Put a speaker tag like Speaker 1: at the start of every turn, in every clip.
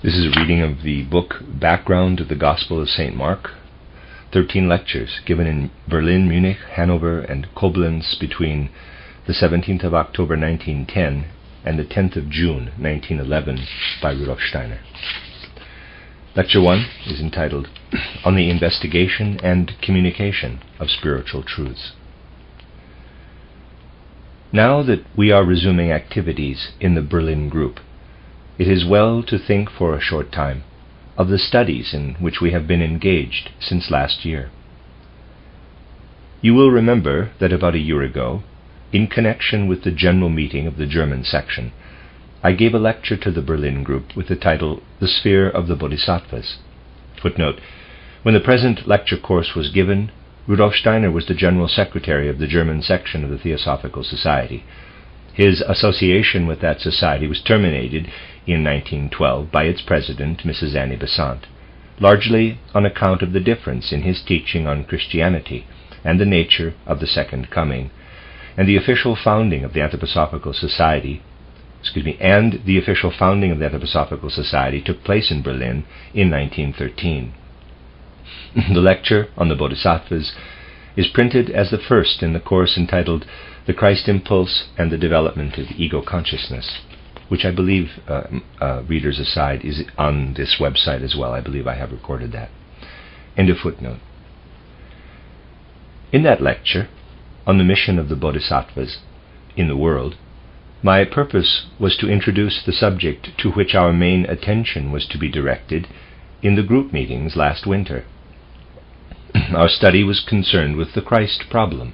Speaker 1: This is a reading of the book Background to the Gospel of St. Mark, 13 lectures given in Berlin, Munich, Hanover, and Koblenz between the 17th of October 1910 and the 10th of June 1911 by Rudolf Steiner. Lecture 1 is entitled On the Investigation and Communication of Spiritual Truths. Now that we are resuming activities in the Berlin group, it is well to think for a short time of the studies in which we have been engaged since last year. You will remember that about a year ago, in connection with the general meeting of the German section, I gave a lecture to the Berlin group with the title The Sphere of the Bodhisattvas. Footnote: when the present lecture course was given, Rudolf Steiner was the General Secretary of the German section of the Theosophical Society. His association with that society was terminated in 1912 by its president, Mrs. Annie Besant, largely on account of the difference in his teaching on Christianity and the nature of the Second Coming, and the official founding of the Anthroposophical Society took place in Berlin in 1913. The lecture on the Bodhisattvas is printed as the first in the course entitled The Christ Impulse and the Development of Ego Consciousness, which I believe, readers aside, is on this website as well. I believe I have recorded that. End of footnote. In that lecture, on the mission of the Bodhisattvas in the world, my purpose was to introduce the subject to which our main attention was to be directed in the group meetings last winter. Our study was concerned with the Christ problem,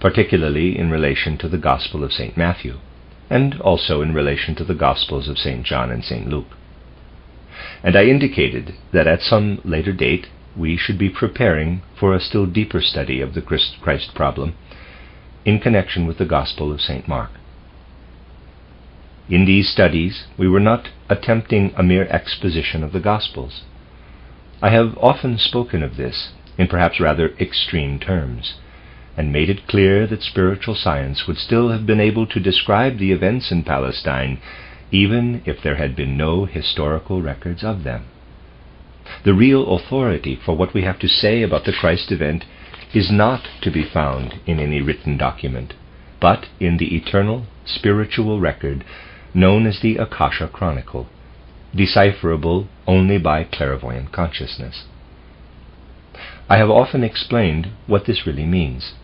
Speaker 1: particularly in relation to the Gospel of St. Matthew, and also in relation to the Gospels of St. John and St. Luke. And I indicated that at some later date we should be preparing for a still deeper study of the Christ problem in connection with the Gospel of St. Mark. In these studies we were not attempting a mere exposition of the Gospels. I have often spoken of this in perhaps rather extreme terms, and made it clear that spiritual science would still have been able to describe the events in Palestine even if there had been no historical records of them. The real authority for what we have to say about the Christ event is not to be found in any written document, but in the eternal spiritual record known as the Akasha Chronicle, decipherable only by clairvoyant consciousness. I have often explained what this really means.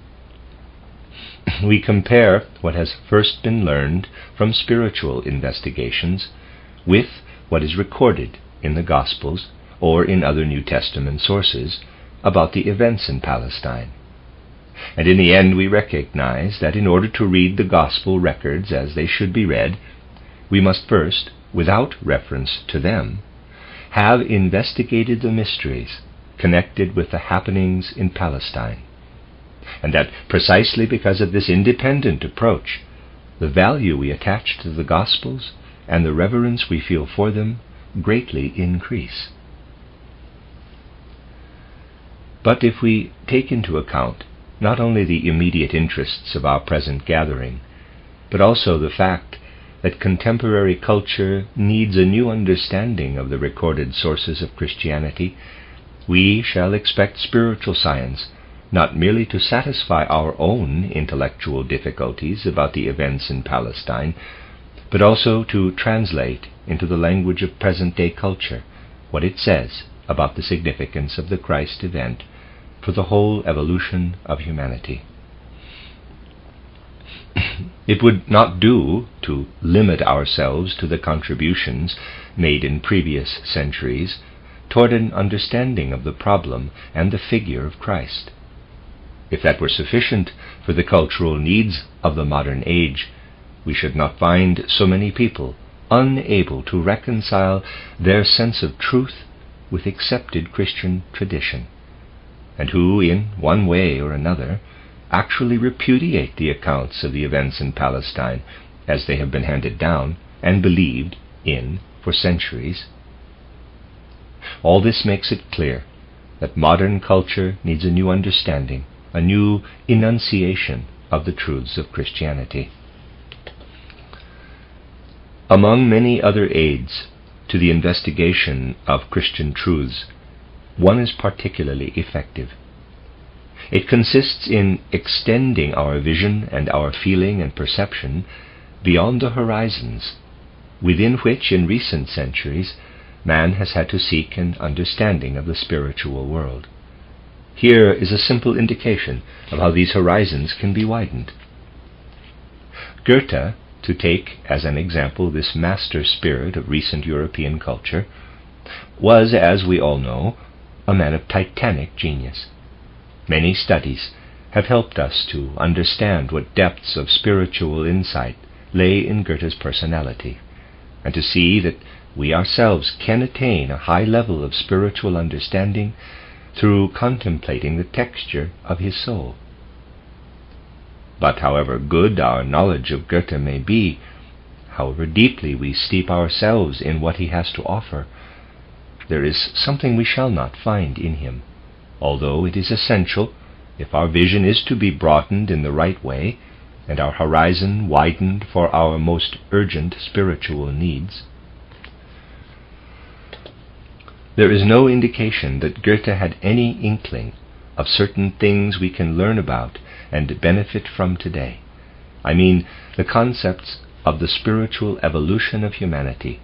Speaker 1: We compare what has first been learned from spiritual investigations with what is recorded in the Gospels or in other New Testament sources about the events in Palestine. And in the end we recognize that in order to read the Gospel records as they should be read, we must first, without reference to them, have investigated the mysteries connected with the happenings in Palestine, and that precisely because of this independent approach, the value we attach to the Gospels and the reverence we feel for them greatly increase. But if we take into account not only the immediate interests of our present gathering, but also the fact that contemporary culture needs a new understanding of the recorded sources of Christianity, we shall expect spiritual science not merely to satisfy our own intellectual difficulties about the events in Palestine, but also to translate into the language of present-day culture what it says about the significance of the Christ event for the whole evolution of humanity. It would not do to limit ourselves to the contributions made in previous centuries toward an understanding of the problem and the figure of Christ. If that were sufficient for the cultural needs of the modern age, we should not find so many people unable to reconcile their sense of truth with accepted Christian tradition, and who, in one way or another, actually repudiate the accounts of the events in Palestine as they have been handed down and believed in for centuries. All this makes it clear that modern culture needs a new understanding, a new enunciation of the truths of Christianity. Among many other aids to the investigation of Christian truths, one is particularly effective. It consists in extending our vision and our feeling and perception beyond the horizons within which, in recent centuries, man has had to seek an understanding of the spiritual world. Here is a simple indication of how these horizons can be widened. Goethe, to take as an example this master spirit of recent European culture, was, as we all know, a man of titanic genius. Many studies have helped us to understand what depths of spiritual insight lay in Goethe's personality, and to see that we ourselves can attain a high level of spiritual understanding through contemplating the texture of his soul. But however good our knowledge of Goethe may be, however deeply we steep ourselves in what he has to offer, there is something we shall not find in him, although it is essential, if our vision is to be broadened in the right way, and our horizon widened for our most urgent spiritual needs. There is no indication that Goethe had any inkling of certain things we can learn about and benefit from today. I mean the concepts of the spiritual evolution of humanity,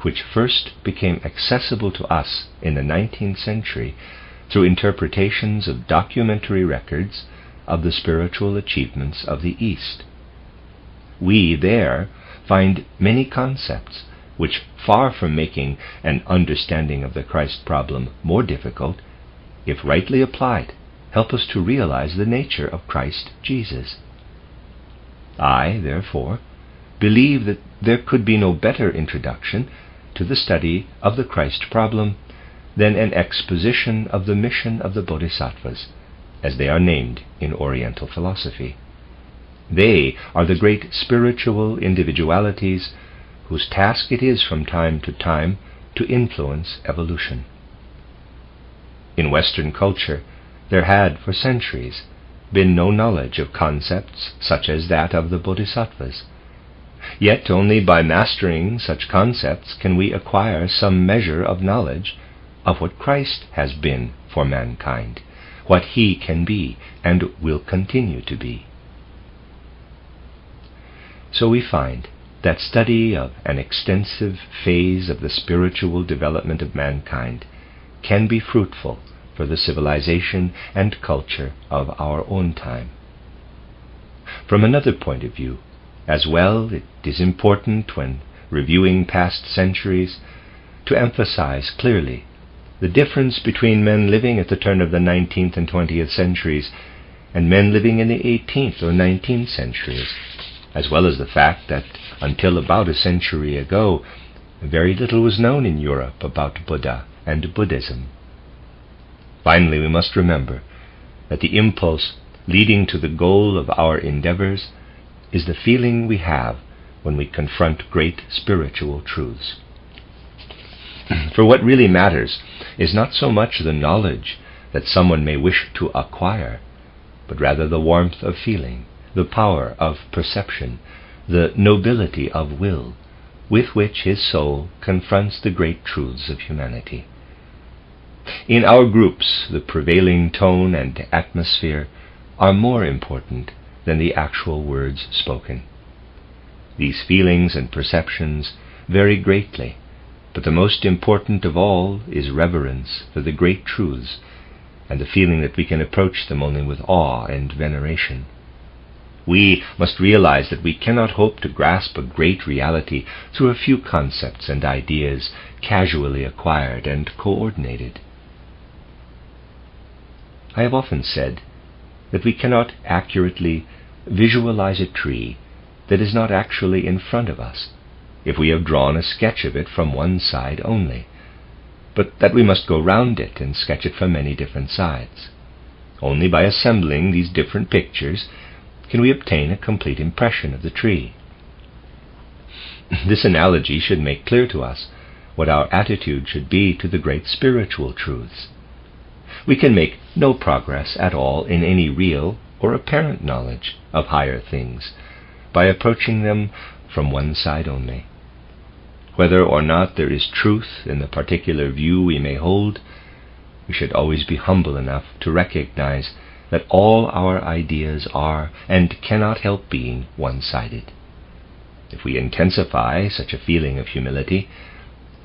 Speaker 1: which first became accessible to us in the 19th century through interpretations of documentary records of the spiritual achievements of the East. We there find many concepts which, far from making an understanding of the Christ problem more difficult, if rightly applied, help us to realize the nature of Christ Jesus. I, therefore, believe that there could be no better introduction to the study of the Christ problem than an exposition of the mission of the Bodhisattvas, as they are named in Oriental philosophy. They are the great spiritual individualities whose task it is from time to time to influence evolution. In Western culture, there had for centuries been no knowledge of concepts such as that of the Bodhisattvas. Yet only by mastering such concepts can we acquire some measure of knowledge of what Christ has been for mankind, what he can be and will continue to be. So we find that study of an extensive phase of the spiritual development of mankind can be fruitful for the civilization and culture of our own time. From another point of view, as well, it is important when reviewing past centuries to emphasize clearly the difference between men living at the turn of the 19th and 20th centuries and men living in the 18th or 19th centuries, as well as the fact that until about a century ago, very little was known in Europe about Buddha and Buddhism. Finally, we must remember that the impulse leading to the goal of our endeavors is the feeling we have when we confront great spiritual truths. For what really matters is not so much the knowledge that someone may wish to acquire, but rather the warmth of feeling, the power of perception, the nobility of will, with which his soul confronts the great truths of humanity. In our groups, the prevailing tone and atmosphere are more important than the actual words spoken. These feelings and perceptions vary greatly, but the most important of all is reverence for the great truths and the feeling that we can approach them only with awe and veneration. We must realize that we cannot hope to grasp a great reality through a few concepts and ideas casually acquired and coordinated. I have often said that we cannot accurately visualize a tree that is not actually in front of us if we have drawn a sketch of it from one side only, but that we must go round it and sketch it from many different sides. Only by assembling these different pictures can we obtain a complete impression of the tree. This analogy should make clear to us what our attitude should be to the great spiritual truths. We can make no progress at all in any real or apparent knowledge of higher things by approaching them from one side only. Whether or not there is truth in the particular view we may hold, we should always be humble enough to recognize that all our ideas are and cannot help being one-sided. If we intensify such a feeling of humility,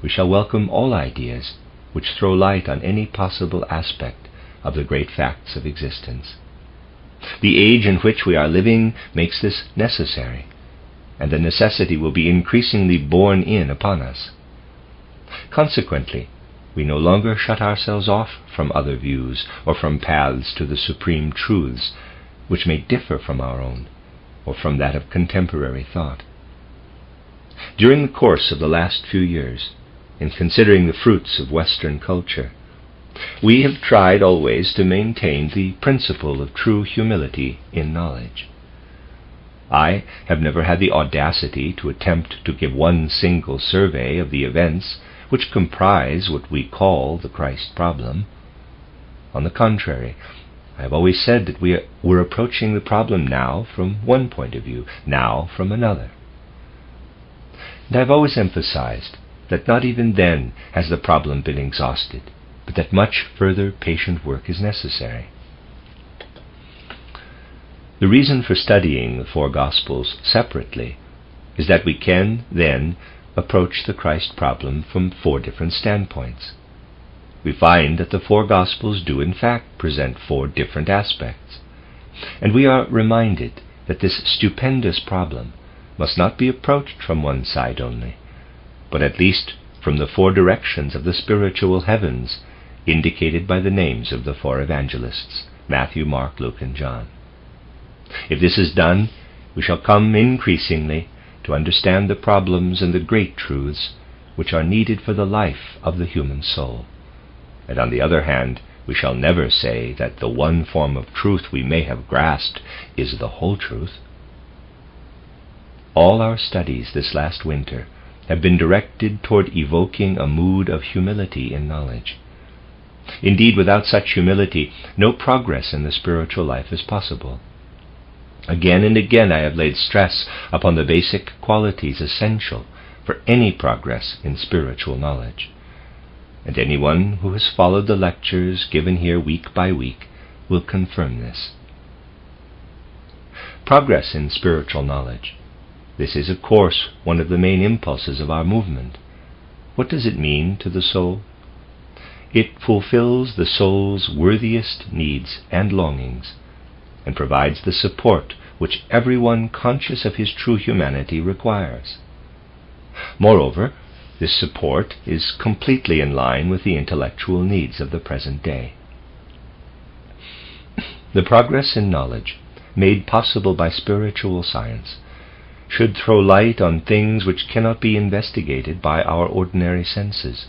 Speaker 1: we shall welcome all ideas which throw light on any possible aspect of the great facts of existence. The age in which we are living makes this necessary, and the necessity will be increasingly borne in upon us. Consequently, we no longer shut ourselves off from other views or from paths to the supreme truths which may differ from our own or from that of contemporary thought. During the course of the last few years, in considering the fruits of Western culture, we have tried always to maintain the principle of true humility in knowledge. I have never had the audacity to attempt to give one single survey of the events which comprise what we call the Christ problem. On the contrary, I have always said that we were approaching the problem now from one point of view, now from another. And I have always emphasized that not even then has the problem been exhausted, but that much further patient work is necessary. The reason for studying the four Gospels separately is that we can then approach the Christ problem from four different standpoints. We find that the four Gospels do in fact present four different aspects, and we are reminded that this stupendous problem must not be approached from one side only, but at least from the four directions of the spiritual heavens indicated by the names of the four evangelists, Matthew, Mark, Luke, and John. If this is done, we shall come increasingly to understand the problems and the great truths which are needed for the life of the human soul. And on the other hand, we shall never say that the one form of truth we may have grasped is the whole truth. All our studies this last winter have been directed toward evoking a mood of humility in knowledge. Indeed, without such humility, no progress in the spiritual life is possible. Again and again I have laid stress upon the basic qualities essential for any progress in spiritual knowledge, and anyone who has followed the lectures given here week by week will confirm this. Progress in spiritual knowledge. This is, of course, one of the main impulses of our movement. What does it mean to the soul? It fulfills the soul's worthiest needs and longings, and provides the support which everyone conscious of his true humanity requires. Moreover, this support is completely in line with the intellectual needs of the present day. The progress in knowledge, made possible by spiritual science, should throw light on things which cannot be investigated by our ordinary senses,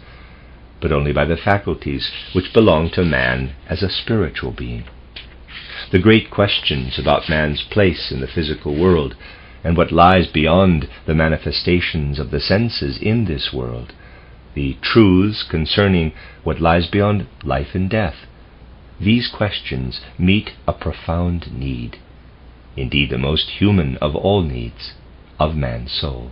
Speaker 1: but only by the faculties which belong to man as a spiritual being. The great questions about man's place in the physical world and what lies beyond the manifestations of the senses in this world, the truths concerning what lies beyond life and death, these questions meet a profound need, indeed the most human of all needs, of man's soul.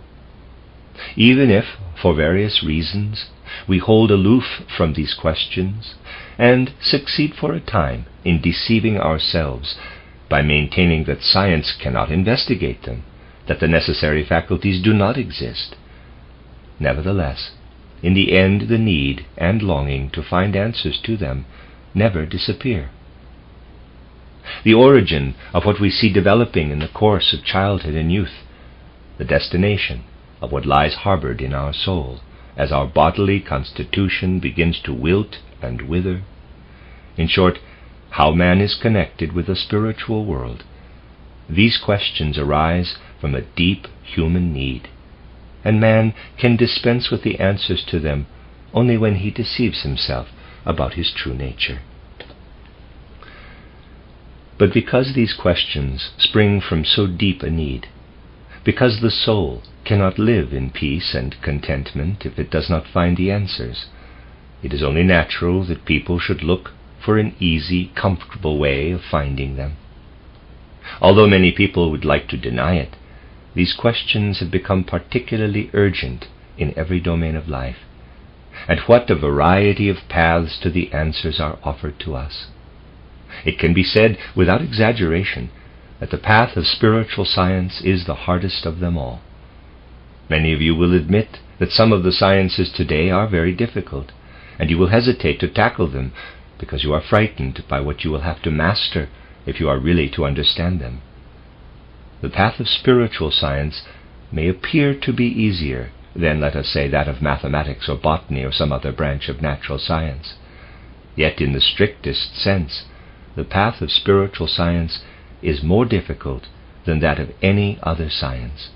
Speaker 1: Even if, for various reasons, we hold aloof from these questions and succeed for a time in deceiving ourselves by maintaining that science cannot investigate them, that the necessary faculties do not exist, nevertheless, in the end the need and longing to find answers to them never disappear. The origin of what we see developing in the course of childhood and youth, the destination of what lies harbored in our soul as our bodily constitution begins to wilt and wither, in short, how man is connected with the spiritual world, these questions arise from a deep human need, and man can dispense with the answers to them only when he deceives himself about his true nature. But because these questions spring from so deep a need, because the soul cannot live in peace and contentment if it does not find the answers, it is only natural that people should look for an easy, comfortable way of finding them. Although many people would like to deny it, these questions have become particularly urgent in every domain of life, and what a variety of paths to the answers are offered to us. It can be said without exaggeration that the path of spiritual science is the hardest of them all. Many of you will admit that some of the sciences today are very difficult, and you will hesitate to tackle them because you are frightened by what you will have to master if you are really to understand them. The path of spiritual science may appear to be easier than, let us say, that of mathematics or botany or some other branch of natural science. Yet in the strictest sense, the path of spiritual science is more difficult than that of any other science.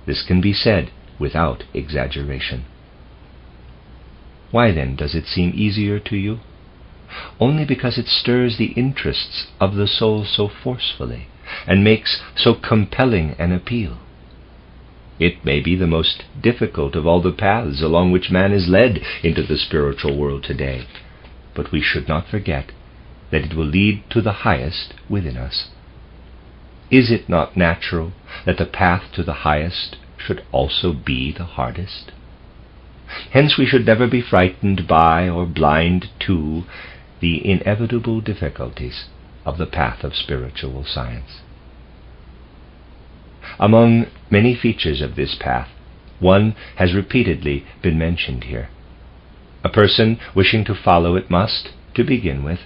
Speaker 1: This can be said without exaggeration. Why then does it seem easier to you? Only because it stirs the interests of the soul so forcefully and makes so compelling an appeal. It may be the most difficult of all the paths along which man is led into the spiritual world today, but we should not forget that it will lead to the highest within us. Is it not natural that the path to the highest should also be the hardest? Hence we should never be frightened by or blind to the inevitable difficulties of the path of spiritual science. Among many features of this path, one has repeatedly been mentioned here. A person wishing to follow it must, to begin with,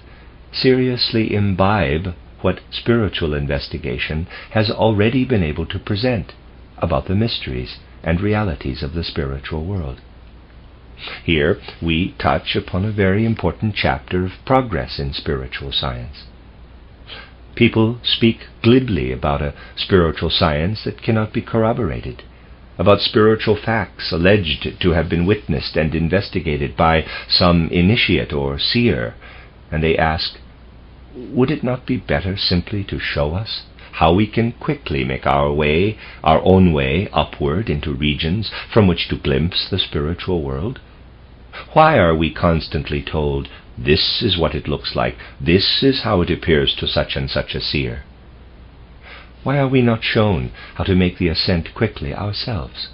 Speaker 1: seriously imbibe what spiritual investigation has already been able to present about the mysteries and realities of the spiritual world. Here we touch upon a very important chapter of progress in spiritual science. People speak glibly about a spiritual science that cannot be corroborated, about spiritual facts alleged to have been witnessed and investigated by some initiate or seer, and they ask, would it not be better simply to show us how we can quickly make our own way upward into regions from which to glimpse the spiritual world? Why are we constantly told, this is what it looks like, this is how it appears to such and such a seer? Why are we not shown how to make the ascent quickly ourselves?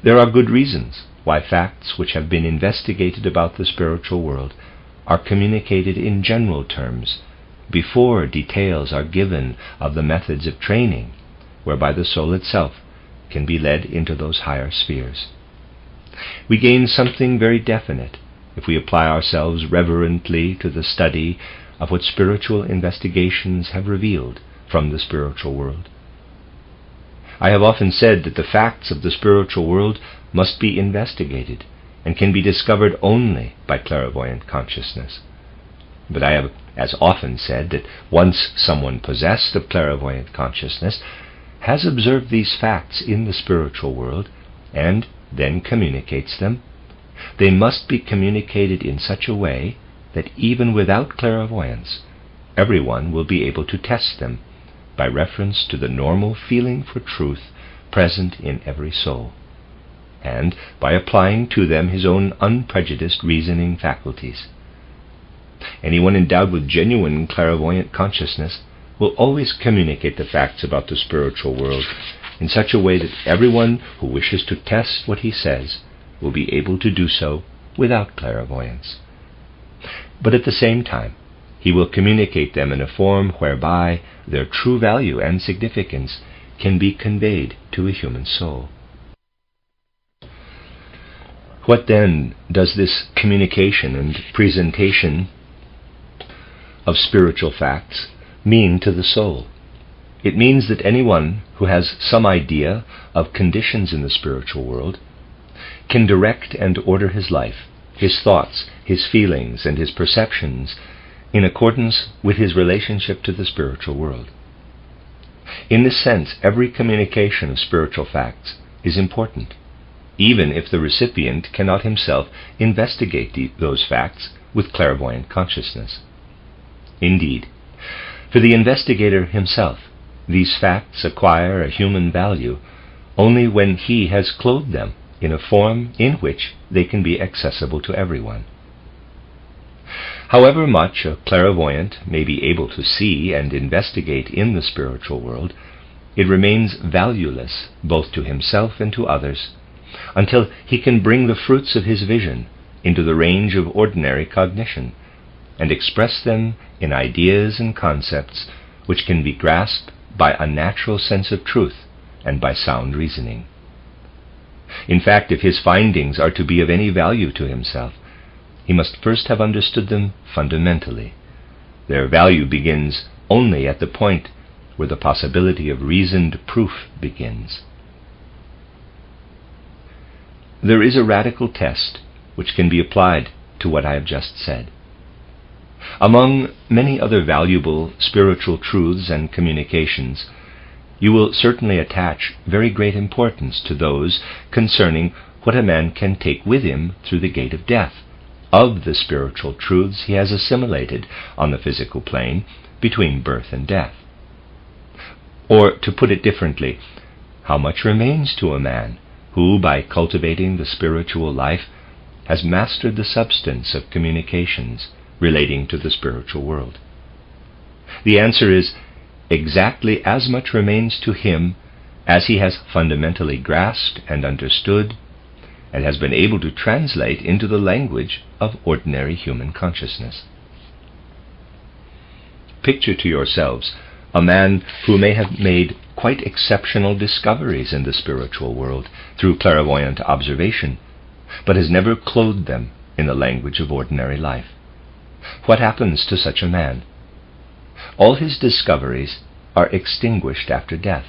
Speaker 1: There are good reasons why facts which have been investigated about the spiritual world are communicated in general terms before details are given of the methods of training whereby the soul itself can be led into those higher spheres. We gain something very definite if we apply ourselves reverently to the study of what spiritual investigations have revealed from the spiritual world. I have often said that the facts of the spiritual world must be investigated and can be discovered only by clairvoyant consciousness. But I have as often said that once someone possessed of clairvoyant consciousness has observed these facts in the spiritual world and then communicates them, they must be communicated in such a way that even without clairvoyance, everyone will be able to test them by reference to the normal feeling for truth present in every soul, and by applying to them his own unprejudiced reasoning faculties. Anyone endowed with genuine clairvoyant consciousness will always communicate the facts about the spiritual world in such a way that everyone who wishes to test what he says will be able to do so without clairvoyance. But at the same time, he will communicate them in a form whereby their true value and significance can be conveyed to a human soul. What then does this communication and presentation of spiritual facts mean to the soul? It means that anyone who has some idea of conditions in the spiritual world can direct and order his life, his thoughts, his feelings, and his perceptions in accordance with his relationship to the spiritual world. In this sense, every communication of spiritual facts is important, even if the recipient cannot himself investigate those facts with clairvoyant consciousness. Indeed, for the investigator himself, these facts acquire a human value only when he has clothed them in a form in which they can be accessible to everyone. However much a clairvoyant may be able to see and investigate in the spiritual world, it remains valueless both to himself and to others until he can bring the fruits of his vision into the range of ordinary cognition and express them in ideas and concepts which can be grasped by a natural sense of truth and by sound reasoning. In fact, if his findings are to be of any value to himself, he must first have understood them fundamentally. Their value begins only at the point where the possibility of reasoned proof begins. There is a radical test which can be applied to what I have just said. Among many other valuable spiritual truths and communications, you will certainly attach very great importance to those concerning what a man can take with him through the gate of death, of the spiritual truths he has assimilated on the physical plane between birth and death. Or, to put it differently, how much remains to a man who, by cultivating the spiritual life, has mastered the substance of communications relating to the spiritual world? The answer is, exactly as much remains to him as he has fundamentally grasped and understood, and has been able to translate into the language of ordinary human consciousness. Picture to yourselves a man who may have made quite exceptional discoveries in the spiritual world through clairvoyant observation, but has never clothed them in the language of ordinary life. What happens to such a man? All his discoveries are extinguished after death.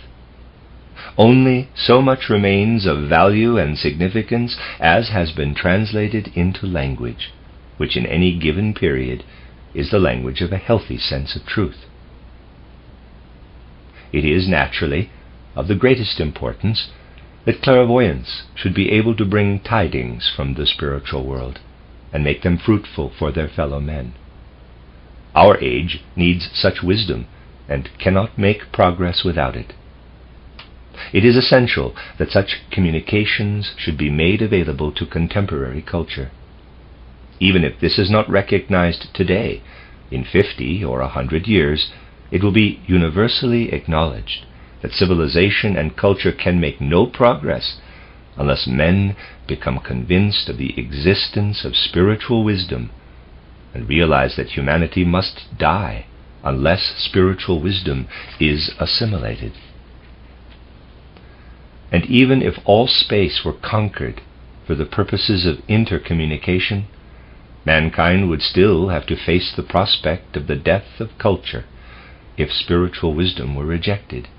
Speaker 1: Only so much remains of value and significance as has been translated into language, which in any given period is the language of a healthy sense of truth. It is naturally of the greatest importance that clairvoyants should be able to bring tidings from the spiritual world and make them fruitful for their fellow men. Our age needs such wisdom and cannot make progress without it. It is essential that such communications should be made available to contemporary culture. Even if this is not recognized today, in 50 or 100 years, it will be universally acknowledged that civilization and culture can make no progress unless men become convinced of the existence of spiritual wisdom and realize that humanity must die unless spiritual wisdom is assimilated. And even if all space were conquered for the purposes of intercommunication, mankind would still have to face the prospect of the death of culture if spiritual wisdom were rejected.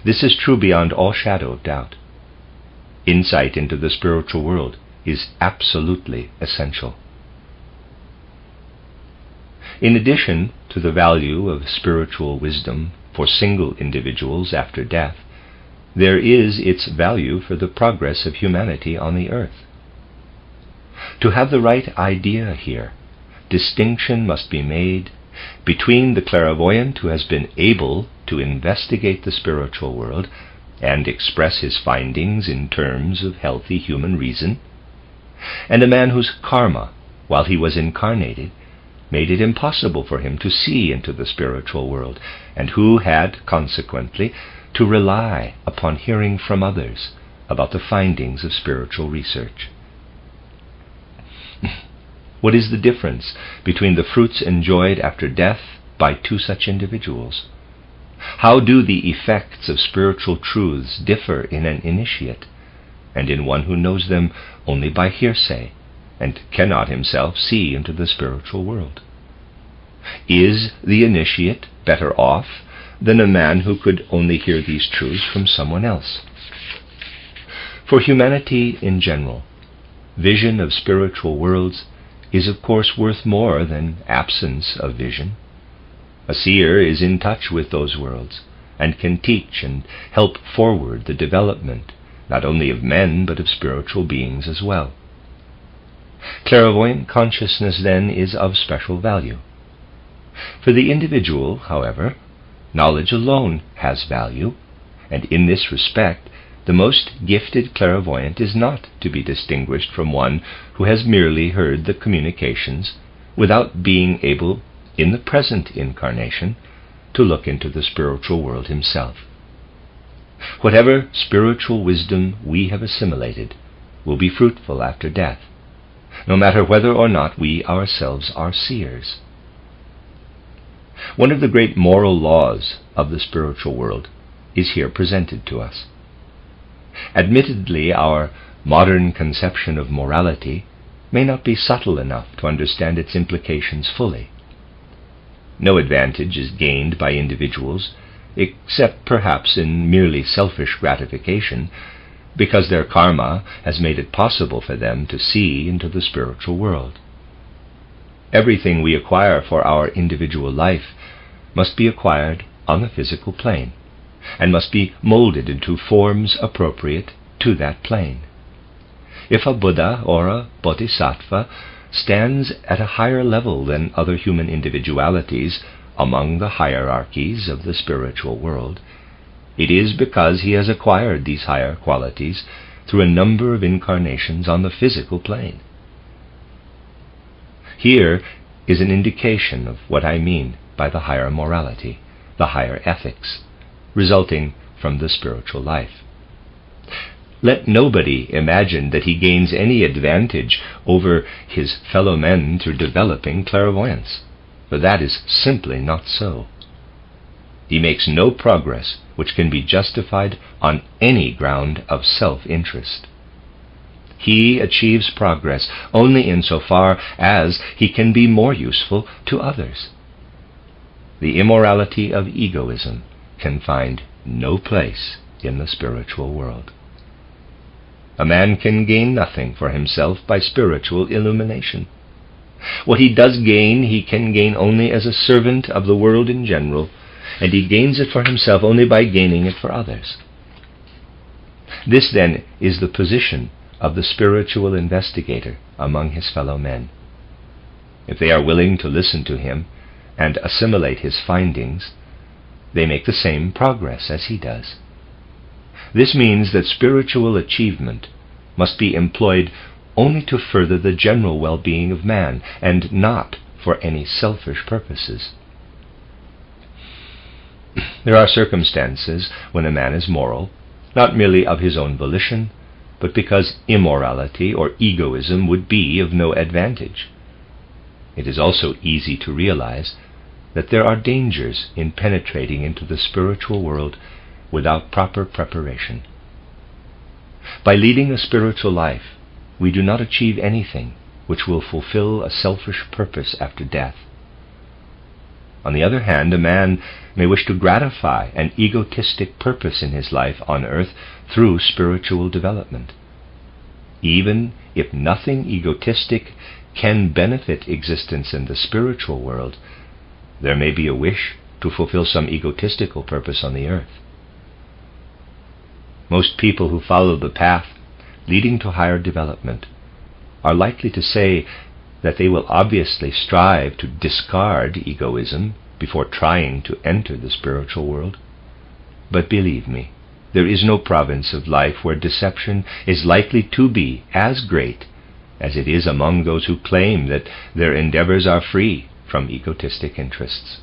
Speaker 1: This is true beyond all shadow of doubt. Insight into the spiritual world is absolutely essential. In addition to the value of spiritual wisdom for single individuals after death, there is its value for the progress of humanity on the earth. To have the right idea here, distinction must be made between the clairvoyant who has been able to investigate the spiritual world and express his findings in terms of healthy human reason, and a man whose karma, while he was incarnated, made it impossible for him to see into the spiritual world, and who had, consequently, to rely upon hearing from others about the findings of spiritual research. What is the difference between the fruits enjoyed after death by two such individuals? How do the effects of spiritual truths differ in an initiate and in one who knows them only by hearsay and cannot himself see into the spiritual world? Is the initiate better off than a man who could only hear these truths from someone else? For humanity in general, vision of spiritual worlds is of course worth more than absence of vision. A seer is in touch with those worlds and can teach and help forward the development not only of men but of spiritual beings as well. Clairvoyant consciousness then is of special value. For the individual, however, knowledge alone has value, and in this respect the most gifted clairvoyant is not to be distinguished from one who has merely heard the communications without being able, in the present incarnation, to look into the spiritual world himself. Whatever spiritual wisdom we have assimilated will be fruitful after death, no matter whether or not we ourselves are seers. One of the great moral laws of the spiritual world is here presented to us. Admittedly, our modern conception of morality may not be subtle enough to understand its implications fully. No advantage is gained by individuals, except perhaps in merely selfish gratification, because their karma has made it possible for them to see into the spiritual world. Everything we acquire for our individual life must be acquired on the physical plane, and must be molded into forms appropriate to that plane. If a Buddha or a Bodhisattva stands at a higher level than other human individualities among the hierarchies of the spiritual world, it is because he has acquired these higher qualities through a number of incarnations on the physical plane. Here is an indication of what I mean by the higher morality, the higher ethics, resulting from the spiritual life. Let nobody imagine that he gains any advantage over his fellow men through developing clairvoyance, for that is simply not so. He makes no progress which can be justified on any ground of self-interest. He achieves progress only insofar as he can be more useful to others. The immorality of egoism can find no place in the spiritual world. A man can gain nothing for himself by spiritual illumination. What he does gain, he can gain only as a servant of the world in general, and he gains it for himself only by gaining it for others. This, then, is the position of the spiritual investigator among his fellow men. If they are willing to listen to him and assimilate his findings, they make the same progress as he does. This means that spiritual achievement must be employed only to further the general well-being of man, and not for any selfish purposes. There are circumstances when a man is moral, not merely of his own volition, but because immorality or egoism would be of no advantage. It is also easy to realize that there are dangers in penetrating into the spiritual world without proper preparation. By leading a spiritual life, we do not achieve anything which will fulfill a selfish purpose after death. On the other hand, a man may wish to gratify an egotistic purpose in his life on earth through spiritual development. Even if nothing egotistic can benefit existence in the spiritual world, there may be a wish to fulfill some egotistical purpose on the earth. Most people who follow the path leading to higher development are likely to say that they will obviously strive to discard egoism before trying to enter the spiritual world. But believe me, there is no province of life where deception is likely to be as great as it is among those who claim that their endeavors are free from egotistic interests.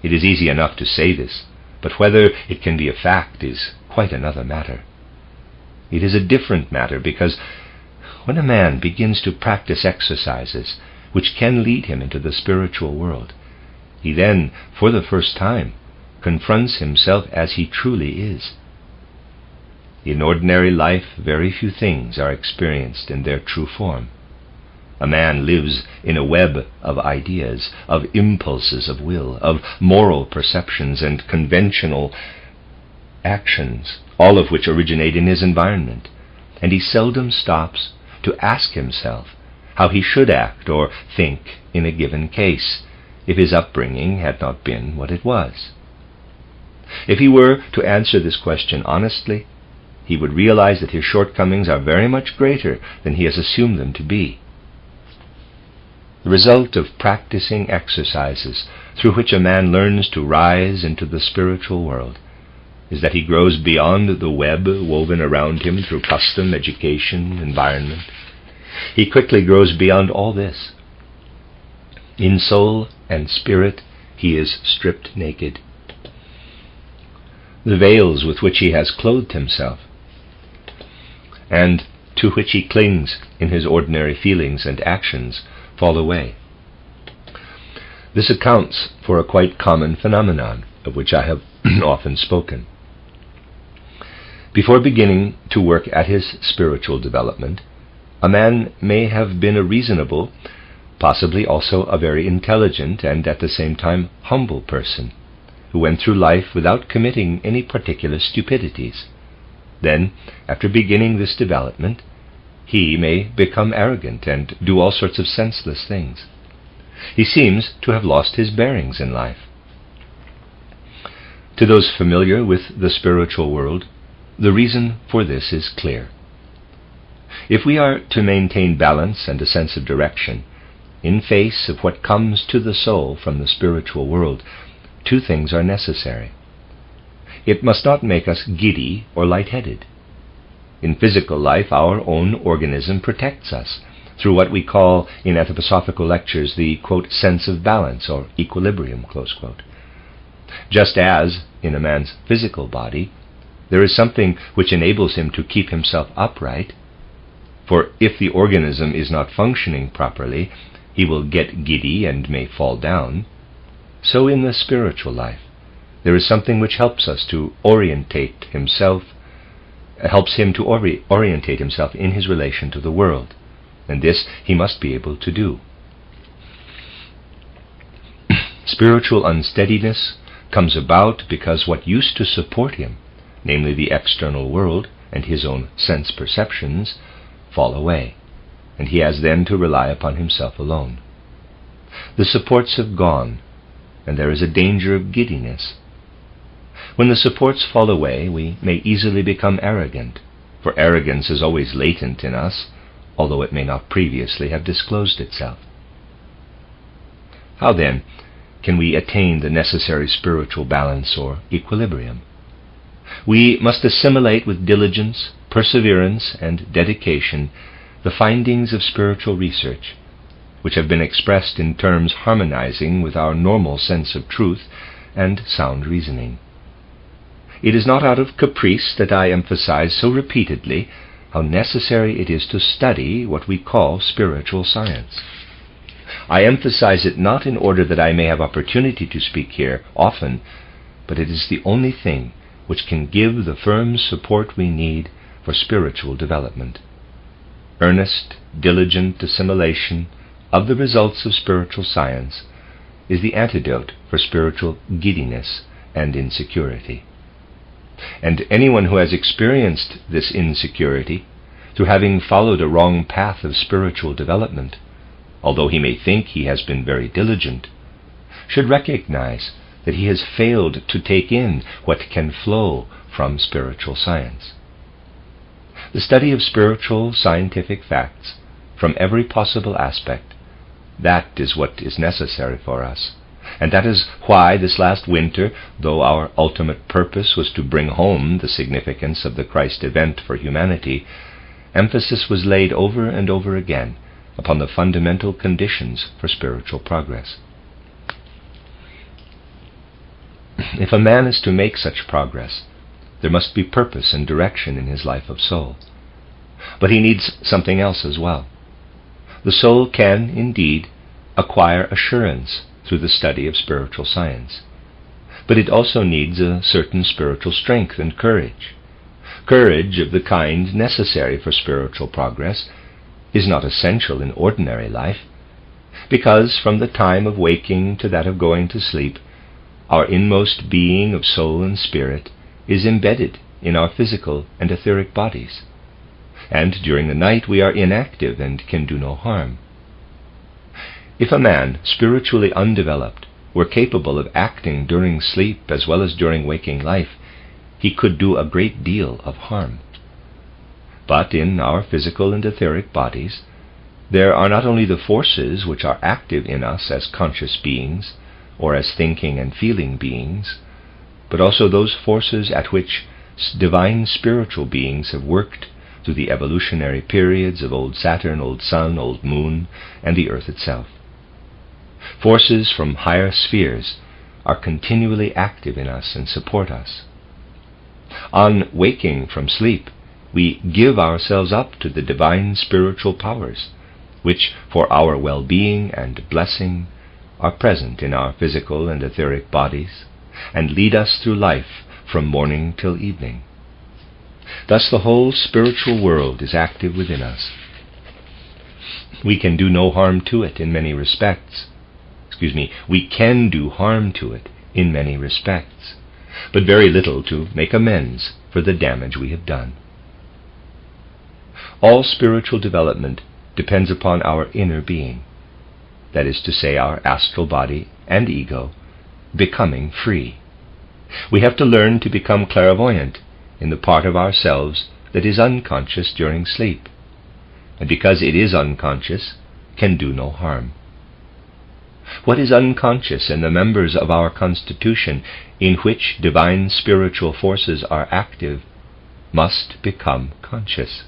Speaker 1: It is easy enough to say this, but whether it can be a fact is quite another matter. It is a different matter because when a man begins to practice exercises which can lead him into the spiritual world, he then, for the first time, confronts himself as he truly is. In ordinary life, very few things are experienced in their true form. A man lives in a web of ideas, of impulses of will, of moral perceptions and conventional actions, all of which originate in his environment, and he seldom stops to ask himself how he should act or think in a given case, if his upbringing had not been what it was. If he were to answer this question honestly, he would realize that his shortcomings are very much greater than he has assumed them to be. The result of practicing exercises through which a man learns to rise into the spiritual world is that he grows beyond the web woven around him through custom, education, environment. He quickly grows beyond all this. In soul and spirit, he he is stripped naked. The veils with which he has clothed himself, and to which he clings in his ordinary feelings and actions, fall away. This accounts for a quite common phenomenon, of which I have often spoken. Before beginning to work at his spiritual development, a man may have been a reasonable, possibly also a very intelligent and at the same time humble person, who went through life without committing any particular stupidities. Then, after beginning this development, he may become arrogant and do all sorts of senseless things. He seems to have lost his bearings in life. To those familiar with the spiritual world, the reason for this is clear. If we are to maintain balance and a sense of direction, in face of what comes to the soul from the spiritual world, two things are necessary. It must not make us giddy or lightheaded. In physical life, our own organism protects us through what we call in anthroposophical lectures the, quote, sense of balance or equilibrium, close quote. Just as, in a man's physical body, there is something which enables him to keep himself upright, for if the organism is not functioning properly, he will get giddy and may fall down, so in the spiritual life, there is something which helps us to orientate himself, helps him to orientate himself in his relation to the world, and this he must be able to do. Spiritual unsteadiness comes about because what used to support him, namely the external world and his own sense perceptions, fall away, and he has then to rely upon himself alone. The supports have gone, and there is a danger of giddiness. When the supports fall away, we may easily become arrogant, for arrogance is always latent in us, although it may not previously have disclosed itself. How then can we attain the necessary spiritual balance or equilibrium? We must assimilate with diligence, perseverance, and dedication the findings of spiritual research, which have been expressed in terms harmonizing with our normal sense of truth and sound reasoning. It is not out of caprice that I emphasize so repeatedly how necessary it is to study what we call spiritual science. I emphasize it not in order that I may have opportunity to speak here often, but it is the only thing which can give the firm support we need for spiritual development. Earnest, diligent assimilation of the results of spiritual science is the antidote for spiritual giddiness and insecurity. And anyone who has experienced this insecurity through having followed a wrong path of spiritual development, although he may think he has been very diligent, should recognize that he has failed to take in what can flow from spiritual science. The study of spiritual scientific facts from every possible aspect, that is what is necessary for us. And that is why this last winter, though our ultimate purpose was to bring home the significance of the Christ event for humanity, emphasis was laid over and over again upon the fundamental conditions for spiritual progress. If a man is to make such progress, there must be purpose and direction in his life of soul. But he needs something else as well. The soul can, indeed, acquire assurance through the study of spiritual science, but it also needs a certain spiritual strength and courage. Courage of the kind necessary for spiritual progress is not essential in ordinary life, because from the time of waking to that of going to sleep, our inmost being of soul and spirit is embedded in our physical and etheric bodies, and during the night we are inactive and can do no harm. If a man, spiritually undeveloped, were capable of acting during sleep as well as during waking life, he could do a great deal of harm. But in our physical and etheric bodies, there are not only the forces which are active in us as conscious beings, or as thinking and feeling beings, but also those forces at which divine spiritual beings have worked through the evolutionary periods of old Saturn, old Sun, old Moon, and the Earth itself. Forces from higher spheres are continually active in us and support us. On waking from sleep, we give ourselves up to the divine spiritual powers, which, for our well-being and blessing, are present in our physical and etheric bodies, and lead us through life from morning till evening. Thus the whole spiritual world is active within us. We can do no harm to it in many respects. We can do harm to it in many respects, but very little to make amends for the damage we have done. All spiritual development depends upon our inner being, that is to say, our astral body and ego, becoming free. We have to learn to become clairvoyant in the part of ourselves that is unconscious during sleep, and because it is unconscious, can do no harm. What is unconscious in the members of our constitution, in which divine spiritual forces are active, must become conscious.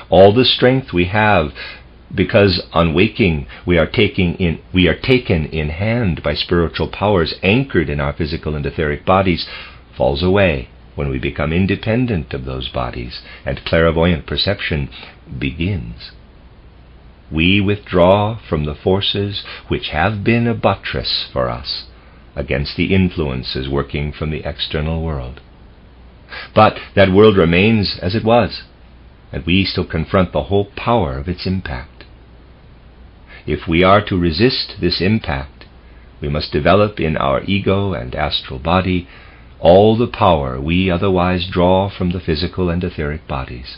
Speaker 1: All the strength we have, because on waking we are taken in hand by spiritual powers anchored in our physical and etheric bodies, falls away when we become independent of those bodies and clairvoyant perception begins. We withdraw from the forces which have been a buttress for us against the influences working from the external world. But that world remains as it was, and we still confront the whole power of its impact. If we are to resist this impact, we must develop in our ego and astral body all the power we otherwise draw from the physical and etheric bodies.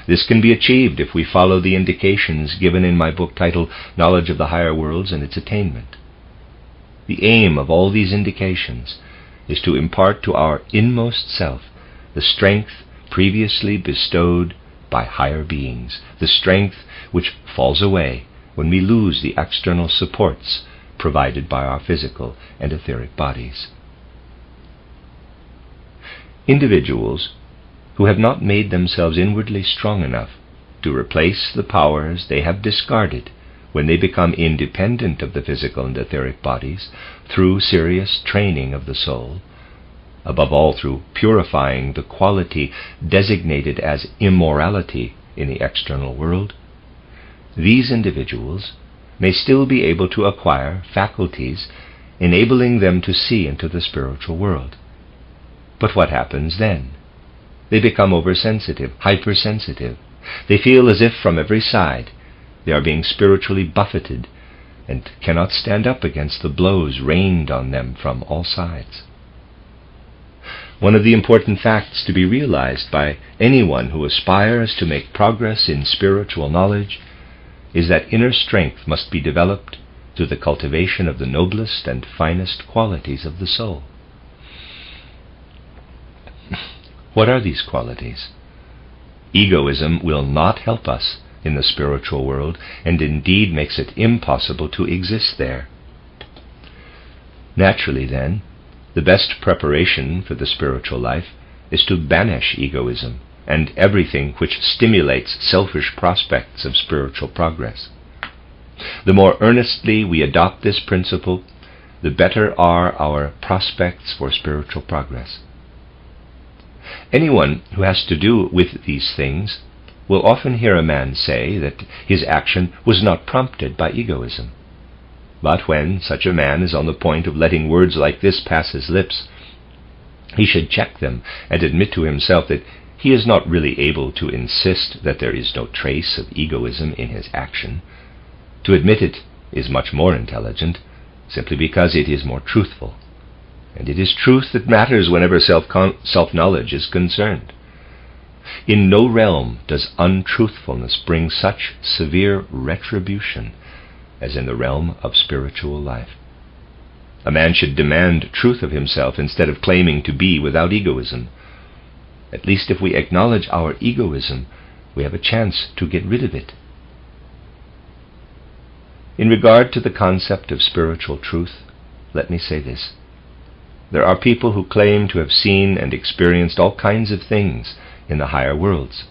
Speaker 1: This can be achieved if we follow the indications given in my book titled Knowledge of the Higher Worlds and Its Attainment. The aim of all these indications is to impart to our inmost self the strength previously bestowed by higher beings, the strength which falls away when we lose the external supports provided by our physical and etheric bodies. Individuals who have not made themselves inwardly strong enough to replace the powers they have discarded when they become independent of the physical and etheric bodies through serious training of the soul, above all through purifying the quality designated as immorality in the external world, these individuals may still be able to acquire faculties enabling them to see into the spiritual world. But what happens then? They become oversensitive, hypersensitive. They feel as if from every side they are being spiritually buffeted and cannot stand up against the blows rained on them from all sides. One of the important facts to be realized by anyone who aspires to make progress in spiritual knowledge is that inner strength must be developed through the cultivation of the noblest and finest qualities of the soul. What are these qualities? Egoism will not help us in the spiritual world, and indeed makes it impossible to exist there. Naturally, then, the best preparation for the spiritual life is to banish egoism and everything which stimulates selfish prospects of spiritual progress. The more earnestly we adopt this principle, the better are our prospects for spiritual progress. Anyone who has to do with these things will often hear a man say that his action was not prompted by egoism. But when such a man is on the point of letting words like this pass his lips, he should check them and admit to himself that he is not really able to insist that there is no trace of egoism in his action. To admit it is much more intelligent, simply because it is more truthful. And it is truth that matters whenever self-knowledge is concerned. In no realm does untruthfulness bring such severe retribution as in the realm of spiritual life. A man should demand truth of himself instead of claiming to be without egoism. At least if we acknowledge our egoism, we have a chance to get rid of it. In regard to the concept of spiritual truth, let me say this. There are people who claim to have seen and experienced all kinds of things in the higher worlds,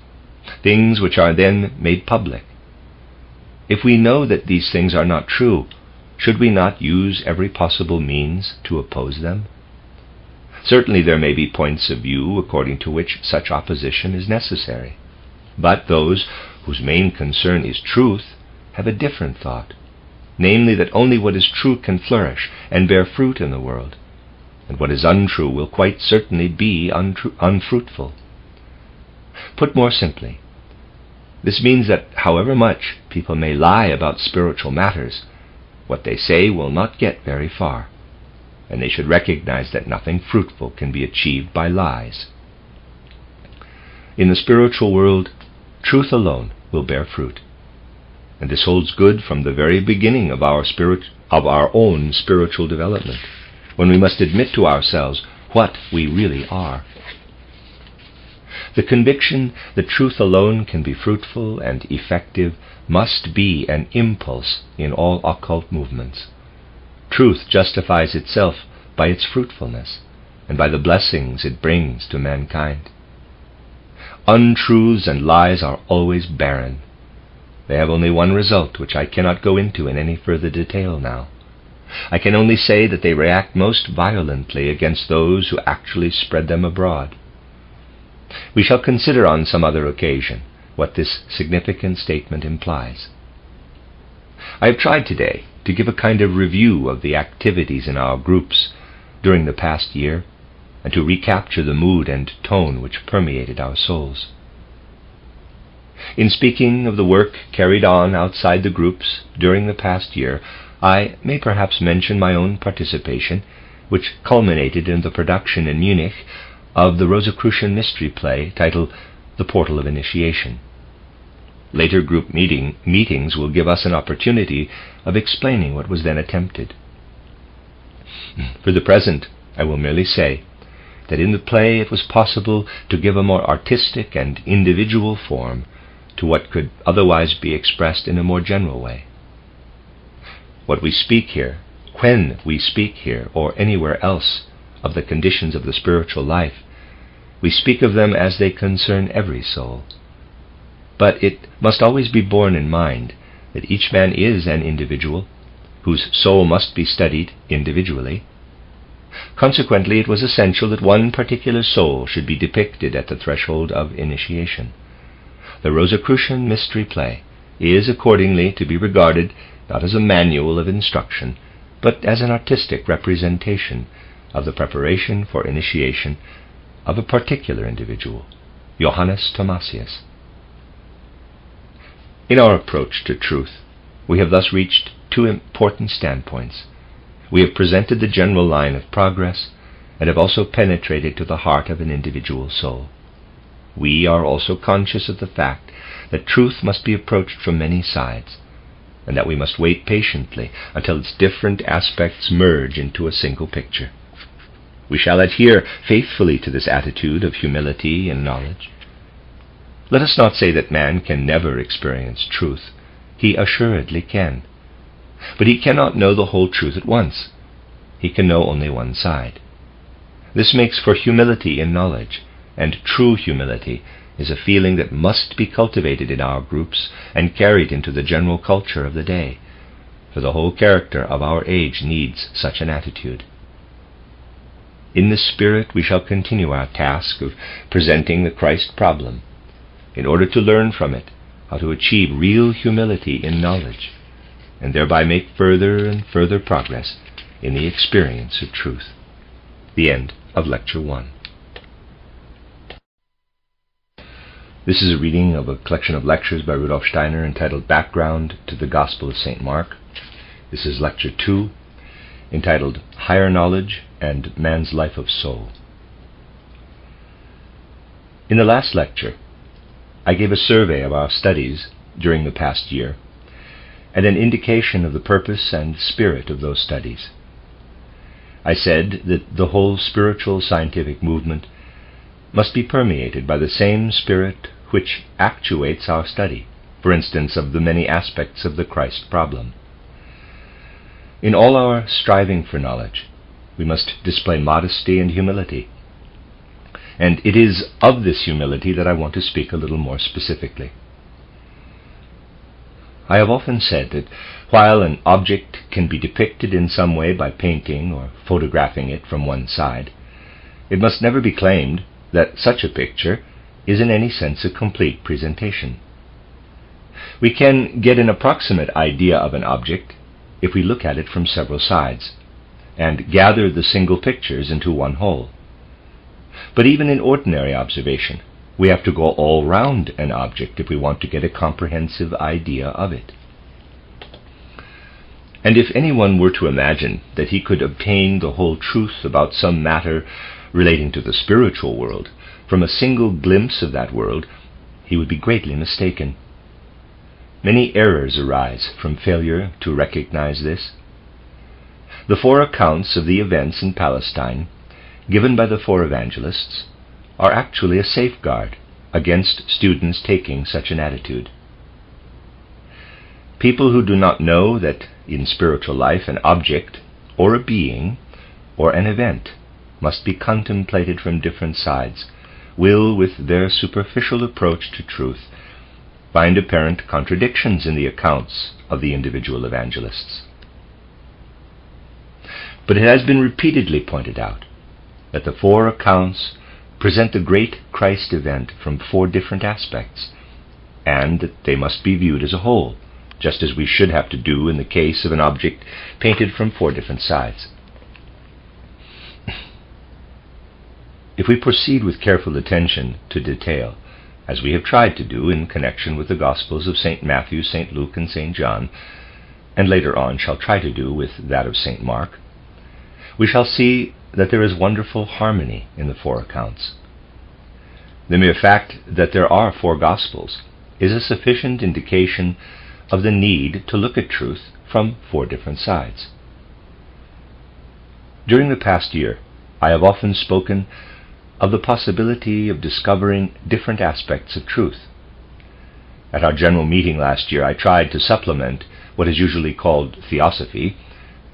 Speaker 1: things which are then made public. If we know that these things are not true, should we not use every possible means to oppose them? Certainly there may be points of view according to which such opposition is necessary, but those whose main concern is truth have a different thought, namely that only what is true can flourish and bear fruit in the world, and what is untrue will quite certainly be unfruitful. Put more simply, this means that however much people may lie about spiritual matters, what they say will not get very far, and they should recognize that nothing fruitful can be achieved by lies. In the spiritual world, truth alone will bear fruit, and this holds good from the very beginning of our own spiritual development, when we must admit to ourselves what we really are. The conviction that truth alone can be fruitful and effective must be an impulse in all occult movements. Truth justifies itself by its fruitfulness and by the blessings it brings to mankind. Untruths and lies are always barren. They have only one result, which I cannot go into in any further detail now. I can only say that they react most violently against those who actually spread them abroad. We shall consider on some other occasion what this significant statement implies. I have tried today to give a kind of review of the activities in our groups during the past year, and to recapture the mood and tone which permeated our souls. In speaking of the work carried on outside the groups during the past year, I may perhaps mention my own participation, which culminated in the production in Munich of the Rosicrucian mystery play titled The Portal of Initiation. Later group meetings will give us an opportunity of explaining what was then attempted. For the present, I will merely say that in the play it was possible to give a more artistic and individual form to what could otherwise be expressed in a more general way. What we speak here, when we speak here or anywhere else of the conditions of the spiritual life, we speak of them as they concern every soul. But it must always be borne in mind that each man is an individual, whose soul must be studied individually. Consequently, it was essential that one particular soul should be depicted at the threshold of initiation. The Rosicrucian mystery play is accordingly to be regarded not as a manual of instruction, but as an artistic representation of the preparation for initiation of a particular individual, Johannes Thomasius. In our approach to truth, we have thus reached two important standpoints. We have presented the general line of progress, and have also penetrated to the heart of an individual soul. We are also conscious of the fact that truth must be approached from many sides, and that we must wait patiently until its different aspects merge into a single picture. We shall adhere faithfully to this attitude of humility and knowledge. Let us not say that man can never experience truth. He assuredly can. But he cannot know the whole truth at once. He can know only one side. This makes for humility in knowledge, and true humility is a feeling that must be cultivated in our groups and carried into the general culture of the day, for the whole character of our age needs such an attitude. In this spirit we shall continue our task of presenting the Christ problem, in order to learn from it how to achieve real humility in knowledge, and thereby make further and further progress in the experience of truth. The end of Lecture 1. This is a reading of a collection of lectures by Rudolf Steiner entitled Background to the Gospel of St. Mark. This is Lecture 2, entitled Higher Knowledge and Man's Life of Soul. In the last lecture, I gave a survey of our studies during the past year, and an indication of the purpose and spirit of those studies. I said that the whole spiritual scientific movement must be permeated by the same spirit which actuates our study, for instance, of the many aspects of the Christ problem. In all our striving for knowledge, we must display modesty and humility, and it is of this humility that I want to speak a little more specifically. I have often said that while an object can be depicted in some way by painting or photographing it from one side, it must never be claimed that such a picture is in any sense a complete presentation. We can get an approximate idea of an object if we look at it from several sides, and gather the single pictures into one whole. But even in ordinary observation, we have to go all round an object if we want to get a comprehensive idea of it. And if anyone were to imagine that he could obtain the whole truth about some matter relating to the spiritual world from a single glimpse of that world, he would be greatly mistaken. Many errors arise from failure to recognize this. The 4 accounts of the events in Palestine, given by the 4 evangelists, are actually a safeguard against students taking such an attitude. People who do not know that in spiritual life an object, or a being, or an event must be contemplated from different sides, will, with their superficial approach to truth, find apparent contradictions in the accounts of the individual evangelists. But it has been repeatedly pointed out that the 4 accounts present the great Christ event from 4 different aspects, and that they must be viewed as a whole, just as we should have to do in the case of an object painted from 4 different sides. If we proceed with careful attention to detail, as we have tried to do in connection with the Gospels of St. Matthew, St. Luke, and St. John, and later on shall try to do with that of St. Mark, we shall see that there is wonderful harmony in the 4 accounts. The mere fact that there are 4 Gospels is a sufficient indication of the need to look at truth from 4 different sides. During the past year, I have often spoken of the possibility of discovering different aspects of truth. At our general meeting last year, I tried to supplement what is usually called theosophy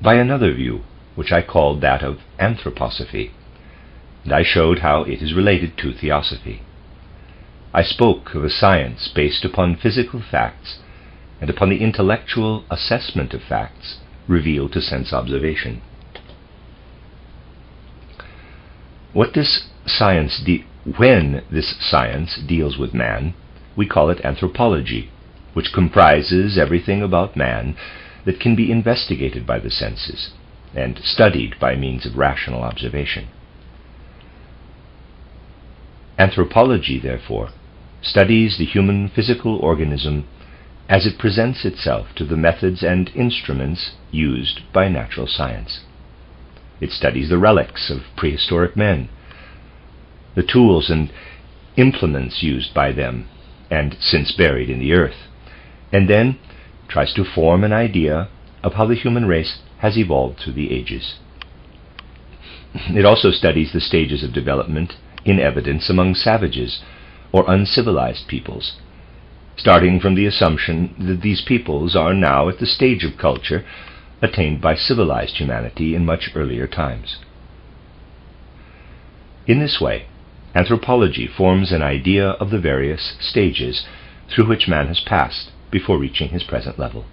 Speaker 1: by another view, which I called that of anthroposophy, and I showed how it is related to theosophy. I spoke of a science based upon physical facts and upon the intellectual assessment of facts revealed to sense observation. When this science deals with man, we call it anthropology, which comprises everything about man that can be investigated by the senses and studied by means of rational observation. Anthropology, therefore, studies the human physical organism as it presents itself to the methods and instruments used by natural science. It studies the relics of prehistoric men, the tools and implements used by them and since buried in the earth, and then tries to form an idea of how the human race has evolved through the ages. It also studies the stages of development in evidence among savages or uncivilized peoples, starting from the assumption that these peoples are now at the stage of culture attained by civilized humanity in much earlier times. In this way, anthropology forms an idea of the various stages through which man has passed before reaching his present level.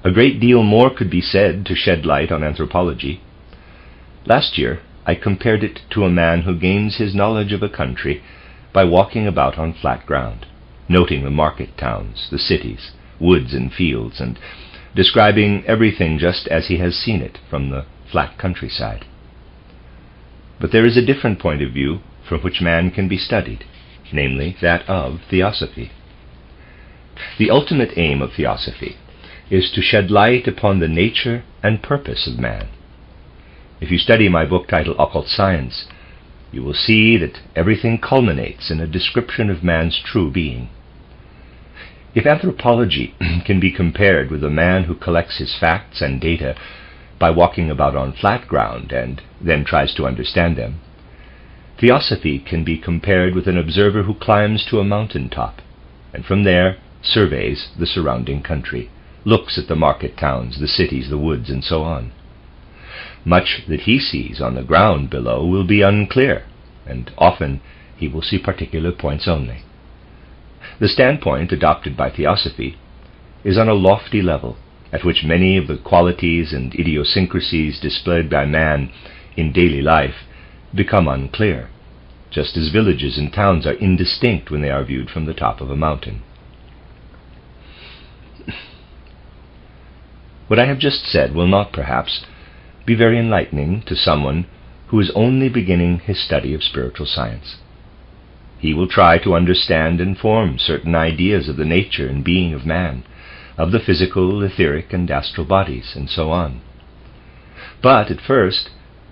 Speaker 1: A great deal more could be said to shed light on anthropology. Last year, I compared it to a man who gains his knowledge of a country by walking about on flat ground, noting the market towns, the cities, woods and fields, and describing everything just as he has seen it from the flat countryside. But there is a different point of view from which man can be studied, namely that of theosophy. The ultimate aim of theosophy is to shed light upon the nature and purpose of man. If you study my book titled Occult Science, you will see that everything culminates in a description of man's true being. If anthropology can be compared with a man who collects his facts and data by walking about on flat ground and then tries to understand them, theosophy can be compared with an observer who climbs to a mountain top and from there surveys the surrounding country, looks at the market towns, the cities, the woods, and so on. Much that he sees on the ground below will be unclear, and often he will see particular points only. The standpoint adopted by Theosophy is on a lofty level, at which many of the qualities and idiosyncrasies displayed by man in daily life become unclear, just as villages and towns are indistinct when they are viewed from the top of a mountain. What I have just said will not, perhaps, be very enlightening to someone who is only beginning his study of spiritual science. He will try to understand and form certain ideas of the nature and being of man, of the physical, etheric, and astral bodies, and so on. But at first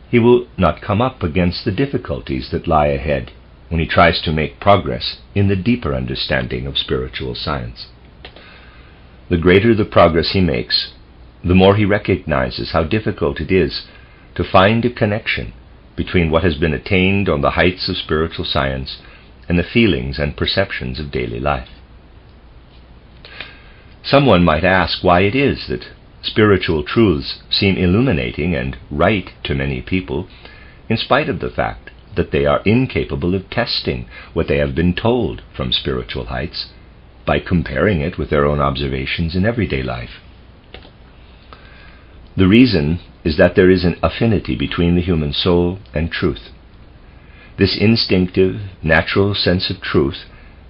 Speaker 1: he will not come up against the difficulties that lie ahead when he tries to make progress in the deeper understanding of spiritual science. The greater the progress he makes, the more he recognizes how difficult it is to find a connection between what has been attained on the heights of spiritual science and the feelings and perceptions of daily life. Someone might ask why it is that spiritual truths seem illuminating and right to many people, in spite of the fact that they are incapable of testing what they have been told from spiritual heights by comparing it with their own observations in everyday life. The reason is that there is an affinity between the human soul and truth. This instinctive, natural sense of truth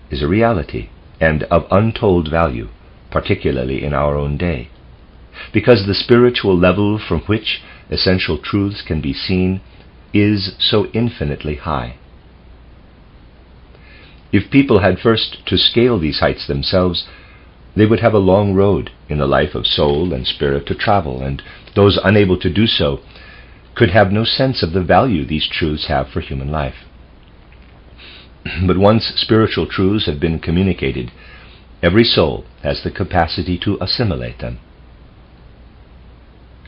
Speaker 1: is a reality and of untold value, particularly in our own day, because the spiritual level from which essential truths can be seen is so infinitely high. If people had first to scale these heights themselves, they would have a long road in the life of soul and spirit to travel, and those unable to do so could have no sense of the value these truths have for human life. But once spiritual truths have been communicated, every soul has the capacity to assimilate them.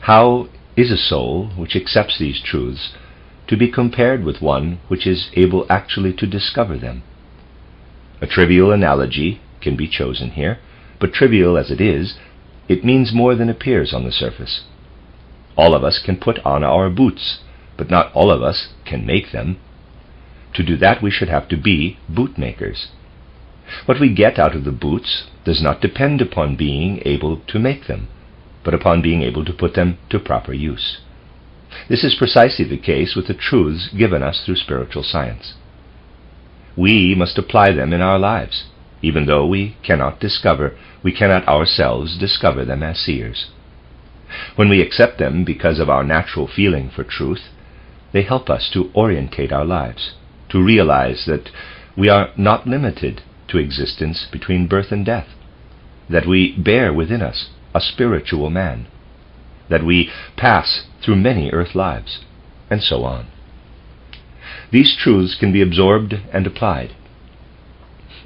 Speaker 1: How is a soul which accepts these truths to be compared with one which is able actually to discover them? A trivial analogy can be chosen here, but trivial as it is, it means more than appears on the surface. All of us can put on our boots, but not all of us can make them. To do that we should have to be bootmakers. What we get out of the boots does not depend upon being able to make them, but upon being able to put them to proper use. This is precisely the case with the truths given us through spiritual science. We must apply them in our lives, even though we cannot ourselves discover them as seers. When we accept them because of our natural feeling for truth, they help us to orientate our lives, to realize that we are not limited to existence between birth and death, that we bear within us a spiritual man, that we pass through many earth lives, and so on. These truths can be absorbed and applied.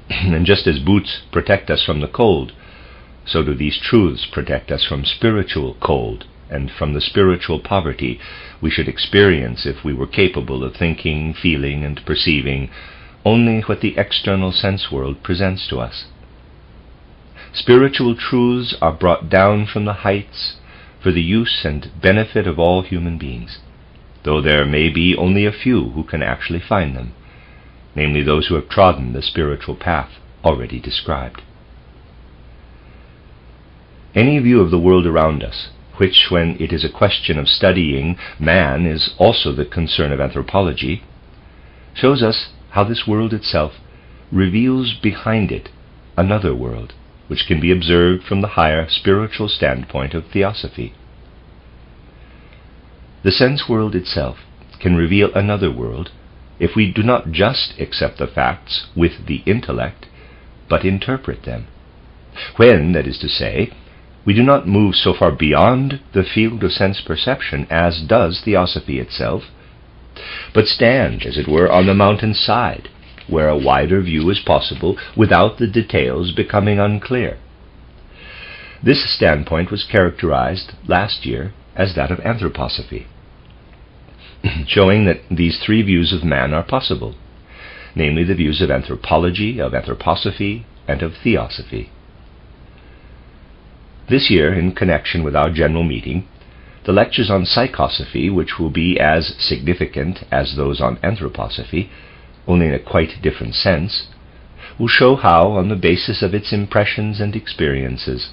Speaker 1: And just as boots protect us from the cold, so do these truths protect us from spiritual cold and from the spiritual poverty we should experience if we were capable of thinking, feeling, and perceiving only what the external sense world presents to us. Spiritual truths are brought down from the heights for the use and benefit of all human beings, though there may be only a few who can actually find them, namely those who have trodden the spiritual path already described. Any view of the world around us, which, when it is a question of studying man, is also the concern of anthropology, shows us how this world itself reveals behind it another world, which can be observed from the higher spiritual standpoint of theosophy. The sense world itself can reveal another world if we do not just accept the facts with the intellect, but interpret them. When, that is to say, we do not move so far beyond the field of sense perception as does theosophy itself, but stand, as it were, on the mountain's side, where a wider view is possible without the details becoming unclear. This standpoint was characterized last year as that of anthroposophy, showing that these three views of man are possible, namely the views of anthropology, of anthroposophy, and of theosophy. This year, in connection with our general meeting, the lectures on psychosophy, which will be as significant as those on anthroposophy, only in a quite different sense, will show how, on the basis of its impressions and experiences,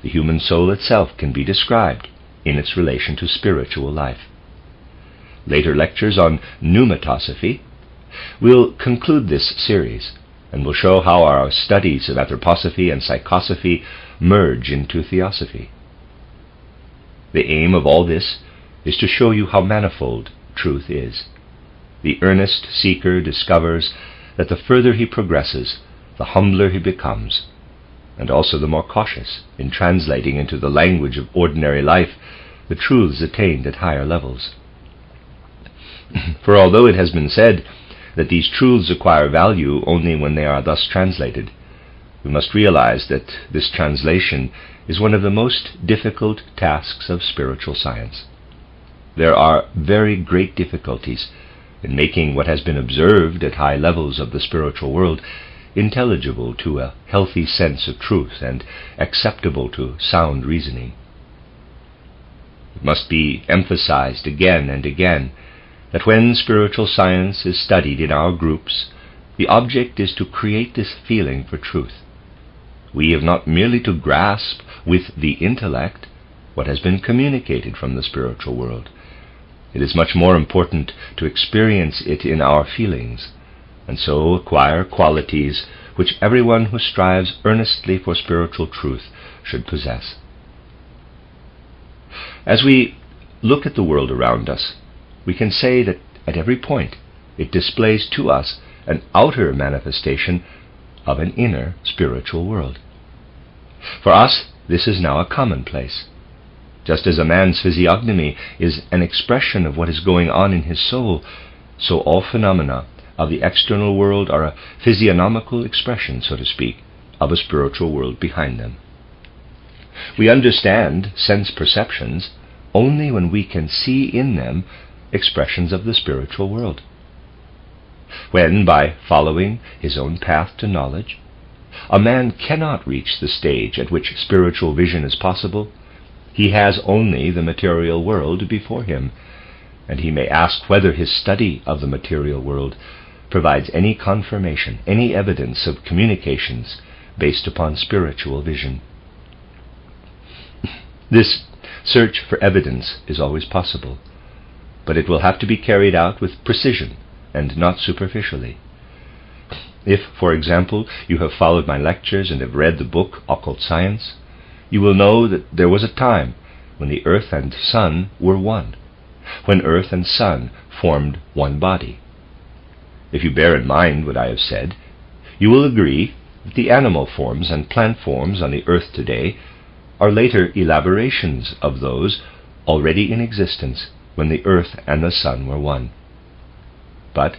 Speaker 1: the human soul itself can be described in its relation to spiritual life. Later lectures on pneumatosophy will conclude this series and will show how our studies of anthroposophy and psychosophy merge into theosophy. The aim of all this is to show you how manifold truth is. The earnest seeker discovers that the further he progresses, the humbler he becomes, and also the more cautious in translating into the language of ordinary life the truths attained at higher levels. For although it has been said that these truths acquire value only when they are thus translated, we must realize that this translation is one of the most difficult tasks of spiritual science. There are very great difficulties in making what has been observed at high levels of the spiritual world intelligible to a healthy sense of truth and acceptable to sound reasoning. It must be emphasized again and again that when spiritual science is studied in our groups, the object is to create this feeling for truth. We have not merely to grasp with the intellect what has been communicated from the spiritual world. It is much more important to experience it in our feelings, and so acquire qualities which everyone who strives earnestly for spiritual truth should possess. As we look at the world around us, we can say that at every point it displays to us an outer manifestation of an inner spiritual world. For us, this is now a commonplace. Just as a man's physiognomy is an expression of what is going on in his soul, so all phenomena of the external world are a physiognomical expression, so to speak, of a spiritual world behind them. We understand sense perceptions only when we can see in them expressions of the spiritual world. When, by following his own path to knowledge, a man cannot reach the stage at which spiritual vision is possible, he has only the material world before him, and he may ask whether his study of the material world provides any confirmation, any evidence of communications based upon spiritual vision. This search for evidence is always possible, but it will have to be carried out with precision and not superficially. If, for example, you have followed my lectures and have read the book Occult Science, you will know that there was a time when the earth and sun were one, when earth and sun formed one body. If you bear in mind what I have said, you will agree that the animal forms and plant forms on the earth today are later elaborations of those already in existence when the earth and the sun were one. But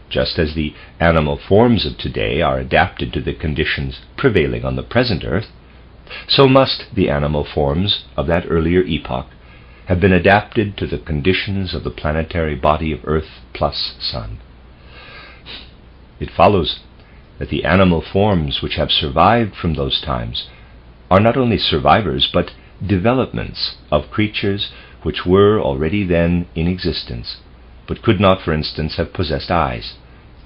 Speaker 1: just as the animal forms of today are adapted to the conditions prevailing on the present earth, so must the animal forms of that earlier epoch have been adapted to the conditions of the planetary body of earth plus sun. It follows that the animal forms which have survived from those times are not only survivors but developments of creatures which were already then in existence, but could not, for instance, have possessed eyes,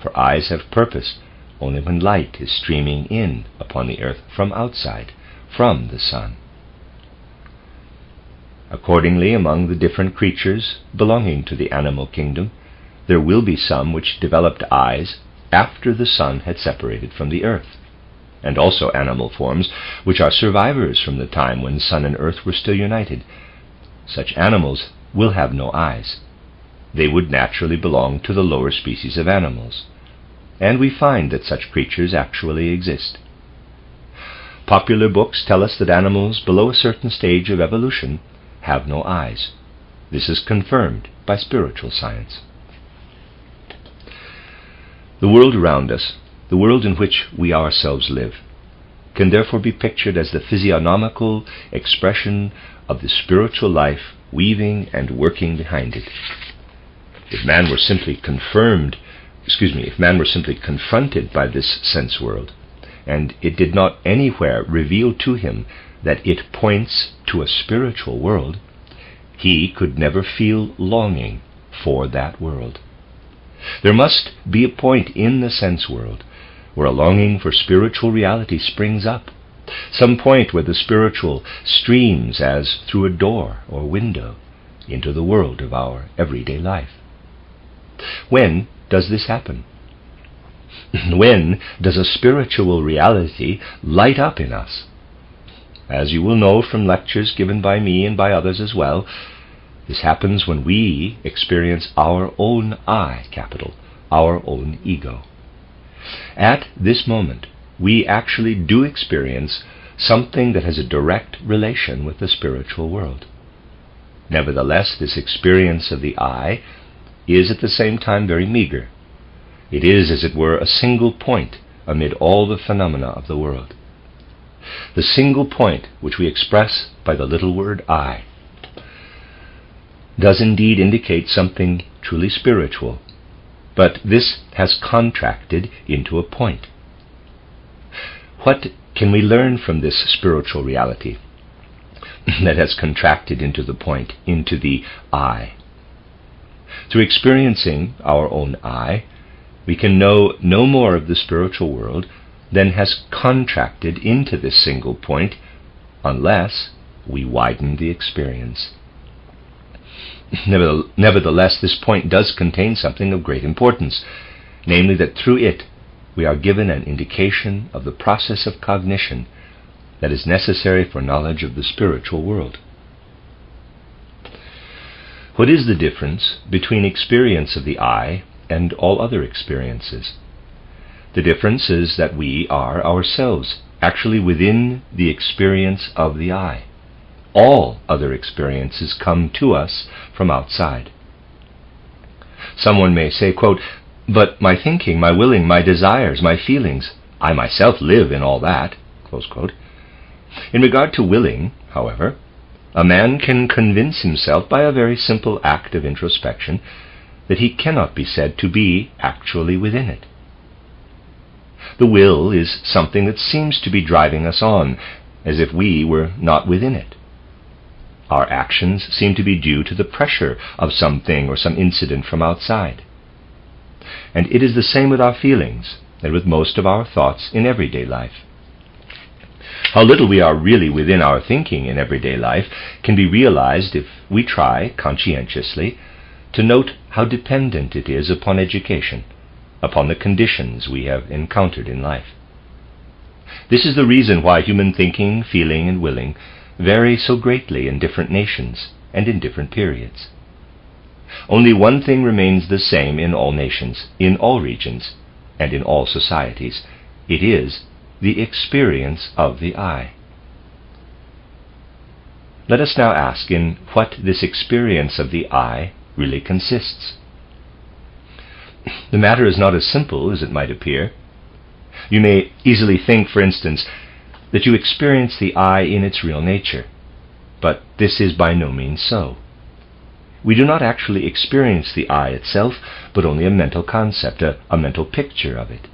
Speaker 1: for eyes have purpose only when light is streaming in upon the earth from outside, from the sun. Accordingly, among the different creatures belonging to the animal kingdom, there will be some which developed eyes after the sun had separated from the earth, and also animal forms which are survivors from the time when sun and earth were still united. Such animals will have no eyes. They would naturally belong to the lower species of animals, and we find that such creatures actually exist. Popular books tell us that animals below a certain stage of evolution have no eyes. This is confirmed by spiritual science. The world around us, the world in which we ourselves live, can therefore be pictured as the physiognomical expression of the spiritual life weaving and working behind it. If man were simply confronted by this sense world, and it did not anywhere reveal to him that it points to a spiritual world, he could never feel longing for that world. There must be a point in the sense world where a longing for spiritual reality springs up, some point where the spiritual streams as through a door or window into the world of our everyday life. When does this happen? When does a spiritual reality light up in us? As you will know from lectures given by me and by others as well, this happens when we experience our own I, capital, our own ego. At this moment, we actually do experience something that has a direct relation with the spiritual world. Nevertheless, this experience of the I is at the same time very meager. It is, as it were, a single point amid all the phenomena of the world. The single point which we express by the little word I does indeed indicate something truly spiritual, but this has contracted into a point. What can we learn from this spiritual reality that has contracted into the point, into the I? Through experiencing our own I, we can know no more of the spiritual world than has contracted into this single point, unless we widen the experience. Nevertheless, this point does contain something of great importance, namely that through it we are given an indication of the process of cognition that is necessary for knowledge of the spiritual world. What is the difference between experience of the I and all other experiences? The difference is that we are ourselves actually within the experience of the I. All other experiences come to us from outside. Someone may say, quote, "But my thinking, my willing, my desires, my feelings, I myself live in all that," close quote. In regard to willing, however, a man can convince himself by a very simple act of introspection that he cannot be said to be actually within it. The will is something that seems to be driving us on, as if we were not within it. Our actions seem to be due to the pressure of something or some incident from outside. And it is the same with our feelings and with most of our thoughts in everyday life. How little we are really within our thinking in everyday life can be realized if we try conscientiously to note how dependent it is upon education, upon the conditions we have encountered in life. This is the reason why human thinking, feeling, and willing vary so greatly in different nations and in different periods. Only one thing remains the same in all nations, in all regions, and in all societies. It is the experience of the I. Let us now ask in what this experience of the I really consists. The matter is not as simple as it might appear. You may easily think, for instance, that you experience the I in its real nature, but this is by no means so. We do not actually experience the I itself, but only a mental concept, a mental picture of it.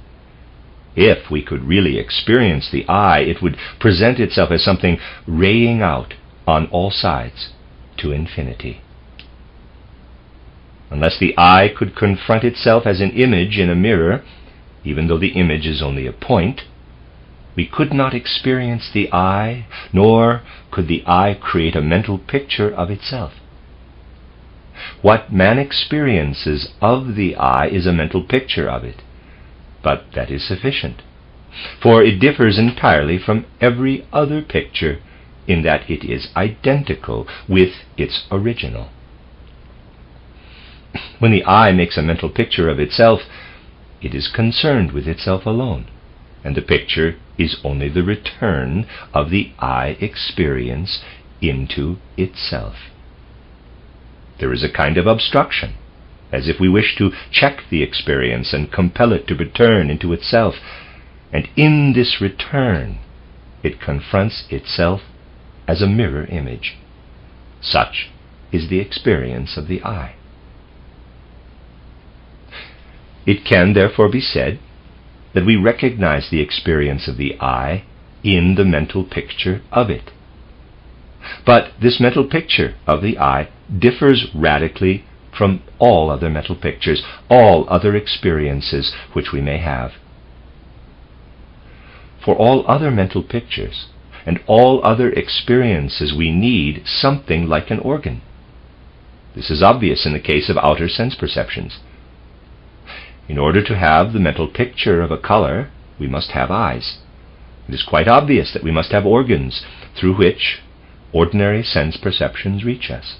Speaker 1: If we could really experience the I, it would present itself as something raying out on all sides to infinity. Unless the I could confront itself as an image in a mirror, even though the image is only a point, we could not experience the I, nor could the I create a mental picture of itself. What man experiences of the I is a mental picture of it, but that is sufficient, for it differs entirely from every other picture in that it is identical with its original. When the I makes a mental picture of itself, it is concerned with itself alone, and the picture is only the return of the I experience into itself. There is a kind of obstruction, as if we wish to check the experience and compel it to return into itself, and in this return it confronts itself as a mirror image. Such is the experience of the I. It can therefore be said that we recognize the experience of the I in the mental picture of it. But this mental picture of the I differs radically from all other mental pictures, all other experiences which we may have. For all other mental pictures and all other experiences we need something like an organ. This is obvious in the case of outer sense perceptions. In order to have the mental picture of a color, we must have eyes. It is quite obvious that we must have organs through which ordinary sense perceptions reach us.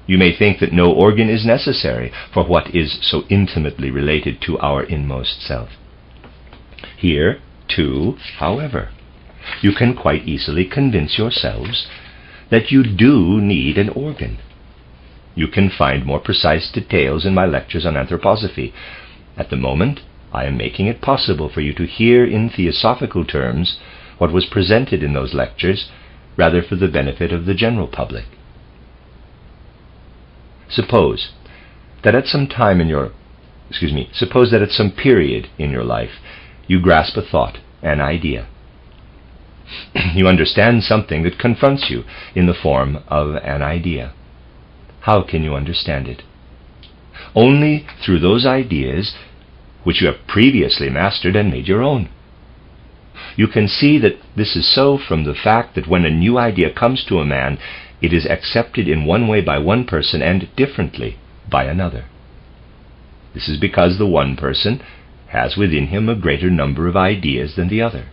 Speaker 1: You may think that no organ is necessary for what is so intimately related to our inmost self. Here, too, however, you can quite easily convince yourselves that you do need an organ. You can find more precise details in my lectures on anthroposophy. At the moment, I am making it possible for you to hear in theosophical terms what was presented in those lectures, rather for the benefit of the general public. Suppose that at some period in your life you grasp a thought, an idea. You understand something that confronts you in the form of an idea. How can you understand it? Only through those ideas which you have previously mastered and made your own. You can see that this is so from the fact that when a new idea comes to a man, it is accepted in one way by one person and differently by another. This is because the one person has within him a greater number of ideas than the other.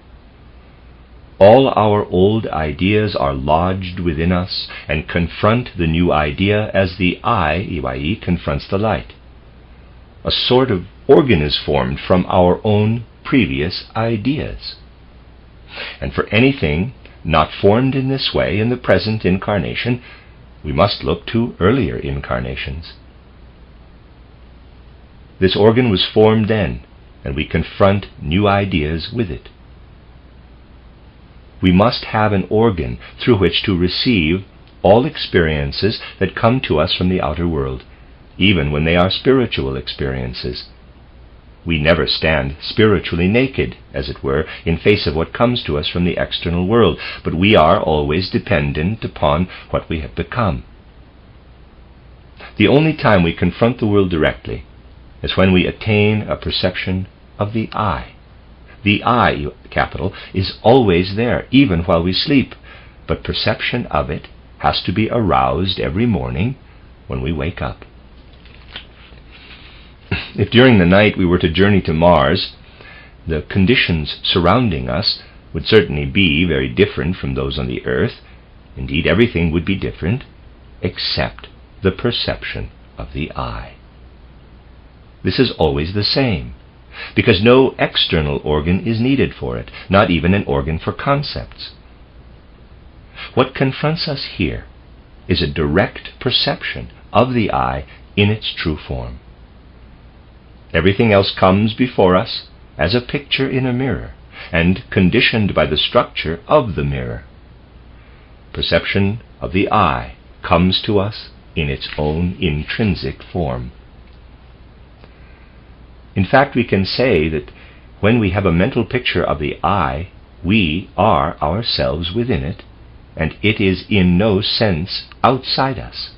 Speaker 1: All our old ideas are lodged within us and confront the new idea as the eye, EYE, confronts the light. A sort of organ is formed from our own previous ideas. And for anything not formed in this way in the present incarnation, we must look to earlier incarnations. This organ was formed then, and we confront new ideas with it. We must have an organ through which to receive all experiences that come to us from the outer world, even when they are spiritual experiences. We never stand spiritually naked, as it were, in face of what comes to us from the external world, but we are always dependent upon what we have become. The only time we confront the world directly is when we attain a perception of the I. The I, capital, is always there, even while we sleep, but perception of it has to be aroused every morning when we wake up. If during the night we were to journey to Mars, the conditions surrounding us would certainly be very different from those on the Earth. Indeed, everything would be different, except the perception of the I. This is always the same, because no external organ is needed for it, not even an organ for concepts. What confronts us here is a direct perception of the I in its true form. Everything else comes before us as a picture in a mirror, and conditioned by the structure of the mirror. Perception of the I comes to us in its own intrinsic form. In fact, we can say that when we have a mental picture of the I, we are ourselves within it, and it is in no sense outside us.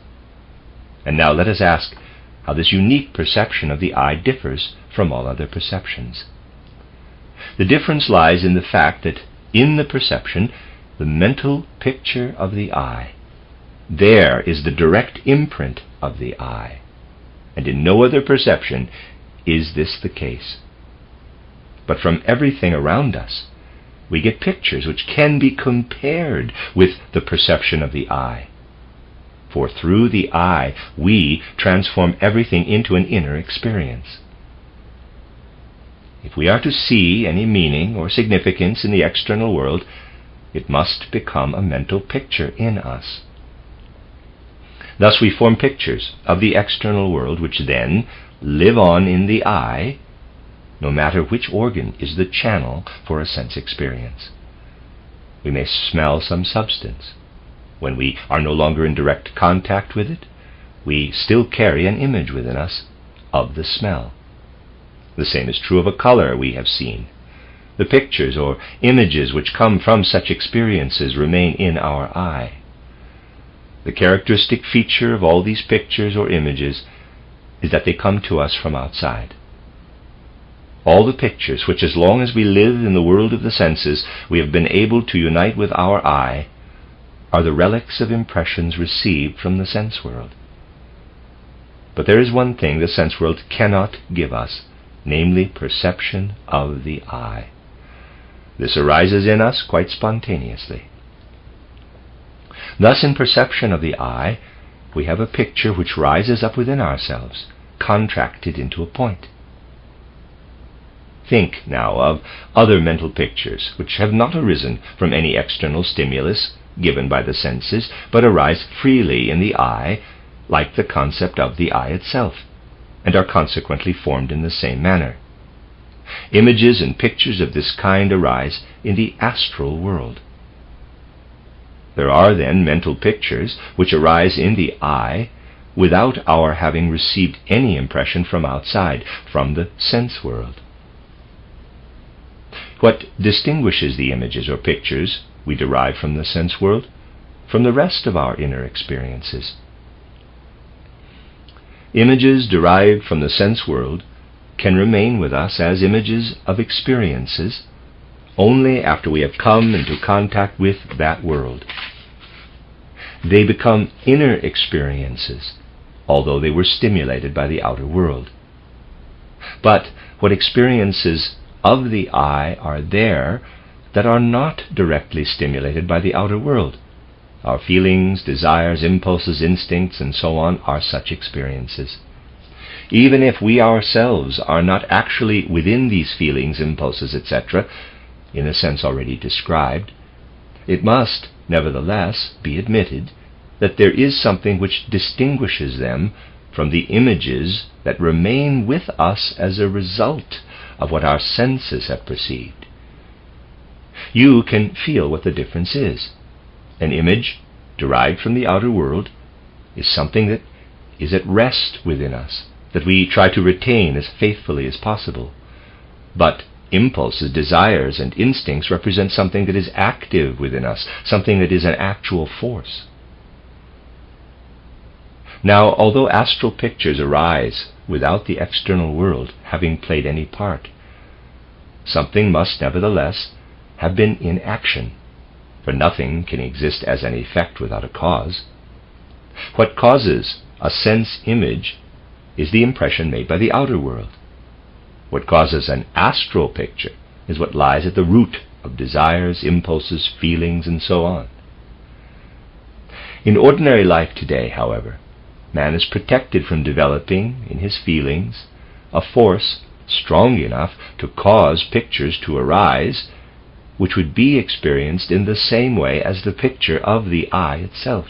Speaker 1: And now let us ask how this unique perception of the I differs from all other perceptions. The difference lies in the fact that in the perception, the mental picture of the I, there is the direct imprint of the I, and in no other perception is this the case. But from everything around us, we get pictures which can be compared with the perception of the I. For through the I, we transform everything into an inner experience. If we are to see any meaning or significance in the external world, it must become a mental picture in us. Thus we form pictures of the external world, which then live on in the I, no matter which organ is the channel for a sense experience. We may smell some substance. When we are no longer in direct contact with it, we still carry an image within us of the smell. The same is true of a color we have seen. The pictures or images which come from such experiences remain in our I. The characteristic feature of all these pictures or images is that they come to us from outside. All the pictures which, as long as we live in the world of the senses, we have been able to unite with our eye, are the relics of impressions received from the sense world. But there is one thing the sense world cannot give us, namely perception of the eye. This arises in us quite spontaneously. Thus, in perception of the eye, we have a picture which rises up within ourselves, contracted into a point. Think now of other mental pictures which have not arisen from any external stimulus given by the senses, but arise freely in the eye, like the concept of the eye itself, and are consequently formed in the same manner. Images and pictures of this kind arise in the astral world. There are then mental pictures which arise in the eye without our having received any impression from outside, from the sense world. What distinguishes the images or pictures we derive from the sense world from the rest of our inner experiences? Images derived from the sense world can remain with us as images of experiences only after we have come into contact with that world. They become inner experiences, although they were stimulated by the outer world. But what experiences of the eye are there that are not directly stimulated by the outer world? Our feelings, desires, impulses, instincts, and so on are such experiences. Even if we ourselves are not actually within these feelings, impulses, etc., in the sense already described, it must, nevertheless, be admitted that there is something which distinguishes them from the images that remain with us as a result of what our senses have perceived. You can feel what the difference is. An image derived from the outer world is something that is at rest within us, that we try to retain as faithfully as possible. But impulses, desires, and instincts represent something that is active within us, something that is an actual force. Now, although astral pictures arise without the external world having played any part, something must nevertheless have been in action, for nothing can exist as an effect without a cause. What causes a sense image is the impression made by the outer world. What causes an astral picture is what lies at the root of desires, impulses, feelings, and so on. In ordinary life today, however, man is protected from developing in his feelings a force strong enough to cause pictures to arise which would be experienced in the same way as the picture of the eye itself.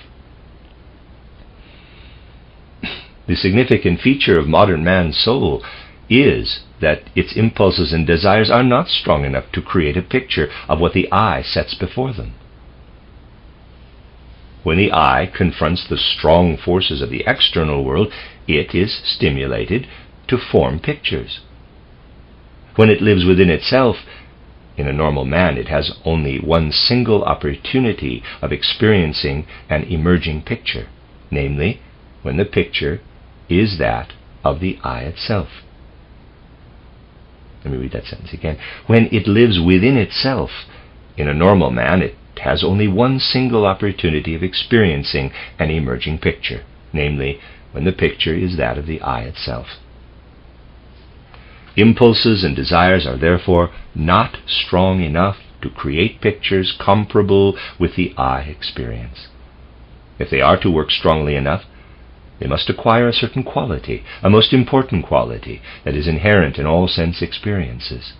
Speaker 1: The significant feature of modern man's soul is that its impulses and desires are not strong enough to create a picture of what the eye sets before them. When the eye confronts the strong forces of the external world, it is stimulated to form pictures. When it lives within itself, in a normal man it has only one single opportunity of experiencing an emerging picture, namely, when the picture is that of the eye itself. Let me read that sentence again. When it lives within itself, in a normal man it has only one single opportunity of experiencing an emerging picture, namely, when the picture is that of the eye itself. Impulses and desires are therefore not strong enough to create pictures comparable with the eye experience. If they are to work strongly enough, they must acquire a certain quality, a most important quality that is inherent in all sense experiences.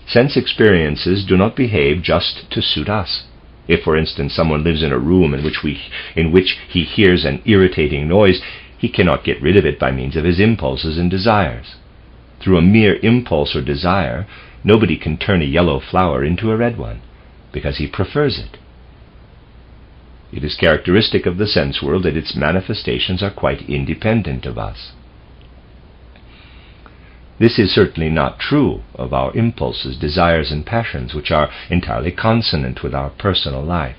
Speaker 1: Sense experiences do not behave just to suit us. If, for instance, someone lives in a room in which he hears an irritating noise, he cannot get rid of it by means of his impulses and desires. Through a mere impulse or desire, nobody can turn a yellow flower into a red one, because he prefers it. It is characteristic of the sense world that its manifestations are quite independent of us. This is certainly not true of our impulses, desires, and passions, which are entirely consonant with our personal life.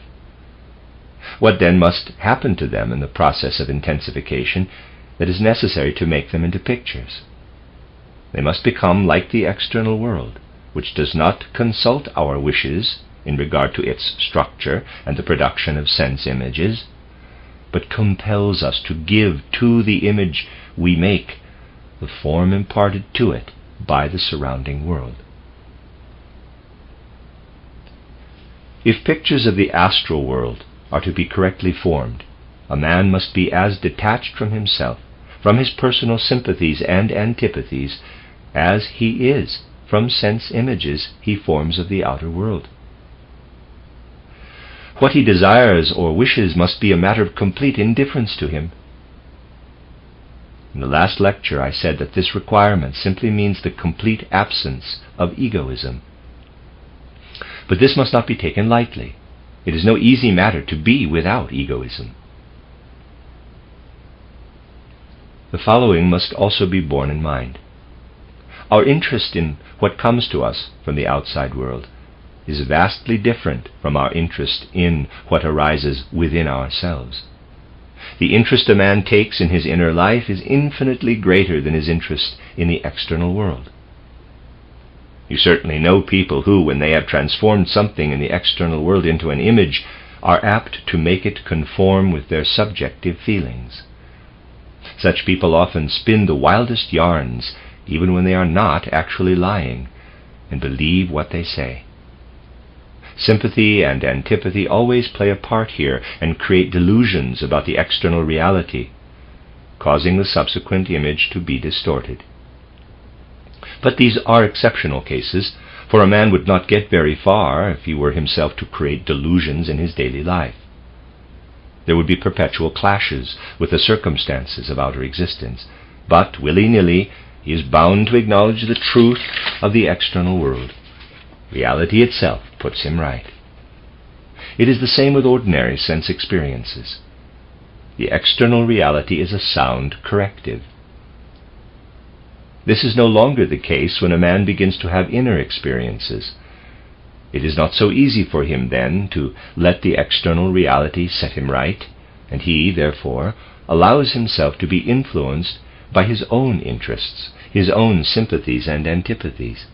Speaker 1: What then must happen to them in the process of intensification that is necessary to make them into pictures? They must become like the external world, which does not consult our wishes in regard to its structure and the production of sense images, but compels us to give to the image we make the form imparted to it by the surrounding world. If pictures of the astral world are to be correctly formed, a man must be as detached from himself, from his personal sympathies and antipathies, as he is from sense images he forms of the outer world. What he desires or wishes must be a matter of complete indifference to him. In the last lecture I said that this requirement simply means the complete absence of egoism. But this must not be taken lightly. It is no easy matter to be without egoism. The following must also be borne in mind. Our interest in what comes to us from the outside world is vastly different from our interest in what arises within ourselves. The interest a man takes in his inner life is infinitely greater than his interest in the external world. You certainly know people who, when they have transformed something in the external world into an image, are apt to make it conform with their subjective feelings. Such people often spin the wildest yarns, even when they are not actually lying, and believe what they say. Sympathy and antipathy always play a part here and create delusions about the external reality, causing the subsequent image to be distorted. But these are exceptional cases, for a man would not get very far if he were himself to create delusions in his daily life. There would be perpetual clashes with the circumstances of outer existence, but willy-nilly he is bound to acknowledge the truth of the external world. Reality itself puts him right. It is the same with ordinary sense experiences. The external reality is a sound corrective. This is no longer the case when a man begins to have inner experiences. It is not so easy for him then to let the external reality set him right, and he, therefore, allows himself to be influenced by his own interests, his own sympathies and antipathies.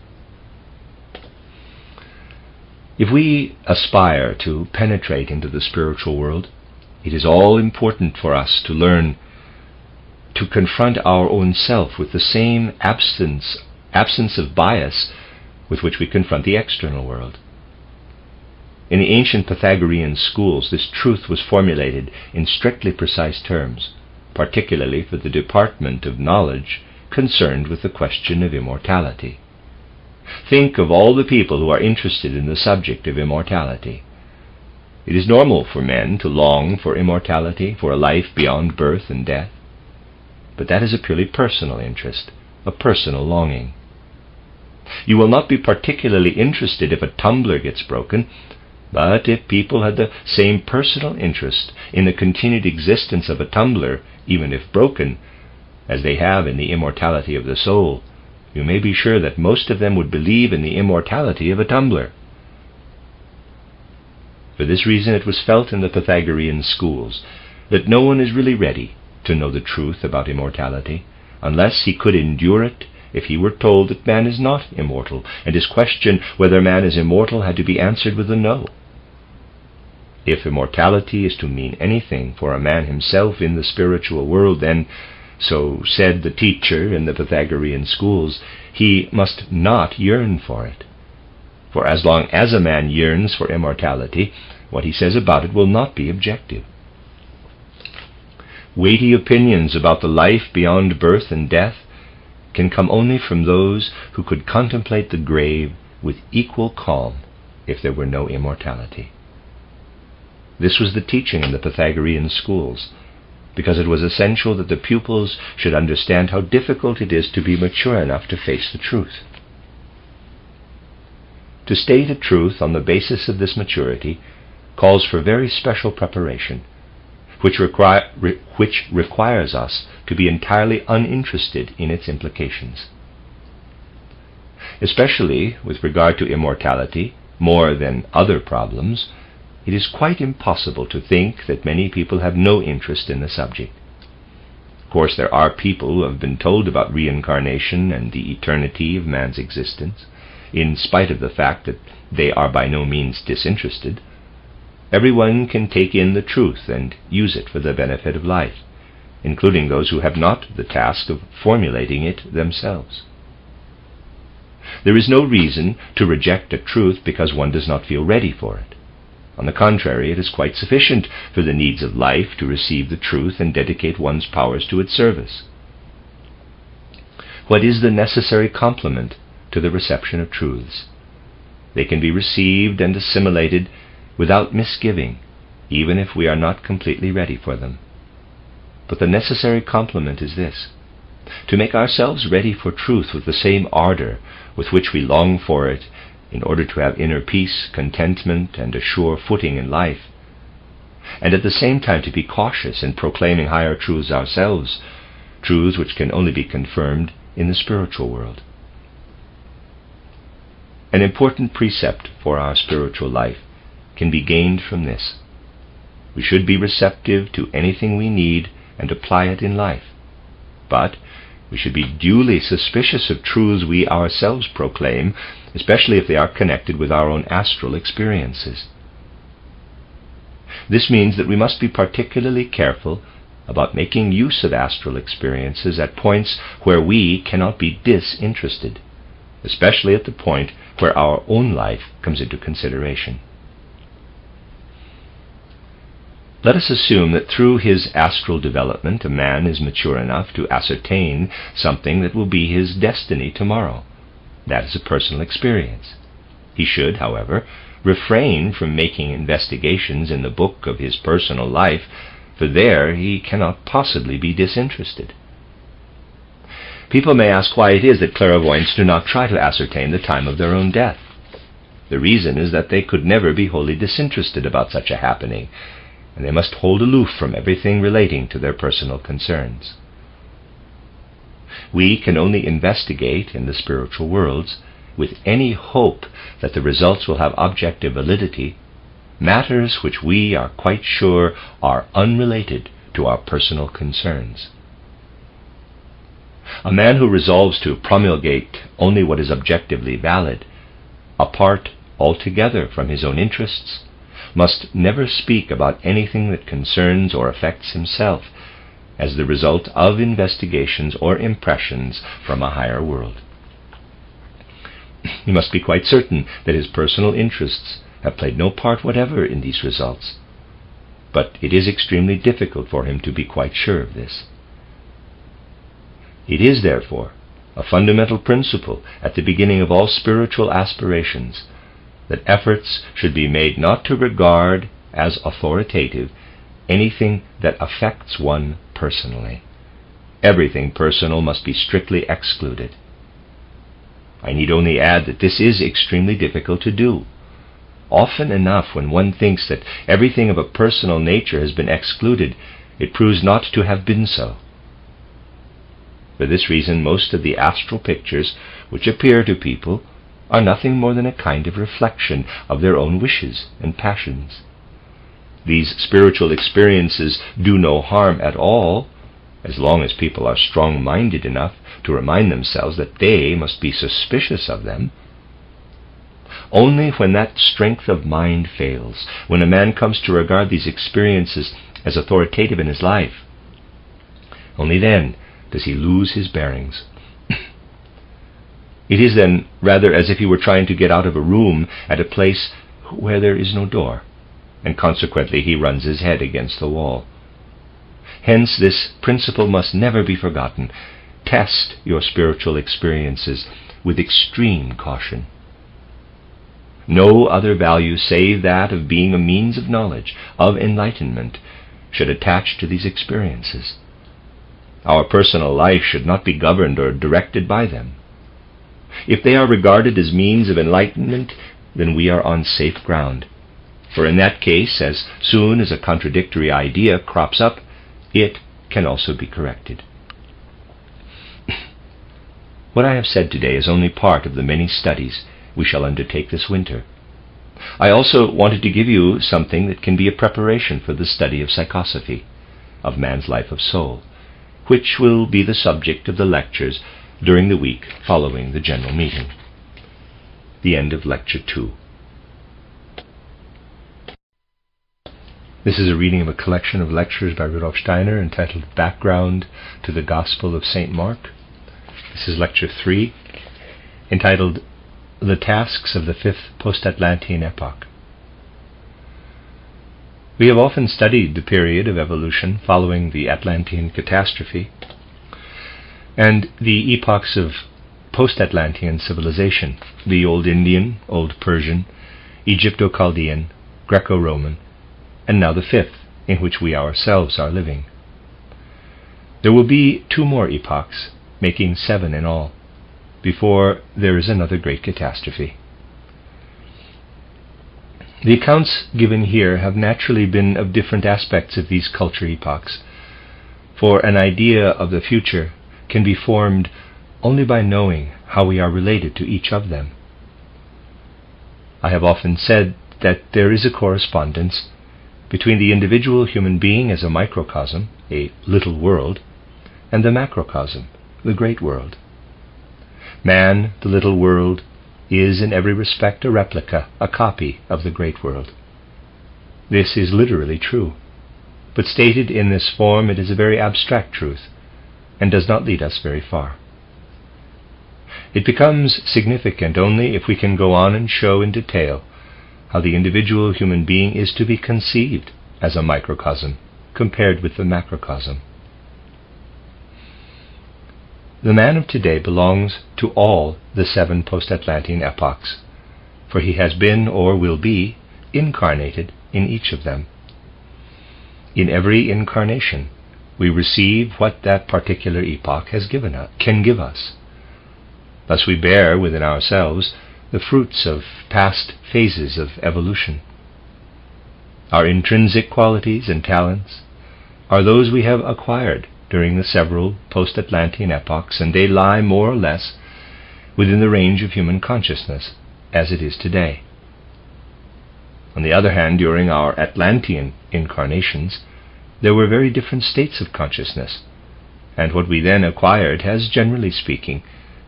Speaker 1: If we aspire to penetrate into the spiritual world, it is all important for us to learn to confront our own self with the same absence of bias with which we confront the external world. In the ancient Pythagorean schools, this truth was formulated in strictly precise terms, particularly for the department of knowledge concerned with the question of immortality. Think of all the people who are interested in the subject of immortality. It is normal for men to long for immortality, for a life beyond birth and death. But that is a purely personal interest, a personal longing. You will not be particularly interested if a tumbler gets broken, but if people had the same personal interest in the continued existence of a tumbler, even if broken, as they have in the immortality of the soul, you may be sure that most of them would believe in the immortality of a tumbler. For this reason it was felt in the Pythagorean schools that no one is really ready to know the truth about immortality unless he could endure it if he were told that man is not immortal, and his question whether man is immortal had to be answered with a no. If immortality is to mean anything for a man himself in the spiritual world, then, so said the teacher in the Pythagorean schools, he must not yearn for it. For as long as a man yearns for immortality, what he says about it will not be objective. Weighty opinions about the life beyond birth and death can come only from those who could contemplate the grave with equal calm if there were no immortality. This was the teaching in the Pythagorean schools, because it was essential that the pupils should understand how difficult it is to be mature enough to face the truth. To state a truth on the basis of this maturity calls for very special preparation, which requires us to be entirely uninterested in its implications. Especially with regard to immortality, more than other problems, it is quite impossible to think that many people have no interest in the subject. course, there are people who have been told about reincarnation and the eternity of man's existence, in spite of the fact that they are by no means disinterested. Everyone can take in the truth and use it for the benefit of life, including those who have not the task of formulating it themselves. There is no reason to reject a truth because one does not feel ready for it. On the contrary, it is quite sufficient for the needs of life to receive the truth and dedicate one's powers to its service. What is the necessary complement to the reception of truths? They can be received and assimilated without misgiving, even if we are not completely ready for them. But the necessary complement is this: to make ourselves ready for truth with the same ardor with which we long for it in order to have inner peace, contentment, and a sure footing in life, and at the same time to be cautious in proclaiming higher truths ourselves, truths which can only be confirmed in the spiritual world. An important precept for our spiritual life can be gained from this. We should be receptive to anything we need and apply it in life, but we should be duly suspicious of truths we ourselves proclaim, especially if they are connected with our own astral experiences. This means that we must be particularly careful about making use of astral experiences at points where we cannot be disinterested, especially at the point where our own life comes into consideration. Let us assume that through his astral development a man is mature enough to ascertain something that will be his destiny tomorrow. That is a personal experience. He should, however, refrain from making investigations in the book of his personal life, for there he cannot possibly be disinterested. People may ask why it is that clairvoyants do not try to ascertain the time of their own death. The reason is that they could never be wholly disinterested about such a happening, and they must hold aloof from everything relating to their personal concerns. We can only investigate in the spiritual worlds, with any hope that the results will have objective validity, matters which we are quite sure are unrelated to our personal concerns. A man who resolves to promulgate only what is objectively valid, apart altogether from his own interests, must never speak about anything that concerns or affects himself as the result of investigations or impressions from a higher world. He must be quite certain that his personal interests have played no part whatever in these results, but it is extremely difficult for him to be quite sure of this. It is, therefore, a fundamental principle at the beginning of all spiritual aspirations that efforts should be made not to regard as authoritative anything that affects one personally. Everything personal must be strictly excluded. I need only add that this is extremely difficult to do. Often enough, when one thinks that everything of a personal nature has been excluded, it proves not to have been so. For this reason, most of the astral pictures which appear to people are nothing more than a kind of reflection of their own wishes and passions. These spiritual experiences do no harm at all, as long as people are strong-minded enough to remind themselves that they must be suspicious of them. Only when that strength of mind fails, when a man comes to regard these experiences as authoritative in his life, only then does he lose his bearings. It is then rather as if he were trying to get out of a room at a place where there is no door, and consequently he runs his head against the wall. Hence this principle must never be forgotten. Test your spiritual experiences with extreme caution. No other value save that of being a means of knowledge, of enlightenment, should attach to these experiences. Our personal life should not be governed or directed by them. If they are regarded as means of enlightenment, then we are on safe ground. For in that case, as soon as a contradictory idea crops up, it can also be corrected. What I have said today is only part of the many studies we shall undertake this winter. I also wanted to give you something that can be a preparation for the study of psychosophy, of man's life of soul, which will be the subject of the lectures during the week following the general meeting. The end of Lecture 2. This is a reading of a collection of lectures by Rudolf Steiner entitled Background to the Gospel of St. Mark. This is Lecture 3, entitled The Tasks of the Fifth Post-Atlantean Epoch. We have often studied the period of evolution following the Atlantean catastrophe and the epochs of Post-Atlantean Civilization, the Old Indian, Old Persian, Egypto-Chaldean, Greco-Roman, and now the fifth, in which we ourselves are living. There will be 2 more epochs, making 7 in all, before there is another great catastrophe. The accounts given here have naturally been of different aspects of these culture epochs, for an idea of the future can be formed only by knowing how we are related to each of them. I have often said that there is a correspondence between the individual human being as a microcosm, a little world, and the macrocosm, the great world. Man, the little world, is in every respect a replica, a copy of the great world. This is literally true, but stated in this form it is a very abstract truth, and does not lead us very far. It becomes significant only if we can go on and show in detail how the individual human being is to be conceived as a microcosm compared with the macrocosm. The man of today belongs to all the 7 post-Atlantean epochs, for he has been or will be incarnated in each of them. In every incarnation, we receive what that particular epoch can give us. Thus we bear within ourselves the fruits of past phases of evolution. Our intrinsic qualities and talents are those we have acquired during the several post-Atlantean epochs, and they lie more or less within the range of human consciousness as it is today. On the other hand, during our Atlantean incarnations, there were very different states of consciousness, and what we then acquired has, generally speaking,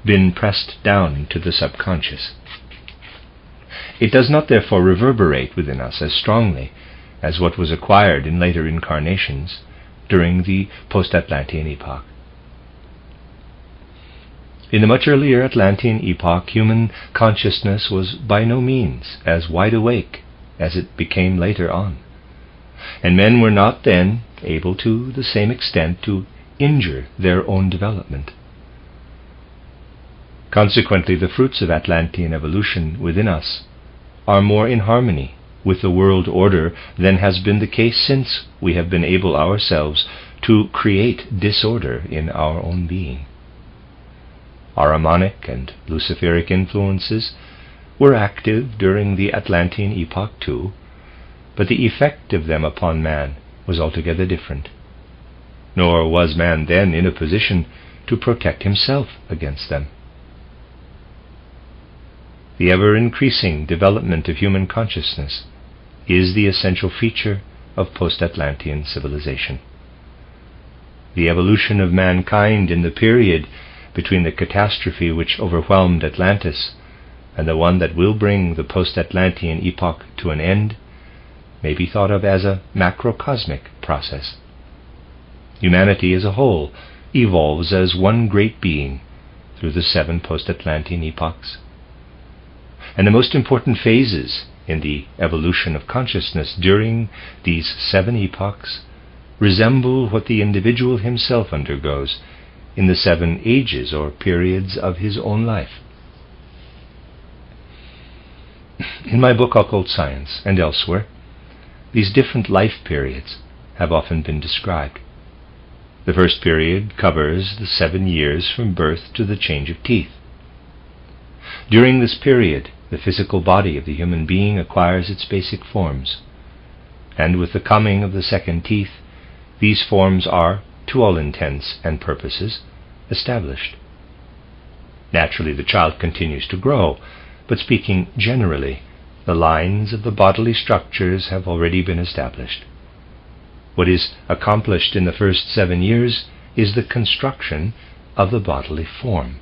Speaker 1: been pressed down into the subconscious. It does not therefore reverberate within us as strongly as what was acquired in later incarnations during the post-Atlantean epoch. In the much earlier Atlantean epoch, human consciousness was by no means as wide awake as it became later on, and men were not then able to the same extent to injure their own development. Consequently, the fruits of Atlantean evolution within us are more in harmony with the world order than has been the case since we have been able ourselves to create disorder in our own being. Ahrimanic and Luciferic influences were active during the Atlantean epoch too, but the effect of them upon man was altogether different, nor was man then in a position to protect himself against them. The ever-increasing development of human consciousness is the essential feature of post-Atlantean civilization. The evolution of mankind in the period between the catastrophe which overwhelmed Atlantis and the one that will bring the post-Atlantean epoch to an end may be thought of as a macrocosmic process. Humanity as a whole evolves as one great being through the 7 post-Atlantean epochs. And the most important phases in the evolution of consciousness during these 7 epochs resemble what the individual himself undergoes in the 7 ages or periods of his own life. In my book Occult Science and elsewhere, these different life periods have often been described. The first period covers the 7 years from birth to the change of teeth. During this period, the physical body of the human being acquires its basic forms, and with the coming of the second teeth, these forms are, to all intents and purposes, established. Naturally, the child continues to grow, but speaking generally, the lines of the bodily structures have already been established. What is accomplished in the first 7 years is the construction of the bodily form.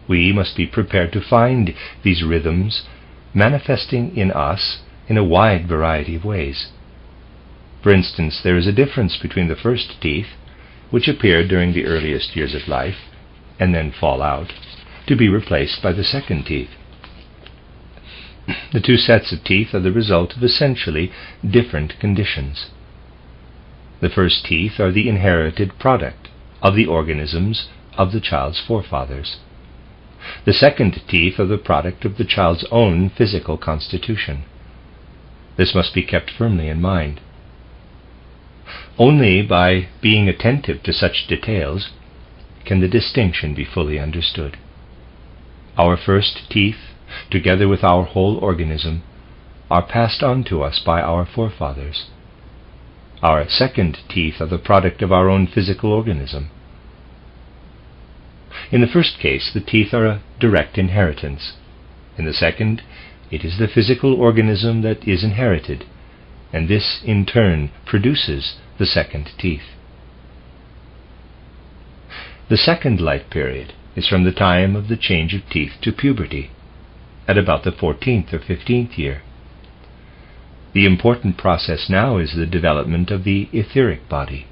Speaker 1: We must be prepared to find these rhythms manifesting in us in a wide variety of ways. For instance, there is a difference between the first teeth, which appear during the earliest years of life, and then fall out, to be replaced by the second teeth. The two sets of teeth are the result of essentially different conditions. The first teeth are the inherited product of the organisms of the child's forefathers. The second teeth are the product of the child's own physical constitution. This must be kept firmly in mind. Only by being attentive to such details can the distinction be fully understood. Our first teeth, together with our whole organism, are passed on to us by our forefathers. Our second teeth are the product of our own physical organism. In the first case, the teeth are a direct inheritance. In the second, it is the physical organism that is inherited, and this in turn produces the second teeth. The second life period is from the time of the change of teeth to puberty, at about the 14th or 15th year. The important process now is the development of the etheric body.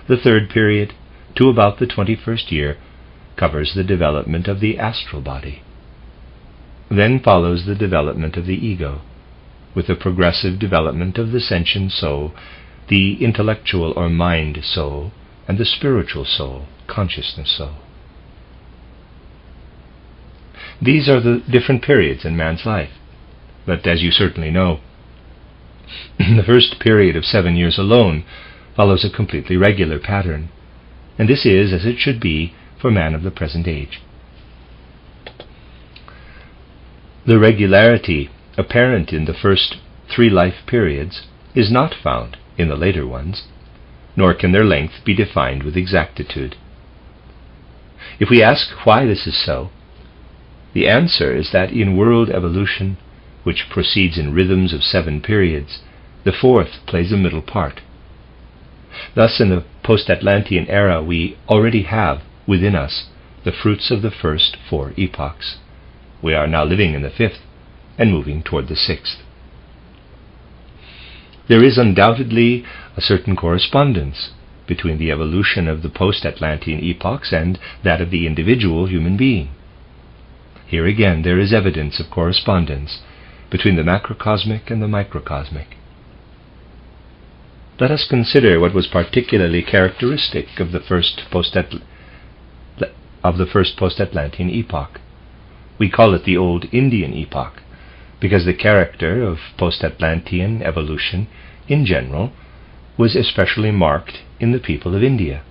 Speaker 1: The third period, to about the 21st year, covers the development of the astral body. Then follows the development of the ego, with the progressive development of the sentient soul, the intellectual or mind soul, and the spiritual soul, consciousness soul. These are the different periods in man's life. But as you certainly know, the first period of 7 years alone follows a completely regular pattern, and this is as it should be for man of the present age. The regularity apparent in the first 3 life periods is not found in the later ones, nor can their length be defined with exactitude. If we ask why this is so, the answer is that in world evolution, which proceeds in rhythms of 7 periods, the fourth plays a middle part. Thus, in the Post-Atlantean era, we already have within us the fruits of the first 4 epochs. We are now living in the 5th and moving toward the 6th. There is undoubtedly a certain correspondence between the evolution of the Post-Atlantean epochs and that of the individual human being. Here again there is evidence of correspondence between the macrocosmic and the microcosmic. Let us consider what was particularly characteristic of the first Post-Atlantean epoch. We call it the Old Indian epoch, because the character of Post-Atlantean evolution in general was especially marked in the people of India.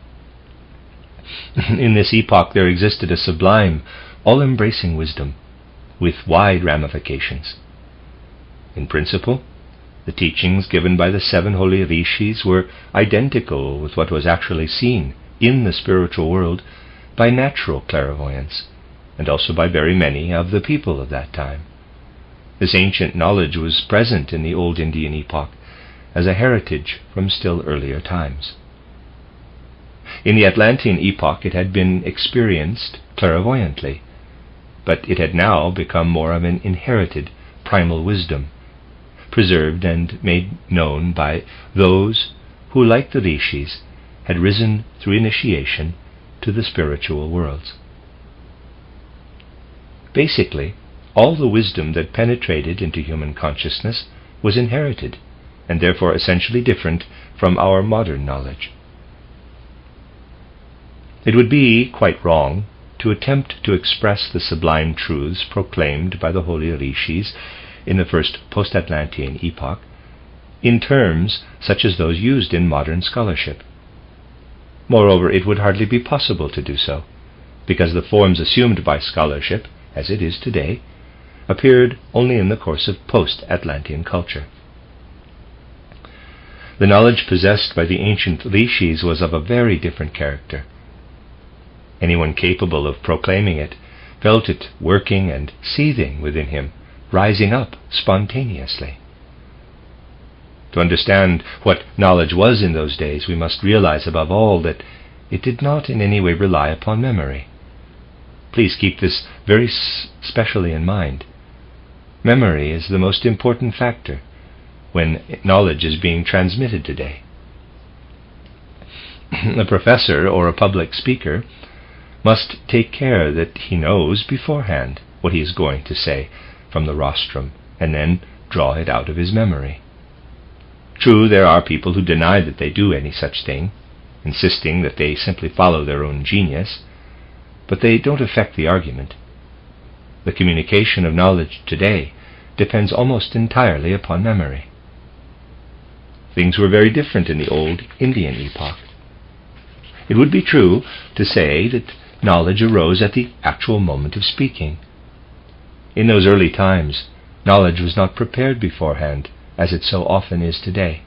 Speaker 1: In this epoch there existed a sublime, all-embracing wisdom, with wide ramifications. In principle, the teachings given by the 7 holy rishis were identical with what was actually seen in the spiritual world by natural clairvoyance, and also by very many of the people of that time. This ancient knowledge was present in the Old Indian epoch as a heritage from still earlier times. In the Atlantean epoch it had been experienced clairvoyantly, but it had now become more of an inherited primal wisdom, preserved and made known by those who, like the rishis, had risen through initiation to the spiritual worlds. Basically, all the wisdom that penetrated into human consciousness was inherited, and therefore essentially different from our modern knowledge. It would be quite wrong to attempt to express the sublime truths proclaimed by the holy rishis in the first Post-Atlantean epoch in terms such as those used in modern scholarship. Moreover, it would hardly be possible to do so, because the forms assumed by scholarship, as it is today, appeared only in the course of post-Atlantean culture. The knowledge possessed by the ancient rishis was of a very different character. Anyone capable of proclaiming it felt it working and seething within him, rising up spontaneously. To understand what knowledge was in those days, we must realize above all that it did not in any way rely upon memory. Please keep this very specially in mind. Memory is the most important factor when knowledge is being transmitted today. A professor or a public speaker must take care that he knows beforehand what he is going to say from the rostrum, and then draw it out of his memory. True, there are people who deny that they do any such thing, insisting that they simply follow their own genius, but they don't affect the argument. The communication of knowledge today depends almost entirely upon memory. Things were very different in the old Indian epoch. It would be true to say that knowledge arose at the actual moment of speaking. In those early times, knowledge was not prepared beforehand, as it so often is today.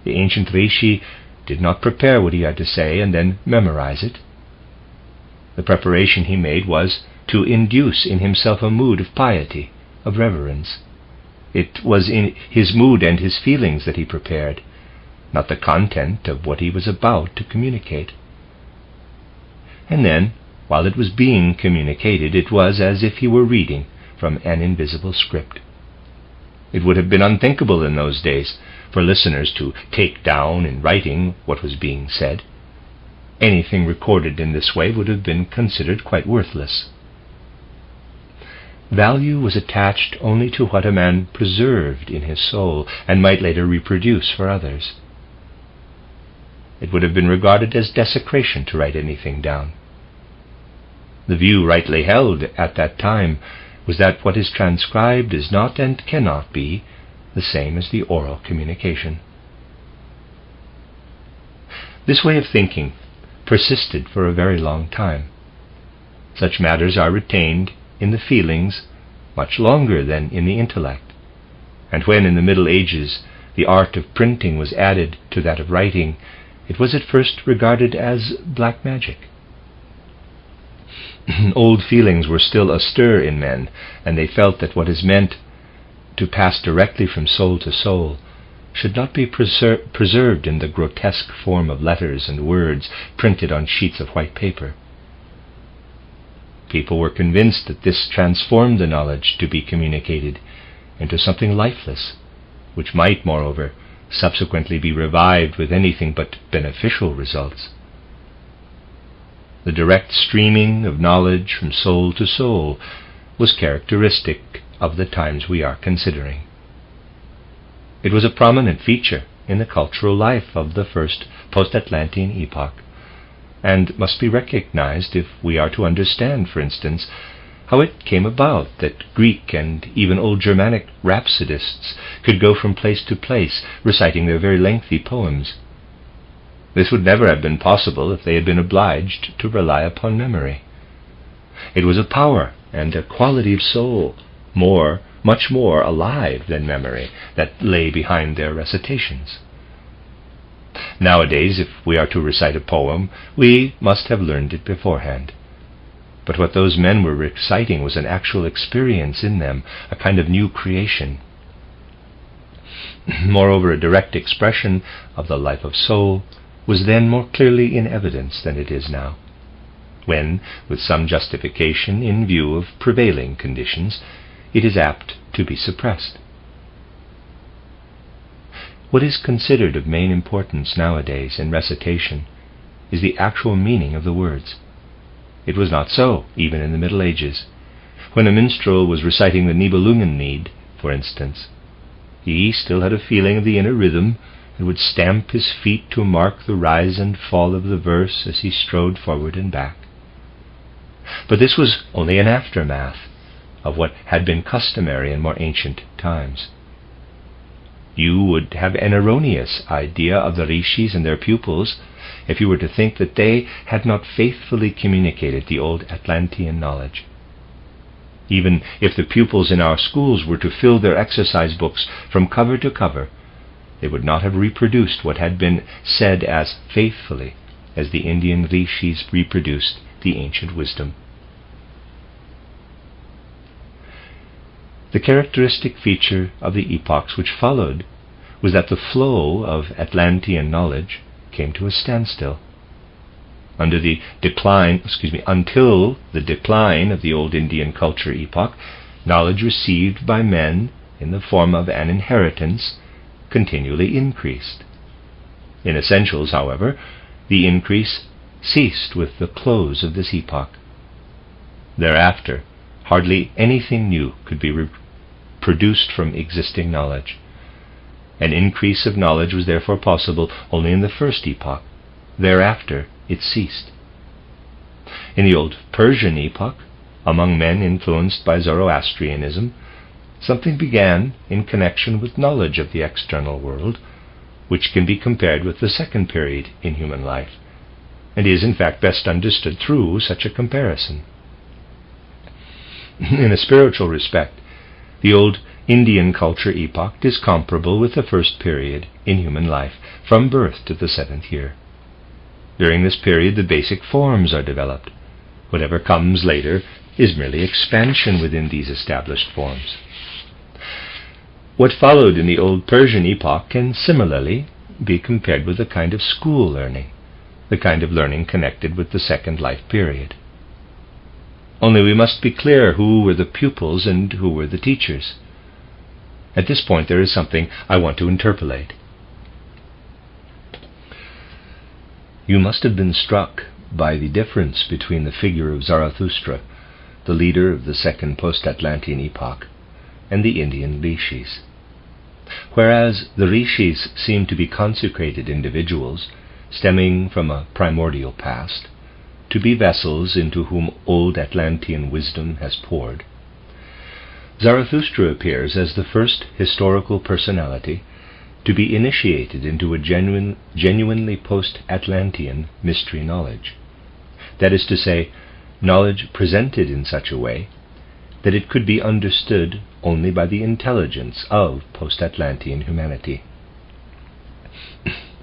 Speaker 1: The ancient Rishi did not prepare what he had to say and then memorize it. The preparation he made was to induce in himself a mood of piety, of reverence. It was in his mood and his feelings that he prepared, not the content of what he was about to communicate. And then, while it was being communicated, it was as if he were reading from an invisible script. It would have been unthinkable in those days for listeners to take down in writing what was being said. Anything recorded in this way would have been considered quite worthless. Value was attached only to what a man preserved in his soul and might later reproduce for others. It would have been regarded as desecration to write anything down. The view rightly held at that time was that what is transcribed is not and cannot be the same as the oral communication. This way of thinking persisted for a very long time. Such matters are retained in the feelings much longer than in the intellect, and when in the Middle Ages the art of printing was added to that of writing, it was at first regarded as black magic. Old feelings were still astir in men, and they felt that what is meant to pass directly from soul to soul should not be preserved in the grotesque form of letters and words printed on sheets of white paper. People were convinced that this transformed the knowledge to be communicated into something lifeless, which might, moreover, subsequently be revived with anything but beneficial results. The direct streaming of knowledge from soul to soul was characteristic of the times we are considering. It was a prominent feature in the cultural life of the first Post-Atlantean epoch, and must be recognized if we are to understand, for instance, how it came about that Greek and even old Germanic rhapsodists could go from place to place reciting their very lengthy poems. This would never have been possible if they had been obliged to rely upon memory. It was a power and a quality of soul, much more alive than memory, that lay behind their recitations. Nowadays, if we are to recite a poem, we must have learned it beforehand. But what those men were reciting was an actual experience in them, a kind of new creation. Moreover, a direct expression of the life of soul was then more clearly in evidence than it is now, when, with some justification in view of prevailing conditions, it is apt to be suppressed. What is considered of main importance nowadays in recitation is the actual meaning of the words. It was not so even in the Middle Ages. When a minstrel was reciting the Nibelungenlied, for instance, he still had a feeling of the inner rhythm and would stamp his feet to mark the rise and fall of the verse as he strode forward and back. But this was only an aftermath of what had been customary in more ancient times. You would have an erroneous idea of the rishis and their pupils if you were to think that they had not faithfully communicated the old Atlantean knowledge. Even if the pupils in our schools were to fill their exercise books from cover to cover, they would not have reproduced what had been said as faithfully as the Indian rishis reproduced the ancient wisdom. The characteristic feature of the epochs which followed was that the flow of Atlantean knowledge came to a standstill. Until the decline of the old Indian culture epoch, knowledge received by men in the form of an inheritance continually increased. In essentials, however, the increase ceased with the close of this epoch. Thereafter, hardly anything new could be produced from existing knowledge. An increase of knowledge was therefore possible only in the first epoch. Thereafter, it ceased. In the old Persian epoch, among men influenced by Zoroastrianism, something began in connection with knowledge of the external world, which can be compared with the second period in human life, and is in fact best understood through such a comparison. In a spiritual respect, the old Indian culture epoch is comparable with the first period in human life, from birth to the 7th year. During this period, the basic forms are developed. Whatever comes later is merely expansion within these established forms. What followed in the old Persian epoch can similarly be compared with a kind of school learning, the kind of learning connected with the second life period. Only we must be clear who were the pupils and who were the teachers. At this point there is something I want to interpolate. You must have been struck by the difference between the figure of Zarathustra, the leader of the second Post-Atlantean epoch, and the Indian rishis. Whereas the rishis seem to be consecrated individuals, stemming from a primordial past, to be vessels into whom old Atlantean wisdom has poured, Zarathustra appears as the first historical personality to be initiated into a genuinely post-Atlantean mystery knowledge. That is to say, knowledge presented in such a way that it could be understood only by the intelligence of post-Atlantean humanity.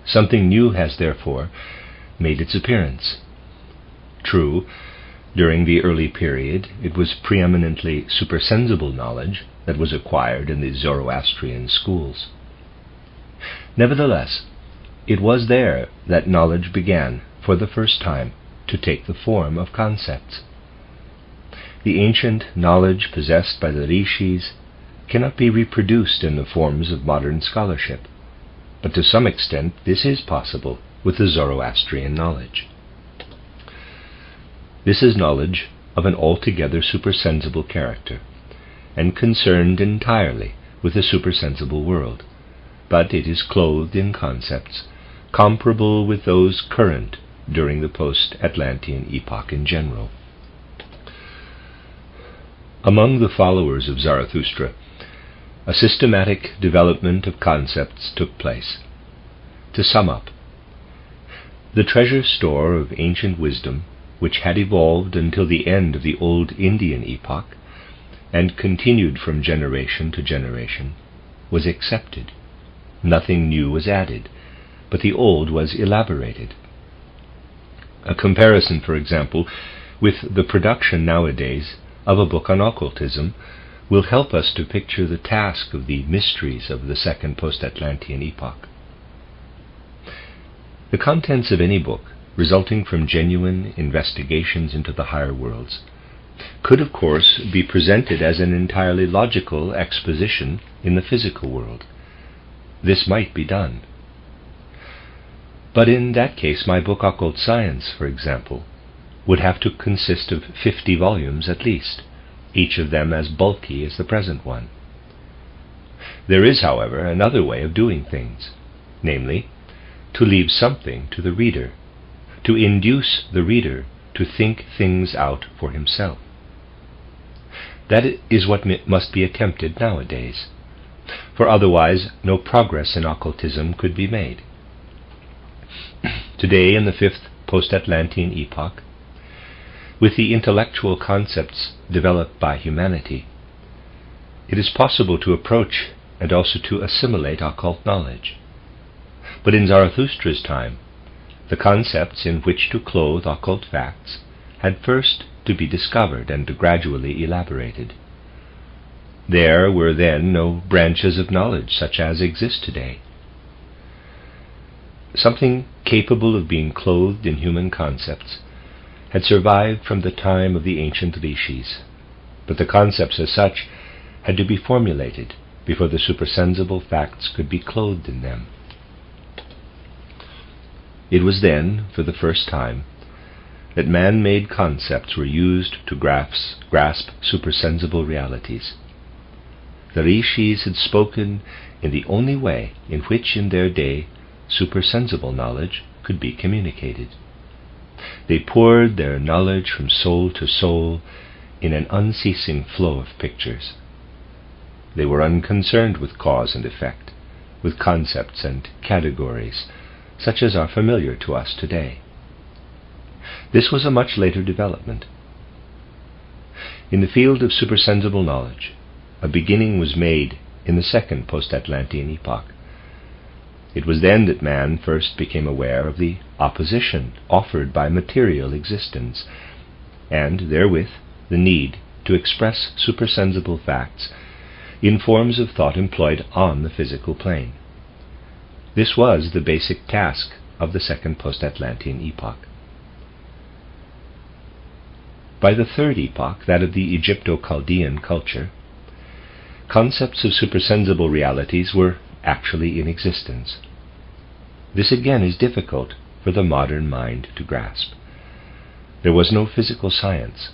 Speaker 1: Something new has therefore made its appearance. True, during the early period it was preeminently supersensible knowledge that was acquired in the Zoroastrian schools. Nevertheless, it was there that knowledge began, for the first time, to take the form of concepts. The ancient knowledge possessed by the rishis cannot be reproduced in the forms of modern scholarship, but to some extent this is possible with the Zoroastrian knowledge. This is knowledge of an altogether supersensible character, and concerned entirely with the supersensible world, but it is clothed in concepts comparable with those current during the post-Atlantean epoch in general. Among the followers of Zarathustra, a systematic development of concepts took place. To sum up, the treasure store of ancient wisdom, which had evolved until the end of the old Indian epoch and continued from generation to generation, was accepted. Nothing new was added, but the old was elaborated. A comparison, for example, with the production nowadays of a book on occultism will help us to picture the task of the mysteries of the second post-Atlantean epoch. The contents of any book, resulting from genuine investigations into the higher worlds, could of course be presented as an entirely logical exposition in the physical world. This might be done. But in that case my book Occult Science, for example, would have to consist of 50 volumes at least, each of them as bulky as the present one. There is, however, another way of doing things, namely, to leave something to the reader, to induce the reader to think things out for himself. That is what must be attempted nowadays, for otherwise no progress in occultism could be made. Today, in the fifth post-Atlantean epoch, with the intellectual concepts developed by humanity, it is possible to approach and also to assimilate occult knowledge. But in Zarathustra's time, the concepts in which to clothe occult facts had first to be discovered and gradually elaborated. There were then no branches of knowledge such as exist today, something capable of being clothed in human concepts had survived from the time of the ancient rishis, but the concepts as such had to be formulated before the supersensible facts could be clothed in them. It was then, for the first time, that man-made concepts were used to grasp supersensible realities. The rishis had spoken in the only way in which in their day supersensible knowledge could be communicated. They poured their knowledge from soul to soul in an unceasing flow of pictures. They were unconcerned with cause and effect, with concepts and categories, such as are familiar to us today. This was a much later development. In the field of supersensible knowledge, a beginning was made in the second Post-Atlantean epoch. It was then that man first became aware of the opposition offered by material existence, and therewith the need to express supersensible facts in forms of thought employed on the physical plane. This was the basic task of the second Post-Atlantean epoch. By the third epoch, that of the Egypto-Chaldean culture, concepts of supersensible realities were actually in existence. This again is difficult for the modern mind to grasp. There was no physical science,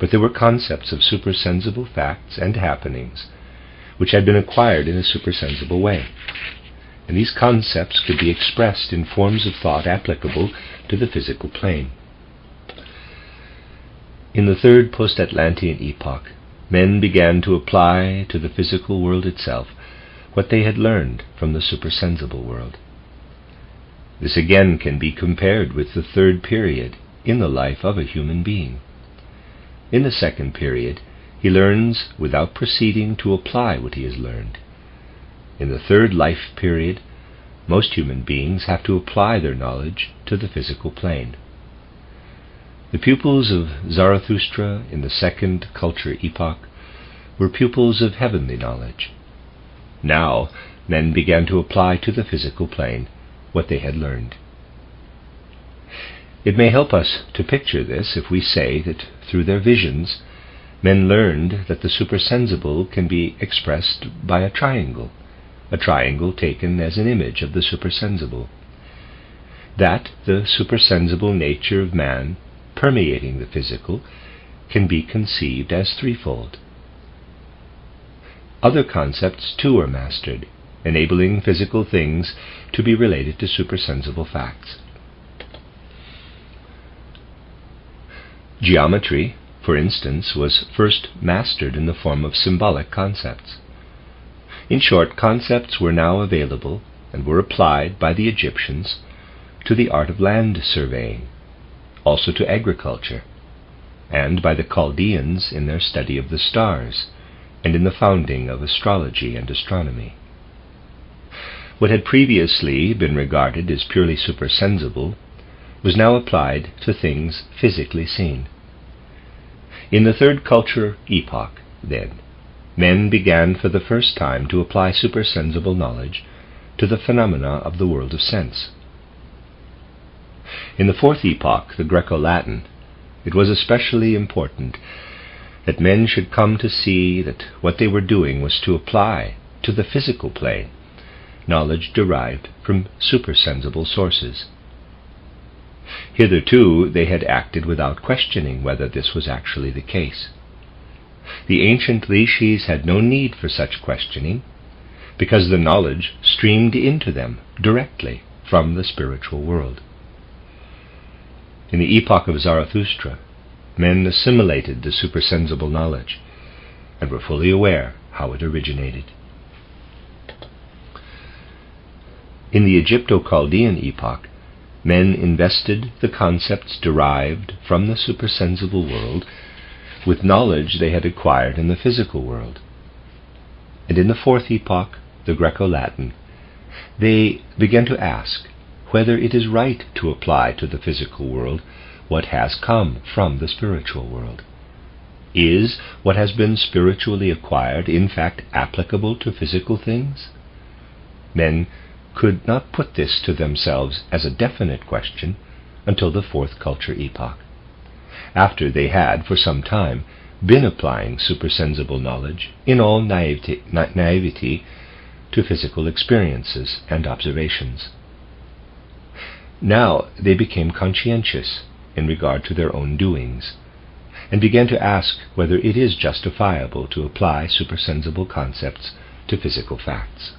Speaker 1: but there were concepts of supersensible facts and happenings which had been acquired in a supersensible way, and these concepts could be expressed in forms of thought applicable to the physical plane. In the third Post-Atlantean epoch, men began to apply to the physical world itself what they had learned from the supersensible world. This again can be compared with the third period in the life of a human being. In the second period, he learns without proceeding to apply what he has learned. In the third life period, most human beings have to apply their knowledge to the physical plane. The pupils of Zarathustra in the second culture epoch were pupils of heavenly knowledge. Now, men began to apply to the physical plane what they had learned. It may help us to picture this if we say that through their visions, men learned that the supersensible can be expressed by a triangle taken as an image of the supersensible, that the supersensible nature of man permeating the physical can be conceived as threefold. Other concepts too are mastered, enabling physical things to be related to supersensible facts. Geometry, for instance, was first mastered in the form of symbolic concepts. In short, concepts were now available and were applied by the Egyptians to the art of land surveying, also to agriculture, and by the Chaldeans in their study of the stars and in the founding of astrology and astronomy. What had previously been regarded as purely supersensible was now applied to things physically seen. In the third culture epoch, then, men began for the first time to apply supersensible knowledge to the phenomena of the world of sense. In the fourth epoch, the Greco-Latin, it was especially important that men should come to see that what they were doing was to apply to the physical plane knowledge derived from supersensible sources. Hitherto they had acted without questioning whether this was actually the case. The ancient rishis had no need for such questioning, because the knowledge streamed into them directly from the spiritual world. In the epoch of Zarathustra, men assimilated the supersensible knowledge and were fully aware how it originated. In the Egypto-Chaldean epoch, men invested the concepts derived from the supersensible world with knowledge they had acquired in the physical world. And in the fourth epoch, the Greco-Latin, they began to ask whether it is right to apply to the physical world what has come from the spiritual world. Is what has been spiritually acquired in fact applicable to physical things? Men could not put this to themselves as a definite question until the Fourth Culture Epoch, after they had for some time been applying supersensible knowledge in all naivety to physical experiences and observations. Now they became conscientious in regard to their own doings, and began to ask whether it is justifiable to apply supersensible concepts to physical facts.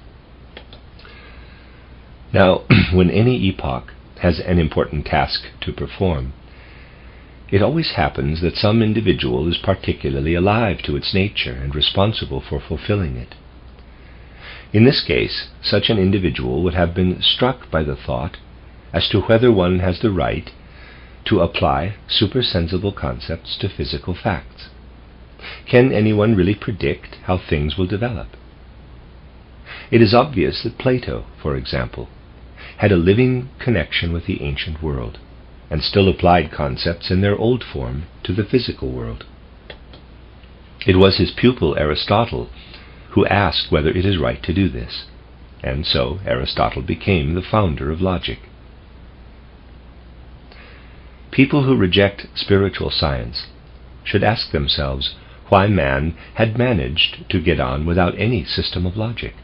Speaker 1: Now, when any epoch has an important task to perform, it always happens that some individual is particularly alive to its nature and responsible for fulfilling it. In this case, such an individual would have been struck by the thought as to whether one has the right to apply supersensible concepts to physical facts. Can anyone really predict how things will develop? It is obvious that Plato, for example, had a living connection with the ancient world, and still applied concepts in their old form to the physical world. It was his pupil Aristotle who asked whether it is right to do this, and so Aristotle became the founder of logic. People who reject spiritual science should ask themselves why man had managed to get on without any system of logic.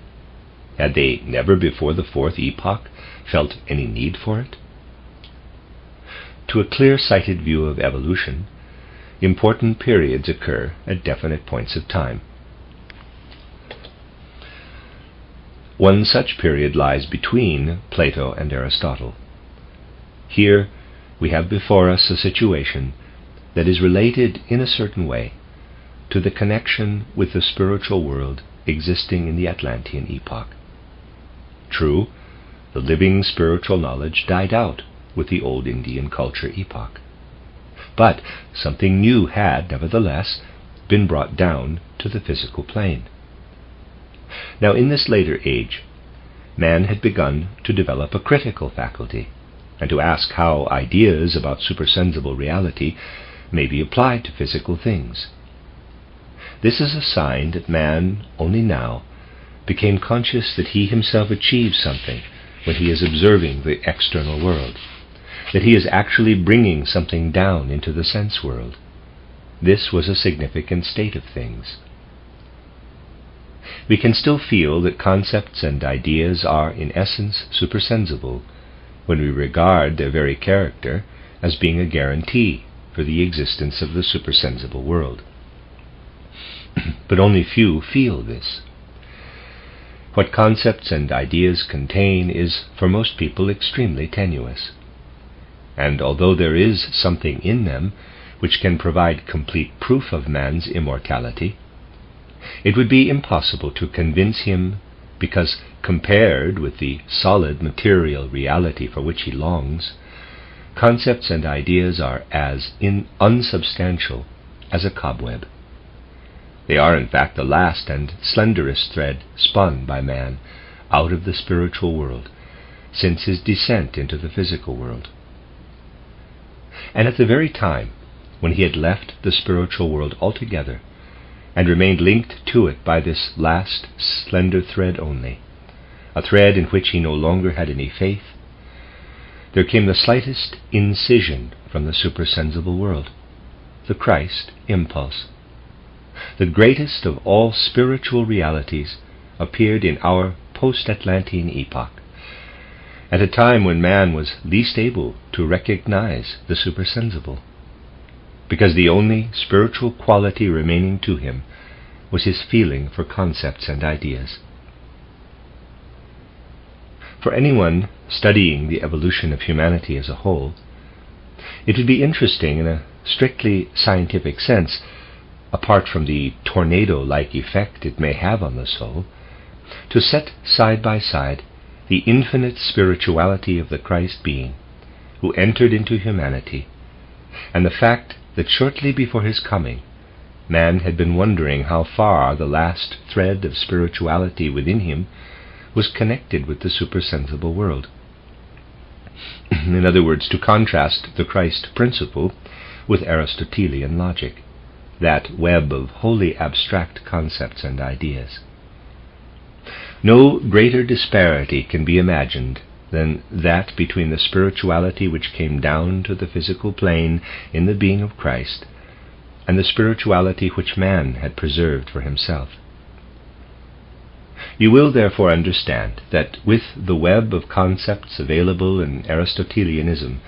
Speaker 1: Had they never before the Fourth Epoch felt any need for it? To a clear-sighted view of evolution, important periods occur at definite points of time. One such period lies between Plato and Aristotle. Here we have before us a situation that is related in a certain way to the connection with the spiritual world existing in the Atlantean epoch. True, the living spiritual knowledge died out with the old Indian culture epoch, but something new had, nevertheless, been brought down to the physical plane. Now, in this later age, man had begun to develop a critical faculty, and to ask how ideas about supersensible reality may be applied to physical things. This is a sign that man only now became conscious that he himself achieves something when he is observing the external world, that he is actually bringing something down into the sense world. This was a significant state of things. We can still feel that concepts and ideas are in essence supersensible when we regard their very character as being a guarantee for the existence of the supersensible world. But only few feel this. What concepts and ideas contain is, for most people, extremely tenuous. And although there is something in them which can provide complete proof of man's immortality, it would be impossible to convince him, because compared with the solid material reality for which he longs, concepts and ideas are as unsubstantial as a cobweb. They are, in fact, the last and slenderest thread spun by man out of the spiritual world since his descent into the physical world. And at the very time when he had left the spiritual world altogether and remained linked to it by this last slender thread only, a thread in which he no longer had any faith, there came the slightest incision from the supersensible world, the Christ impulse. The greatest of all spiritual realities appeared in our Post-Atlantean epoch, at a time when man was least able to recognize the supersensible, because the only spiritual quality remaining to him was his feeling for concepts and ideas. For anyone studying the evolution of humanity as a whole, it would be interesting in a strictly scientific sense, apart from the tornado-like effect it may have on the soul, to set side by side the infinite spirituality of the Christ being who entered into humanity, and the fact that shortly before his coming, man had been wondering how far the last thread of spirituality within him was connected with the supersensible world. In other words, to contrast the Christ principle with Aristotelian logic, that web of wholly abstract concepts and ideas. No greater disparity can be imagined than that between the spirituality which came down to the physical plane in the being of Christ and the spirituality which man had preserved for himself. You will therefore understand that with the web of concepts available in Aristotelianism,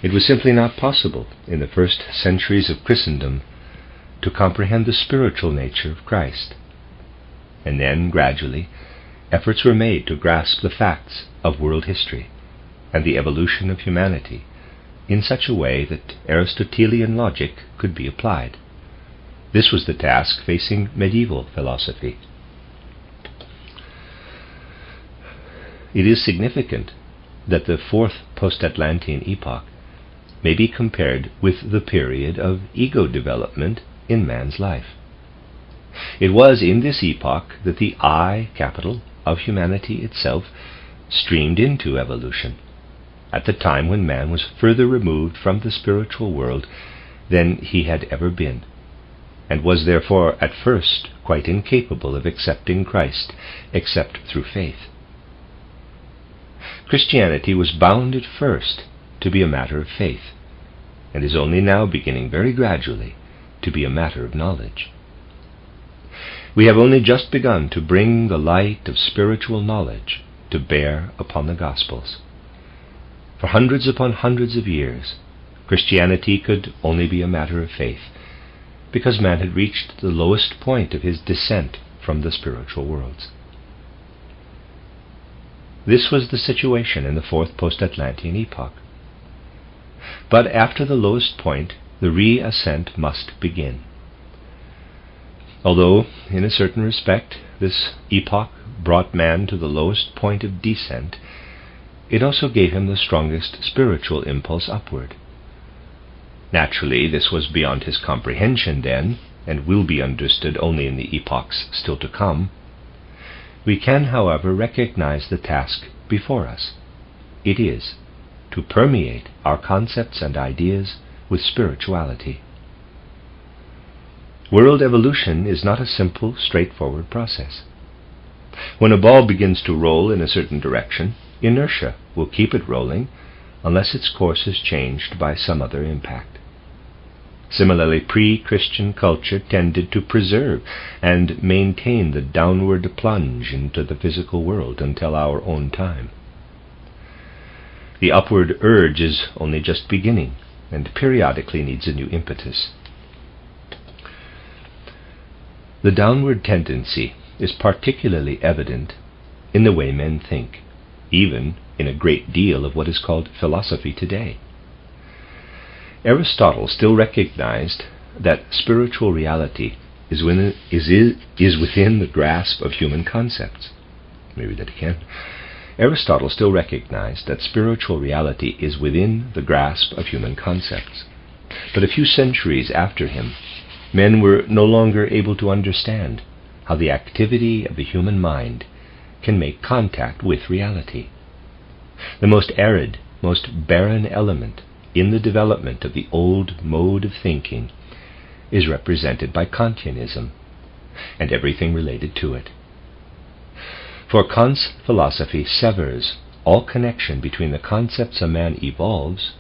Speaker 1: it was simply not possible in the first centuries of Christendom to comprehend the spiritual nature of Christ. And then, gradually, efforts were made to grasp the facts of world history and the evolution of humanity in such a way that Aristotelian logic could be applied. This was the task facing medieval philosophy. It is significant that the fourth Post-Atlantean epoch may be compared with the period of ego development in man's life. It was in this epoch that the I capital of humanity itself streamed into evolution, at the time when man was further removed from the spiritual world than he had ever been, and was therefore at first quite incapable of accepting Christ except through faith. Christianity was bound at first to be a matter of faith, and is only now beginning very gradually to be a matter of knowledge. We have only just begun to bring the light of spiritual knowledge to bear upon the Gospels. For hundreds upon hundreds of years, Christianity could only be a matter of faith, because man had reached the lowest point of his descent from the spiritual worlds. This was the situation in the fourth Post-Atlantean epoch. But after the lowest point, the re-ascent must begin. Although, in a certain respect, this epoch brought man to the lowest point of descent, it also gave him the strongest spiritual impulse upward. Naturally, this was beyond his comprehension then, and will be understood only in the epochs still to come. We can, however, recognize the task before us. It is to permeate our concepts and ideas with spirituality. World evolution is not a simple, straightforward process. When a ball begins to roll in a certain direction, inertia will keep it rolling unless its course is changed by some other impact. Similarly, pre-Christian culture tended to preserve and maintain the downward plunge into the physical world until our own time. The upward urge is only just beginning and periodically needs a new impetus. The downward tendency is particularly evident in the way men think, even in a great deal of what is called philosophy today. Aristotle still recognized that spiritual reality is within the grasp of human concepts. Maybe that again. Aristotle still recognized that spiritual reality is within the grasp of human concepts. But a few centuries after him, men were no longer able to understand how the activity of the human mind can make contact with reality. The most arid, most barren element in the development of the old mode of thinking is represented by Kantianism and everything related to it. For Kant's philosophy severs all connection between the concepts a man evolves,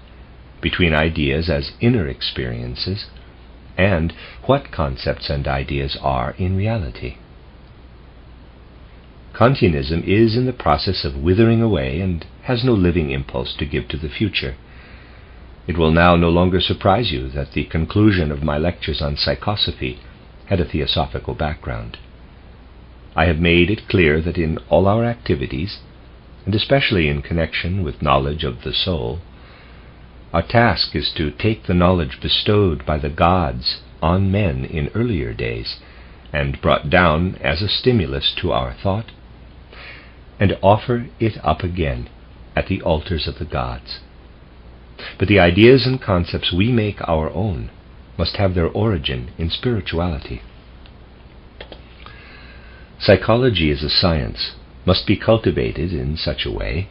Speaker 1: between ideas as inner experiences, and what concepts and ideas are in reality. Kantianism is in the process of withering away and has no living impulse to give to the future. It will now no longer surprise you that the conclusion of my lectures on psychosophy had a theosophical background. I have made it clear that in all our activities, and especially in connection with knowledge of the soul, our task is to take the knowledge bestowed by the gods on men in earlier days and brought down as a stimulus to our thought, and offer it up again at the altars of the gods. But the ideas and concepts we make our own must have their origin in spirituality. Psychology as a science must be cultivated in such a way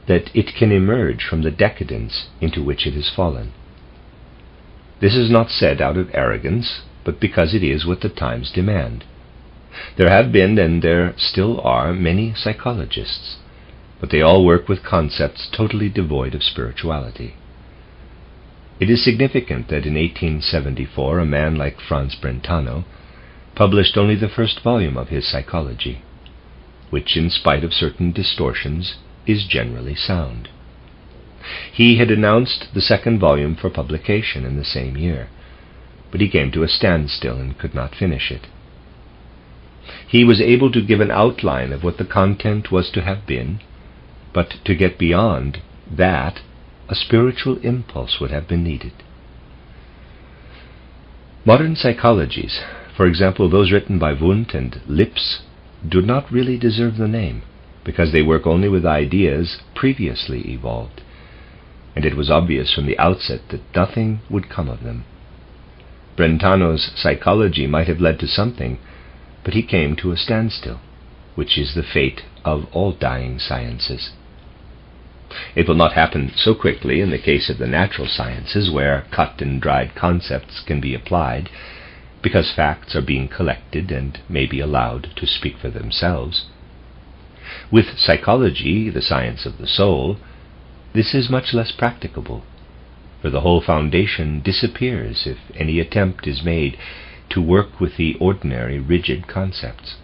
Speaker 1: that it can emerge from the decadence into which it has fallen. This is not said out of arrogance, but because it is what the times demand. There have been, and there still are, many psychologists, but they all work with concepts totally devoid of spirituality. It is significant that in 1874 a man like Franz Brentano published only the first volume of his Psychology, which, in spite of certain distortions, is generally sound. He had announced the second volume for publication in the same year, but he came to a standstill and could not finish it. He was able to give an outline of what the content was to have been, but to get beyond that, a spiritual impulse would have been needed. Modern psychologies, for example those written by Wundt and Lips, do not really deserve the name, because they work only with ideas previously evolved, and it was obvious from the outset that nothing would come of them. Brentano's psychology might have led to something, but he came to a standstill, which is the fate of all dying sciences. It will not happen so quickly in the case of the natural sciences, where cut and dried concepts can be applied, because facts are being collected and may be allowed to speak for themselves. With psychology, the science of the soul, this is much less practicable, for the whole foundation disappears if any attempt is made to work with the ordinary rigid concepts.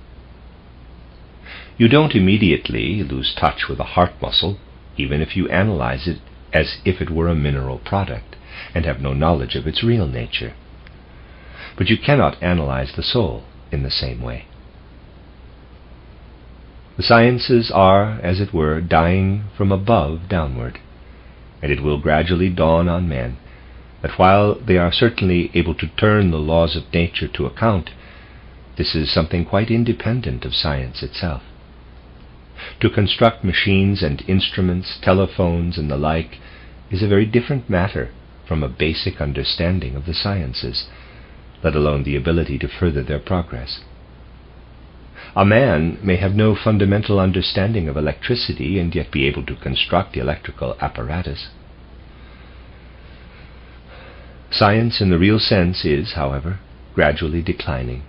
Speaker 1: You don't immediately lose touch with a heart muscle, even if you analyze it as if it were a mineral product and have no knowledge of its real nature. But you cannot analyze the soul in the same way. The sciences are, as it were, dying from above downward, and it will gradually dawn on men that while they are certainly able to turn the laws of nature to account, this is something quite independent of science itself. To construct machines and instruments, telephones and the like, is a very different matter from a basic understanding of the sciences, let alone the ability to further their progress. A man may have no fundamental understanding of electricity and yet be able to construct the electrical apparatus. Science in the real sense is, however, gradually declining,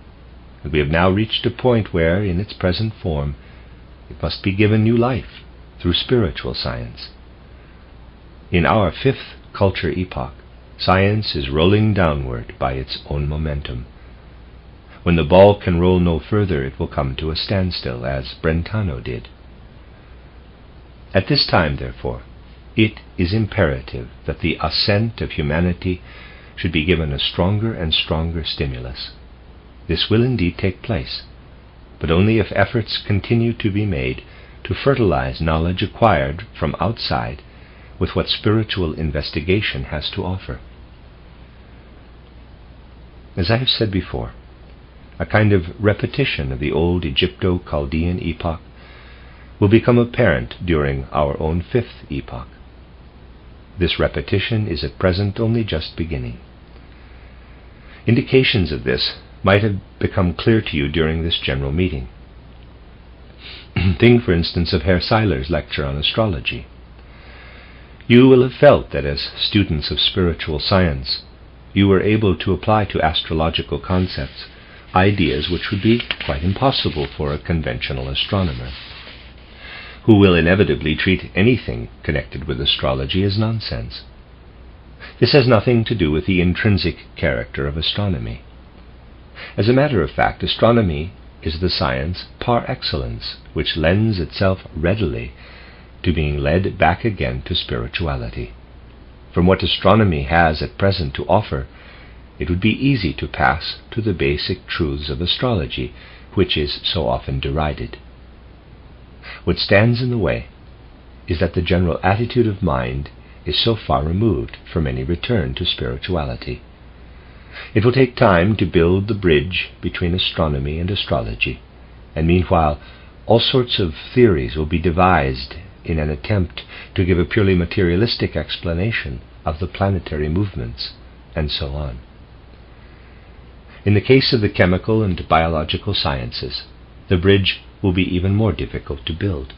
Speaker 1: and we have now reached a point where, in its present form, it must be given new life through spiritual science. In our fifth culture epoch, science is rolling downward by its own momentum. When the ball can roll no further, it will come to a standstill, as Brentano did. At this time, therefore, it is imperative that the ascent of humanity should be given a stronger and stronger stimulus. This will indeed take place, but only if efforts continue to be made to fertilize knowledge acquired from outside with what spiritual investigation has to offer. As I have said before, a kind of repetition of the old Egypto-Chaldean epoch will become apparent during our own fifth epoch. This repetition is at present only just beginning. Indications of this might have become clear to you during this general meeting. Think, for instance, of Herr Seiler's lecture on astrology. You will have felt that as students of spiritual science, you were able to apply to astrological concepts ideas which would be quite impossible for a conventional astronomer, who will inevitably treat anything connected with astrology as nonsense. This has nothing to do with the intrinsic character of astronomy. As a matter of fact, astronomy is the science par excellence, which lends itself readily to being led back again to spirituality. From what astronomy has at present to offer, it would be easy to pass to the basic truths of astrology, which is so often derided. What stands in the way is that the general attitude of mind is so far removed from any return to spirituality. It will take time to build the bridge between astronomy and astrology, and meanwhile all sorts of theories will be devised in an attempt to give a purely materialistic explanation of the planetary movements, and so on. In the case of the chemical and biological sciences, the bridge will be even more difficult to build.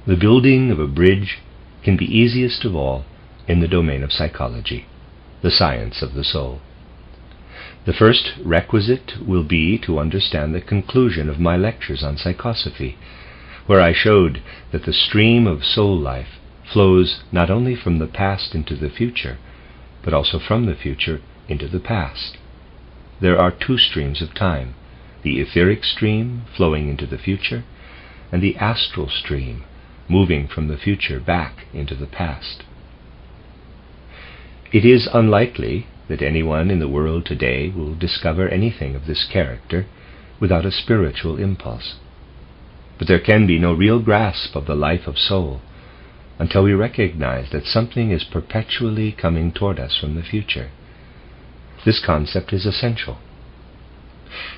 Speaker 1: The building of a bridge can be easiest of all in the domain of psychology, the science of the soul. The first requisite will be to understand the conclusion of my lectures on psychosophy, where I showed that the stream of soul life flows not only from the past into the future, but also from the future into the past. There are two streams of time, the etheric stream flowing into the future, and the astral stream moving from the future back into the past. It is unlikely that anyone in the world today will discover anything of this character without a spiritual impulse. But there can be no real grasp of the life of soul until we recognize that something is perpetually coming toward us from the future. This concept is essential.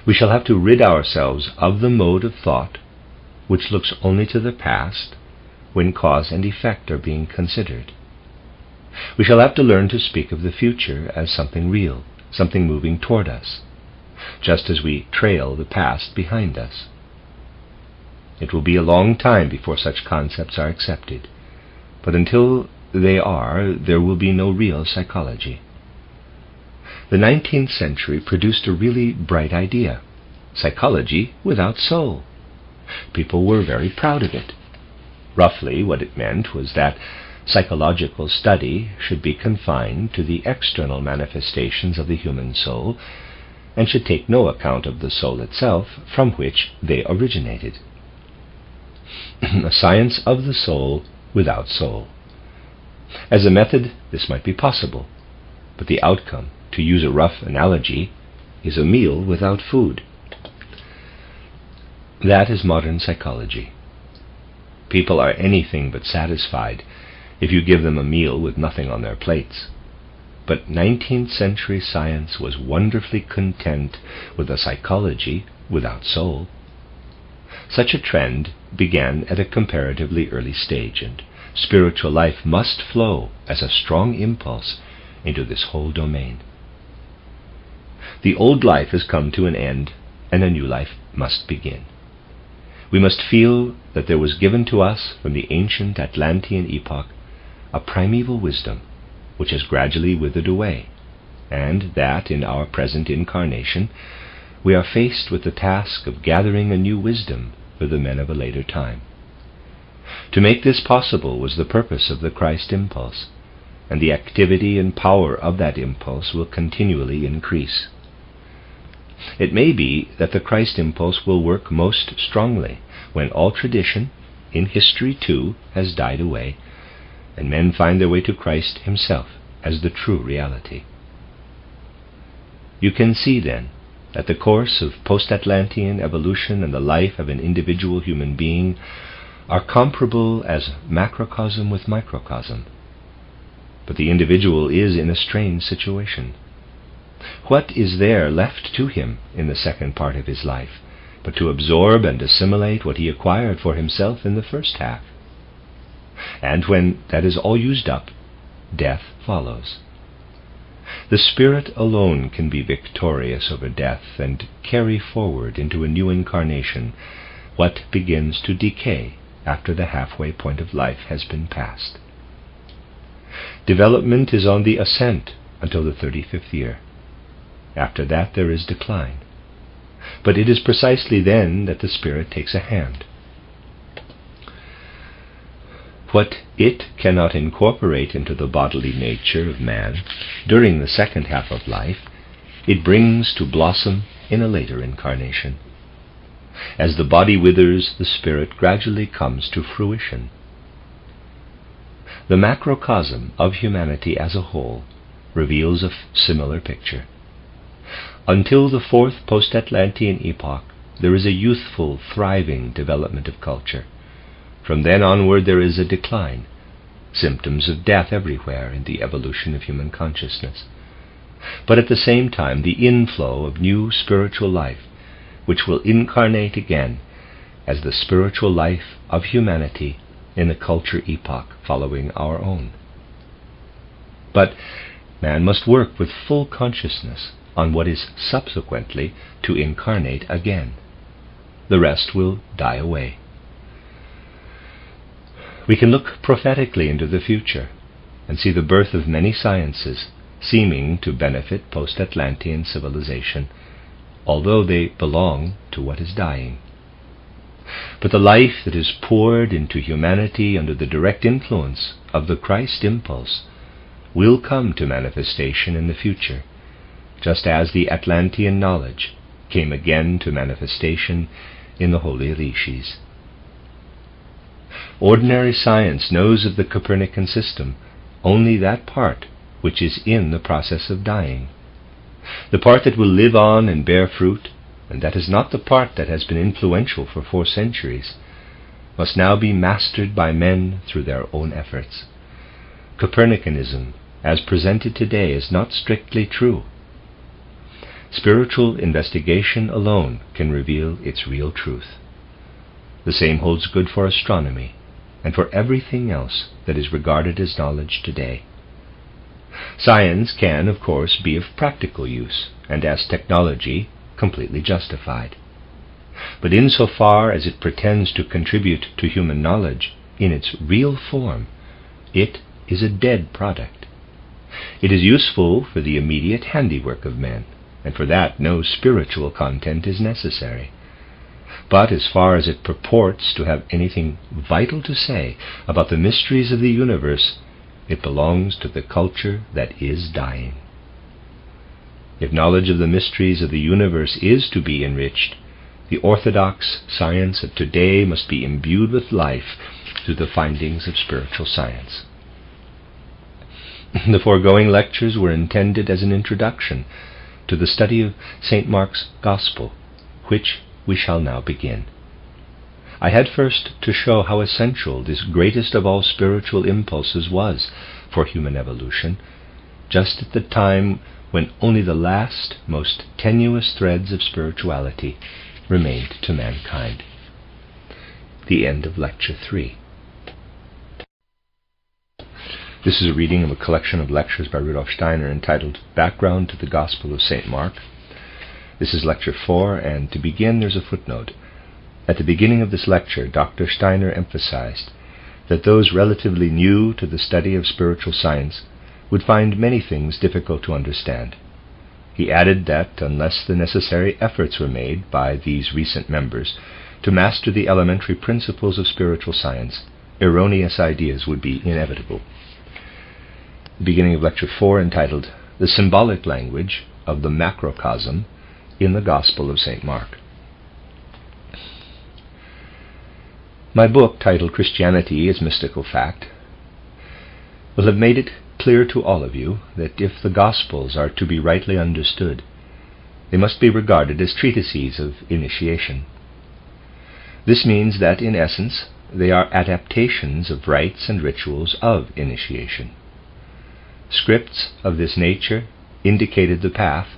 Speaker 1: We shall have to rid ourselves of the mode of thought which looks only to the past when cause and effect are being considered. We shall have to learn to speak of the future as something real, something moving toward us, just as we trail the past behind us. It will be a long time before such concepts are accepted, but until they are, there will be no real psychology. The 19th century produced a really bright idea: psychology without soul. People were very proud of it. Roughly, what it meant was that psychological study should be confined to the external manifestations of the human soul and should take no account of the soul itself from which they originated. A science of the soul without soul. As a method, this might be possible, but the outcome, to use a rough analogy, is a meal without food. That is modern psychology. People are anything but satisfied if you give them a meal with nothing on their plates. But 19th century science was wonderfully content with a psychology without soul. Such a trend began at a comparatively early stage, and spiritual life must flow as a strong impulse into this whole domain. The old life has come to an end, and a new life must begin. We must feel that there was given to us from the ancient Atlantean epoch a primeval wisdom which has gradually withered away, and that in our present incarnation we are faced with the task of gathering a new wisdom for the men of a later time. To make this possible was the purpose of the Christ impulse, and the activity and power of that impulse will continually increase. It may be that the Christ impulse will work most strongly when all tradition, in history too, has died away, and men find their way to Christ himself as the true reality. You can see, then, that the course of post-Atlantean evolution and the life of an individual human being are comparable as macrocosm with microcosm. But the individual is in a strange situation. What is there left to him in the second part of his life but to absorb and assimilate what he acquired for himself in the first half? And when that is all used up, death follows. The spirit alone can be victorious over death and carry forward into a new incarnation what begins to decay after the halfway point of life has been passed. Development is on the ascent until the 35th year. After that there is decline. But it is precisely then that the spirit takes a hand. What it cannot incorporate into the bodily nature of man during the second half of life, it brings to blossom in a later incarnation. As the body withers, the spirit gradually comes to fruition. The macrocosm of humanity as a whole reveals a similar picture. Until the fourth post-Atlantean epoch, there is a youthful, thriving development of culture. From then onward there is a decline, symptoms of death everywhere in the evolution of human consciousness. But at the same time, the inflow of new spiritual life, which will incarnate again as the spiritual life of humanity in the culture epoch following our own. But man must work with full consciousness on what is subsequently to incarnate again. The rest will die away. We can look prophetically into the future and see the birth of many sciences seeming to benefit Post-Atlantean civilization, although they belong to what is dying. But the life that is poured into humanity under the direct influence of the Christ impulse will come to manifestation in the future, just as the Atlantean knowledge came again to manifestation in the holy rishis. Ordinary science knows of the Copernican system only that part which is in the process of dying. The part that will live on and bear fruit, and that is not the part that has been influential for 4 centuries, must now be mastered by men through their own efforts. Copernicanism, as presented today, is not strictly true. Spiritual investigation alone can reveal its real truth. The same holds good for astronomy and for everything else that is regarded as knowledge today. Science can, of course, be of practical use, and as technology, completely justified. But insofar as it pretends to contribute to human knowledge in its real form, it is a dead product. It is useful for the immediate handiwork of men, and for that no spiritual content is necessary. But as far as it purports to have anything vital to say about the mysteries of the universe, it belongs to the culture that is dying. If knowledge of the mysteries of the universe is to be enriched, the orthodox science of today must be imbued with life through the findings of spiritual science. The foregoing lectures were intended as an introduction to the study of St. Mark's Gospel, which we shall now begin. I had first to show how essential this greatest of all spiritual impulses was for human evolution, just at the time when only the last, most tenuous threads of spirituality remained to mankind. The end of Lecture 3. This is a reading of a collection of lectures by Rudolf Steiner entitled Background to the Gospel of St. Mark. This is Lecture 4, and to begin there's a footnote. At the beginning of this lecture, Dr. Steiner emphasized that those relatively new to the study of spiritual science would find many things difficult to understand. He added that unless the necessary efforts were made by these recent members to master the elementary principles of spiritual science, erroneous ideas would be inevitable. The beginning of Lecture 4, entitled The Symbolic Language of the Macrocosm in the Gospel of St. Mark. My book, titled Christianity as Mystical Fact, will have made it clear to all of you that if the Gospels are to be rightly understood, they must be regarded as treatises of initiation. This means that, in essence, they are adaptations of rites and rituals of initiation. Scripts of this nature indicated the path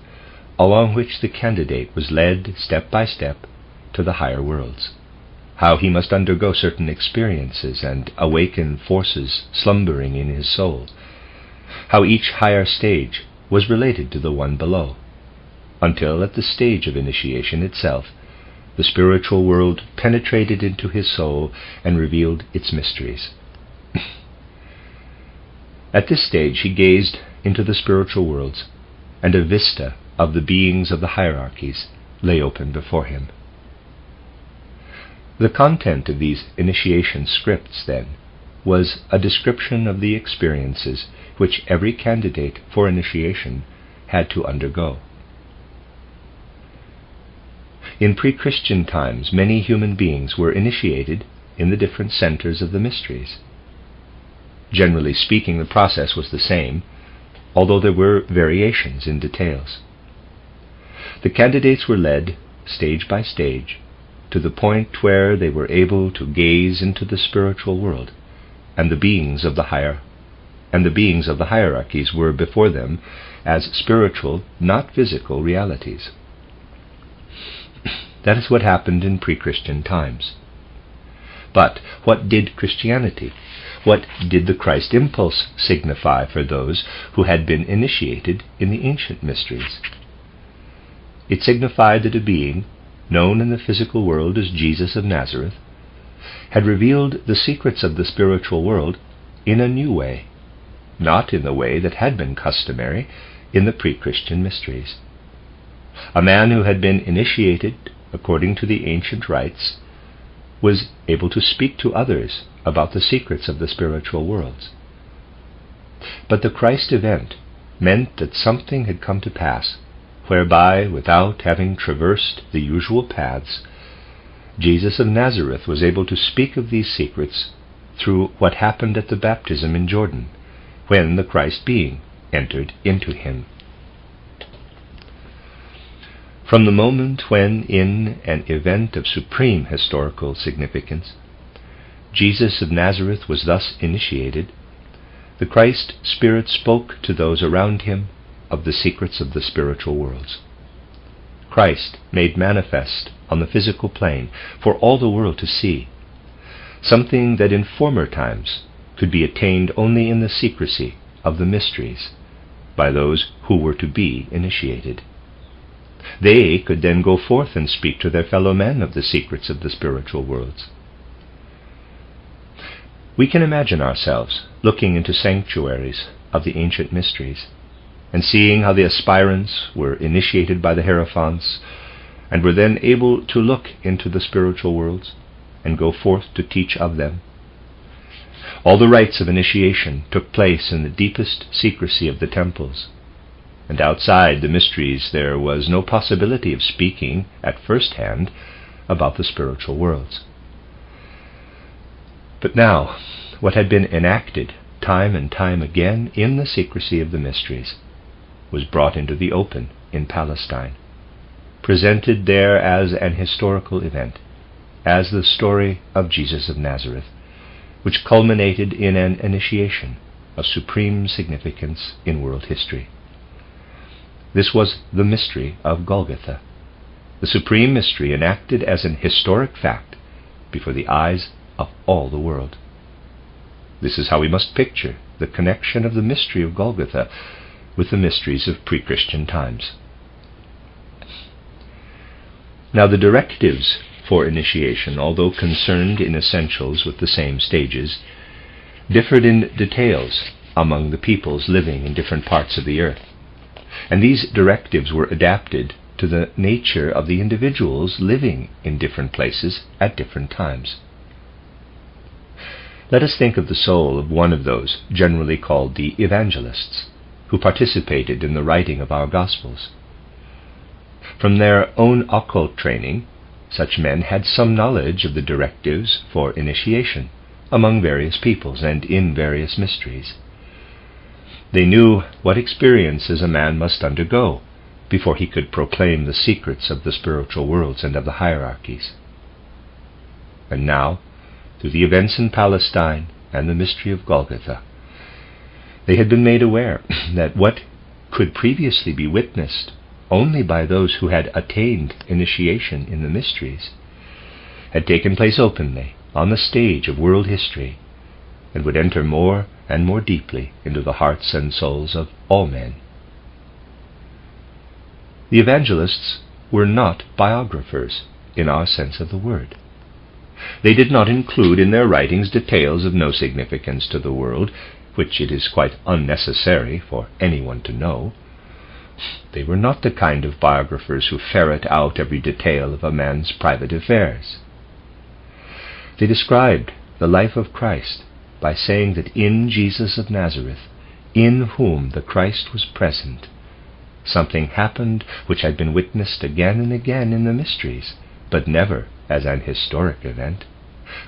Speaker 1: along which the candidate was led step by step to the higher worlds, how he must undergo certain experiences and awaken forces slumbering in his soul, how each higher stage was related to the one below, until at the stage of initiation itself, the spiritual world penetrated into his soul and revealed its mysteries. At this stage he gazed into the spiritual worlds, and a vista of the beings of the hierarchies lay open before him. The content of these initiation scripts, then, was a description of the experiences which every candidate for initiation had to undergo. In pre-Christian times, many human beings were initiated in the different centers of the mysteries. Generally speaking, the process was the same, although there were variations in details. The candidates were led, stage by stage, to the point where they were able to gaze into the spiritual world, and the beings of the hierarchies were before them as spiritual, not physical realities. That is what happened in pre-Christian times. But what did Christianity, what did the Christ impulse signify for those who had been initiated in the ancient mysteries? It signified that a being, known in the physical world as Jesus of Nazareth, had revealed the secrets of the spiritual world in a new way, not in the way that had been customary in the pre-Christian mysteries. A man who had been initiated according to the ancient rites was able to speak to others about the secrets of the spiritual worlds. But the Christ event meant that something had come to pass, whereby, without having traversed the usual paths, Jesus of Nazareth was able to speak of these secrets through what happened at the baptism in Jordan, when the Christ being entered into him. From the moment when, in an event of supreme historical significance, Jesus of Nazareth was thus initiated, the Christ Spirit spoke to those around him of the secrets of the spiritual worlds. Christ made manifest on the physical plane for all the world to see, something that in former times could be attained only in the secrecy of the mysteries by those who were to be initiated. They could then go forth and speak to their fellow men of the secrets of the spiritual worlds. We can imagine ourselves looking into sanctuaries of the ancient mysteries and seeing how the aspirants were initiated by the Hierophants and were then able to look into the spiritual worlds and go forth to teach of them. All the rites of initiation took place in the deepest secrecy of the temples, and outside the mysteries there was no possibility of speaking at first hand about the spiritual worlds. But now, what had been enacted time and time again in the secrecy of the mysteries was brought into the open in Palestine, presented there as an historical event, as the story of Jesus of Nazareth, which culminated in an initiation of supreme significance in world history. This was the mystery of Golgotha, the supreme mystery enacted as an historic fact before the eyes of all the world. This is how we must picture the connection of the mystery of Golgotha with the mysteries of pre-Christian times. Now, the directives for initiation, although concerned in essentials with the same stages, differed in details among the peoples living in different parts of the earth, and these directives were adapted to the nature of the individuals living in different places at different times. Let us think of the soul of one of those generally called the evangelists, who participated in the writing of our Gospels. From their own occult training, such men had some knowledge of the directives for initiation among various peoples and in various mysteries. They knew what experiences a man must undergo before he could proclaim the secrets of the spiritual worlds and of the hierarchies. And now, through the events in Palestine and the mystery of Golgotha, they had been made aware that what could previously be witnessed only by those who had attained initiation in the mysteries had taken place openly on the stage of world history and would enter more and more deeply into the hearts and souls of all men. The evangelists were not biographers in our sense of the word. They did not include in their writings details of no significance to the world, which it is quite unnecessary for anyone to know. They were not the kind of biographers who ferret out every detail of a man's private affairs. They described the life of Christ by saying that in Jesus of Nazareth, in whom the Christ was present, something happened which had been witnessed again and again in the mysteries, but never as an historic event,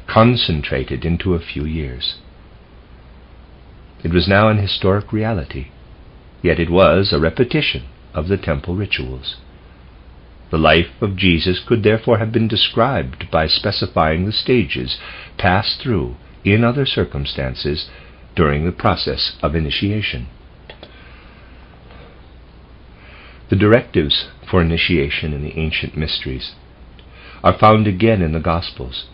Speaker 1: concentrated into a few years. It was now an historic reality, yet it was a repetition of the temple rituals. The life of Jesus could therefore have been described by specifying the stages passed through in other circumstances during the process of initiation. The directives for initiation in the ancient mysteries are found again in the Gospels,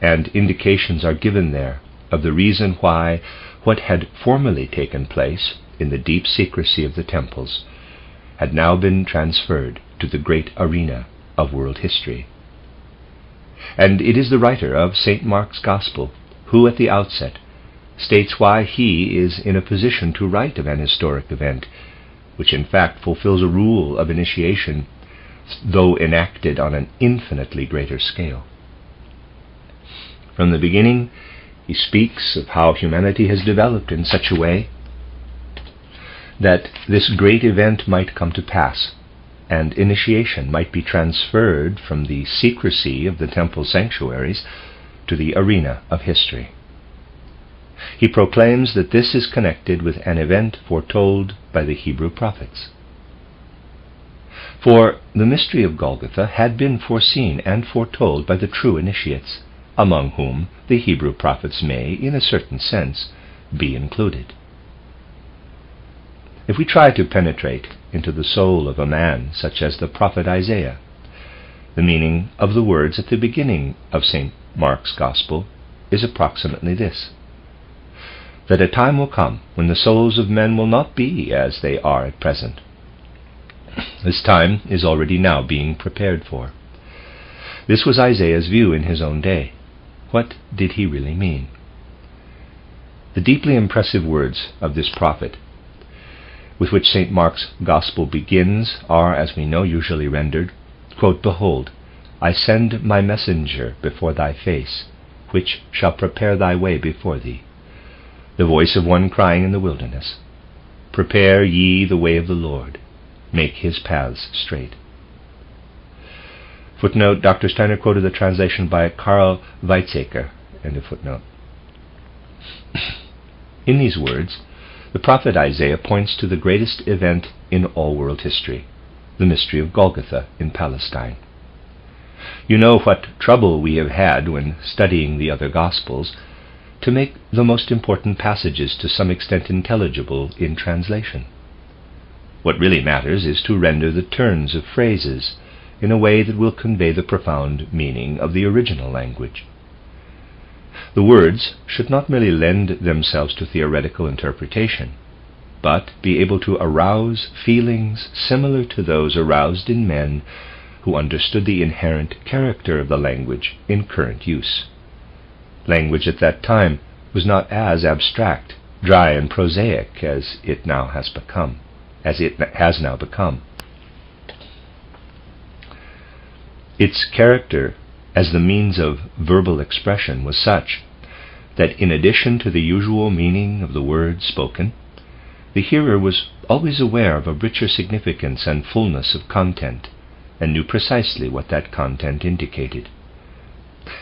Speaker 1: and indications are given there of the reason why what had formerly taken place in the deep secrecy of the temples had now been transferred to the great arena of world history. And it is the writer of St. Mark's Gospel who at the outset states why he is in a position to write of an historic event, which in fact fulfills a rule of initiation, though enacted on an infinitely greater scale. From the beginning, he speaks of how humanity has developed in such a way that this great event might come to pass, and initiation might be transferred from the secrecy of the temple sanctuaries to the arena of history. He proclaims that this is connected with an event foretold by the Hebrew prophets. For the mystery of Golgotha had been foreseen and foretold by the true initiates, among whom the Hebrew prophets may, in a certain sense, be included. If we try to penetrate into the soul of a man such as the prophet Isaiah, the meaning of the words at the beginning of St. Mark's Gospel is approximately this: that a time will come when the souls of men will not be as they are at present. This time is already now being prepared for. This was Isaiah's view in his own day. What did he really mean? The deeply impressive words of this prophet, with which St. Mark's Gospel begins, are, as we know, usually rendered, quote, "Behold, I send my messenger before thy face, which shall prepare thy way before thee. The voice of one crying in the wilderness, Prepare ye the way of the Lord, make his paths straight." Footnote, Dr. Steiner quoted the translation by Karl Weizsäcker, end of footnote. In these words, the prophet Isaiah points to the greatest event in all world history, the mystery of Golgotha in Palestine. You know what trouble we have had when studying the other Gospels to make the most important passages to some extent intelligible in translation. What really matters is to render the turns of phrases in a way that will convey the profound meaning of the original language. The words should not merely lend themselves to theoretical interpretation, but be able to arouse feelings similar to those aroused in men who understood the inherent character of the language in current use. Language at that time was not as abstract, dry, and prosaic as it has now become. Its character as the means of verbal expression was such that in addition to the usual meaning of the words spoken, the hearer was always aware of a richer significance and fullness of content, and knew precisely what that content indicated.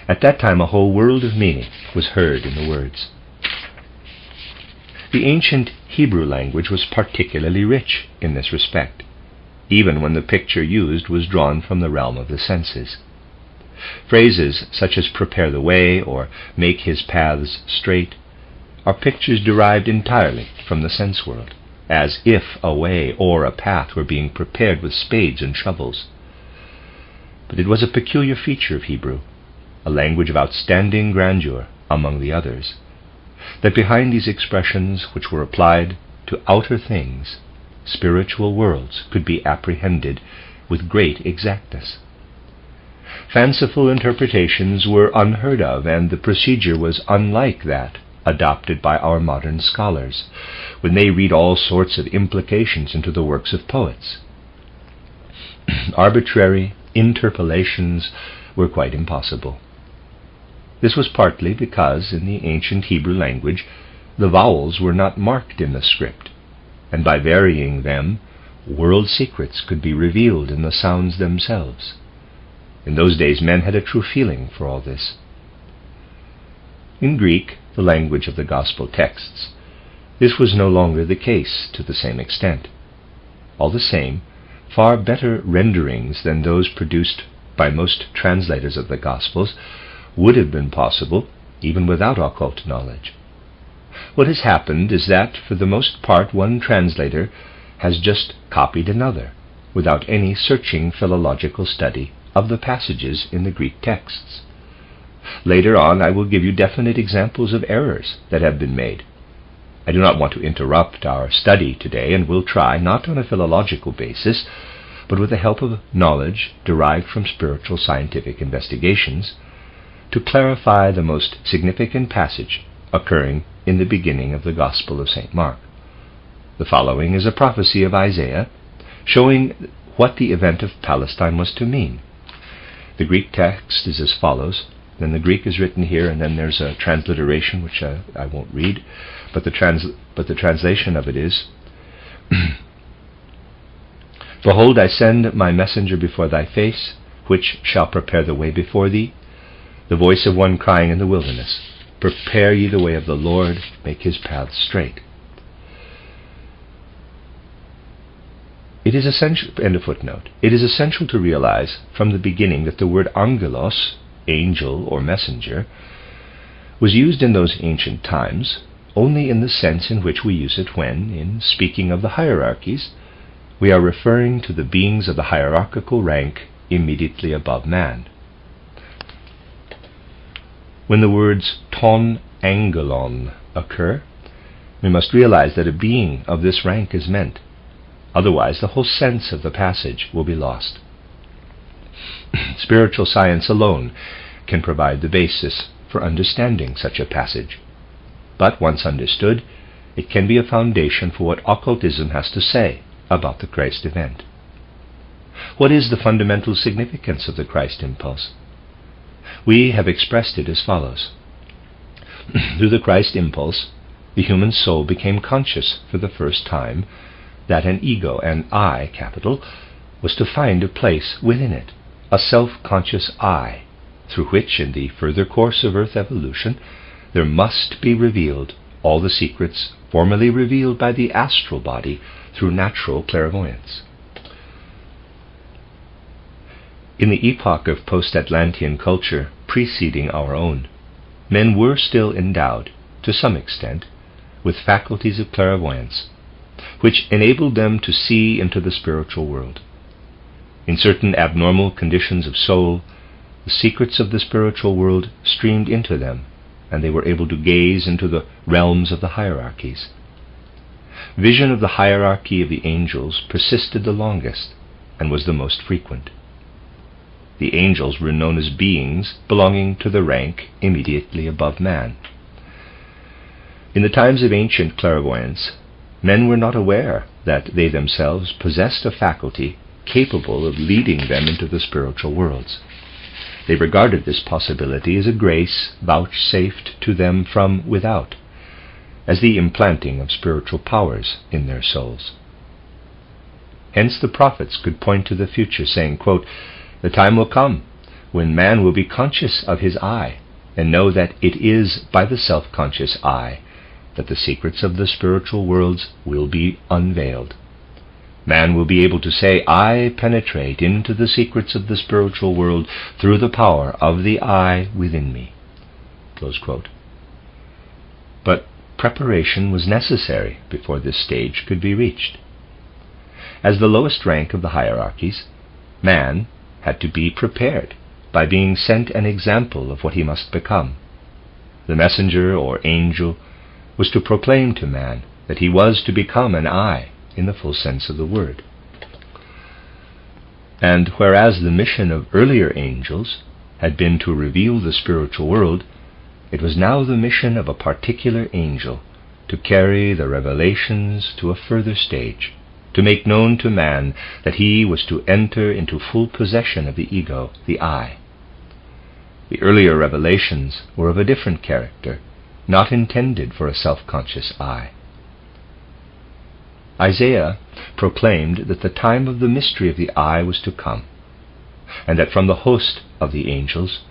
Speaker 1: At that time a whole world of meaning was heard in the words. The ancient Hebrew language was particularly rich in this respect, even when the picture used was drawn from the realm of the senses. Phrases such as "prepare the way" or "make his paths straight" are pictures derived entirely from the sense world, as if a way or a path were being prepared with spades and shovels. But it was a peculiar feature of Hebrew, a language of outstanding grandeur among the others, that behind these expressions which were applied to outer things, spiritual worlds could be apprehended with great exactness. Fanciful interpretations were unheard of, and the procedure was unlike that adopted by our modern scholars, when they read all sorts of implications into the works of poets. Arbitrary interpolations were quite impossible. This was partly because, in the ancient Hebrew language, the vowels were not marked in the script, and by varying them, world secrets could be revealed in the sounds themselves. In those days men had a true feeling for all this. In Greek, the language of the Gospel texts, this was no longer the case to the same extent. All the same, far better renderings than those produced by most translators of the Gospels would have been possible even without occult knowledge. What has happened is that, for the most part, one translator has just copied another, without any searching philological study of the passages in the Greek texts. Later on I will give you definite examples of errors that have been made. I do not want to interrupt our study today, and will try, not on a philological basis, but with the help of knowledge derived from spiritual scientific investigations, to clarify the most significant passage occurring in the beginning of the Gospel of St. Mark. The following is a prophecy of Isaiah, showing what the event of Palestine was to mean. The Greek text is as follows. Then the Greek is written here, and then there's a transliteration which I won't read, but the translation of it is, Behold, I send my messenger before thy face, which shall prepare the way before thee, the voice of one crying in the wilderness, Prepare ye the way of the Lord, make his paths straight. It is essential, end of footnote. It is essential to realize from the beginning that the word angelos, angel or messenger, was used in those ancient times only in the sense in which we use it when, in speaking of the hierarchies, we are referring to the beings of the hierarchical rank immediately above man. When the words ton angelon occur, we must realize that a being of this rank is meant. Otherwise, the whole sense of the passage will be lost. Spiritual science alone can provide the basis for understanding such a passage. But once understood, it can be a foundation for what occultism has to say about the Christ event. What is the fundamental significance of the Christ impulse? We have expressed it as follows. Through the Christ impulse, the human soul became conscious for the first time that an ego, an I capital, was to find a place within it, a self-conscious I, through which, in the further course of earth evolution, there must be revealed all the secrets formerly revealed by the astral body through natural clairvoyance. In the epoch of post-Atlantean culture preceding our own, men were still endowed, to some extent, with faculties of clairvoyance, which enabled them to see into the spiritual world. In certain abnormal conditions of soul, the secrets of the spiritual world streamed into them, and they were able to gaze into the realms of the hierarchies. Vision of the hierarchy of the angels persisted the longest, and was the most frequent. The angels were known as beings belonging to the rank immediately above man. In the times of ancient clairvoyance, men were not aware that they themselves possessed a faculty capable of leading them into the spiritual worlds. They regarded this possibility as a grace vouchsafed to them from without, as the implanting of spiritual powers in their souls. Hence the prophets could point to the future, saying, quote, The time will come when man will be conscious of his I, and know that it is by the self-conscious I that the secrets of the spiritual worlds will be unveiled. Man will be able to say, I penetrate into the secrets of the spiritual world through the power of the I within me. Close quote. But preparation was necessary before this stage could be reached. As the lowest rank of the hierarchies, man had to be prepared by being sent an example of what he must become. The messenger or angel was to proclaim to man that he was to become an I in the full sense of the word. And whereas the mission of earlier angels had been to reveal the spiritual world, it was now the mission of a particular angel to carry the revelations to a further stage, to make known to man that he was to enter into full possession of the ego, the I. The earlier revelations were of a different character, not intended for a self-conscious I. Isaiah proclaimed that the time of the mystery of the I was to come, and that from the host of the angels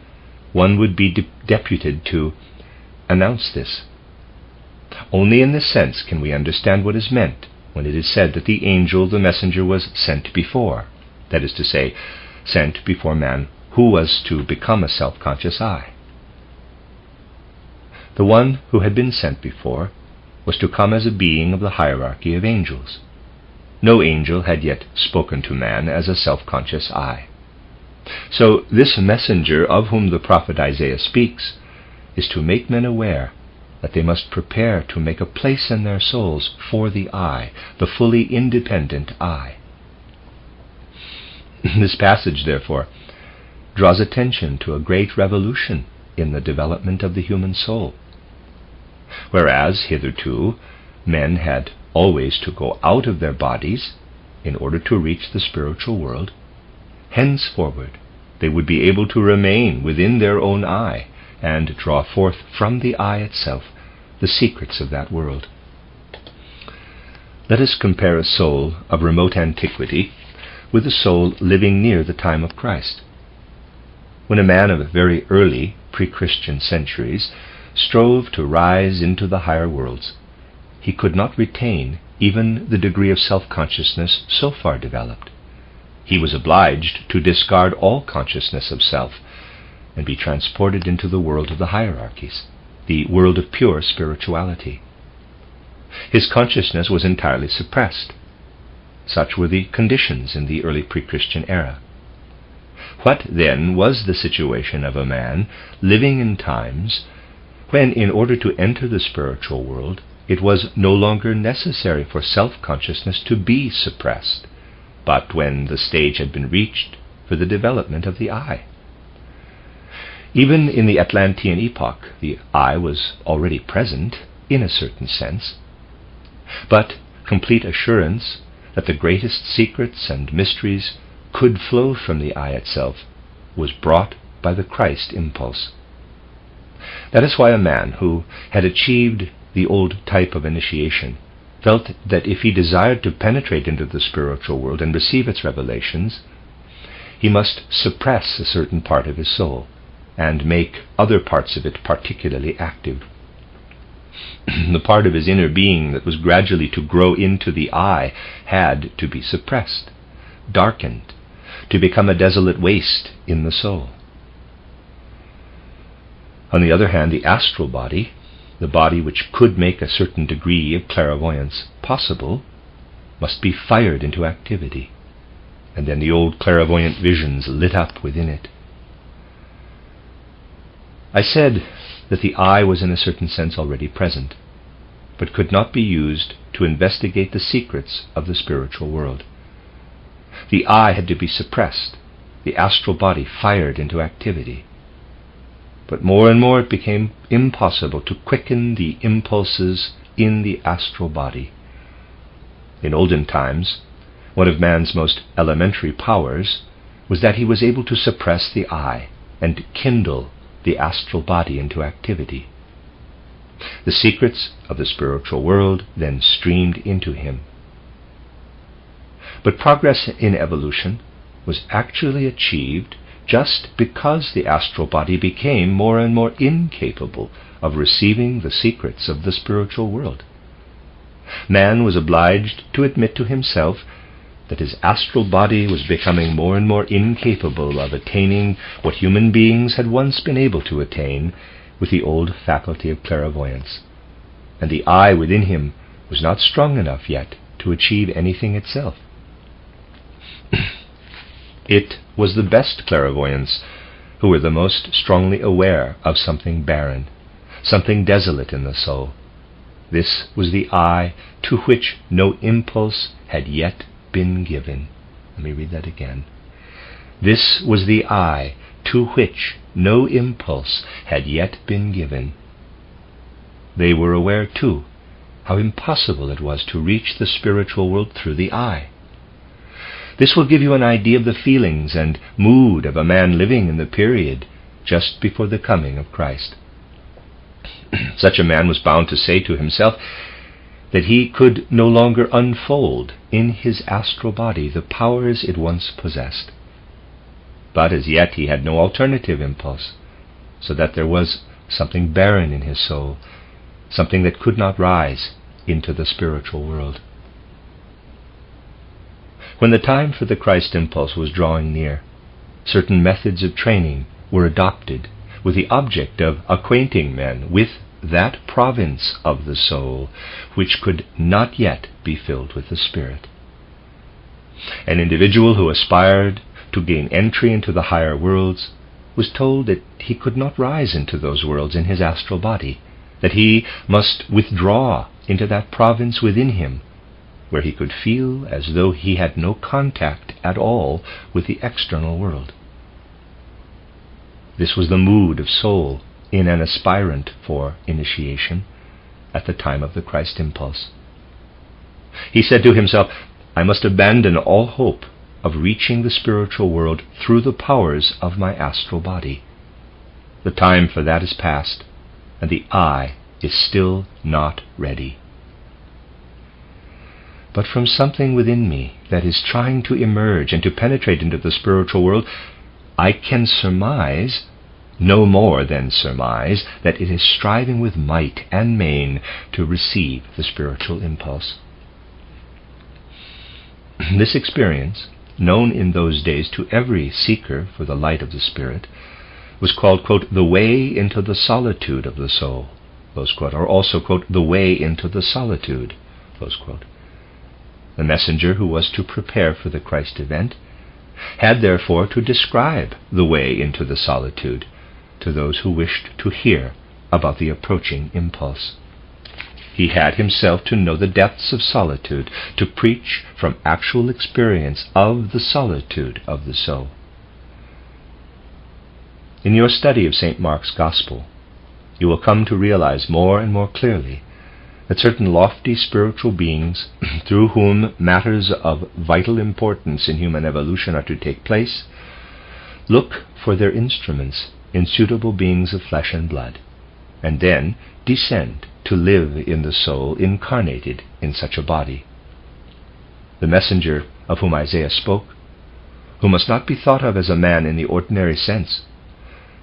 Speaker 1: one would be deputed to announce this. Only in this sense can we understand what is meant when it is said that the angel, the messenger, was sent before, that is to say, sent before man who was to become a self-conscious I. The one who had been sent before was to come as a being of the hierarchy of angels. No angel had yet spoken to man as a self-conscious I. So this messenger of whom the prophet Isaiah speaks is to make men aware that they must prepare to make a place in their souls for the I, the fully independent I. This passage, therefore, draws attention to a great revolution in the development of the human soul. whereas hitherto men had always to go out of their bodies in order to reach the spiritual world, henceforward they would be able to remain within their own eye and draw forth from the eye itself the secrets of that world. Let us compare a soul of remote antiquity with a soul living near the time of Christ. When a man of very early pre-Christian centuries strove to rise into the higher worlds, he could not retain even the degree of self-consciousness so far developed. He was obliged to discard all consciousness of self and be transported into the world of the hierarchies, the world of pure spirituality. His consciousness was entirely suppressed. Such were the conditions in the early pre-Christian era. What, then, was the situation of a man living in times when, in order to enter the spiritual world, it was no longer necessary for self-consciousness to be suppressed, but when the stage had been reached for the development of the I? Even in the Atlantean epoch, the I was already present, in a certain sense, but complete assurance that the greatest secrets and mysteries could flow from the I itself was brought by the Christ impulse. That is why a man who had achieved the old type of initiation felt that if he desired to penetrate into the spiritual world and receive its revelations, he must suppress a certain part of his soul and make other parts of it particularly active. The part of his inner being that was gradually to grow into the I had to be suppressed, darkened, to become a desolate waste in the soul. On the other hand, the astral body, the body which could make a certain degree of clairvoyance possible, must be fired into activity, and then the old clairvoyant visions lit up within it. I said that the I was in a certain sense already present, but could not be used to investigate the secrets of the spiritual world. The I had to be suppressed, the astral body fired into activity. But more and more it became impossible to quicken the impulses in the astral body. In olden times, one of man's most elementary powers was that he was able to suppress the I and kindle the astral body into activity. The secrets of the spiritual world then streamed into him. But progress in evolution was actually achieved just because the astral body became more and more incapable of receiving the secrets of the spiritual world. Man was obliged to admit to himself that his astral body was becoming more and more incapable of attaining what human beings had once been able to attain with the old faculty of clairvoyance, and the I within him was not strong enough yet to achieve anything itself. It was the best clairvoyants who were the most strongly aware of something barren, something desolate in the soul. This was the I to which no impulse had yet been given. Let me read that again. This was the I to which no impulse had yet been given. They were aware, too, how impossible it was to reach the spiritual world through the I. This will give you an idea of the feelings and mood of a man living in the period just before the coming of Christ. Such a man was bound to say to himself that he could no longer unfold in his astral body the powers it once possessed. But as yet he had no alternative impulse, so that there was something barren in his soul, something that could not rise into the spiritual world. When the time for the Christ impulse was drawing near, certain methods of training were adopted with the object of acquainting men with that province of the soul which could not yet be filled with the Spirit. An individual who aspired to gain entry into the higher worlds was told that he could not rise into those worlds in his astral body, that he must withdraw into that province within him, where he could feel as though he had no contact at all with the external world. This was the mood of soul in an aspirant for initiation, at the time of the Christ impulse. He said to himself, I must abandon all hope of reaching the spiritual world through the powers of my astral body. The time for that is past, and the I is still not ready. But from something within me that is trying to emerge and to penetrate into the spiritual world, I can surmise, no more than surmise, that it is striving with might and main to receive the spiritual impulse. This experience, known in those days to every seeker for the light of the Spirit, was called, quote, the way into the solitude of the soul, close quote, or also, quote, the way into the solitude, close quote. The messenger who was to prepare for the Christ event had therefore to describe the way into the solitude to those who wished to hear about the approaching impulse. He had himself to know the depths of solitude, to preach from actual experience of the solitude of the soul. In your study of St. Mark's Gospel, you will come to realize more and more clearly that certain lofty spiritual beings, through whom matters of vital importance in human evolution are to take place, look for their instruments in suitable beings of flesh and blood, and then descend to live in the soul incarnated in such a body. The messenger of whom Isaiah spoke, who must not be thought of as a man in the ordinary sense,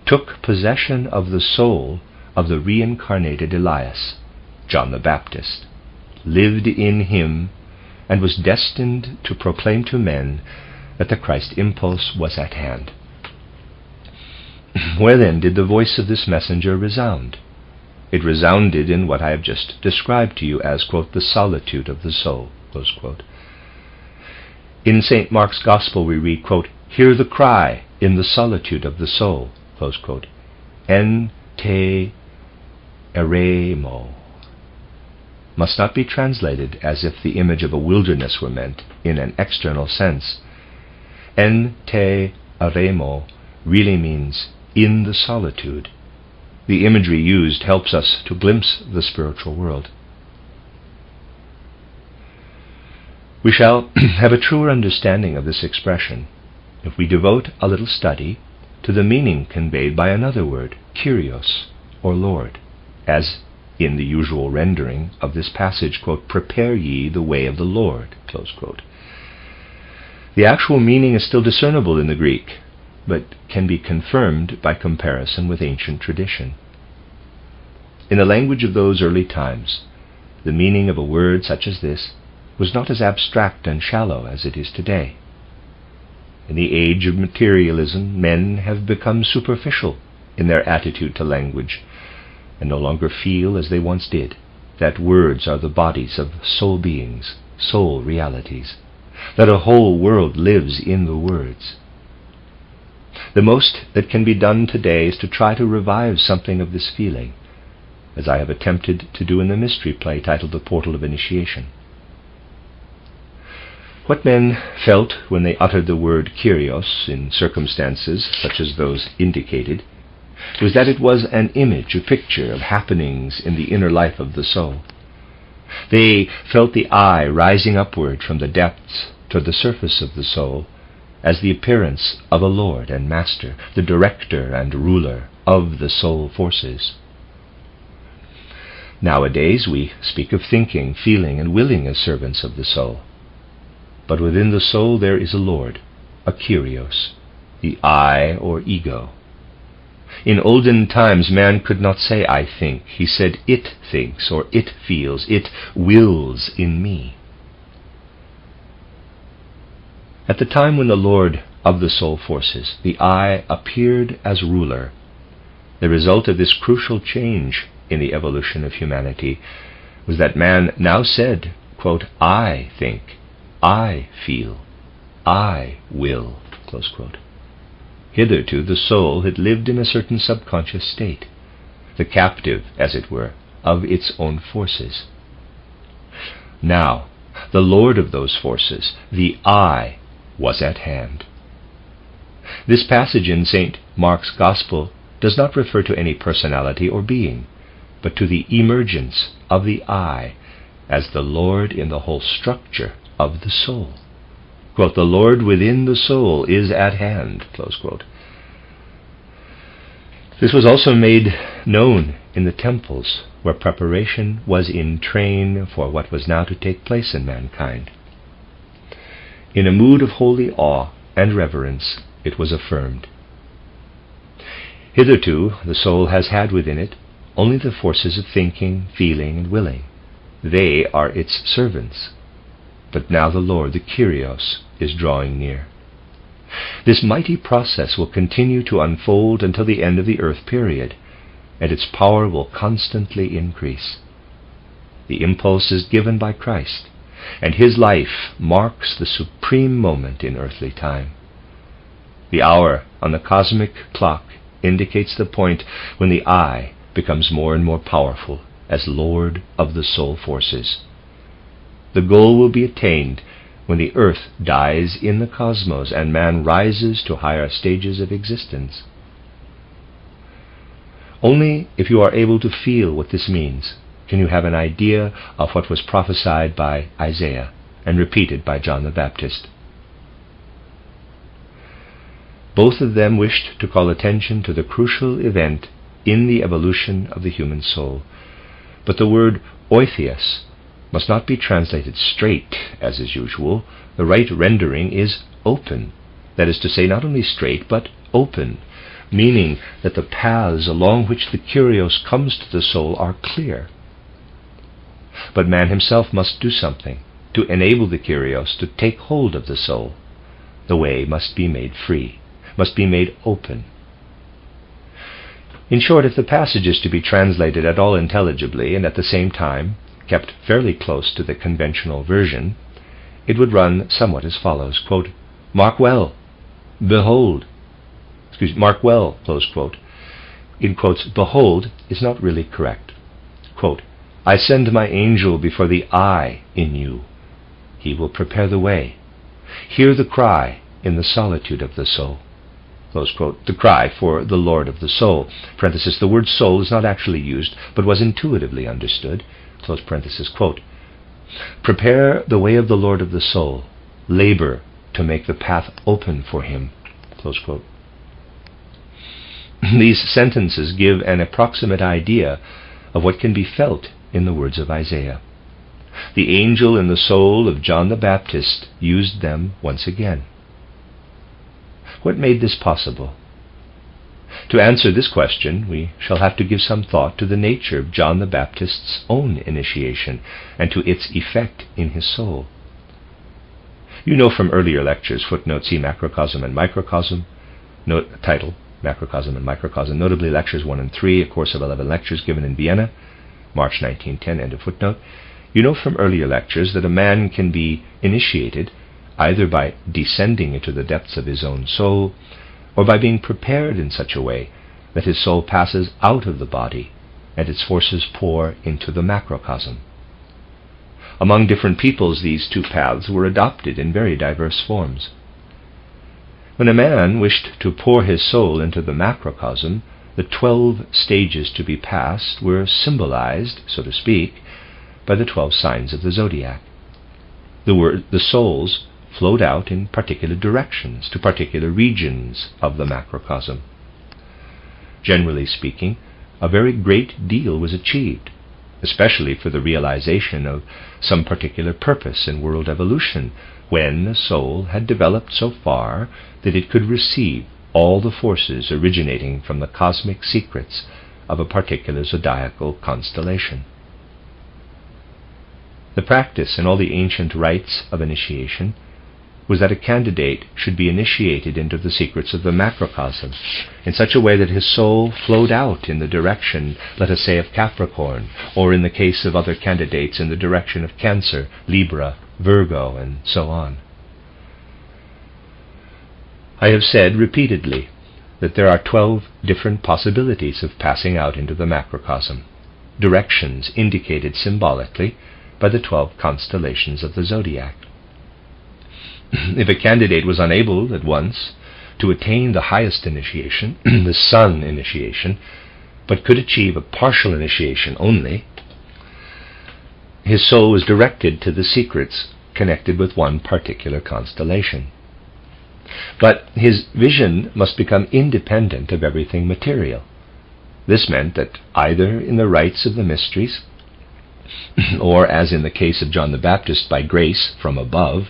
Speaker 1: took possession of the soul of the reincarnated Elias, John the Baptist, lived in him, and was destined to proclaim to men that the Christ impulse was at hand. Where then did the voice of this messenger resound? It resounded in what I have just described to you as, quote, the solitude of the soul, close quote. In St. Mark's Gospel we read, quote, hear the cry in the solitude of the soul, close quote, en te eremo. Must not be translated as if the image of a wilderness were meant in an external sense. En te eremo really means in the solitude. The imagery used helps us to glimpse the spiritual world. We shall have a truer understanding of this expression if we devote a little study to the meaning conveyed by another word, Kyrios, or Lord, as in the usual rendering of this passage, quote, prepare ye the way of the Lord, close quote. The actual meaning is still discernible in the Greek, but can be confirmed by comparison with ancient tradition. In the language of those early times, the meaning of a word such as this was not as abstract and shallow as it is today. In the age of materialism, men have become superficial in their attitude to language, and no longer feel as they once did, that words are the bodies of soul beings, soul realities, that a whole world lives in the words. The most that can be done today is to try to revive something of this feeling, as I have attempted to do in the mystery play titled The Portal of Initiation. What men felt when they uttered the word Kyrios in circumstances such as those indicated was that it was an image, a picture of happenings in the inner life of the soul. They felt the eye rising upward from the depths to the surface of the soul as the appearance of a Lord and Master, the director and ruler of the soul forces. Nowadays we speak of thinking, feeling, and willing as servants of the soul. But within the soul there is a Lord, a Kyrios, the I or ego. In olden times man could not say I think. He said it thinks, or it feels, it wills in me. At the time when the Lord of the soul forces, the I, appeared as ruler, the result of this crucial change in the evolution of humanity was that man now said, quote, I think, I feel, I will, close quote. Hitherto the soul had lived in a certain subconscious state, the captive, as it were, of its own forces. Now, the Lord of those forces, the I, was at hand. This passage in St. Mark's Gospel does not refer to any personality or being, but to the emergence of the I as the Lord in the whole structure of the soul. Quote, "The Lord within the soul is at hand," close quote. This was also made known in the temples, where preparation was in train for what was now to take place in mankind. In a mood of holy awe and reverence, it was affirmed. Hitherto, the soul has had within it only the forces of thinking, feeling, and willing. They are its servants. But now the Lord, the Kyrios, is drawing near. This mighty process will continue to unfold until the end of the earth period, and its power will constantly increase. The impulse is given by Christ, and his life marks the supreme moment in earthly time. The hour on the cosmic clock indicates the point when the I becomes more and more powerful as Lord of the soul forces. The goal will be attained when the earth dies in the cosmos and man rises to higher stages of existence. Only if you are able to feel what this means can you have an idea of what was prophesied by Isaiah and repeated by John the Baptist. Both of them wished to call attention to the crucial event in the evolution of the human soul, but the word Orpheus must not be translated straight, as is usual. The right rendering is open, that is to say, not only straight, but open, meaning that the paths along which the Kyrios comes to the soul are clear. But man himself must do something to enable the Kyrios to take hold of the soul. The way must be made free, must be made open. In short, if the passage is to be translated at all intelligibly and at the same time kept fairly close to the conventional version, it would run somewhat as follows, quote, "Mark well, behold," mark well, close quote. In quotes, behold is not really correct. Quote, "I send my angel before the I in you. He will prepare the way. Hear the cry in the solitude of the soul." Close quote. The cry for the Lord of the soul. Parenthesis, the word soul is not actually used, but was intuitively understood. Close parenthesis, quote, "Prepare the way of the Lord of the soul. Labor to make the path open for him." Close quote. These sentences give an approximate idea of what can be felt in the words of Isaiah. The angel in the soul of John the Baptist used them once again. What made this possible? To answer this question, we shall have to give some thought to the nature of John the Baptist's own initiation and to its effect in his soul. You know from earlier lectures, footnote see Macrocosm and Microcosm, title Macrocosm and Microcosm, notably lectures 1 and 3, a course of 11 lectures given in Vienna, March 1910, end of footnote. You know from earlier lectures that a man can be initiated either by descending into the depths of his own soul, or by being prepared in such a way that his soul passes out of the body and its forces pour into the macrocosm. Among different peoples, these two paths were adopted in very diverse forms. When a man wished to pour his soul into the macrocosm, the 12 stages to be passed were symbolized, so to speak, by the 12 signs of the zodiac. The souls flowed out in particular directions to particular regions of the macrocosm. Generally speaking, a very great deal was achieved, especially for the realization of some particular purpose in world evolution, when the soul had developed so far that it could receive all the forces originating from the cosmic secrets of a particular zodiacal constellation. The practice in all the ancient rites of initiation was that a candidate should be initiated into the secrets of the macrocosm in such a way that his soul flowed out in the direction, let us say, of Capricorn, or in the case of other candidates, in the direction of Cancer, Libra, Virgo, and so on. I have said repeatedly that there are 12 different possibilities of passing out into the macrocosm, directions indicated symbolically by the 12 constellations of the zodiac. If a candidate was unable at once to attain the highest initiation, the sun initiation, but could achieve a partial initiation only, his soul was directed to the secrets connected with one particular constellation. But his vision must become independent of everything material. This meant that either in the rites of the mysteries, or as in the case of John the Baptist by grace from above,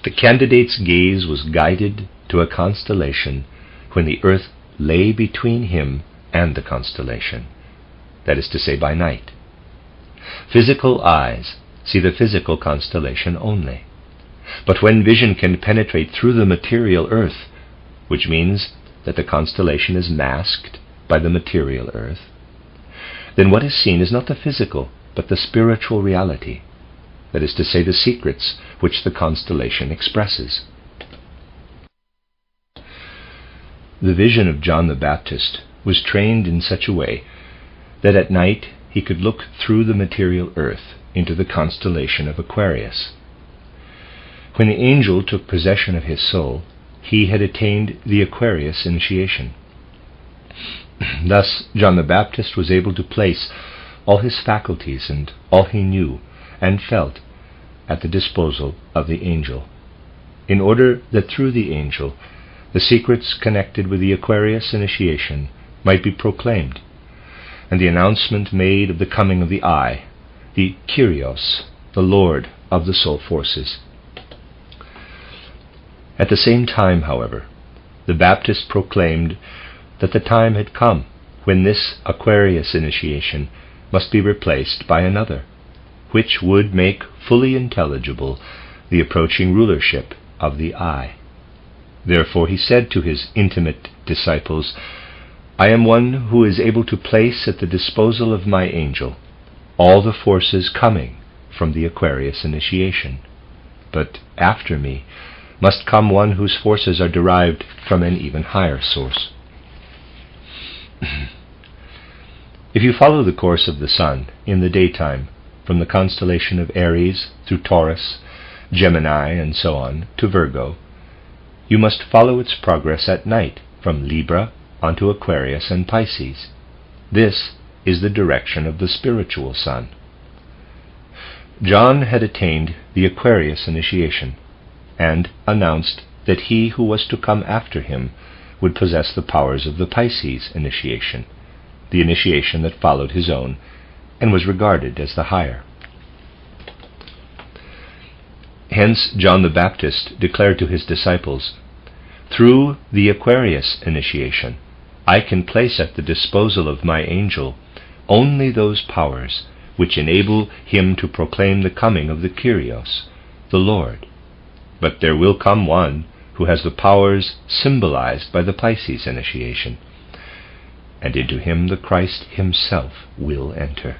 Speaker 1: the candidate's gaze was guided to a constellation when the earth lay between him and the constellation, that is to say, by night. Physical eyes see the physical constellation only. But when vision can penetrate through the material earth, which means that the constellation is masked by the material earth, then what is seen is not the physical, but the spiritual reality, that is to say, the secrets which the constellation expresses. The vision of John the Baptist was trained in such a way that at night he could look through the material earth into the constellation of Aquarius. When the angel took possession of his soul, he had attained the Aquarius initiation. Thus John the Baptist was able to place all his faculties and all he knew and felt at the disposal of the angel, in order that through the angel the secrets connected with the Aquarius initiation might be proclaimed, and the announcement made of the coming of the I, the Kyrios, the Lord of the soul forces. At the same time, however, the Baptist proclaimed that the time had come when this Aquarius initiation must be replaced by another, which would make fully intelligible the approaching rulership of the I. Therefore he said to his intimate disciples, "I am one who is able to place at the disposal of my angel all the forces coming from the Aquarius initiation, but after me must come one whose forces are derived from an even higher source." If you follow the course of the sun in the daytime, from the constellation of Aries through Taurus, Gemini, and so on, to Virgo, you must follow its progress at night from Libra onto Aquarius and Pisces. This is the direction of the spiritual sun. John had attained the Aquarius initiation, and announced that he who was to come after him would possess the powers of the Pisces initiation, the initiation that followed his own and was regarded as the higher. Hence John the Baptist declared to his disciples, "Through the Aquarius initiation, I can place at the disposal of my angel only those powers which enable him to proclaim the coming of the Kyrios, the Lord. But there will come one who has the powers symbolized by the Pisces initiation, and into him the Christ himself will enter."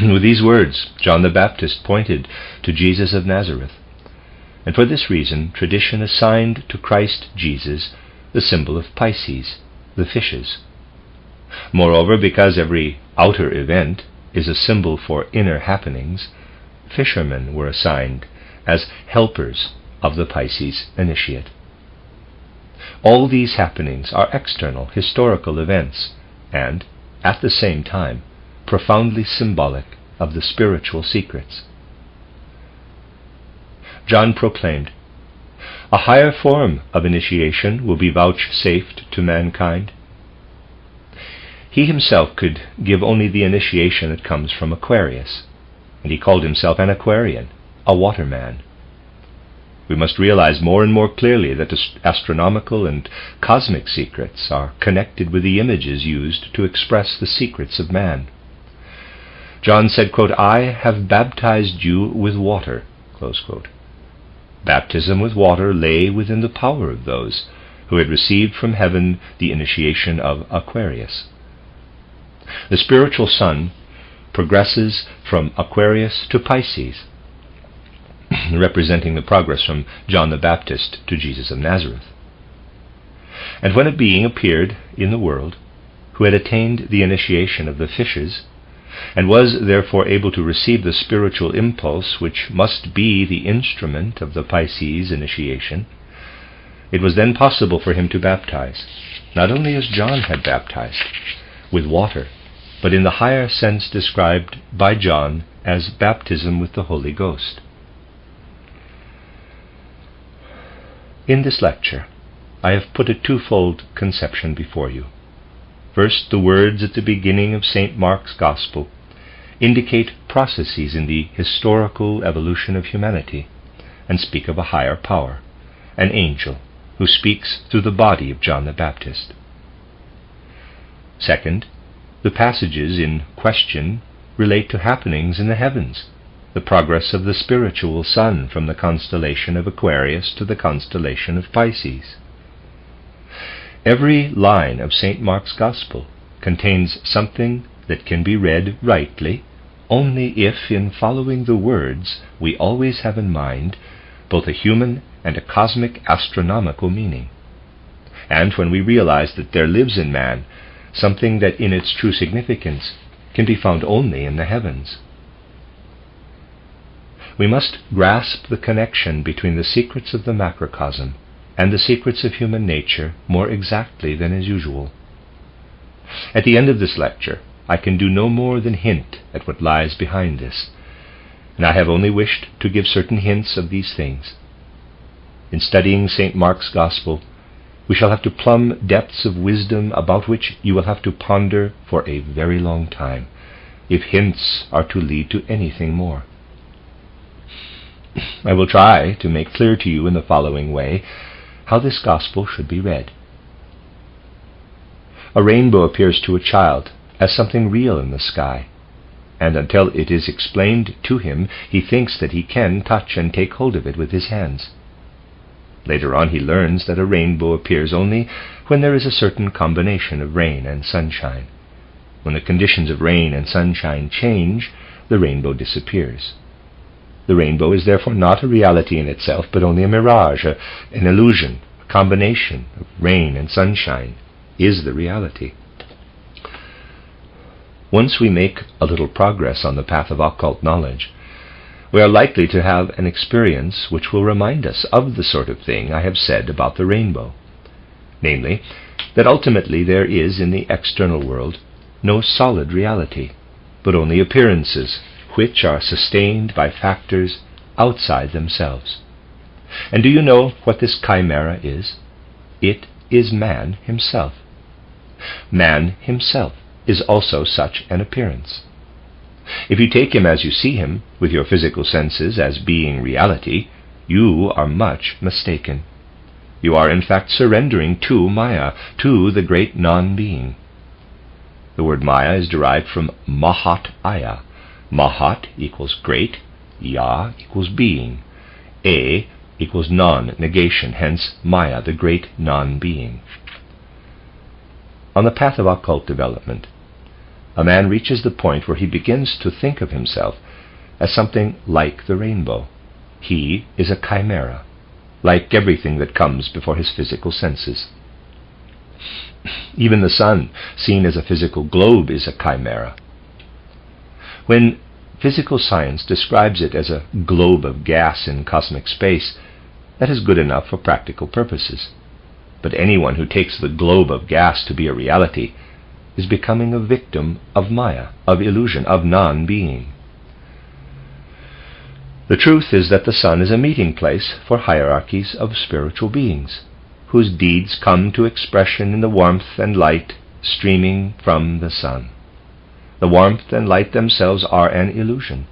Speaker 1: With these words, John the Baptist pointed to Jesus of Nazareth, and for this reason tradition assigned to Christ Jesus the symbol of Pisces, the fishes. Moreover, because every outer event is a symbol for inner happenings, fishermen were assigned as helpers of the Pisces initiate. All these happenings are external, historical events, and, at the same time, profoundly symbolic of the spiritual secrets. John proclaimed, "A higher form of initiation will be vouchsafed to mankind." He himself could give only the initiation that comes from Aquarius, and he called himself an Aquarian, a waterman. We must realize more and more clearly that astronomical and cosmic secrets are connected with the images used to express the secrets of man. John said, quote, "I have baptized you with water," close quote. Baptism with water lay within the power of those who had received from heaven the initiation of Aquarius. The spiritual sun progresses from Aquarius to Pisces, representing the progress from John the Baptist to Jesus of Nazareth. And when a being appeared in the world who had attained the initiation of the fishes, and was therefore able to receive the spiritual impulse which must be the instrument of the Pisces initiation, it was then possible for him to baptize. not only as John had baptized, with water, but in the higher sense described by John as baptism with the Holy Ghost. In this lecture, I have put a twofold conception before you. First, the words at the beginning of St. Mark's Gospel indicate processes in the historical evolution of humanity, and speak of a higher power, an angel, who speaks through the body of John the Baptist. Second, the passages in question relate to happenings in the heavens, the progress of the spiritual sun from the constellation of Aquarius to the constellation of Pisces. Every line of St. Mark's Gospel contains something that can be read rightly only if, in following the words, we always have in mind both a human and a cosmic astronomical meaning, and when we realize that there lives in man something that in its true significance can be found only in the heavens. We must grasp the connection between the secrets of the macrocosm and the secrets of human nature more exactly than is usual. At the end of this lecture, I can do no more than hint at what lies behind this, and I have only wished to give certain hints of these things. In studying St. Mark's Gospel, we shall have to plumb depths of wisdom about which you will have to ponder for a very long time, if hints are to lead to anything more. I will try to make clear to you in the following way how this Gospel should be read. A rainbow appears to a child as something real in the sky, and until it is explained to him, he thinks that he can touch and take hold of it with his hands. Later on he learns that a rainbow appears only when there is a certain combination of rain and sunshine. When the conditions of rain and sunshine change, the rainbow disappears. The rainbow is therefore not a reality in itself, but only a mirage, an illusion. A combination of rain and sunshine is the reality. Once we make a little progress on the path of occult knowledge, we are likely to have an experience which will remind us of the sort of thing I have said about the rainbow, namely, that ultimately there is in the external world no solid reality, but only appearances which are sustained by factors outside themselves. And do you know what this chimera is? It is man himself. Man himself is also such an appearance. If you take him as you see him, with your physical senses as being reality, you are much mistaken. You are in fact surrendering to Maya, to the great non-being. The word Maya is derived from Mahat Aya. Mahat equals great, Ya equals being, A equals non-negation, hence Maya, the great non-being. On the path of occult development, a man reaches the point where he begins to think of himself as something like the rainbow. He is a chimera, like everything that comes before his physical senses. Even the sun, seen as a physical globe, is a chimera. When physical science describes it as a globe of gas in cosmic space, that is good enough for practical purposes. But anyone who takes the globe of gas to be a reality is becoming a victim of Maya, of illusion, of non-being. The truth is that the sun is a meeting place for hierarchies of spiritual beings, whose deeds come to expression in the warmth and light streaming from the sun. The warmth and light themselves are an illusion.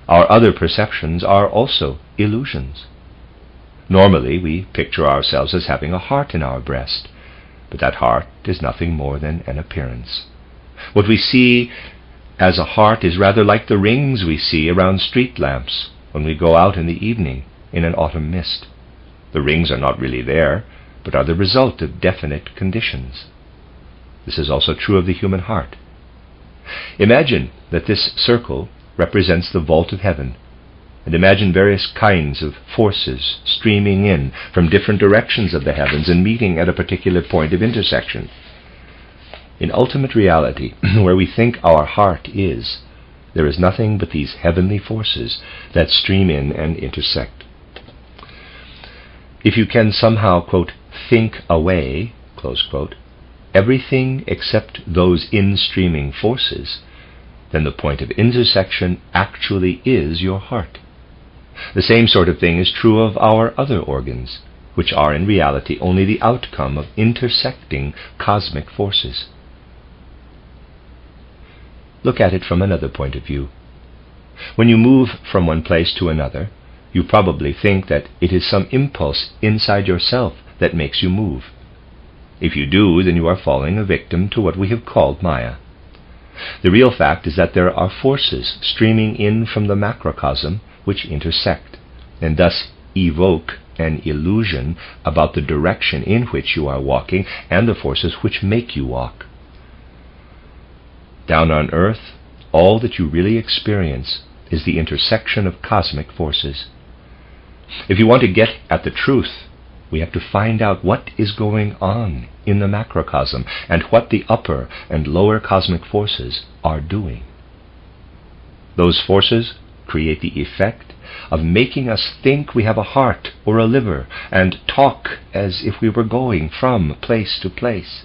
Speaker 1: Our other perceptions are also illusions. Normally we picture ourselves as having a heart in our breast, but that heart is nothing more than an appearance. What we see as a heart is rather like the rings we see around street lamps when we go out in the evening in an autumn mist. The rings are not really there, but are the result of definite conditions. This is also true of the human heart. Imagine that this circle represents the vault of heaven, and imagine various kinds of forces streaming in from different directions of the heavens and meeting at a particular point of intersection. In ultimate reality, where we think our heart is, there is nothing but these heavenly forces that stream in and intersect. If you can somehow, quote, think away, close quote, everything except those in-streaming forces, then the point of intersection actually is your heart. The same sort of thing is true of our other organs, which are in reality only the outcome of intersecting cosmic forces. Look at it from another point of view. When you move from one place to another, you probably think that it is some impulse inside yourself that makes you move. If you do, then you are falling a victim to what we have called Maya. The real fact is that there are forces streaming in from the macrocosm which intersect, and thus evoke an illusion about the direction in which you are walking and the forces which make you walk. Down on earth, all that you really experience is the intersection of cosmic forces. If you want to get at the truth, we have to find out what is going on in the macrocosm and what the upper and lower cosmic forces are doing. Those forces create the effect of making us think we have a heart or a liver and talk as if we were going from place to place.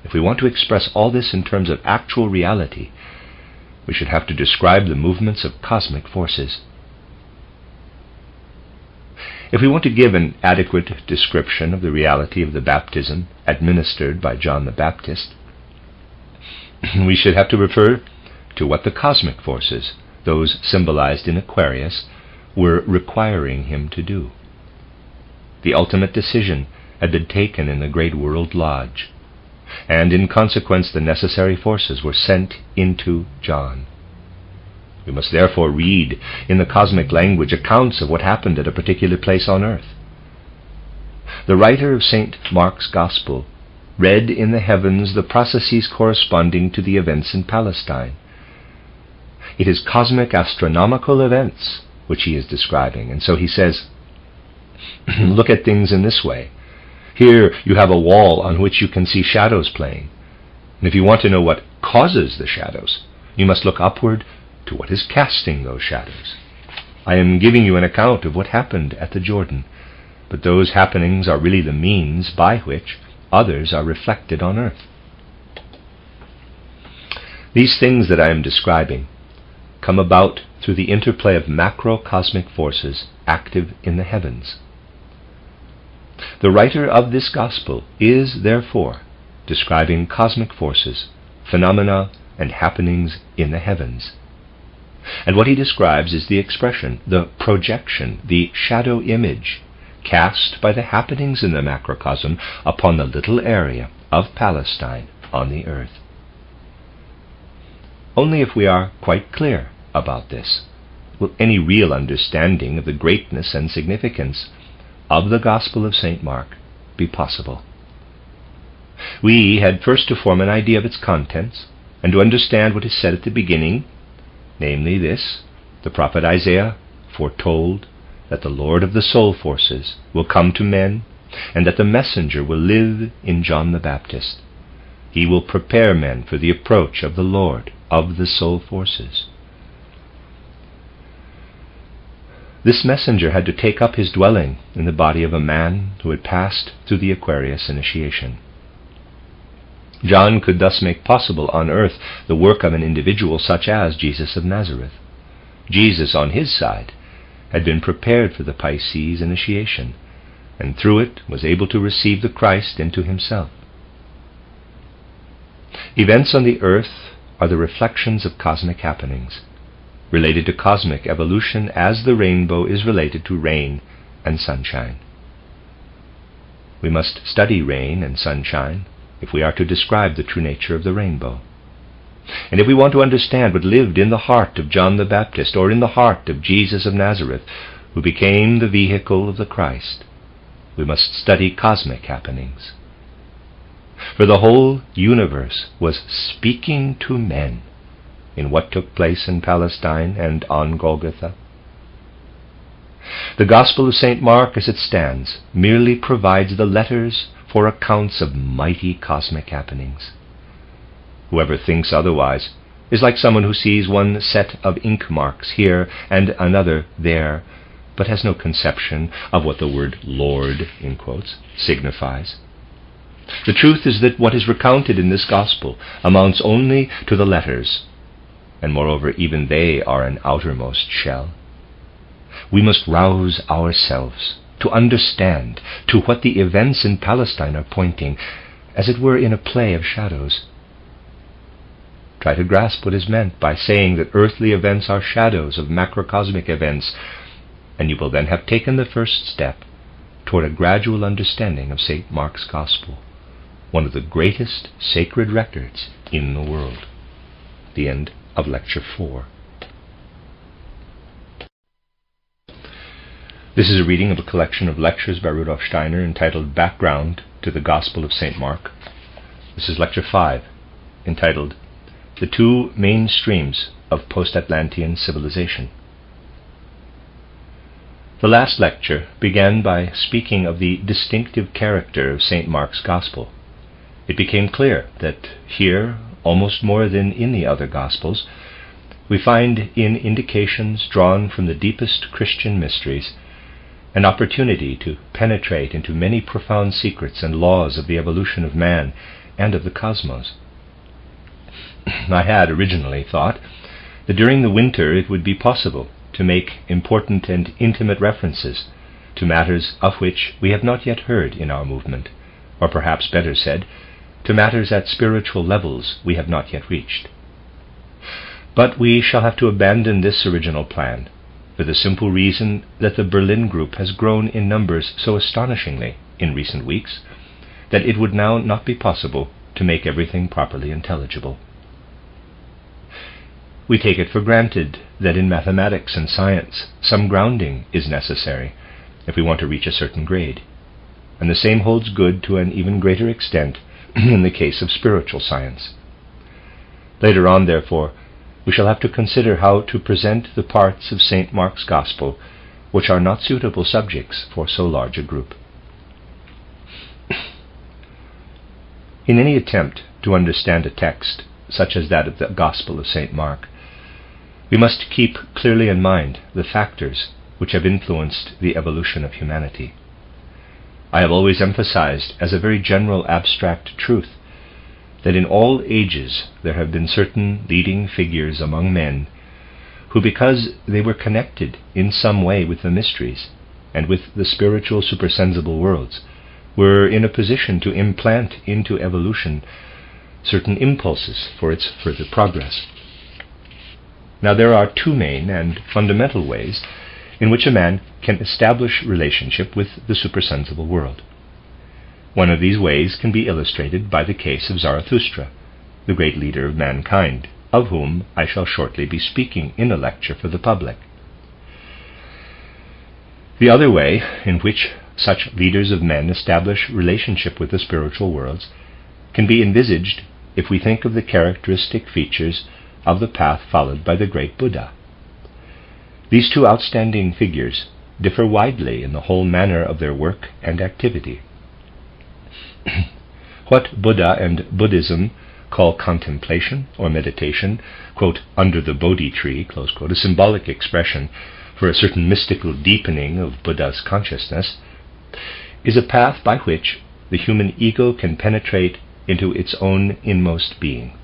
Speaker 1: If we want to express all this in terms of actual reality, we should have to describe the movements of cosmic forces. If we want to give an adequate description of the reality of the baptism administered by John the Baptist, we should have to refer to what the cosmic forces, those symbolized in Aquarius, were requiring him to do. The ultimate decision had been taken in the great world lodge, and in consequence the necessary forces were sent into John. We must therefore read in the cosmic language accounts of what happened at a particular place on earth. The writer of St. Mark's Gospel read in the heavens the processes corresponding to the events in Palestine. It is cosmic astronomical events which he is describing, and so he says, look at things in this way. Here you have a wall on which you can see shadows playing, and if you want to know what causes the shadows, you must look upward to what is casting those shadows. I am giving you an account of what happened at the Jordan, but those happenings are really the means by which others are reflected on earth. These things that I am describing come about through the interplay of macrocosmic forces active in the heavens. The writer of this Gospel is, therefore, describing cosmic forces, phenomena, and happenings in the heavens. And what he describes is the expression, the projection, the shadow image cast by the happenings in the macrocosm upon the little area of Palestine on the earth. Only if we are quite clear about this will any real understanding of the greatness and significance of the Gospel of St. Mark be possible. We had first to form an idea of its contents and to understand what is said at the beginning, namely this: the prophet Isaiah foretold that the Lord of the soul forces will come to men, and that the messenger will live in John the Baptist. He will prepare men for the approach of the Lord of the soul forces. This messenger had to take up his dwelling in the body of a man who had passed through the Aquarius initiation. John could thus make possible on earth the work of an individual such as Jesus of Nazareth. Jesus, on his side, had been prepared for the Pisces initiation, and through it was able to receive the Christ into himself. Events on the earth are the reflections of cosmic happenings, related to cosmic evolution as the rainbow is related to rain and sunshine. We must study rain and sunshine if we are to describe the true nature of the rainbow. And if we want to understand what lived in the heart of John the Baptist, or in the heart of Jesus of Nazareth, who became the vehicle of the Christ, we must study cosmic happenings. For the whole universe was speaking to men in what took place in Palestine and on Golgotha. The Gospel of St. Mark, as it stands, merely provides the letters for accounts of mighty cosmic happenings. Whoever thinks otherwise is like someone who sees one set of ink marks here and another there, but has no conception of what the word Lord, in quotes, signifies. The truth is that what is recounted in this gospel amounts only to the letters, and moreover even they are an outermost shell. We must rouse ourselves to understand to what the events in Palestine are pointing, as it were in a play of shadows. Try to grasp what is meant by saying that earthly events are shadows of macrocosmic events, and you will then have taken the first step toward a gradual understanding of St. Mark's Gospel, one of the greatest sacred records in the world. The end of Lecture 4. This is a reading of a collection of lectures by Rudolf Steiner entitled Background to the Gospel of St. Mark. This is Lecture 5, entitled The Two Main Streams of Post-Atlantean Civilization. The last lecture began by speaking of the distinctive character of St. Mark's Gospel. It became clear that here, almost more than in the other Gospels, we find in indications drawn from the deepest Christian mysteries an opportunity to penetrate into many profound secrets and laws of the evolution of man and of the cosmos. I had originally thought that during the winter it would be possible to make important and intimate references to matters of which we have not yet heard in our movement, or perhaps better said, to matters at spiritual levels we have not yet reached. But we shall have to abandon this original plan, for the simple reason that the Berlin group has grown in numbers so astonishingly in recent weeks that it would now not be possible to make everything properly intelligible. We take it for granted that in mathematics and science some grounding is necessary if we want to reach a certain grade, and the same holds good to an even greater extent in the case of spiritual science. Later on, therefore, we shall have to consider how to present the parts of St. Mark's Gospel which are not suitable subjects for so large a group. In any attempt to understand a text, such as that of the Gospel of St. Mark, we must keep clearly in mind the factors which have influenced the evolution of humanity. I have always emphasized as a very general abstract truth that in all ages there have been certain leading figures among men who, because they were connected in some way with the mysteries and with the spiritual supersensible worlds, were in a position to implant into evolution certain impulses for its further progress. Now there are two main and fundamental ways in which a man can establish relationship with the supersensible world. One of these ways can be illustrated by the case of Zarathustra, the great leader of mankind, of whom I shall shortly be speaking in a lecture for the public. The other way in which such leaders of men establish relationship with the spiritual worlds can be envisaged if we think of the characteristic features of the path followed by the great Buddha. These two outstanding figures differ widely in the whole manner of their work and activity. What Buddha and Buddhism call contemplation or meditation, quote, under the Bodhi tree, close quote, a symbolic expression for a certain mystical deepening of Buddha's consciousness, is a path by which the human ego can penetrate into its own inmost being.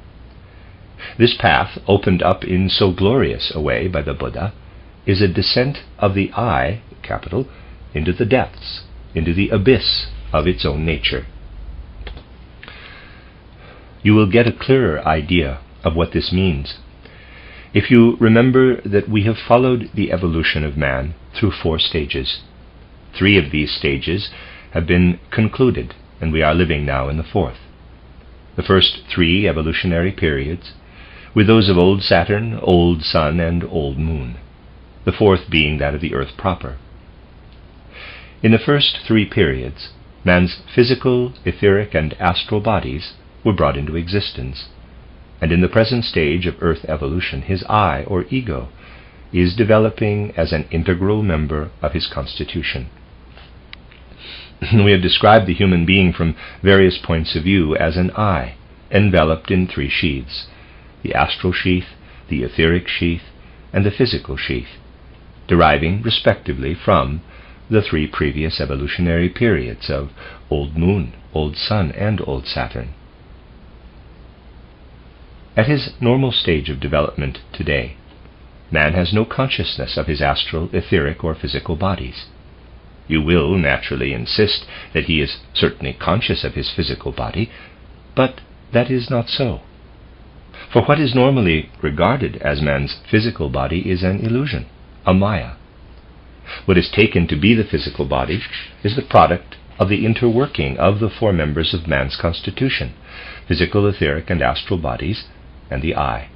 Speaker 1: This path, opened up in so glorious a way by the Buddha, is a descent of the I, capital, into the depths, into the abyss of its own nature. You will get a clearer idea of what this means if you remember that we have followed the evolution of man through 4 stages. 3 of these stages have been concluded, and we are living now in the 4th. The first 3 evolutionary periods were those of old Saturn, old Sun, and old Moon, the 4th being that of the Earth proper. In the first 3 periods, man's physical, etheric, and astral bodies were brought into existence, and in the present stage of Earth evolution, his I, or ego, is developing as an integral member of his constitution. We have described the human being from various points of view as an I, enveloped in 3 sheaths: the astral sheath, the etheric sheath, and the physical sheath. deriving respectively from the three previous evolutionary periods of Old Moon, Old Sun, and Old Saturn. At his normal stage of development today, man has no consciousness of his astral, etheric, or physical bodies. You will naturally insist that he is certainly conscious of his physical body, but that is not so. For what is normally regarded as man's physical body is an illusion, a maya. What is taken to be the physical body is the product of the interworking of the four members of man's constitution, physical, etheric, and astral bodies, and the I.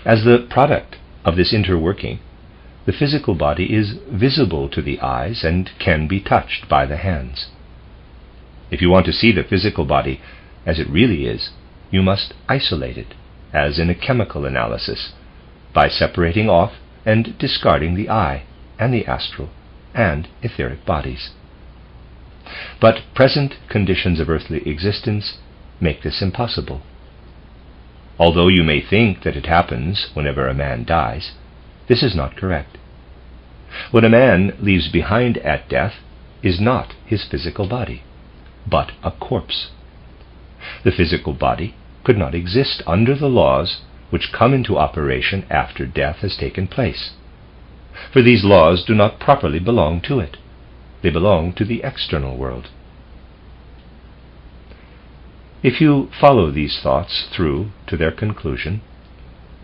Speaker 1: As the product of this interworking, the physical body is visible to the eyes and can be touched by the hands. If you want to see the physical body as it really is, you must isolate it, as in a chemical analysis, by separating off and discarding the I and the astral and etheric bodies. But present conditions of earthly existence make this impossible. Although you may think that it happens whenever a man dies, this is not correct. What a man leaves behind at death is not his physical body, but a corpse. The physical body could not exist under the laws which come into operation after death has taken place, for these laws do not properly belong to it. They belong to the external world. If you follow these thoughts through to their conclusion,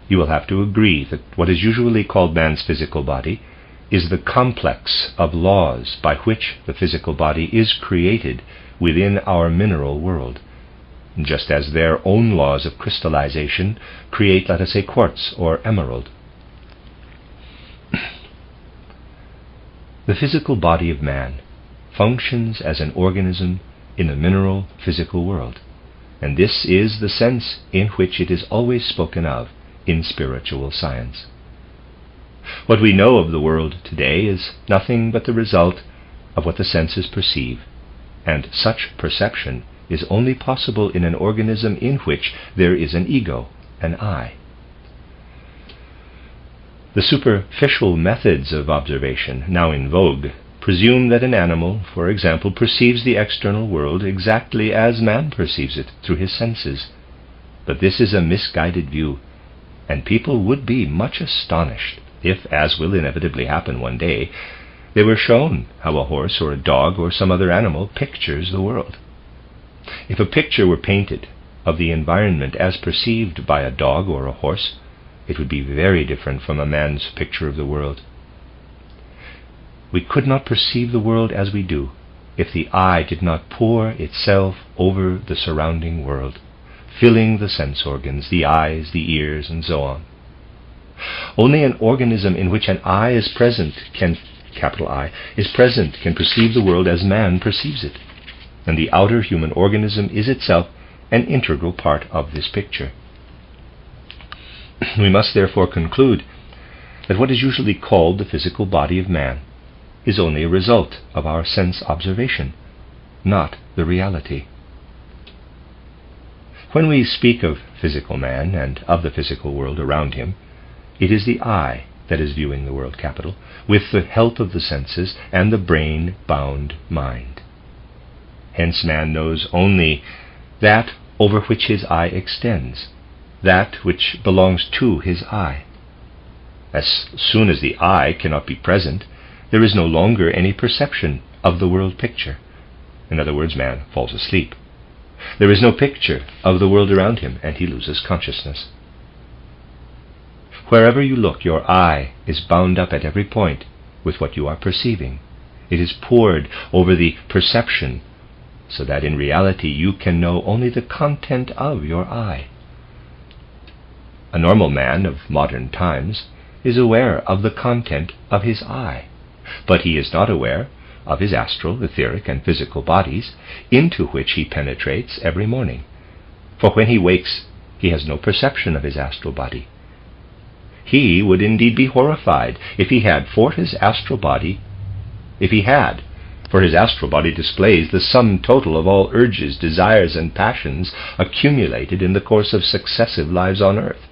Speaker 1: you will have to agree that what is usually called man's physical body is the complex of laws by which the physical body is created within our mineral world, just as their own laws of crystallization create, let us say, quartz or emerald. The physical body of man functions as an organism in the mineral physical world, and this is the sense in which it is always spoken of in spiritual science. What we know of the world today is nothing but the result of what the senses perceive, and such perception is only possible in an organism in which there is an ego, an I. The superficial methods of observation now in vogue presume that an animal, for example, perceives the external world exactly as man perceives it through his senses. But this is a misguided view, and people would be much astonished if, as will inevitably happen one day, they were shown how a horse or a dog or some other animal pictures the world. If a picture were painted of the environment as perceived by a dog or a horse, it would be very different from a man's picture of the world. We could not perceive the world as we do if the eye did not pour itself over the surrounding world, filling the sense organs, the eyes, the ears, and so on. Only an organism in which an eye is present can, capital I, is present can perceive the world as man perceives it, and the outer human organism is itself an integral part of this picture. We must therefore conclude that what is usually called the physical body of man is only a result of our sense observation, not the reality. When we speak of physical man and of the physical world around him, it is the eye that is viewing the world, capital, with the help of the senses and the brain-bound mind. Hence man knows only that over which his eye extends, that which belongs to his eye. As soon as the eye cannot be present, there is no longer any perception of the world picture. In other words, man falls asleep. There is no picture of the world around him, and he loses consciousness. Wherever you look, your eye is bound up at every point with what you are perceiving. It is poured over the perception, so that in reality you can know only the content of your eye. A normal man of modern times is aware of the content of his eye, but he is not aware of his astral, etheric, and physical bodies, into which he penetrates every morning. For when he wakes, he has no perception of his astral body. He would indeed be horrified if he had, for his astral body displays the sum total of all urges, desires, and passions accumulated in the course of successive lives on earth.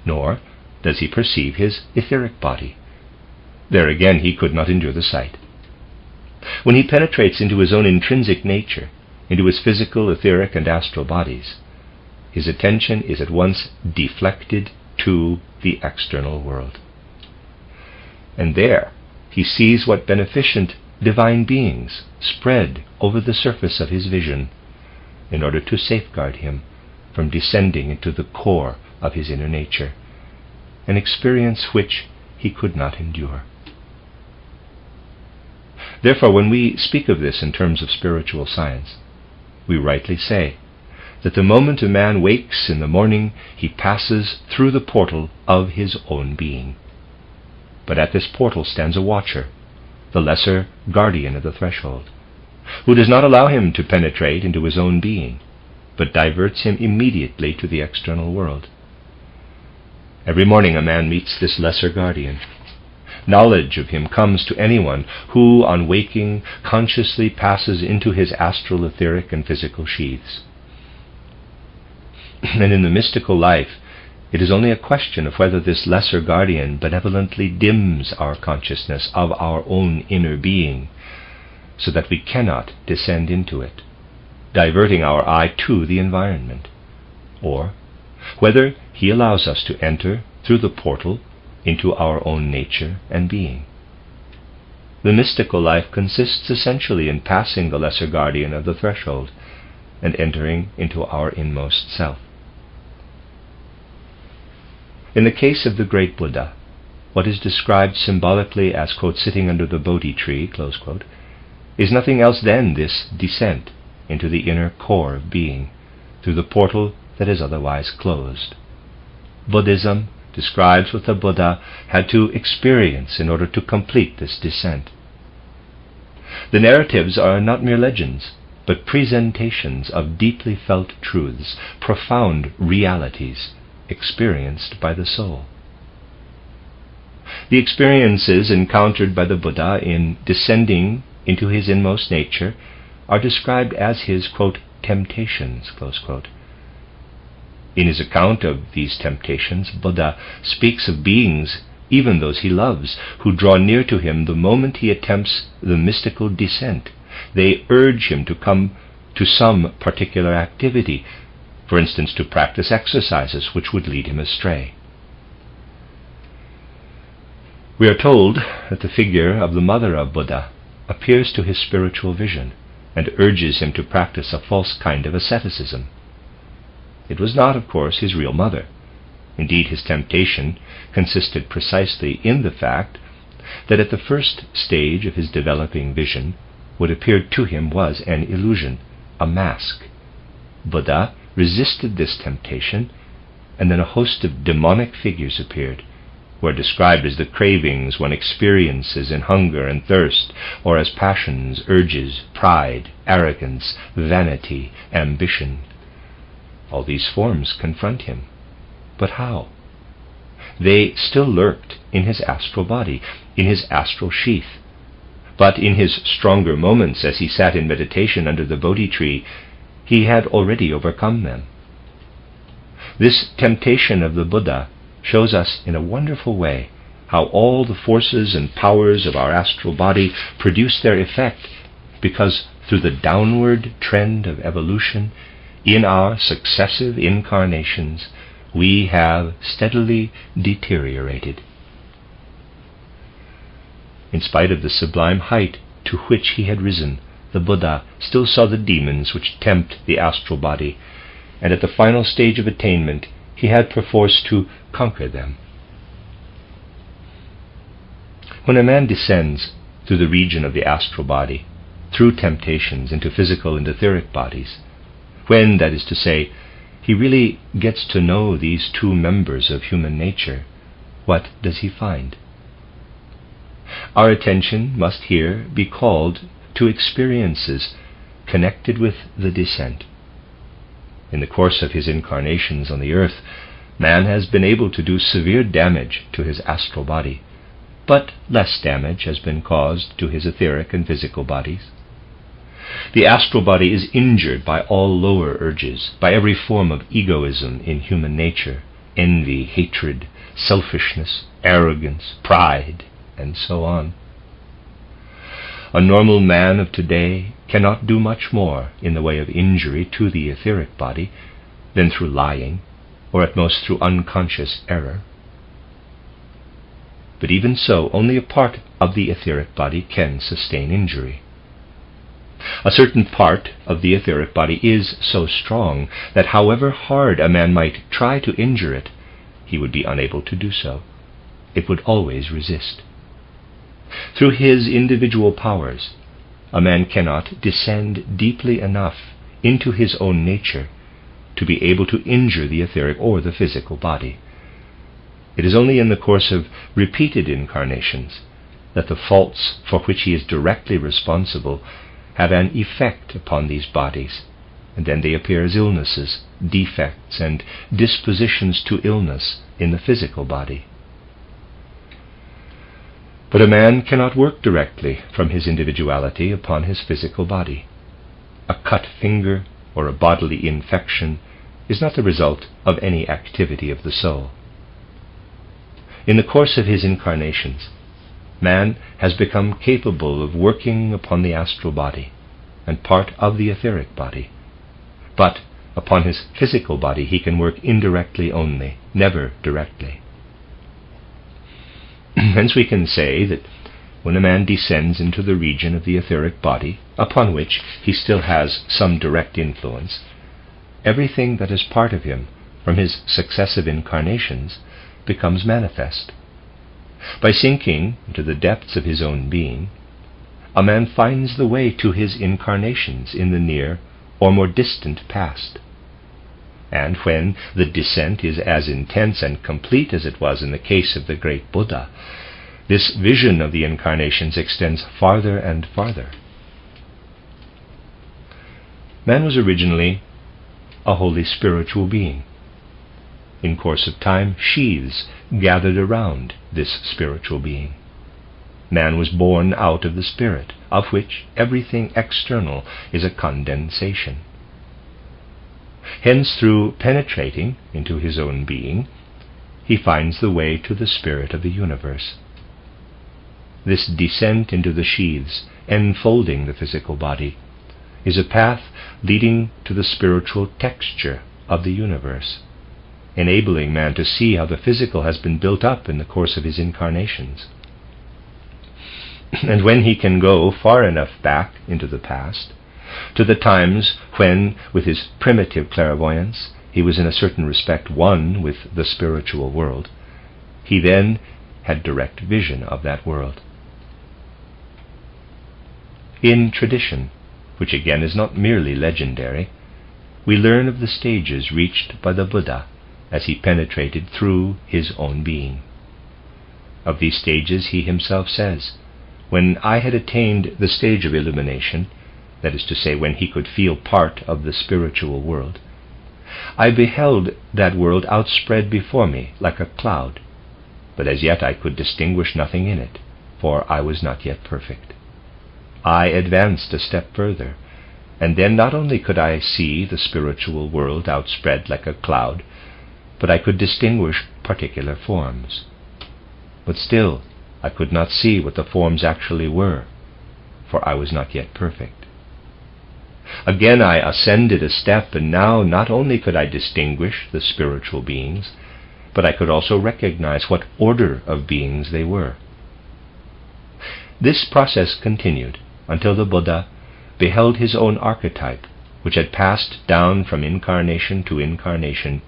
Speaker 1: Nor does he perceive his etheric body, There again he could not endure the sight. When he penetrates into his own intrinsic nature, into his physical, etheric, and astral bodies, his attention is at once deflected to the external world. And there he sees what beneficent divine beings spread over the surface of his vision in order to safeguard him from descending into the core of his inner nature, an experience which he could not endure. Therefore, when we speak of this in terms of spiritual science, we rightly say that the moment a man wakes in the morning, he passes through the portal of his own being. But at this portal stands a watcher, the lesser guardian of the threshold, who does not allow him to penetrate into his own being, but diverts him immediately to the external world. Every morning a man meets this lesser guardian. Knowledge of him comes to anyone who, on waking, consciously passes into his astral, etheric, and physical sheaths. And in the mystical life, it is only a question of whether this lesser guardian benevolently dims our consciousness of our own inner being, so that we cannot descend into it, diverting our eye to the environment, or whether he allows us to enter through the portal into our own nature and being. The mystical life consists essentially in passing the lesser guardian of the threshold and entering into our inmost self. In the case of the great Buddha, what is described symbolically as, quote, sitting under the Bodhi tree, close quote, is nothing else than this descent into the inner core of being through the portal that is otherwise closed. Buddhism describes what the Buddha had to experience in order to complete this descent. The narratives are not mere legends, but presentations of deeply felt truths, profound realities experienced by the soul. The experiences encountered by the Buddha in descending into his inmost nature are described as his, quote, temptations, close quote. In his account of these temptations, Buddha speaks of beings, even those he loves, who draw near to him the moment he attempts the mystical descent. They urge him to come to some particular activity, for instance, to practice exercises which would lead him astray. We are told that the figure of the mother of Buddha appears to his spiritual vision and urges him to practice a false kind of asceticism. It was not, of course, his real mother. Indeed, his temptation consisted precisely in the fact that at the first stage of his developing vision, what appeared to him was an illusion, a mask. Buddha resisted this temptation, and then a host of demonic figures appeared, who are described as the cravings one experiences in hunger and thirst, or as passions, urges, pride, arrogance, vanity, ambition. All these forms confront him. But how? They still lurked in his astral body, in his astral sheath. But in his stronger moments, as he sat in meditation under the Bodhi tree, he had already overcome them. This temptation of the Buddha shows us in a wonderful way how all the forces and powers of our astral body produce their effect, because through the downward trend of evolution, in our successive incarnations, we have steadily deteriorated. In spite of the sublime height to which he had risen, the Buddha still saw the demons which tempt the astral body, and at the final stage of attainment, he had perforce to conquer them. When a man descends through the region of the astral body, through temptations into physical and etheric bodies, when, that is to say, he really gets to know these two members of human nature, what does he find? Our attention must here be called to experiences connected with the descent. In the course of his incarnations on the earth, man has been able to do severe damage to his astral body, but less damage has been caused to his etheric and physical bodies. The astral body is injured by all lower urges, by every form of egoism in human nature, envy, hatred, selfishness, arrogance, pride, and so on. A normal man of today cannot do much more in the way of injury to the etheric body than through lying, or at most through unconscious error. But even so, only a part of the etheric body can sustain injury. A certain part of the etheric body is so strong that however hard a man might try to injure it, he would be unable to do so. It would always resist. Through his individual powers, a man cannot descend deeply enough into his own nature to be able to injure the etheric or the physical body. It is only in the course of repeated incarnations that the faults for which he is directly responsible have an effect upon these bodies, and then they appear as illnesses, defects, and dispositions to illness in the physical body. But a man cannot work directly from his individuality upon his physical body. A cut finger or a bodily infection is not the result of any activity of the soul. In the course of his incarnations, man has become capable of working upon the astral body and part of the etheric body, but upon his physical body he can work indirectly only, never directly. Hence we can say that when a man descends into the region of the etheric body, upon which he still has some direct influence, everything that is part of him from his successive incarnations becomes manifest. By sinking into the depths of his own being, a man finds the way to his incarnations in the near or more distant past. And when the descent is as intense and complete as it was in the case of the great Buddha, this vision of the incarnations extends farther and farther. Man was originally a wholly spiritual being. In course of time, sheaths gathered around this spiritual being. Man was born out of the spirit, of which everything external is a condensation. Hence, through penetrating into his own being, he finds the way to the spirit of the universe. This descent into the sheaths, enfolding the physical body, is a path leading to the spiritual texture of the universe, enabling man to see how the physical has been built up in the course of his incarnations. And when he can go far enough back into the past, to the times when, with his primitive clairvoyance, he was in a certain respect one with the spiritual world, he then had direct vision of that world. In tradition, which again is not merely legendary, we learn of the stages reached by the Buddha as he penetrated through his own being. Of these stages he himself says, "When I had attained the stage of illumination," that is to say, when he could feel part of the spiritual world, "I beheld that world outspread before me like a cloud, but as yet I could distinguish nothing in it, for I was not yet perfect. I advanced a step further, and then not only could I see the spiritual world outspread like a cloud, but I could distinguish particular forms. But still I could not see what the forms actually were, for I was not yet perfect. Again I ascended a step, and now not only could I distinguish the spiritual beings, but I could also recognize what order of beings they were." This process continued until the Buddha beheld his own archetype, which had passed down from incarnation to incarnation,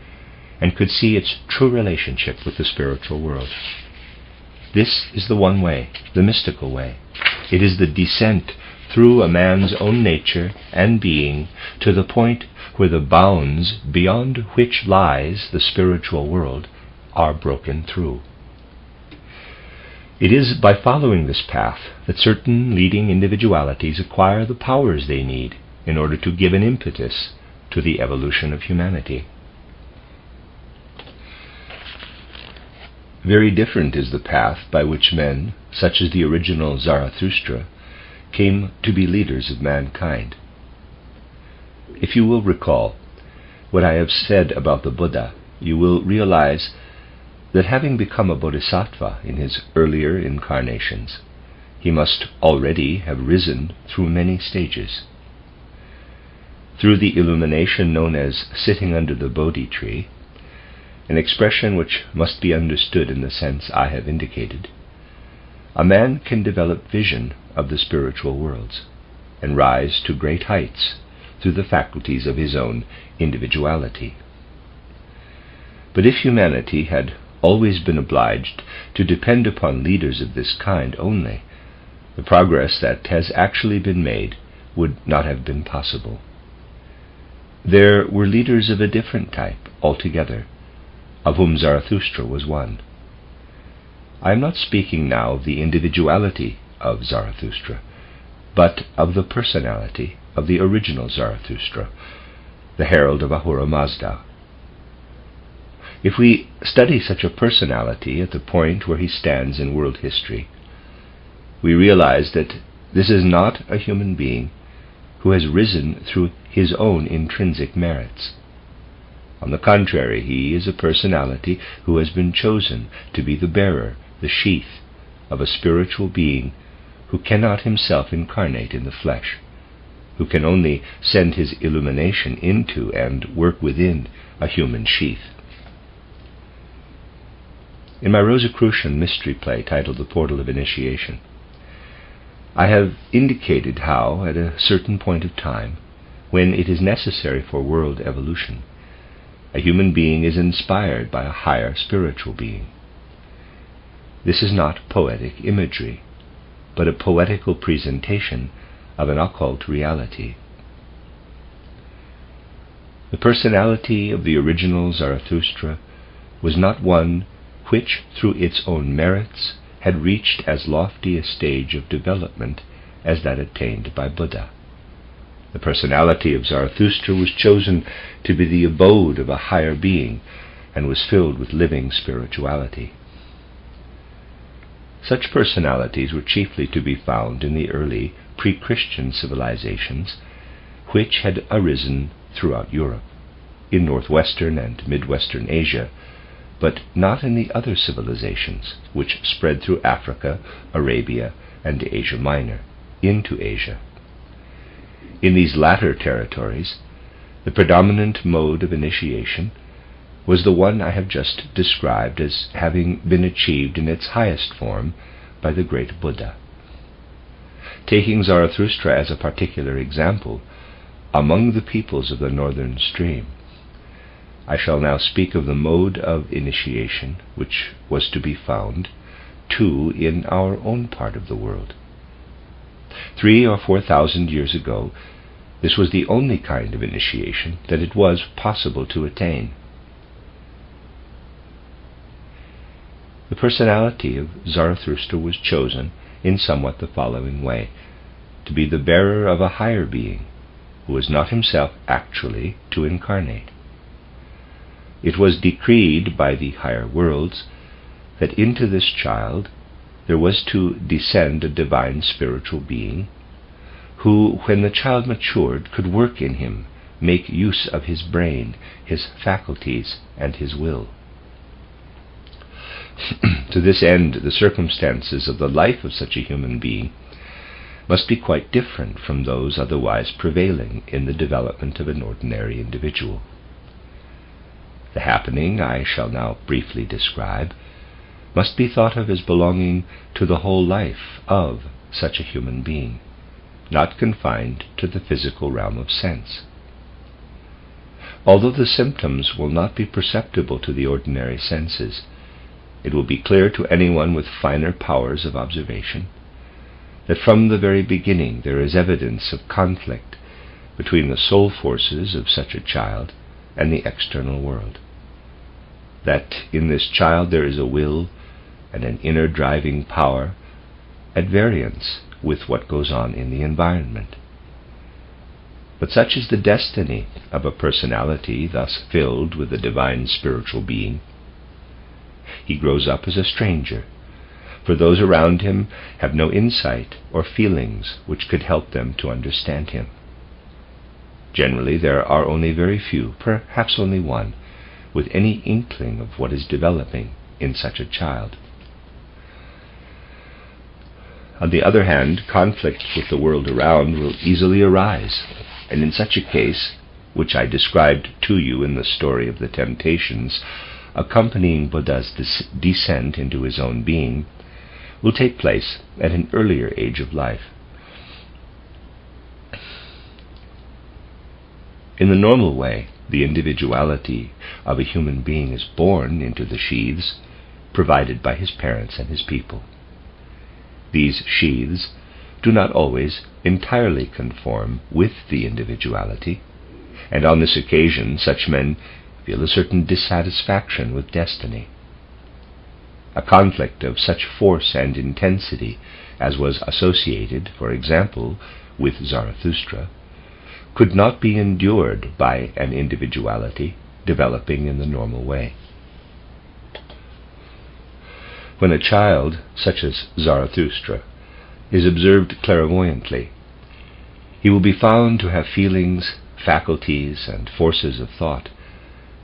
Speaker 1: and could see its true relationship with the spiritual world. This is the one way, the mystical way. It is the descent through a man's own nature and being to the point where the bounds beyond which lies the spiritual world are broken through. It is by following this path that certain leading individualities acquire the powers they need in order to give an impetus to the evolution of humanity. Very different is the path by which men, such as the original Zarathustra, came to be leaders of mankind. If you will recall what I have said about the Buddha, you will realize that having become a bodhisattva in his earlier incarnations, he must already have risen through many stages. Through the illumination known as sitting under the Bodhi tree, an expression which must be understood in the sense I have indicated, a man can develop vision of the spiritual worlds and rise to great heights through the faculties of his own individuality. But if humanity had always been obliged to depend upon leaders of this kind only, the progress that has actually been made would not have been possible. There were leaders of a different type altogether, of whom Zarathustra was one. I am not speaking now of the individuality of Zarathustra, but of the personality of the original Zarathustra, the herald of Ahura Mazda. If we study such a personality at the point where he stands in world history, we realize that this is not a human being who has risen through his own intrinsic merits. On the contrary, he is a personality who has been chosen to be the bearer, the sheath, of a spiritual being who cannot himself incarnate in the flesh, who can only send his illumination into and work within a human sheath. In my Rosicrucian mystery play titled The Portal of Initiation, I have indicated how, at a certain point of time, when it is necessary for world evolution, a human being is inspired by a higher spiritual being. This is not poetic imagery, but a poetical presentation of an occult reality. The personality of the original Zarathustra was not one which, through its own merits, had reached as lofty a stage of development as that attained by Buddha. The personality of Zarathustra was chosen to be the abode of a higher being and was filled with living spirituality. Such personalities were chiefly to be found in the early pre-Christian civilizations which had arisen throughout Europe, in northwestern and midwestern Asia, but not in the other civilizations which spread through Africa, Arabia, and Asia Minor, into Asia. In these latter territories, the predominant mode of initiation was the one I have just described as having been achieved in its highest form by the great Buddha. Taking Zarathustra as a particular example, among the peoples of the northern stream, I shall now speak of the mode of initiation which was to be found, too, in our own part of the world. 3,000 or 4,000 years ago, this was the only kind of initiation that it was possible to attain. The personality of Zarathustra was chosen in somewhat the following way: to be the bearer of a higher being, who was not himself actually to incarnate. It was decreed by the higher worlds that into this child there was to descend a divine spiritual being, who, when the child matured, could work in him, make use of his brain, his faculties, and his will. To this end, the circumstances of the life of such a human being must be quite different from those otherwise prevailing in the development of an ordinary individual. The happening I shall now briefly describe must be thought of as belonging to the whole life of such a human being, not confined to the physical realm of sense. Although the symptoms will not be perceptible to the ordinary senses, it will be clear to anyone with finer powers of observation that from the very beginning there is evidence of conflict between the soul forces of such a child and the external world, that in this child there is a will and an inner driving power at variance with what goes on in the environment. But such is the destiny of a personality thus filled with a divine spiritual being. He grows up as a stranger, for those around him have no insight or feelings which could help them to understand him. Generally, there are only very few, perhaps only one, with any inkling of what is developing in such a child. On the other hand, conflict with the world around will easily arise, and in such a case, which I described to you in the story of the temptations, accompanying Buddha's descent into his own being, will take place at an earlier age of life. In the normal way, the individuality of a human being is born into the sheaths provided by his parents and his people. These sheaths do not always entirely conform with the individuality, and on this occasion such men feel a certain dissatisfaction with destiny. A conflict of such force and intensity as was associated, for example, with Zarathustra, could not be endured by an individuality developing in the normal way. When a child, such as Zarathustra, is observed clairvoyantly, he will be found to have feelings, faculties, and forces of thought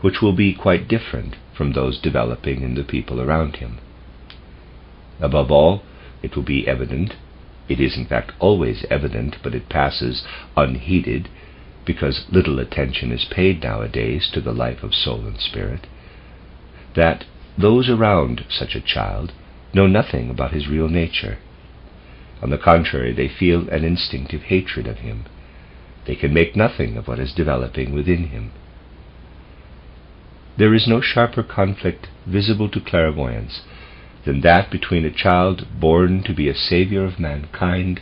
Speaker 1: which will be quite different from those developing in the people around him. Above all, it will be evident, it is in fact always evident, but it passes unheeded, because little attention is paid nowadays to the life of soul and spirit, that those around such a child know nothing about his real nature. On the contrary, they feel an instinctive hatred of him. They can make nothing of what is developing within him. There is no sharper conflict visible to clairvoyance than that between a child born to be a savior of mankind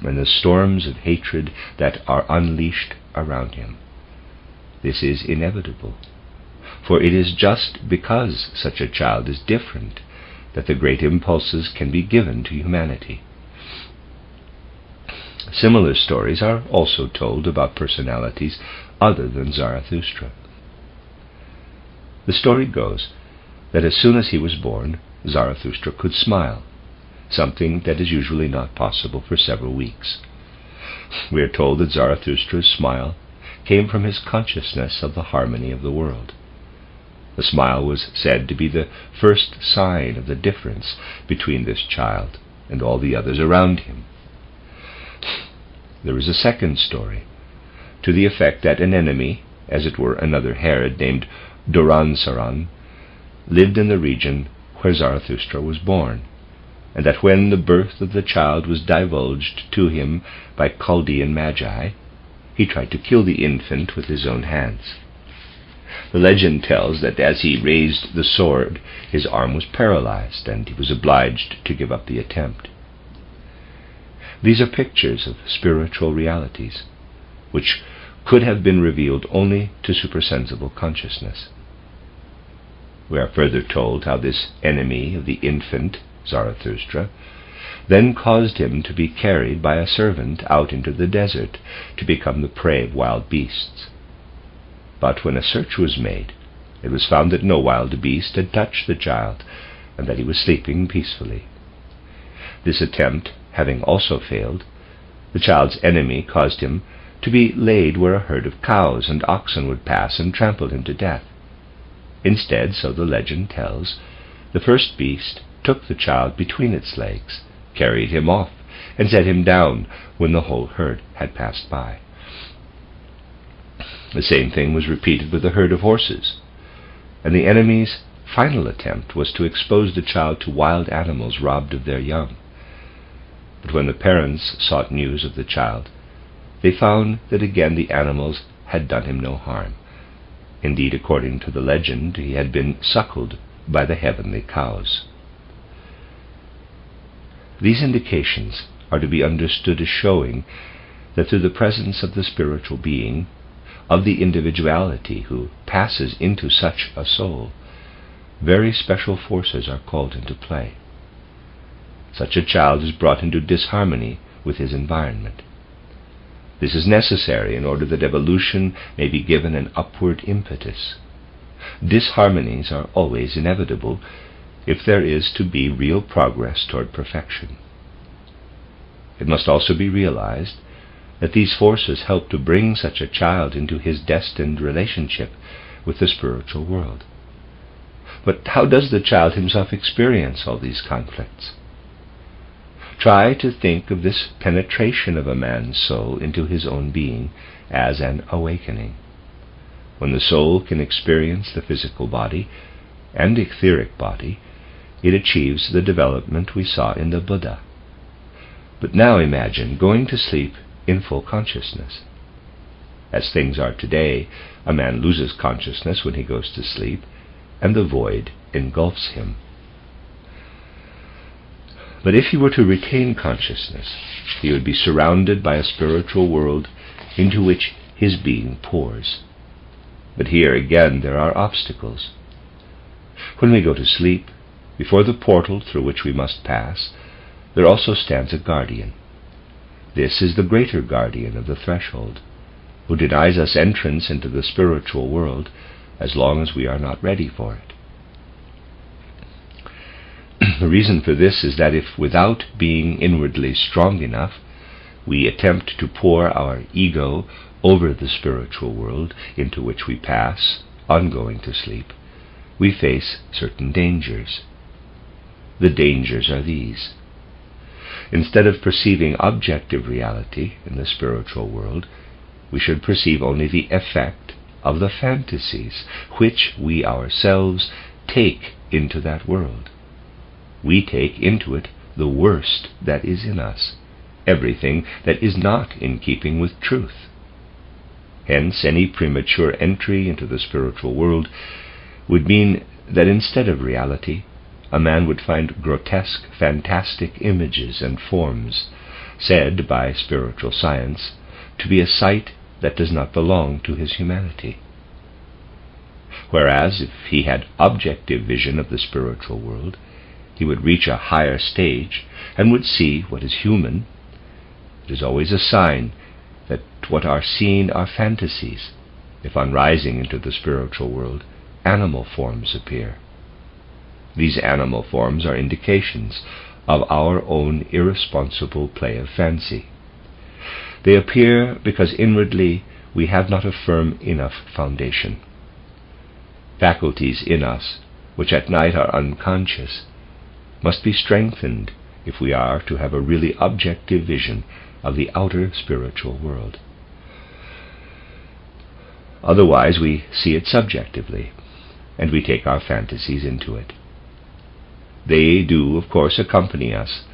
Speaker 1: and the storms of hatred that are unleashed around him. This is inevitable, for it is just because such a child is different that the great impulses can be given to humanity. Similar stories are also told about personalities other than Zarathustra. The story goes that as soon as he was born, Zarathustra could smile, something that is usually not possible for several weeks. We are told that Zarathustra's smile came from his consciousness of the harmony of the world. The smile was said to be the first sign of the difference between this child and all the others around him. There is a second story, to the effect that an enemy, as it were another Herod named Duransaran, lived in the region where Zarathustra was born, and that when the birth of the child was divulged to him by Chaldean magi, he tried to kill the infant with his own hands. The legend tells that as he raised the sword, his arm was paralyzed, and he was obliged to give up the attempt. These are pictures of spiritual realities, which could have been revealed only to supersensible consciousness. We are further told how this enemy of the infant, Zarathustra, then caused him to be carried by a servant out into the desert to become the prey of wild beasts. But when a search was made, it was found that no wild beast had touched the child, and that he was sleeping peacefully. This attempt having also failed, the child's enemy caused him to be laid where a herd of cows and oxen would pass and trample him to death. Instead, so the legend tells, the first beast took the child between its legs, carried him off, and set him down when the whole herd had passed by. The same thing was repeated with a herd of horses, and the enemy's final attempt was to expose the child to wild animals robbed of their young. But when the parents sought news of the child, they found that again the animals had done him no harm. Indeed, according to the legend, he had been suckled by the heavenly cows. These indications are to be understood as showing that through the presence of the spiritual being, of the individuality who passes into such a soul, very special forces are called into play. Such a child is brought into disharmony with his environment. This is necessary in order that evolution may be given an upward impetus. Disharmonies are always inevitable if there is to be real progress toward perfection. It must also be realized that these forces help to bring such a child into his destined relationship with the spiritual world. But how does the child himself experience all these conflicts? Try to think of this penetration of a man's soul into his own being as an awakening. When the soul can experience the physical body and etheric body, it achieves the development we saw in the Buddha. But now imagine going to sleep in full consciousness. As things are today, a man loses consciousness when he goes to sleep, and the void engulfs him. But if he were to retain consciousness, he would be surrounded by a spiritual world into which his being pours. But here again there are obstacles. When we go to sleep, before the portal through which we must pass, there also stands a guardian. This is the greater guardian of the threshold, who denies us entrance into the spiritual world as long as we are not ready for it. The reason for this is that if, without being inwardly strong enough, we attempt to pour our ego over the spiritual world into which we pass on going to sleep, we face certain dangers. The dangers are these. Instead of perceiving objective reality in the spiritual world, we should perceive only the effect of the fantasies which we ourselves take into that world. We take into it the worst that is in us, everything that is not in keeping with truth. Hence, any premature entry into the spiritual world would mean that instead of reality, a man would find grotesque, fantastic images and forms, said by spiritual science to be a sight that does not belong to his humanity. Whereas, if he had objective vision of the spiritual world, he would reach a higher stage and would see what is human. It is always a sign that what are seen are fantasies, if on rising into the spiritual world, animal forms appear. These animal forms are indications of our own irresponsible play of fancy. They appear because inwardly we have not a firm enough foundation. Faculties in us, which at night are unconscious, must be strengthened if we are to have a really objective vision of the outer spiritual world. Otherwise we see it subjectively, and we take our fantasies into it. They do, of course, accompany us,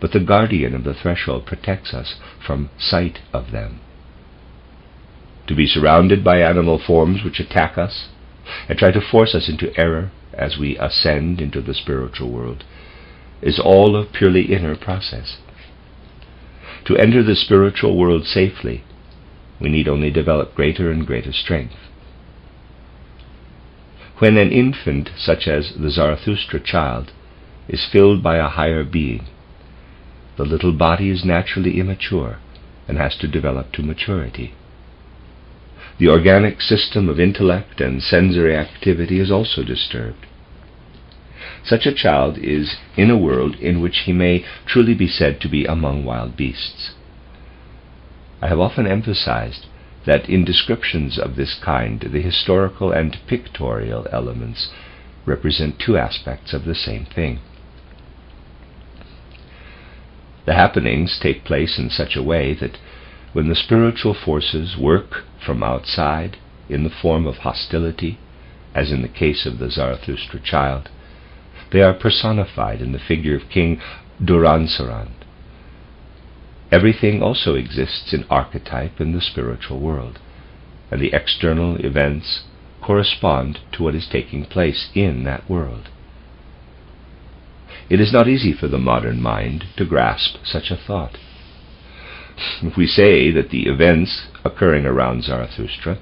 Speaker 1: but the guardian of the threshold protects us from sight of them. To be surrounded by animal forms which attack us and try to force us into error as we ascend into the spiritual world is all a purely inner process. To enter the spiritual world safely, we need only develop greater and greater strength. When an infant, such as the Zarathustra child, is filled by a higher being, the little body is naturally immature and has to develop to maturity. The organic system of intellect and sensory activity is also disturbed. Such a child is in a world in which he may truly be said to be among wild beasts. I have often emphasized that in descriptions of this kind, the historical and pictorial elements represent two aspects of the same thing. The happenings take place in such a way that when the spiritual forces work from outside in the form of hostility, as in the case of the Zarathustra child, they are personified in the figure of King Duransaran. Everything also exists in archetype in the spiritual world, and the external events correspond to what is taking place in that world. It is not easy for the modern mind to grasp such a thought. If we say that the events occurring around Zarathustra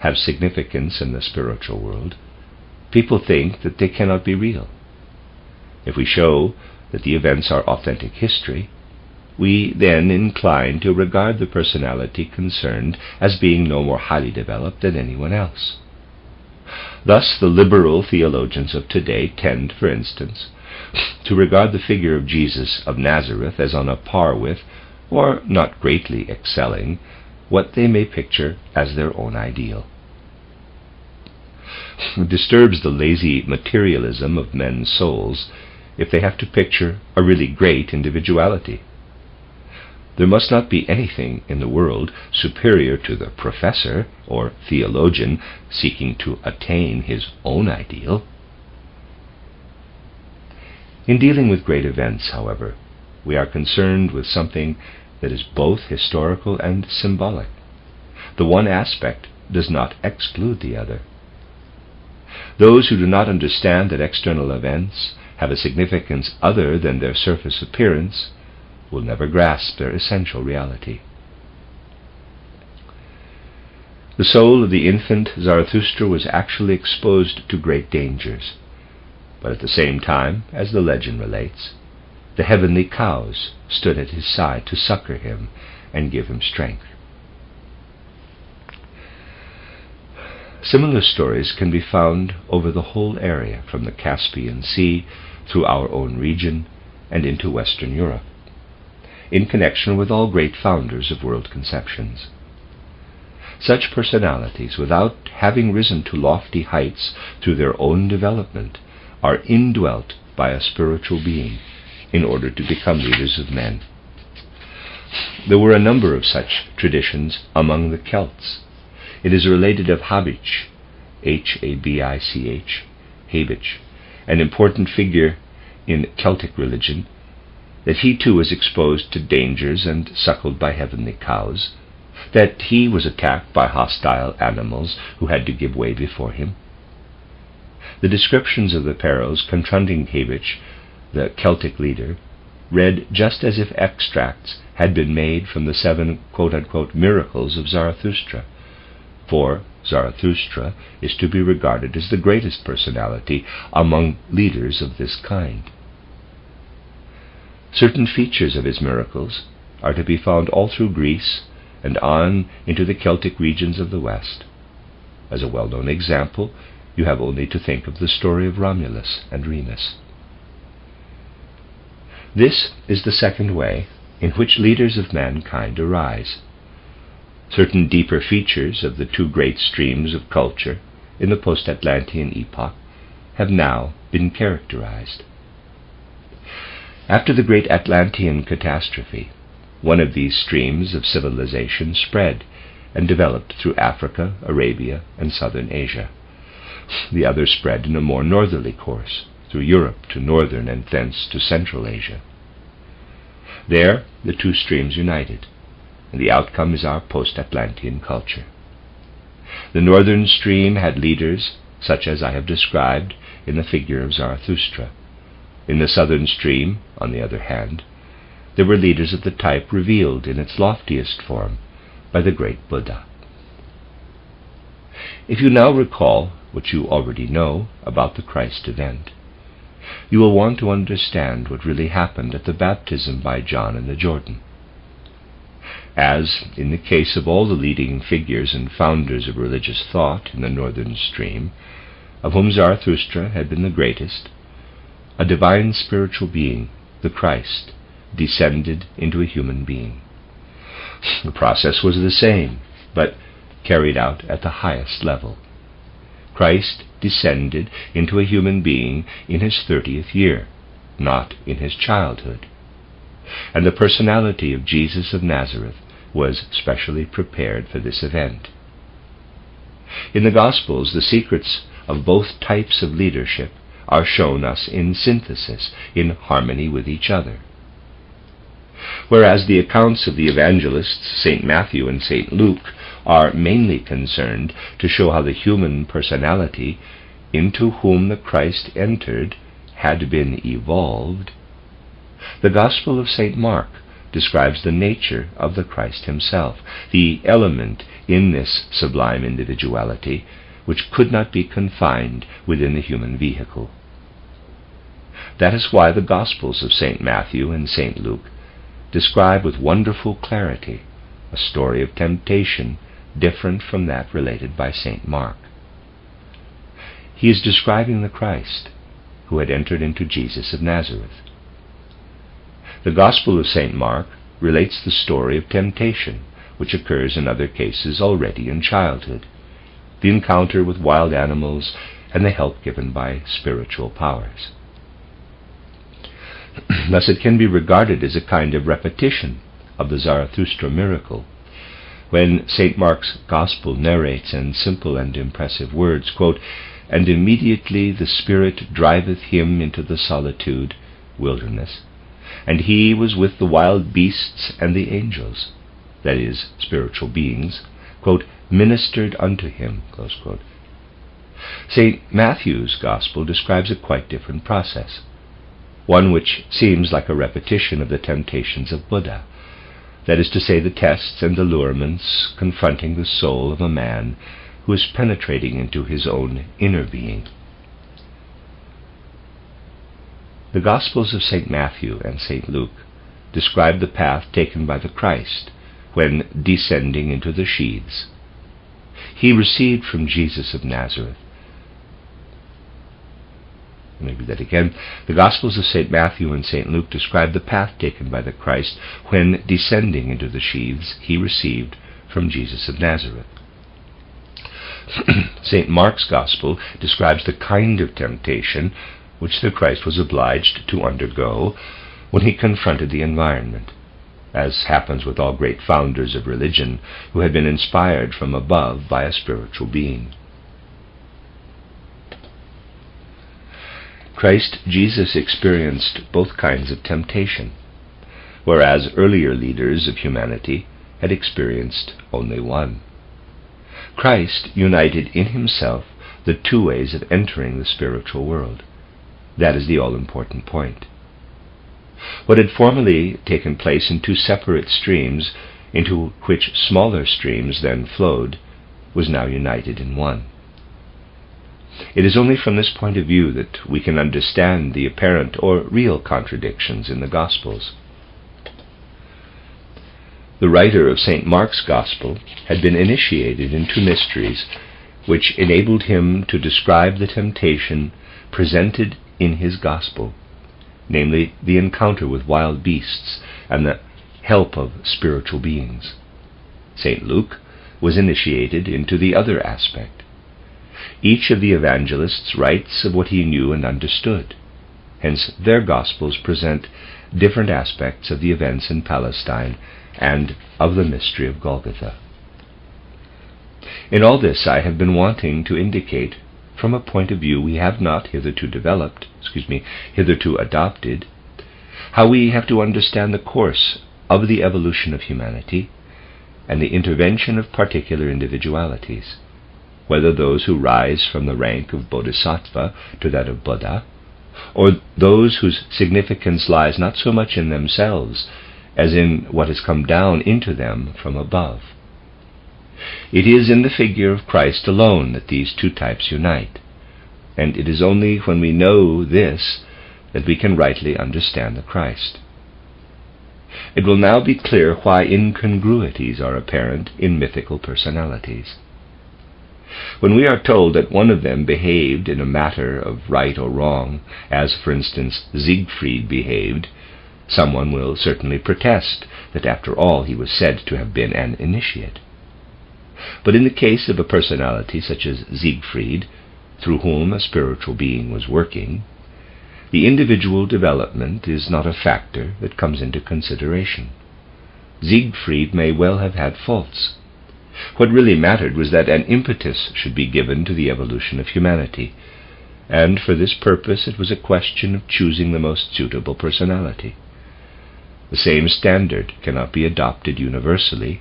Speaker 1: have significance in the spiritual world, people think that they cannot be real. If we show that the events are authentic history, we then incline to regard the personality concerned as being no more highly developed than anyone else. Thus the liberal theologians of today tend, for instance, to regard the figure of Jesus of Nazareth as on a par with, or not greatly excelling, what they may picture as their own ideal. It disturbs the lazy materialism of men's souls if they have to picture a really great individuality. There must not be anything in the world superior to the professor or theologian seeking to attain his own ideal. In dealing with great events, however, we are concerned with something that is both historical and symbolic. The one aspect does not exclude the other. Those who do not understand that external events have a significance other than their surface appearance will never grasp their essential reality. The soul of the infant Zarathustra was actually exposed to great dangers, but at the same time, as the legend relates, the heavenly cows stood at his side to succor him and give him strength. Similar stories can be found over the whole area, from the Caspian Sea through our own region and into Western Europe, in connection with all great founders of world conceptions. Such personalities, without having risen to lofty heights through their own development, are indwelt by a spiritual being in order to become leaders of men. There were a number of such traditions among the Celts. It is related of Habich, Habich, Habich, an important figure in Celtic religion, that he too was exposed to dangers and suckled by heavenly cows, that he was attacked by hostile animals who had to give way before him. The descriptions of the perils confronting Habich, the Celtic leader, read just as if extracts had been made from the 7 quote-unquote miracles of Zarathustra, for Zarathustra is to be regarded as the greatest personality among leaders of this kind. Certain features of his miracles are to be found all through Greece and on into the Celtic regions of the West. As a well-known example, you have only to think of the story of Romulus and Remus. This is the second way in which leaders of mankind arise. Certain deeper features of the two great streams of culture in the Post-Atlantean epoch have now been characterized. After the great Atlantean catastrophe, one of these streams of civilization spread and developed through Africa, Arabia, and southern Asia. The other spread in a more northerly course, through Europe to northern and thence to Central Asia. There the two streams united, and the outcome is our post-Atlantean culture. The northern stream had leaders such as I have described in the figure of Zarathustra. In the southern stream, on the other hand, there were leaders of the type revealed in its loftiest form by the great Buddha. If you now recall what you already know about the Christ event, you will want to understand what really happened at the baptism by John in the Jordan. As in the case of all the leading figures and founders of religious thought in the northern stream, of whom Zarathustra had been the greatest, a divine spiritual being, the Christ, descended into a human being. The process was the same, but carried out at the highest level. Christ descended into a human being in his 30th year, not in his childhood. And the personality of Jesus of Nazareth was specially prepared for this event. In the Gospels, the secrets of both types of leadership are shown us in synthesis, in harmony with each other. Whereas the accounts of the evangelists, St. Matthew and St. Luke, are mainly concerned to show how the human personality into whom the Christ entered had been evolved, the Gospel of St. Mark describes the nature of the Christ himself, the element in this sublime individuality which could not be confined within the human vehicle. That is why the Gospels of St. Matthew and St. Luke describe with wonderful clarity a story of temptation different from that related by St. Mark. He is describing the Christ who had entered into Jesus of Nazareth. The Gospel of St. Mark relates the story of temptation, which occurs in other cases already in childhood, the encounter with wild animals, and the help given by spiritual powers. Thus it can be regarded as a kind of repetition of the Zarathustra miracle, when St. Mark's Gospel narrates in simple and impressive words, quote, "And immediately the Spirit driveth him into the solitude, wilderness, and he was with the wild beasts and the angels," that is, spiritual beings, quote, "ministered unto him," close quote. St. Matthew's Gospel describes a quite different process, one which seems like a repetition of the temptations of Buddha, that is to say, the tests and allurements confronting the soul of a man who is penetrating into his own inner being. The Gospels of St. Matthew and St. Luke describe the path taken by the Christ when descending into the sheaths. He received from Jesus of Nazareth. Let me read that again. The Gospels of St. Matthew and St. Luke describe the path taken by the Christ when, descending into the sheaths, he received from Jesus of Nazareth. St. Mark's Gospel describes the kind of temptation which the Christ was obliged to undergo when he confronted the environment, as happens with all great founders of religion who had been inspired from above by a spiritual being. Christ Jesus experienced both kinds of temptation, whereas earlier leaders of humanity had experienced only one. Christ united in himself the two ways of entering the spiritual world. That is the all-important point. What had formerly taken place in two separate streams, into which smaller streams then flowed, was now united in one. It is only from this point of view that we can understand the apparent or real contradictions in the Gospels. The writer of St. Mark's Gospel had been initiated into mysteries which enabled him to describe the temptation presented in his Gospel, namely the encounter with wild beasts and the help of spiritual beings. St. Luke was initiated into the other aspect. Each of the evangelists writes of what he knew and understood. Hence their Gospels present different aspects of the events in Palestine and of the mystery of Golgotha. In all this I have been wanting to indicate, from a point of view we have not hitherto adopted, how we have to understand the course of the evolution of humanity and the intervention of particular individualities, whether those who rise from the rank of Bodhisattva to that of Buddha, or those whose significance lies not so much in themselves as in what has come down into them from above. It is in the figure of Christ alone that these two types unite, and it is only when we know this that we can rightly understand the Christ. It will now be clear why incongruities are apparent in mythical personalities. When we are told that one of them behaved in a matter of right or wrong, as, for instance, Siegfried behaved, someone will certainly protest that after all he was said to have been an initiate. But in the case of a personality such as Siegfried, through whom a spiritual being was working, the individual development is not a factor that comes into consideration. Siegfried may well have had faults. What really mattered was that an impetus should be given to the evolution of humanity, and for this purpose it was a question of choosing the most suitable personality. The same standard cannot be adopted universally,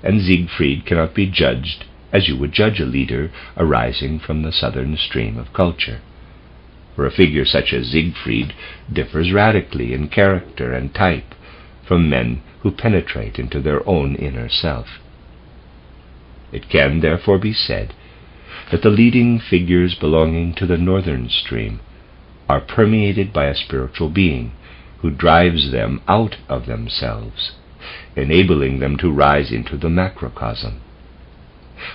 Speaker 1: and Siegfried cannot be judged as you would judge a leader arising from the southern stream of culture. For a figure such as Siegfried differs radically in character and type from men who penetrate into their own inner self. It can therefore be said that the leading figures belonging to the northern stream are permeated by a spiritual being who drives them out of themselves, enabling them to rise into the macrocosm.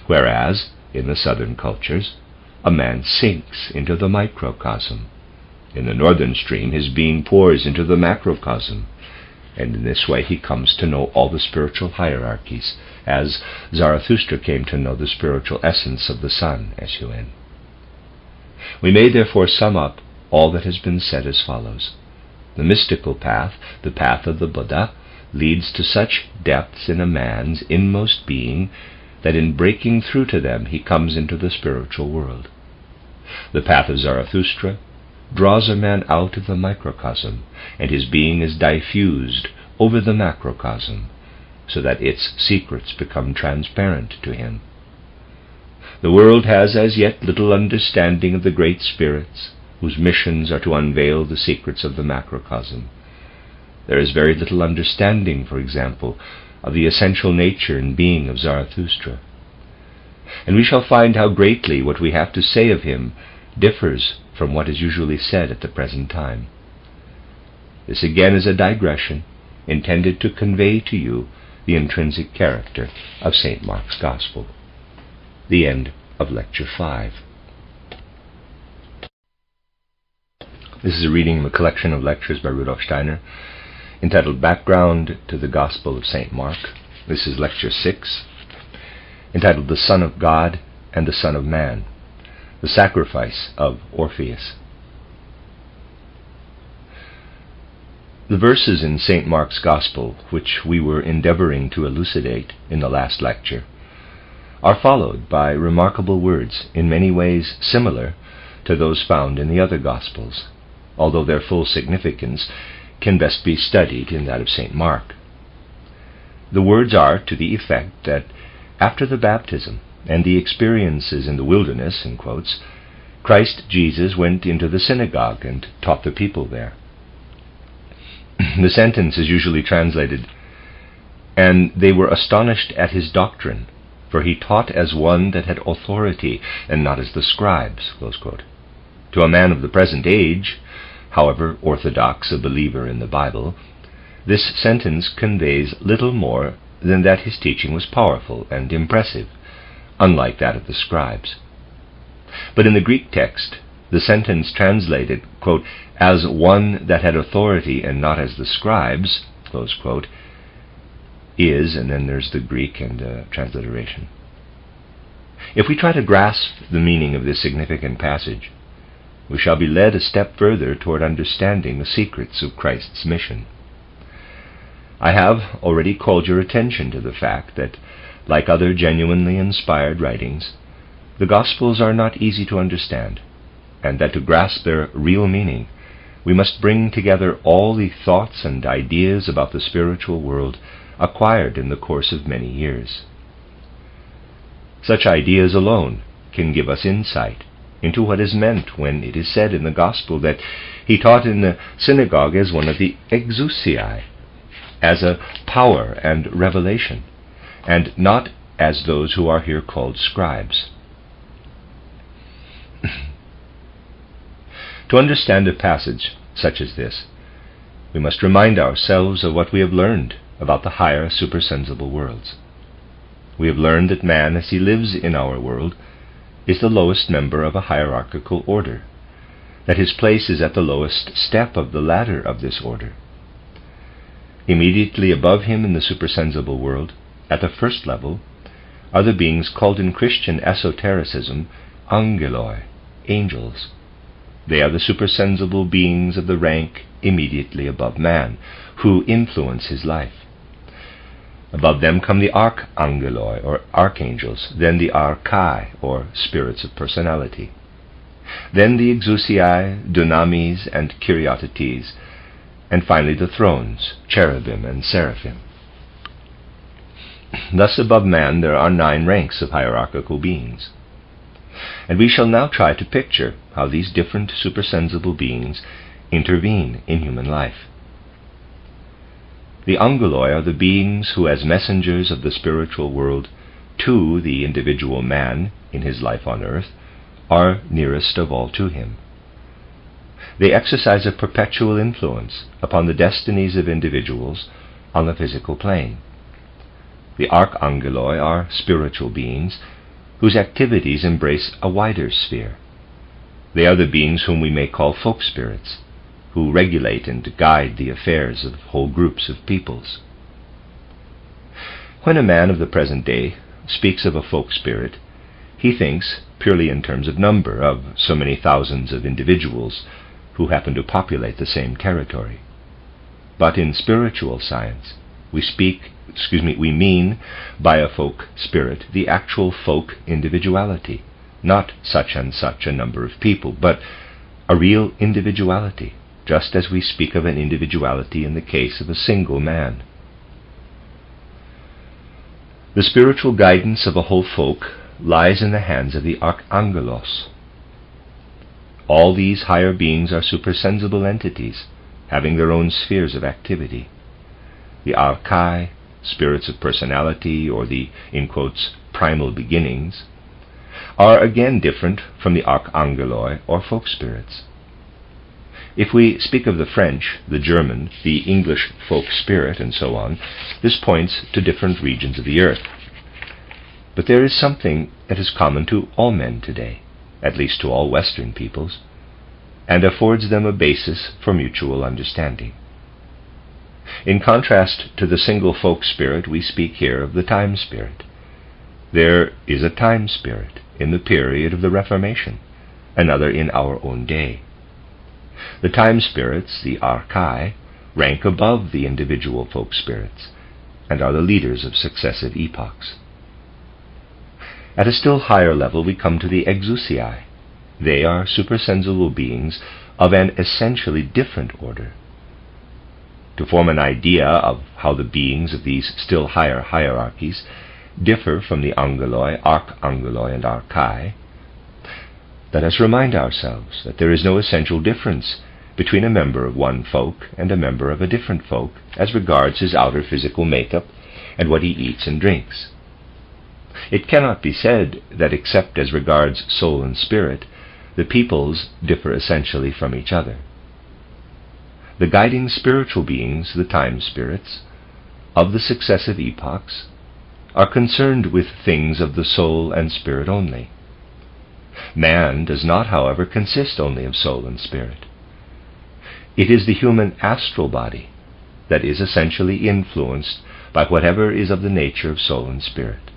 Speaker 1: Whereas, in the southern cultures, a man sinks into the microcosm. In the northern stream his being pours into the macrocosm, and in this way he comes to know all the spiritual hierarchies, as Zarathustra came to know the spiritual essence of the sun, S-U-N. We may therefore sum up all that has been said as follows. The mystical path, the path of the Buddha, leads to such depths in a man's inmost being that in breaking through to them he comes into the spiritual world. The path of Zarathustra draws a man out of the microcosm, and his being is diffused over the macrocosm, so that its secrets become transparent to him. The world has as yet little understanding of the great spirits, whose missions are to unveil the secrets of the macrocosm. There is very little understanding, for example, of the essential nature and being of Zarathustra. And we shall find how greatly what we have to say of him differs from what is usually said at the present time. This again is a digression intended to convey to you the intrinsic character of St. Mark's Gospel. The end of Lecture 5. This is a reading of a collection of lectures by Rudolf Steiner entitled Background to the Gospel of St. Mark. This is Lecture 6, entitled The Son of God and the Son of Man, the Sacrifice of Orpheus. The verses in St. Mark's Gospel, which we were endeavoring to elucidate in the last lecture, are followed by remarkable words in many ways similar to those found in the other Gospels, although their full significance can best be studied in that of St. Mark. The words are to the effect that after the baptism and the experiences in the wilderness, in quotes, Christ Jesus went into the synagogue and taught the people there. The sentence is usually translated, "And they were astonished at his doctrine, for he taught as one that had authority, and not as the scribes." Close quote. To a man of the present age, however orthodox a believer in the Bible, this sentence conveys little more than that his teaching was powerful and impressive, unlike that of the scribes. But in the Greek text, the sentence translated, quote, "as one that had authority and not as the scribes," close quote, is, and then there's the Greek and transliteration. If we try to grasp the meaning of this significant passage, we shall be led a step further toward understanding the secrets of Christ's mission. I have already called your attention to the fact that, like other genuinely inspired writings, the Gospels are not easy to understand, and that to grasp their real meaning, we must bring together all the thoughts and ideas about the spiritual world acquired in the course of many years. Such ideas alone can give us insight into what is meant when it is said in the Gospel that he taught in the synagogue as one of the exousiae, as a power and revelation, and not as those who are here called scribes. To understand a passage such as this, we must remind ourselves of what we have learned about the higher supersensible worlds. We have learned that man, as he lives in our world, is the lowest member of a hierarchical order, that his place is at the lowest step of the ladder of this order. Immediately above him in the supersensible world, at the first level, are the beings called in Christian esotericism angeloi, angels. They are the supersensible beings of the rank immediately above man, who influence his life. Above them come the archangeloi, or archangels, then the archai, or spirits of personality. Then the exousiae, dunamis, and kyriatetes, and finally the thrones, cherubim and seraphim. Thus above man there are 9 ranks of hierarchical beings. And we shall now try to picture how these different supersensible beings intervene in human life. The angeloi are the beings who, as messengers of the spiritual world to the individual man in his life on earth, are nearest of all to him. They exercise a perpetual influence upon the destinies of individuals on the physical plane. The archangeloi are spiritual beings whose activities embrace a wider sphere. They are the beings whom we may call folk spirits, who regulate and guide the affairs of whole groups of peoples. When a man of the present day speaks of a folk spirit, he thinks purely in terms of number, of so many thousands of individuals who happen to populate the same territory. But in spiritual science, we mean by a folk spirit the actual folk individuality, not such and such a number of people, but a real individuality, just as we speak of an individuality in the case of a single man. The spiritual guidance of a whole folk lies in the hands of the Archangelos. All these higher beings are supersensible entities, having their own spheres of activity. The Archai, spirits of personality, or the, in quotes, primal beginnings, are again different from the Archangeloi, or folk spirits. If we speak of the French, the German, the English folk spirit, and so on, this points to different regions of the earth. But there is something that is common to all men today, at least to all Western peoples, and affords them a basis for mutual understanding. In contrast to the single folk spirit, we speak here of the time spirit. There is a time spirit in the period of the Reformation, another in our own day. The time spirits, the Archai, rank above the individual folk spirits, and are the leaders of successive epochs. At a still higher level we come to the Exousiai. They are supersensible beings of an essentially different order. To form an idea of how the beings of these still higher hierarchies differ from the Angeloi, Archangeloi, and Archai, let us remind ourselves that there is no essential difference between a member of one folk and a member of a different folk as regards his outer physical makeup and what he eats and drinks. It cannot be said that except as regards soul and spirit, the peoples differ essentially from each other. The guiding spiritual beings, the time spirits, of the successive epochs, are concerned with things of the soul and spirit only. Man does not, however, consist only of soul and spirit. It is the human astral body that is essentially influenced by whatever is of the nature of soul and spirit.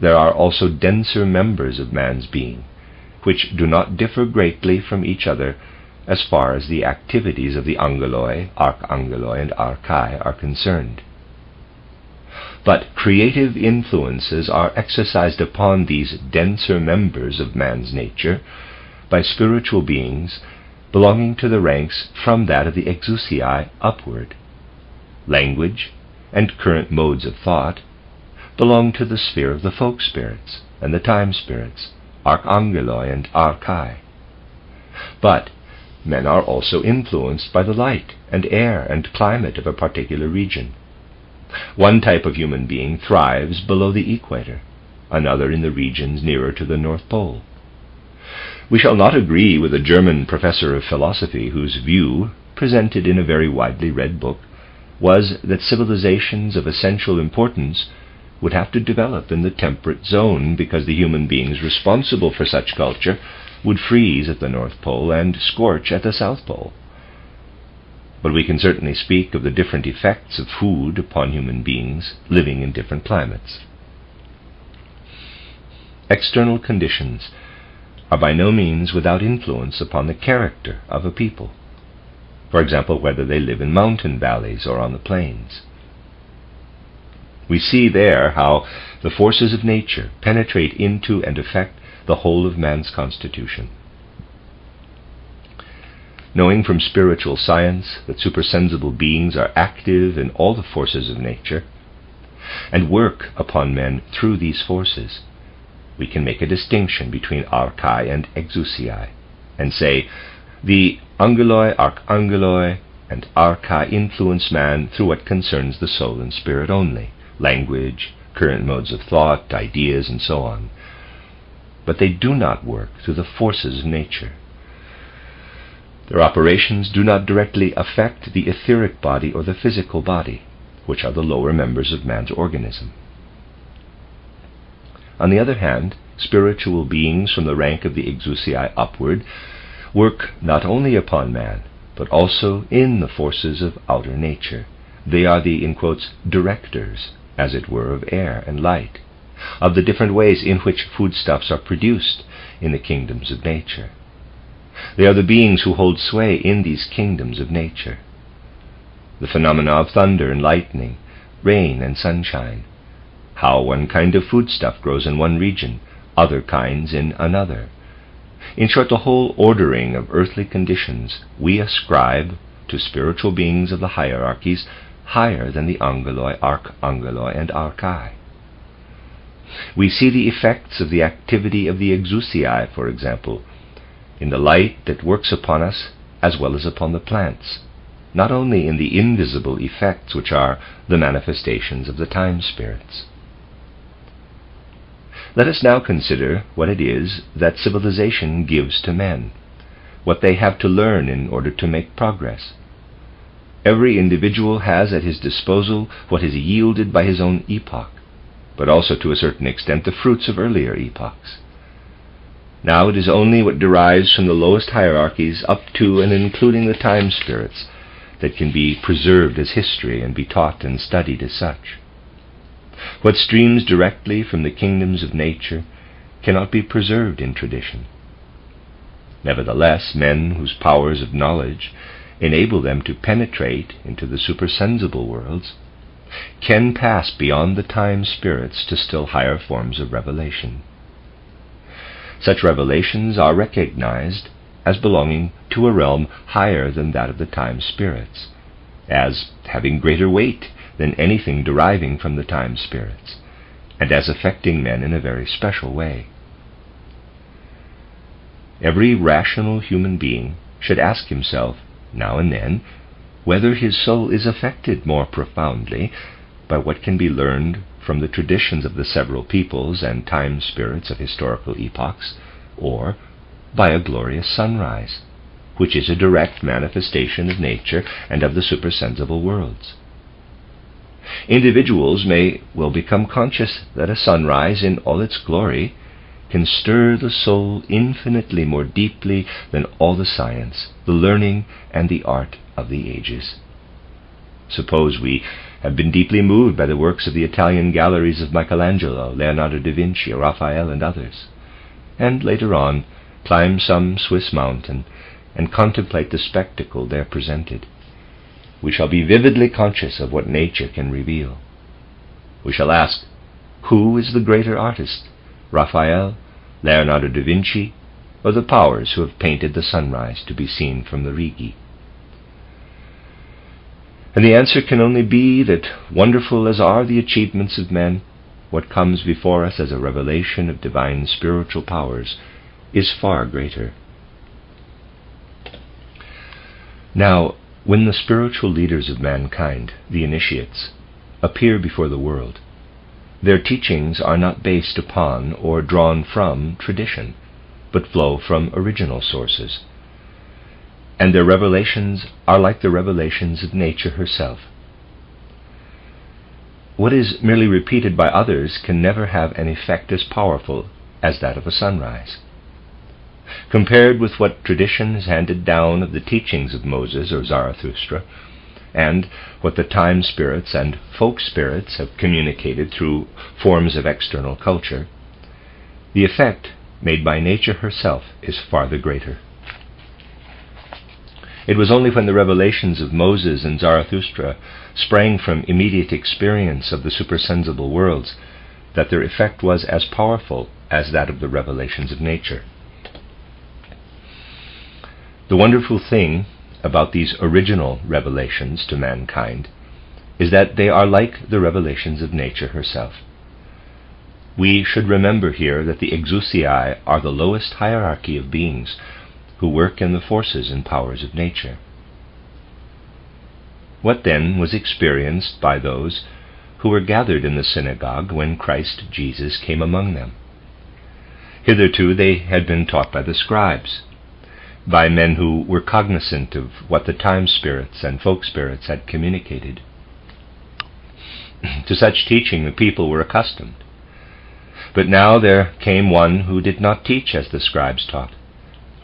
Speaker 1: There are also denser members of man's being, which do not differ greatly from each other as far as the activities of the Angeloi, Archangeloi, and Archai are concerned. But creative influences are exercised upon these denser members of man's nature by spiritual beings belonging to the ranks from that of the Exousiai upward. Language and current modes of thought belong to the sphere of the folk spirits and the time spirits, Archangeloi and Archai. But men are also influenced by the light and air and climate of a particular region. One type of human being thrives below the equator, another in the regions nearer to the North Pole. We shall not agree with a German professor of philosophy whose view, presented in a very widely read book, was that civilizations of essential importance would have to develop in the temperate zone because the human beings responsible for such culture would freeze at the North Pole and scorch at the South Pole. But we can certainly speak of the different effects of food upon human beings living in different climates. External conditions are by no means without influence upon the character of a people. For example, whether they live in mountain valleys or on the plains. We see there how the forces of nature penetrate into and affect the whole of man's constitution. Knowing from spiritual science that supersensible beings are active in all the forces of nature, and work upon men through these forces, we can make a distinction between Archai and Exousiai, and say, the Angeloi, Archangeloi, and Archai influence man through what concerns the soul and spirit only, language, current modes of thought, ideas, and so on. But they do not work through the forces of nature. Their operations do not directly affect the etheric body or the physical body, which are the lower members of man's organism. On the other hand, spiritual beings from the rank of the Exousiai upward work not only upon man, but also in the forces of outer nature. They are the, in quotes, directors, as it were, of air and light, of the different ways in which foodstuffs are produced in the kingdoms of nature. They are the beings who hold sway in these kingdoms of nature. The phenomena of thunder and lightning, rain and sunshine, how one kind of foodstuff grows in one region, other kinds in another. In short, the whole ordering of earthly conditions we ascribe to spiritual beings of the hierarchies higher than the angeloi, archangeloi, and archai. We see the effects of the activity of the exousiae, for example, in the light that works upon us as well as upon the plants, not only in the invisible effects which are the manifestations of the time spirits. Let us now consider what it is that civilization gives to men, what they have to learn in order to make progress. Every individual has at his disposal what is yielded by his own epoch, but also to a certain extent the fruits of earlier epochs. Now it is only what derives from the lowest hierarchies up to and including the time spirits that can be preserved as history and be taught and studied as such. What streams directly from the kingdoms of nature cannot be preserved in tradition. Nevertheless, men whose powers of knowledge enable them to penetrate into the supersensible worlds can pass beyond the time spirits to still higher forms of revelation. Such revelations are recognized as belonging to a realm higher than that of the time spirits, as having greater weight than anything deriving from the time spirits, and as affecting men in a very special way. Every rational human being should ask himself, now and then, whether his soul is affected more profoundly by what can be learned from the traditions of the several peoples and time spirits of historical epochs, or by a glorious sunrise, which is a direct manifestation of nature and of the supersensible worlds. Individuals may well become conscious that a sunrise in all its glory can stir the soul infinitely more deeply than all the science, the learning, and the art of the ages. Suppose we have been deeply moved by the works of the Italian galleries of Michelangelo, Leonardo da Vinci, Raphael, and others, and later on climb some Swiss mountain and contemplate the spectacle there presented. We shall be vividly conscious of what nature can reveal. We shall ask, who is the greater artist, Raphael, Leonardo da Vinci, or the powers who have painted the sunrise to be seen from the Rigi? And the answer can only be that, wonderful as are the achievements of men, what comes before us as a revelation of divine spiritual powers is far greater. Now, when the spiritual leaders of mankind, the initiates, appear before the world, their teachings are not based upon or drawn from tradition, but flow from original sources, and their revelations are like the revelations of nature herself. What is merely repeated by others can never have an effect as powerful as that of a sunrise. Compared with what tradition has handed down of the teachings of Moses or Zarathustra, and what the time spirits and folk spirits have communicated through forms of external culture, the effect made by nature herself is far the greater. It was only when the revelations of Moses and Zarathustra sprang from immediate experience of the supersensible worlds that their effect was as powerful as that of the revelations of nature. The wonderful thing about these original revelations to mankind is that they are like the revelations of nature herself. We should remember here that the exousiae are the lowest hierarchy of beings who work in the forces and powers of nature. What then was experienced by those who were gathered in the synagogue when Christ Jesus came among them? Hitherto they had been taught by the scribes, by men who were cognizant of what the time spirits and folk spirits had communicated. To such teaching the people were accustomed. But now there came one who did not teach as the scribes taught,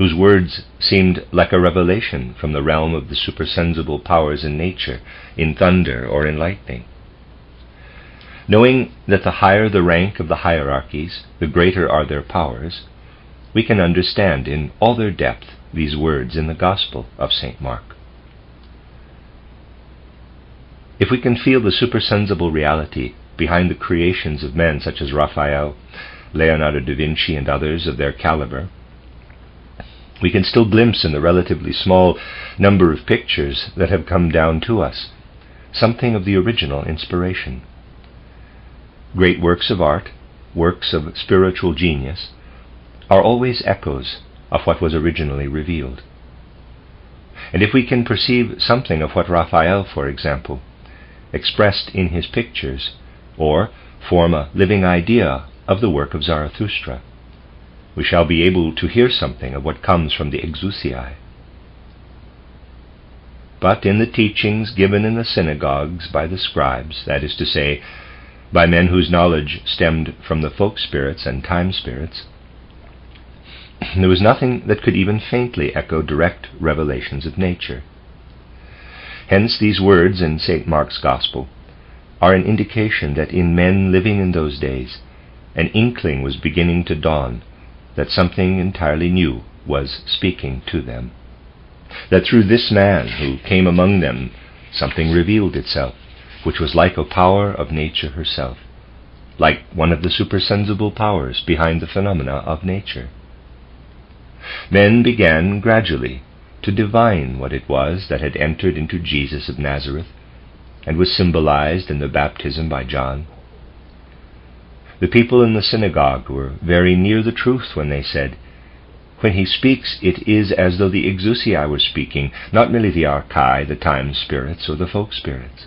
Speaker 1: whose words seemed like a revelation from the realm of the supersensible powers in nature, in thunder or in lightning. Knowing that the higher the rank of the hierarchies, the greater are their powers, we can understand in all their depth these words in the Gospel of St. Mark. If we can feel the supersensible reality behind the creations of men such as Raphael, Leonardo da Vinci, and others of their caliber, we can still glimpse in the relatively small number of pictures that have come down to us something of the original inspiration. Great works of art, works of spiritual genius, are always echoes of what was originally revealed. And if we can perceive something of what Raphael, for example, expressed in his pictures, or form a living idea of the work of Zarathustra, we shall be able to hear something of what comes from the exousiae. But in the teachings given in the synagogues by the scribes, that is to say, by men whose knowledge stemmed from the folk spirits and time spirits, there was nothing that could even faintly echo direct revelations of nature. Hence these words in St. Mark's Gospel are an indication that in men living in those days, an inkling was beginning to dawn that something entirely new was speaking to them. That through this man who came among them, something revealed itself, which was like a power of nature herself, like one of the supersensible powers behind the phenomena of nature. Men began gradually to divine what it was that had entered into Jesus of Nazareth and was symbolized in the baptism by John. The people in the synagogue were very near the truth when they said, "When he speaks, it is as though the exousiae were speaking, not merely the archai, the time spirits, or the folk spirits."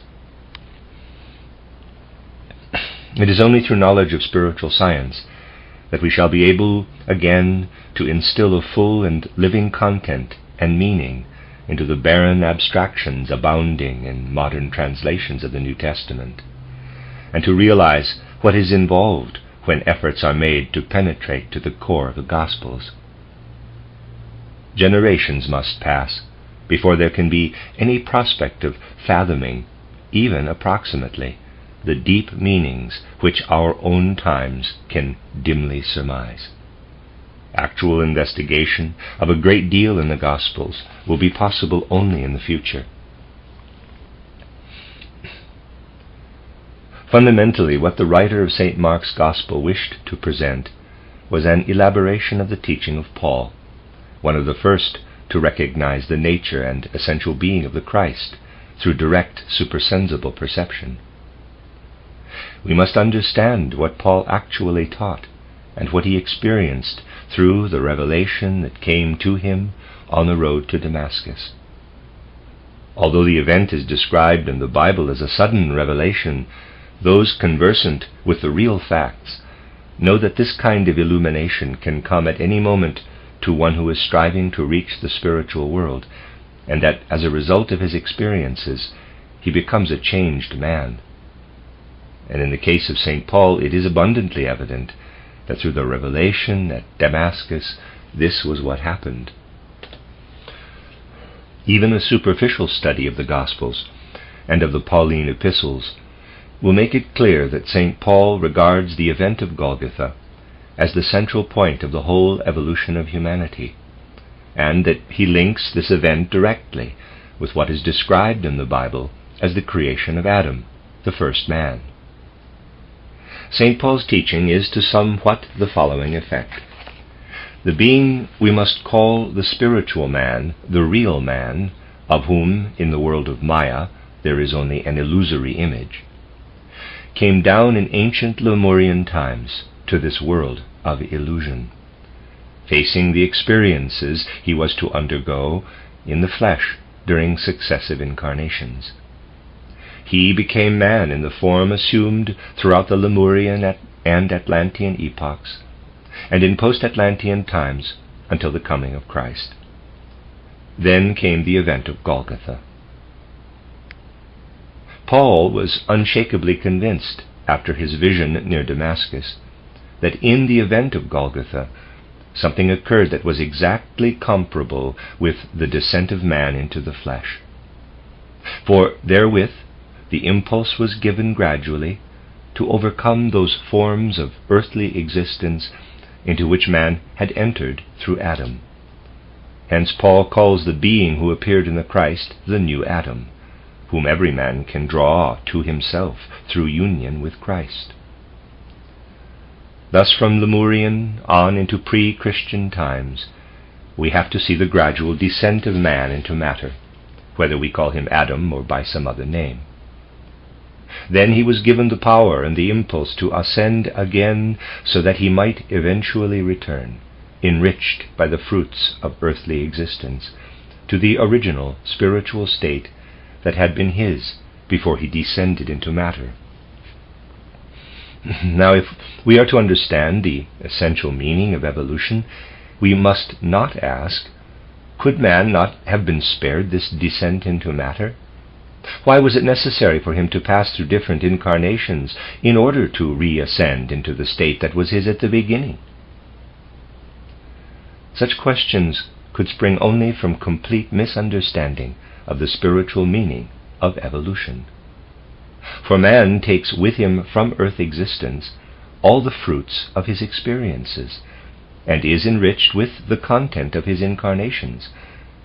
Speaker 1: It is only through knowledge of spiritual science that we shall be able again to instill a full and living content and meaning into the barren abstractions abounding in modern translations of the New Testament, and to realize what is involved when efforts are made to penetrate to the core of the Gospels. Generations must pass before there can be any prospect of fathoming, even approximately, the deep meanings which our own times can dimly surmise. Actual investigation of a great deal in the Gospels will be possible only in the future. Fundamentally, what the writer of St. Mark's Gospel wished to present was an elaboration of the teaching of Paul, one of the first to recognize the nature and essential being of the Christ through direct supersensible perception. We must understand what Paul actually taught and what he experienced through the revelation that came to him on the road to Damascus. Although the event is described in the Bible as a sudden revelation, those conversant with the real facts know that this kind of illumination can come at any moment to one who is striving to reach the spiritual world, and that as a result of his experiences he becomes a changed man. And in the case of St. Paul, it is abundantly evident that through the revelation at Damascus, this was what happened. Even a superficial study of the Gospels and of the Pauline epistles will make it clear that St. Paul regards the event of Golgotha as the central point of the whole evolution of humanity, and that he links this event directly with what is described in the Bible as the creation of Adam, the first man. St. Paul's teaching is to somewhat the following effect. The being we must call the spiritual man, the real man, of whom, in the world of Maya, there is only an illusory image, came down in ancient Lemurian times to this world of illusion, facing the experiences he was to undergo in the flesh during successive incarnations. He became man in the form assumed throughout the Lemurian and Atlantean epochs, and in Post-Atlantean times until the coming of Christ. Then came the event of Golgotha. Paul was unshakably convinced, after his vision near Damascus, that in the event of Golgotha something occurred that was exactly comparable with the descent of man into the flesh. For therewith the impulse was given gradually to overcome those forms of earthly existence into which man had entered through Adam. Hence Paul calls the being who appeared in the Christ the new Adam, whom every man can draw to himself through union with Christ. Thus from Lemurian on into pre-Christian times, we have to see the gradual descent of man into matter, whether we call him Adam or by some other name. Then he was given the power and the impulse to ascend again so that he might eventually return, enriched by the fruits of earthly existence, to the original spiritual state that had been his before he descended into matter. Now, if we are to understand the essential meaning of evolution, we must not ask, could man not have been spared this descent into matter? Why was it necessary for him to pass through different incarnations in order to reascend into the state that was his at the beginning? Such questions could spring only from complete misunderstanding of the spiritual meaning of evolution. For man takes with him from earth existence all the fruits of his experiences, and is enriched with the content of his incarnations,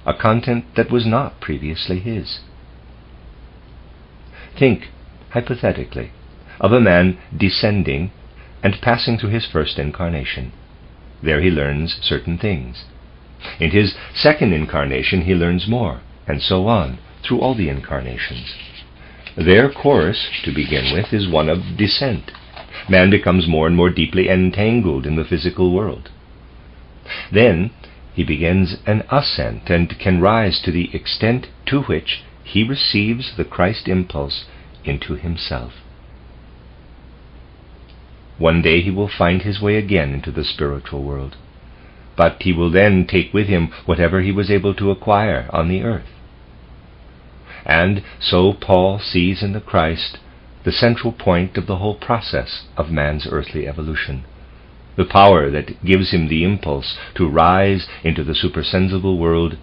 Speaker 1: a content that was not previously his. Think, hypothetically, of a man descending and passing through his first incarnation. There he learns certain things. In his second incarnation he learns more, and so on, through all the incarnations. Their course, to begin with, is one of descent. Man becomes more and more deeply entangled in the physical world. Then he begins an ascent and can rise to the extent to which he receives the Christ impulse into himself. One day he will find his way again into the spiritual world, but he will then take with him whatever he was able to acquire on the earth. And so Paul sees in the Christ the central point of the whole process of man's earthly evolution, the power that gives him the impulse to rise into the supersensible world,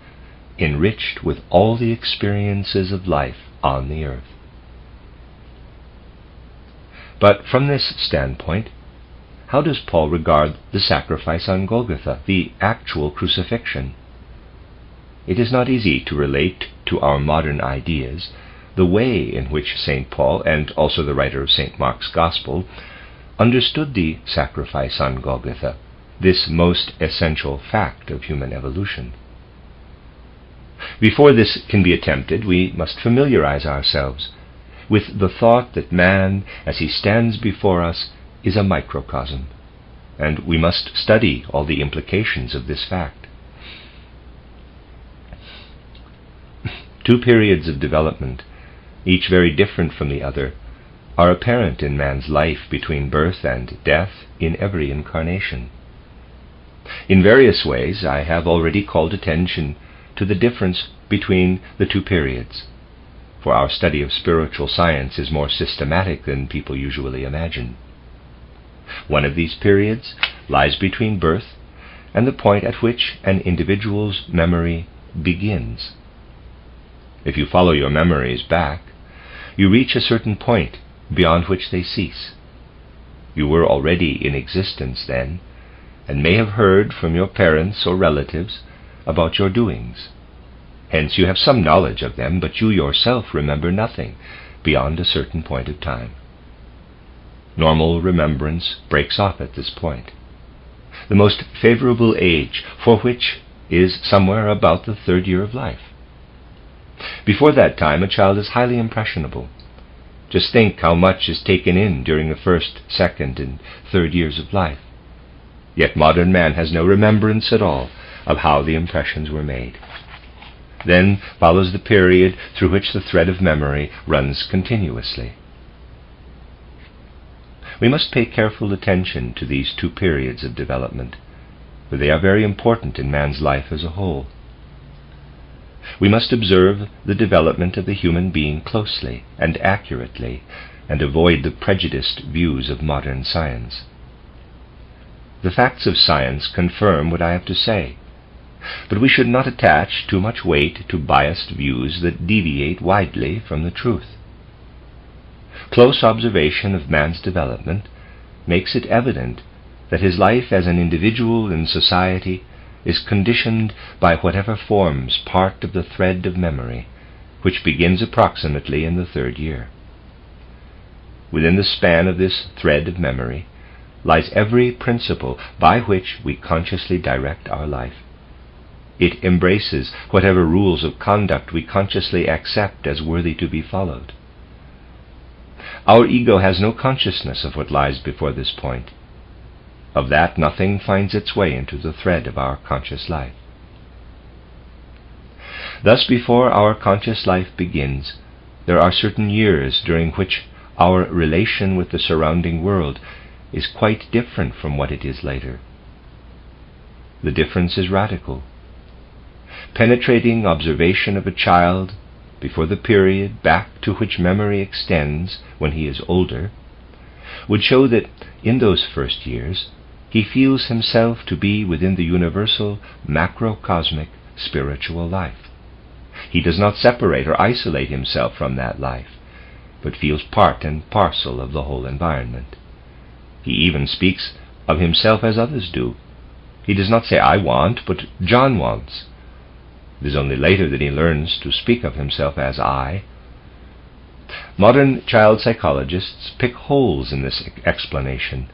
Speaker 1: enriched with all the experiences of life on the earth. But from this standpoint, how does Paul regard the sacrifice on Golgotha, the actual crucifixion? It is not easy to relate to our modern ideas the way in which St. Paul, and also the writer of St. Mark's Gospel, understood the sacrifice on Golgotha, this most essential fact of human evolution. Before this can be attempted, we must familiarize ourselves with the thought that man, as he stands before us, is a microcosm, and we must study all the implications of this fact. Two periods of development, each very different from the other, are apparent in man's life between birth and death in every incarnation. In various ways I have already called attention to the difference between the two periods, for our study of spiritual science is more systematic than people usually imagine. One of these periods lies between birth and the point at which an individual's memory begins. If you follow your memories back, you reach a certain point beyond which they cease. You were already in existence then, and may have heard from your parents or relatives about your doings. Hence you have some knowledge of them, but you yourself remember nothing beyond a certain point of time. Normal remembrance breaks off at this point. The most favorable age for which is somewhere about the 3rd year of life. Before that time, a child is highly impressionable. Just think how much is taken in during the 1st, 2nd, and 3rd years of life. Yet modern man has no remembrance at all of how the impressions were made. Then follows the period through which the thread of memory runs continuously. We must pay careful attention to these two periods of development, for they are very important in man's life as a whole. We must observe the development of the human being closely and accurately, and avoid the prejudiced views of modern science. The facts of science confirm what I have to say, but we should not attach too much weight to biased views that deviate widely from the truth. Close observation of man's development makes it evident that his life as an individual in society is conditioned by whatever forms part of the thread of memory, which begins approximately in the 3rd year. Within the span of this thread of memory lies every principle by which we consciously direct our life. It embraces whatever rules of conduct we consciously accept as worthy to be followed. Our ego has no consciousness of what lies before this point. Of that, nothing finds its way into the thread of our conscious life. Thus, before our conscious life begins, there are certain years during which our relation with the surrounding world is quite different from what it is later. The difference is radical. Penetrating observation of a child before the period back to which memory extends when he is older would show that in those first years he feels himself to be within the universal macrocosmic spiritual life. He does not separate or isolate himself from that life, but feels part and parcel of the whole environment. He even speaks of himself as others do. He does not say, "I want," but "John wants." It is only later that he learns to speak of himself as I. Modern child psychologists pick holes in this explanation,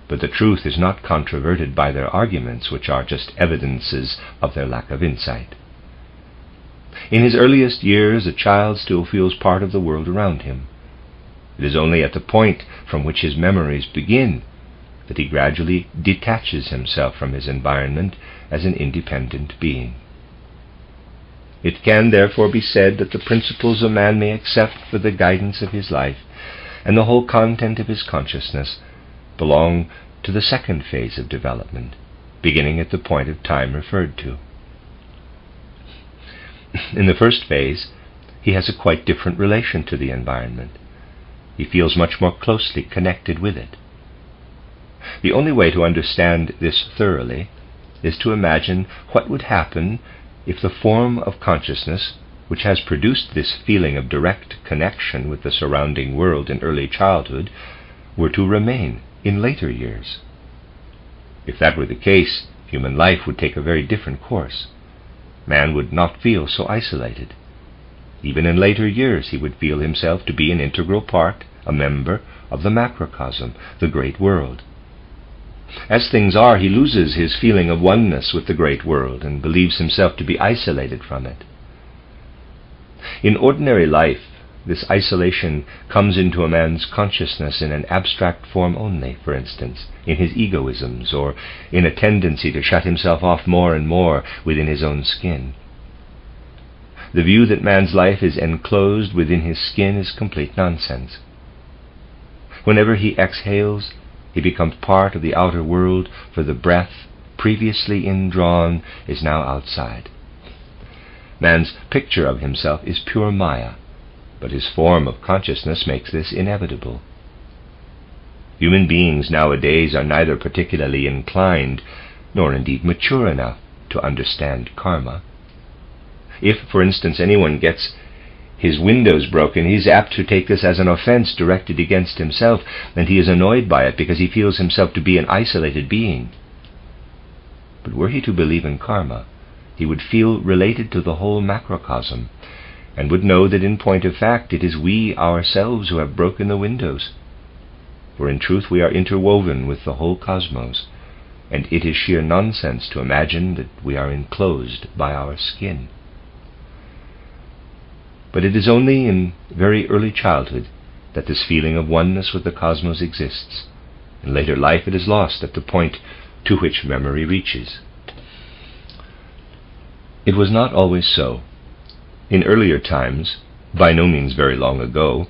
Speaker 1: but the truth is not controverted by their arguments, which are just evidences of their lack of insight. In his earliest years, a child still feels part of the world around him. It is only at the point from which his memories begin that he gradually detaches himself from his environment as an independent being. It can therefore be said that the principles a man may accept for the guidance of his life and the whole content of his consciousness belong to the second phase of development, beginning at the point of time referred to. In the first phase, he has a quite different relation to the environment. He feels much more closely connected with it. The only way to understand this thoroughly is to imagine what would happen if the form of consciousness which has produced this feeling of direct connection with the surrounding world in early childhood were to remain in later years. If that were the case, human life would take a very different course. Man would not feel so isolated. Even in later years he would feel himself to be an integral part, a member of the macrocosm, the great world. As things are, he loses his feeling of oneness with the great world and believes himself to be isolated from it. In ordinary life, this isolation comes into a man's consciousness in an abstract form only, for instance, in his egoisms, or in a tendency to shut himself off more and more within his own skin. The view that man's life is enclosed within his skin is complete nonsense. Whenever he exhales, he becomes part of the outer world, for the breath, previously indrawn, is now outside. Man's picture of himself is pure Maya, but his form of consciousness makes this inevitable. Human beings nowadays are neither particularly inclined, nor indeed mature enough, to understand karma. If, for instance, anyone gets his windows broken, he is apt to take this as an offense directed against himself, and he is annoyed by it because he feels himself to be an isolated being. But were he to believe in karma, he would feel related to the whole macrocosm, and would know that in point of fact it is we ourselves who have broken the windows. For in truth we are interwoven with the whole cosmos, and it is sheer nonsense to imagine that we are enclosed by our skin. But it is only in very early childhood that this feeling of oneness with the cosmos exists. In later life it is lost at the point to which memory reaches. It was not always so. In earlier times, by no means very long ago,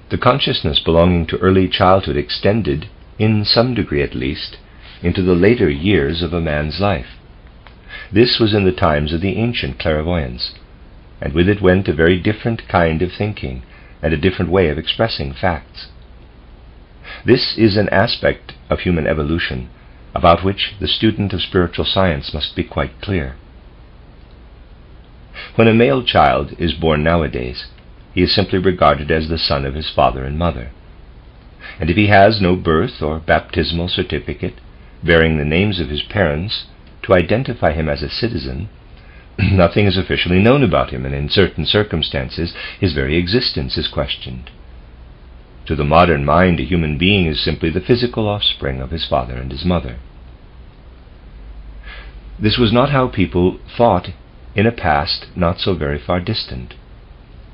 Speaker 1: the consciousness belonging to early childhood extended, in some degree at least, into the later years of a man's life. This was in the times of the ancient clairvoyance, and with it went a very different kind of thinking and a different way of expressing facts. This is an aspect of human evolution about which the student of spiritual science must be quite clear. When a male child is born nowadays, he is simply regarded as the son of his father and mother. And if he has no birth or baptismal certificate bearing the names of his parents to identify him as a citizen, nothing is officially known about him, and in certain circumstances his very existence is questioned. To the modern mind, a human being is simply the physical offspring of his father and his mother. This was not how people thought in a past not so very far distant.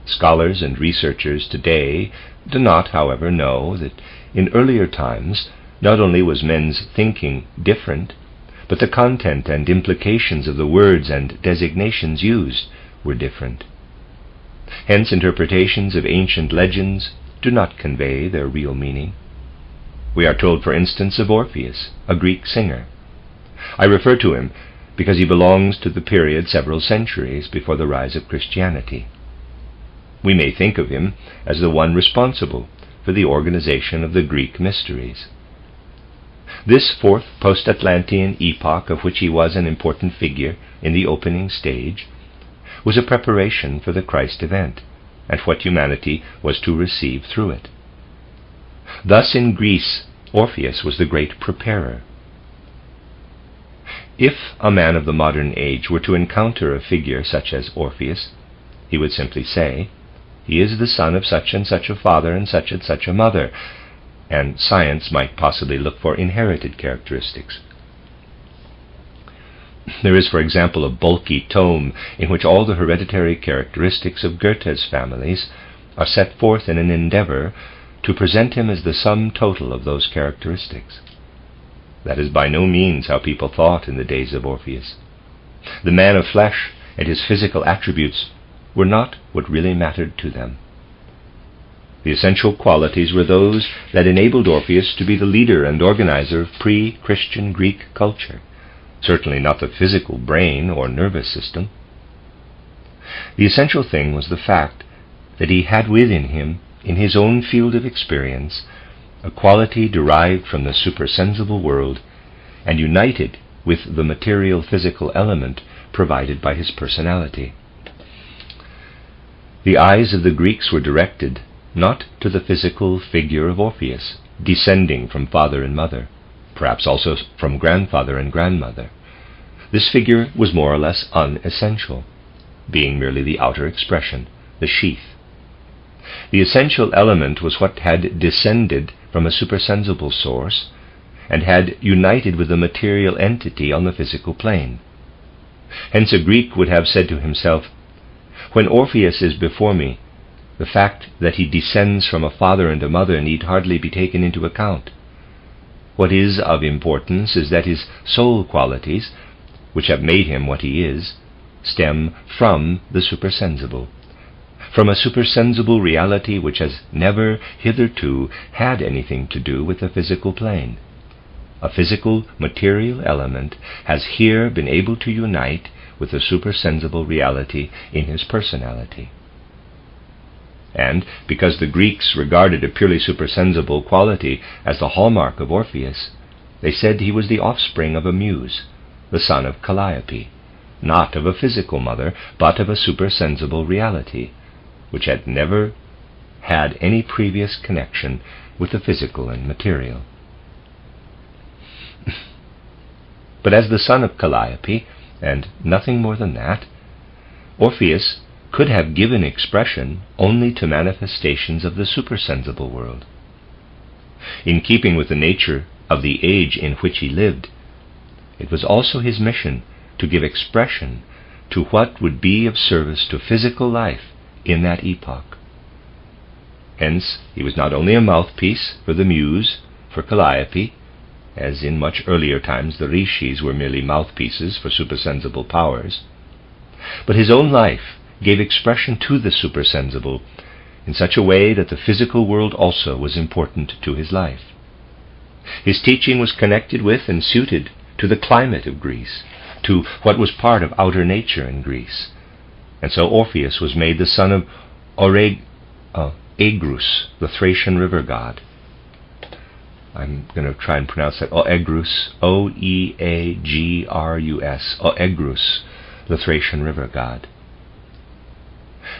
Speaker 1: Scholars and researchers today do not, however, know that in earlier times not only was men's thinking different, but the content and implications of the words and designations used were different. Hence, interpretations of ancient legends do not convey their real meaning. We are told, for instance, of Orpheus, a Greek singer. I refer to him because he belongs to the period several centuries before the rise of Christianity. We may think of him as the one responsible for the organization of the Greek mysteries. This fourth Post-Atlantean epoch, of which he was an important figure in the opening stage, was a preparation for the Christ event, and what humanity was to receive through it. Thus in Greece, Orpheus was the great preparer. If a man of the modern age were to encounter a figure such as Orpheus, he would simply say, "He is the son of such and such a father and such a mother," and science might possibly look for inherited characteristics. There is, for example, a bulky tome in which all the hereditary characteristics of Goethe's families are set forth in an endeavor to present him as the sum total of those characteristics. That is by no means how people thought in the days of Orpheus. The man of flesh and his physical attributes were not what really mattered to them. The essential qualities were those that enabled Orpheus to be the leader and organizer of pre-Christian Greek culture, certainly not the physical brain or nervous system. The essential thing was the fact that he had within him, in his own field of experience, a quality derived from the supersensible world and united with the material physical element provided by his personality. The eyes of the Greeks were directed not to the physical figure of Orpheus, descending from father and mother, perhaps also from grandfather and grandmother. This figure was more or less unessential, being merely the outer expression, the sheath. The essential element was what had descended from a supersensible source and had united with the material entity on the physical plane. Hence a Greek would have said to himself, "When Orpheus is before me, the fact that he descends from a father and a mother need hardly be taken into account. What is of importance is that his soul qualities, which have made him what he is, stem from the supersensible, from a supersensible reality which has never hitherto had anything to do with the physical plane. A physical material element has here been able to unite with the supersensible reality in his personality." And because the Greeks regarded a purely supersensible quality as the hallmark of Orpheus, they said he was the offspring of a muse, the son of Calliope, not of a physical mother, but of a supersensible reality, which had never had any previous connection with the physical and material. But as the son of Calliope, and nothing more than that, Orpheus could have given expression only to manifestations of the supersensible world. In keeping with the nature of the age in which he lived, it was also his mission to give expression to what would be of service to physical life in that epoch. Hence, he was not only a mouthpiece for the muse, for Calliope, as in much earlier times the rishis were merely mouthpieces for supersensible powers, but his own life gave expression to the supersensible in such a way that the physical world also was important to his life. His teaching was connected with and suited to the climate of Greece, to what was part of outer nature in Greece. And so Orpheus was made the son of Agrus, the Thracian river god. I'm going to try and pronounce that, Oeagrus, O-E-A-G-R-U-S, Oeagrus, the Thracian river god.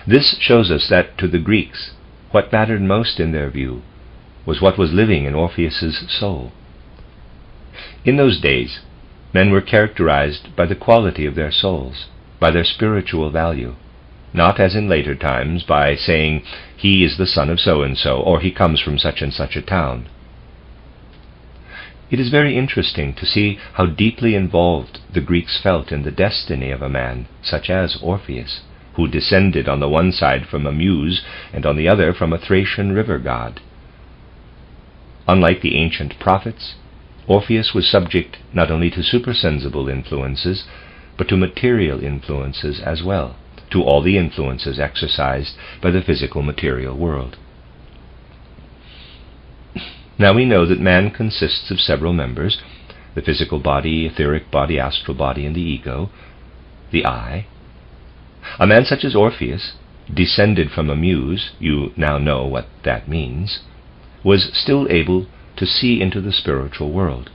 Speaker 1: This shows us that to the Greeks, what mattered most in their view was what was living in Orpheus's soul. In those days, men were characterized by the quality of their souls, by their spiritual value, not as in later times by saying, he is the son of so-and-so, or he comes from such and such a town. It is very interesting to see how deeply involved the Greeks felt in the destiny of a man such as Orpheus, who descended on the one side from a muse and on the other from a Thracian river god. Unlike the ancient prophets, Orpheus was subject not only to supersensible influences, but to material influences as well, to all the influences exercised by the physical material world. Now we know that man consists of several members: the physical body, etheric body, astral body, and the ego, the I. A man such as Orpheus, descended from a muse, you now know what that means, was still able to see into the spiritual world.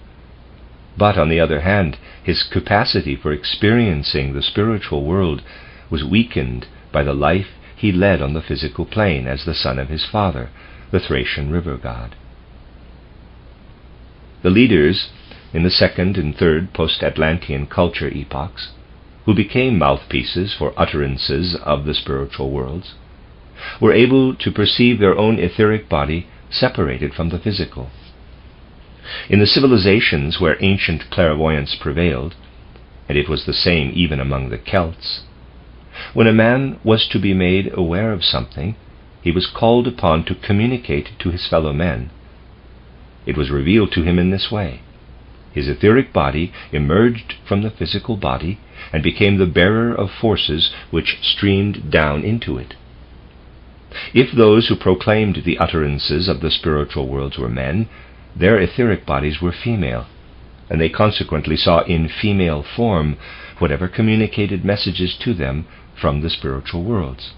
Speaker 1: But on the other hand, his capacity for experiencing the spiritual world was weakened by the life he led on the physical plane as the son of his father, the Thracian river god. The leaders in the second and third Post-Atlantean culture epochs, who became mouthpieces for utterances of the spiritual worlds, were able to perceive their own etheric body separated from the physical. In the civilizations where ancient clairvoyance prevailed, and it was the same even among the Celts, when a man was to be made aware of something, he was called upon to communicate to his fellow men. It was revealed to him in this way. His etheric body emerged from the physical body and became the bearer of forces which streamed down into it. If those who proclaimed the utterances of the spiritual worlds were men, their etheric bodies were female, and they consequently saw in female form whatever communicated messages to them from the spiritual worlds.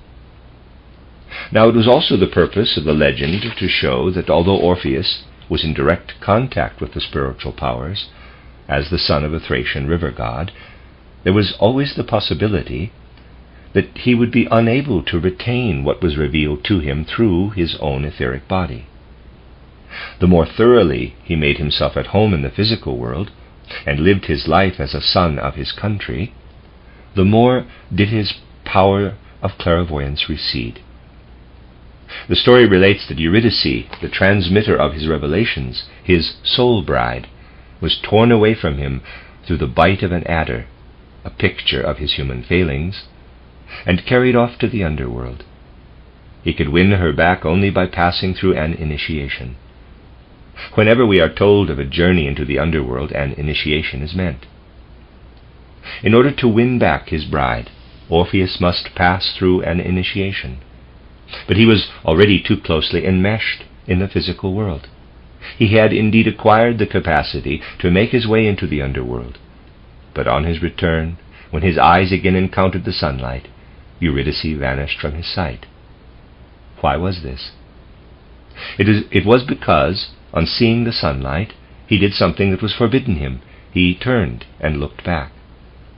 Speaker 1: Now it was also the purpose of the legend to show that although Orpheus was in direct contact with the spiritual powers, as the son of a Thracian river god, there was always the possibility that he would be unable to retain what was revealed to him through his own etheric body. The more thoroughly he made himself at home in the physical world, and lived his life as a son of his country, the more did his power of clairvoyance recede. The story relates that Eurydice, the transmitter of his revelations, his soul bride, was torn away from him through the bite of an adder, a picture of his human failings, and carried off to the underworld. He could win her back only by passing through an initiation. Whenever we are told of a journey into the underworld, an initiation is meant. In order to win back his bride, Orpheus must pass through an initiation. But he was already too closely enmeshed in the physical world. He had indeed acquired the capacity to make his way into the underworld, but on his return, when his eyes again encountered the sunlight, Eurydice vanished from his sight. Why was this? It was because, on seeing the sunlight, he did something that was forbidden him. He turned and looked back.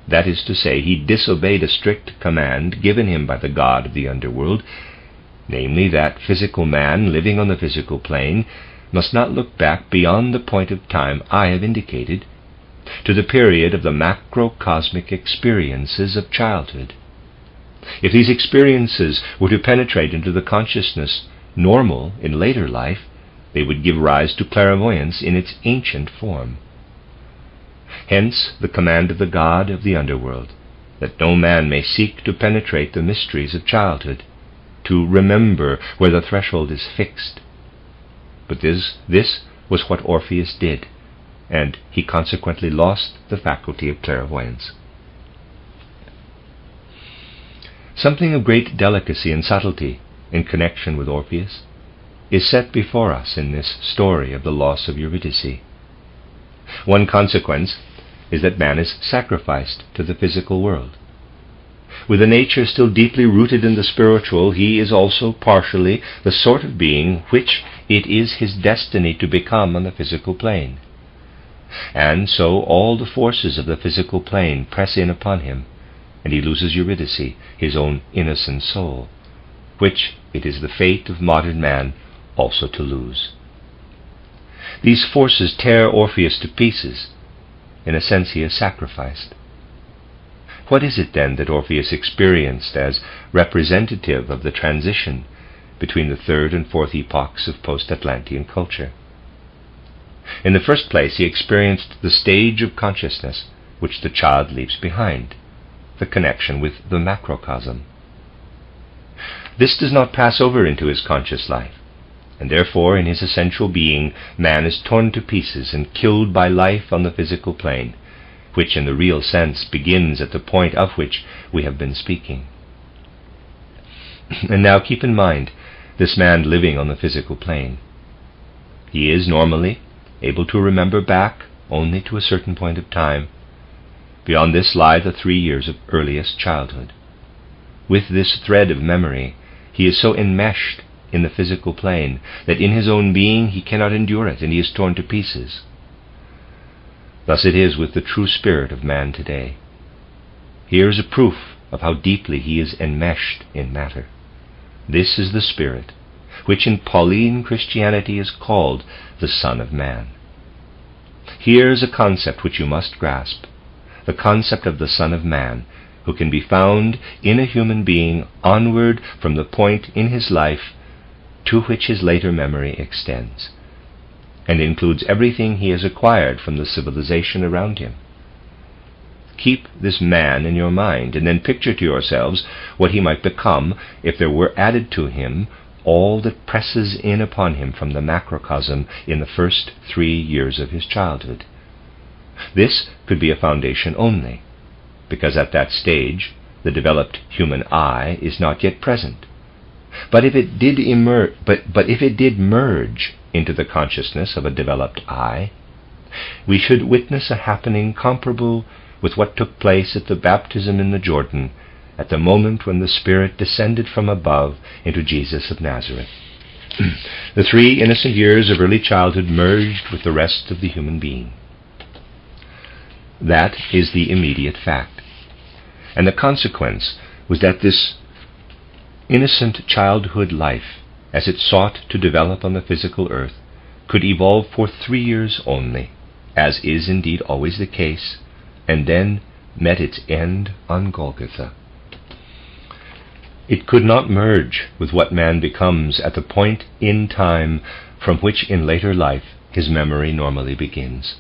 Speaker 1: That is to say, he disobeyed a strict command given him by the god of the underworld, namely that physical man living on the physical plane must not look back beyond the point of time I have indicated, to the period of the macrocosmic experiences of childhood. If these experiences were to penetrate into the consciousness normal in later life, they would give rise to clairvoyance in its ancient form. Hence the command of the god of the underworld, that no man may seek to penetrate the mysteries of childhood, to remember where the threshold is fixed. But this was what Orpheus did, and he consequently lost the faculty of clairvoyance. Something of great delicacy and subtlety in connection with Orpheus is set before us in this story of the loss of Eurydice. One consequence is that man is sacrificed to the physical world. With a nature still deeply rooted in the spiritual, he is also partially the sort of being which it is his destiny to become on the physical plane. And so all the forces of the physical plane press in upon him, and he loses Eurydice, his own innocent soul, which it is the fate of modern man also to lose. These forces tear Orpheus to pieces. In a sense, he is sacrificed. What is it then that Orpheus experienced as representative of the transition between the third and fourth epochs of post-Atlantean culture? In the first place, he experienced the stage of consciousness which the child leaves behind, the connection with the macrocosm. This does not pass over into his conscious life, and therefore in his essential being man is torn to pieces and killed by life on the physical plane, which in the real sense begins at the point of which we have been speaking. And now keep in mind this man living on the physical plane. He is normally able to remember back only to a certain point of time. Beyond this lie the 3 years of earliest childhood. With this thread of memory, he is so enmeshed in the physical plane that in his own being he cannot endure it, and he is torn to pieces. Thus it is with the true spirit of man today. Here is a proof of how deeply he is enmeshed in matter. This is the spirit, which in Pauline Christianity is called the Son of Man. Here is a concept which you must grasp, the concept of the Son of Man, who can be found in a human being onward from the point in his life to which his later memory extends, and includes everything he has acquired from the civilization around him. Keep this man in your mind, and then picture to yourselves what he might become if there were added to him all that presses in upon him from the macrocosm in the first 3 years of his childhood. This could be a foundation only, because at that stage the developed human I is not yet present. But if it did merge into the consciousness of a developed I, we should witness a happening comparable with what took place at the baptism in the Jordan, at the moment when the Spirit descended from above into Jesus of Nazareth. The 3 innocent years of early childhood merged with the rest of the human being. That is the immediate fact. And the consequence was that this innocent childhood life, as it sought to develop on the physical earth, could evolve for 3 years only, as is indeed always the case, and then met its end on Golgotha. It could not merge with what man becomes at the point in time from which in later life his memory normally begins.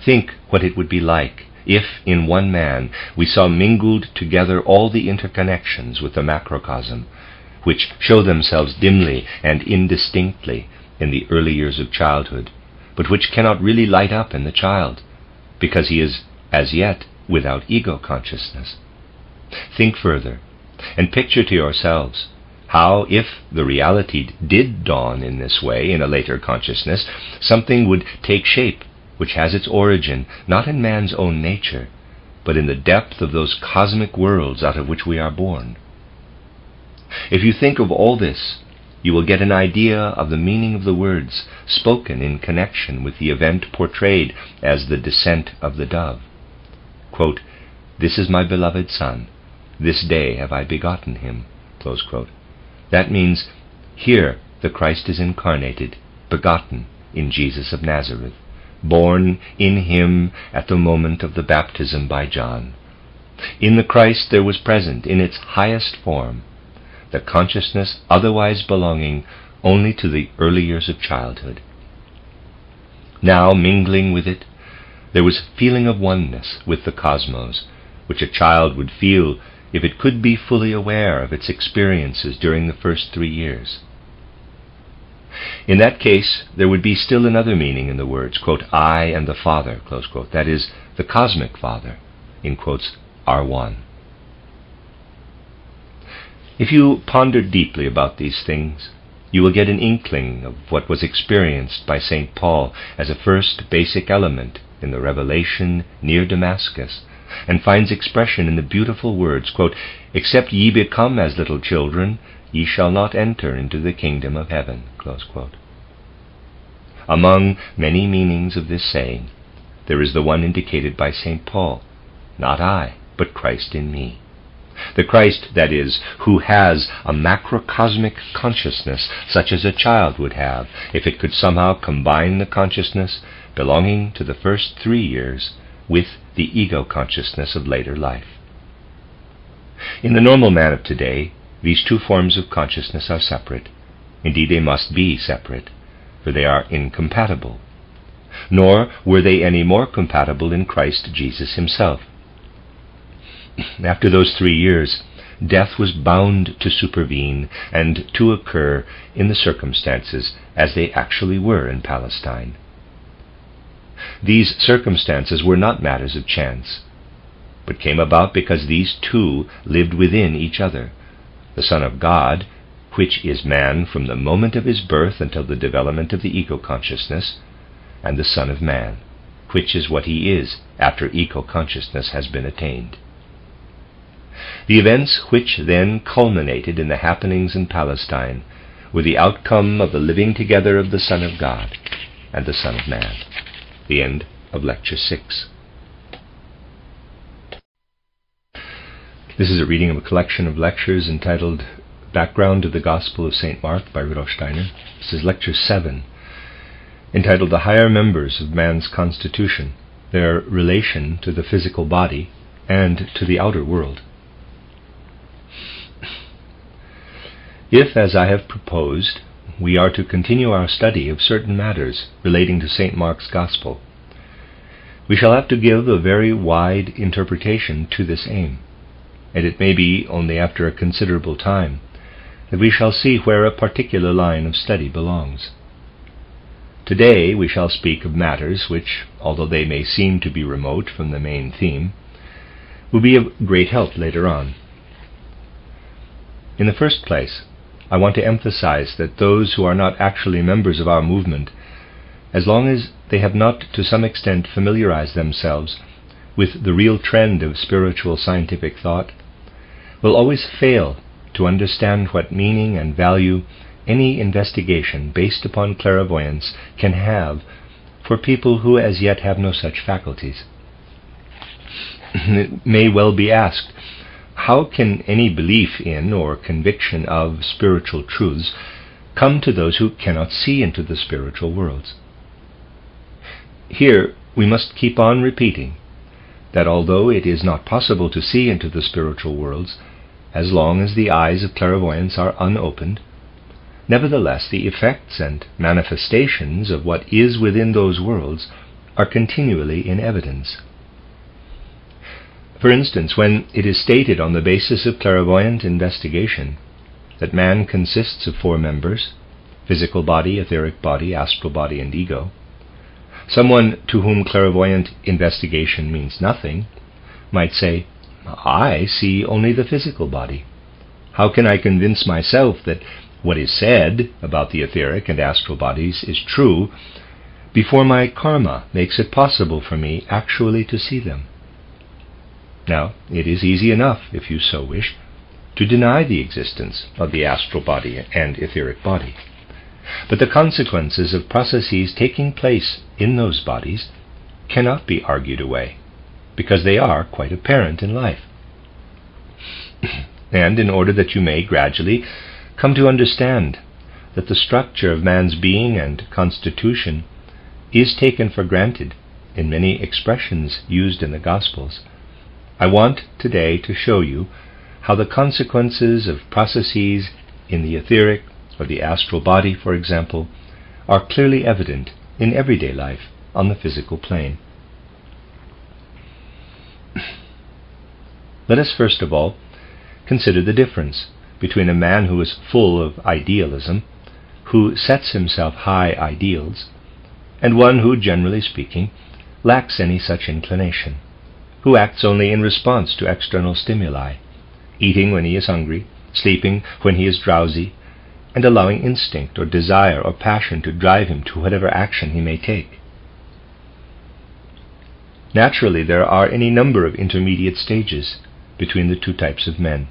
Speaker 1: Think what it would be like if in one man we saw mingled together all the interconnections with the macrocosm, which show themselves dimly and indistinctly in the early years of childhood, but which cannot really light up in the child, because he is as yet without ego consciousness. Think further, and picture to yourselves how, if the reality did dawn in this way in a later consciousness, something would take shape which has its origin not in man's own nature, but in the depth of those cosmic worlds out of which we are born. If you think of all this, you will get an idea of the meaning of the words spoken in connection with the event portrayed as the descent of the dove. Quote, "This is my beloved Son, this day have I begotten him." Close quote. That means, here the Christ is incarnated, begotten in Jesus of Nazareth, born in him at the moment of the baptism by John. In the Christ there was present, in its highest form, the consciousness otherwise belonging only to the early years of childhood. Now, mingling with it, there was a feeling of oneness with the cosmos, which a child would feel if it could be fully aware of its experiences during the first 3 years. In that case, there would be still another meaning in the words, quote, "I and the Father," close quote, that is, the cosmic Father, in quotes, are one. If you ponder deeply about these things, you will get an inkling of what was experienced by St. Paul as a first basic element in the revelation near Damascus, and finds expression in the beautiful words, quote, "Except ye become as little children, ye shall not enter into the kingdom of heaven." Close quote. Among many meanings of this saying, there is the one indicated by St. Paul, "Not I, but Christ in me." The Christ, that is, who has a macrocosmic consciousness such as a child would have if it could somehow combine the consciousness belonging to the first 3 years with the ego consciousness of later life. In the normal man of today, these two forms of consciousness are separate. Indeed, they must be separate, for they are incompatible. Nor were they any more compatible in Christ Jesus himself. After those 3 years, death was bound to supervene and to occur in the circumstances as they actually were in Palestine. These circumstances were not matters of chance, but came about because these two lived within each other, the Son of God, which is man from the moment of his birth until the development of the ego consciousness, and the Son of Man, which is what he is after ego consciousness has been attained. The events which then culminated in the happenings in Palestine were the outcome of the living together of the Son of God and the Son of Man. The end of Lecture 6. This is a reading of a collection of lectures entitled Background to the Gospel of St. Mark by Rudolf Steiner. This is Lecture 7, entitled The Higher Members of Man's Constitution, Their Relation to the Physical Body and to the Outer World. If, as I have proposed, we are to continue our study of certain matters relating to St. Mark's Gospel, we shall have to give a very wide interpretation to this aim, and it may be only after a considerable time that we shall see where a particular line of study belongs. Today we shall speak of matters which, although they may seem to be remote from the main theme, will be of great help later on. In the first place, I want to emphasize that those who are not actually members of our movement, as long as they have not to some extent familiarized themselves with the real trend of spiritual scientific thought, will always fail to understand what meaning and value any investigation based upon clairvoyance can have for people who as yet have no such faculties. It may well be asked, how can any belief in or conviction of spiritual truths come to those who cannot see into the spiritual worlds? Here we must keep on repeating that although it is not possible to see into the spiritual worlds as long as the eyes of clairvoyance are unopened, nevertheless the effects and manifestations of what is within those worlds are continually in evidence. For instance, when it is stated on the basis of clairvoyant investigation that man consists of 4 members, physical body, etheric body, astral body, and ego, someone to whom clairvoyant investigation means nothing might say, I see only the physical body. How can I convince myself that what is said about the etheric and astral bodies is true before my karma makes it possible for me actually to see them? Now, it is easy enough, if you so wish, to deny the existence of the astral body and etheric body. But the consequences of processes taking place in those bodies cannot be argued away, because they are quite apparent in life. And in order that you may gradually come to understand that the structure of man's being and constitution is taken for granted in many expressions used in the Gospels, I want today to show you how the consequences of processes in the etheric or the astral body, for example, are clearly evident in everyday life on the physical plane. Let us first of all consider the difference between a man who is full of idealism, who sets himself high ideals, and one who, generally speaking, lacks any such inclination, who acts only in response to external stimuli, eating when he is hungry, sleeping when he is drowsy, and allowing instinct or desire or passion to drive him to whatever action he may take. Naturally, there are any number of intermediate stages between the two types of men,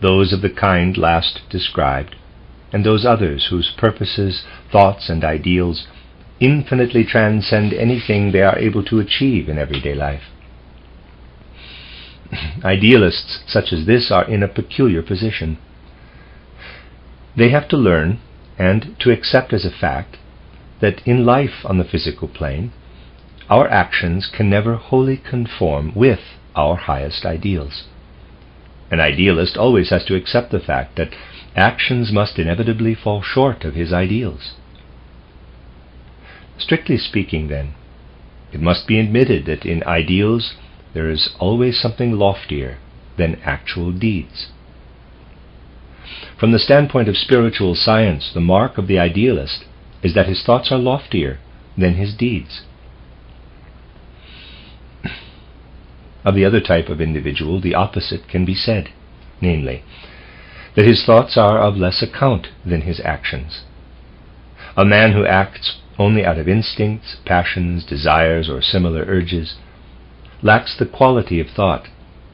Speaker 1: those of the kind last described, and those others whose purposes, thoughts, and ideals infinitely transcend anything they are able to achieve in everyday life. Idealists such as this are in a peculiar position. They have to learn and to accept as a fact that in life on the physical plane, our actions can never wholly conform with our highest ideals. An idealist always has to accept the fact that actions must inevitably fall short of his ideals. Strictly speaking, then, it must be admitted that in ideals there is always something loftier than actual deeds. From the standpoint of spiritual science, the mark of the idealist is that his thoughts are loftier than his deeds. Of the other type of individual, the opposite can be said, namely, that his thoughts are of less account than his actions. A man who acts only out of instincts, passions, desires, or similar urges lacks the quality of thought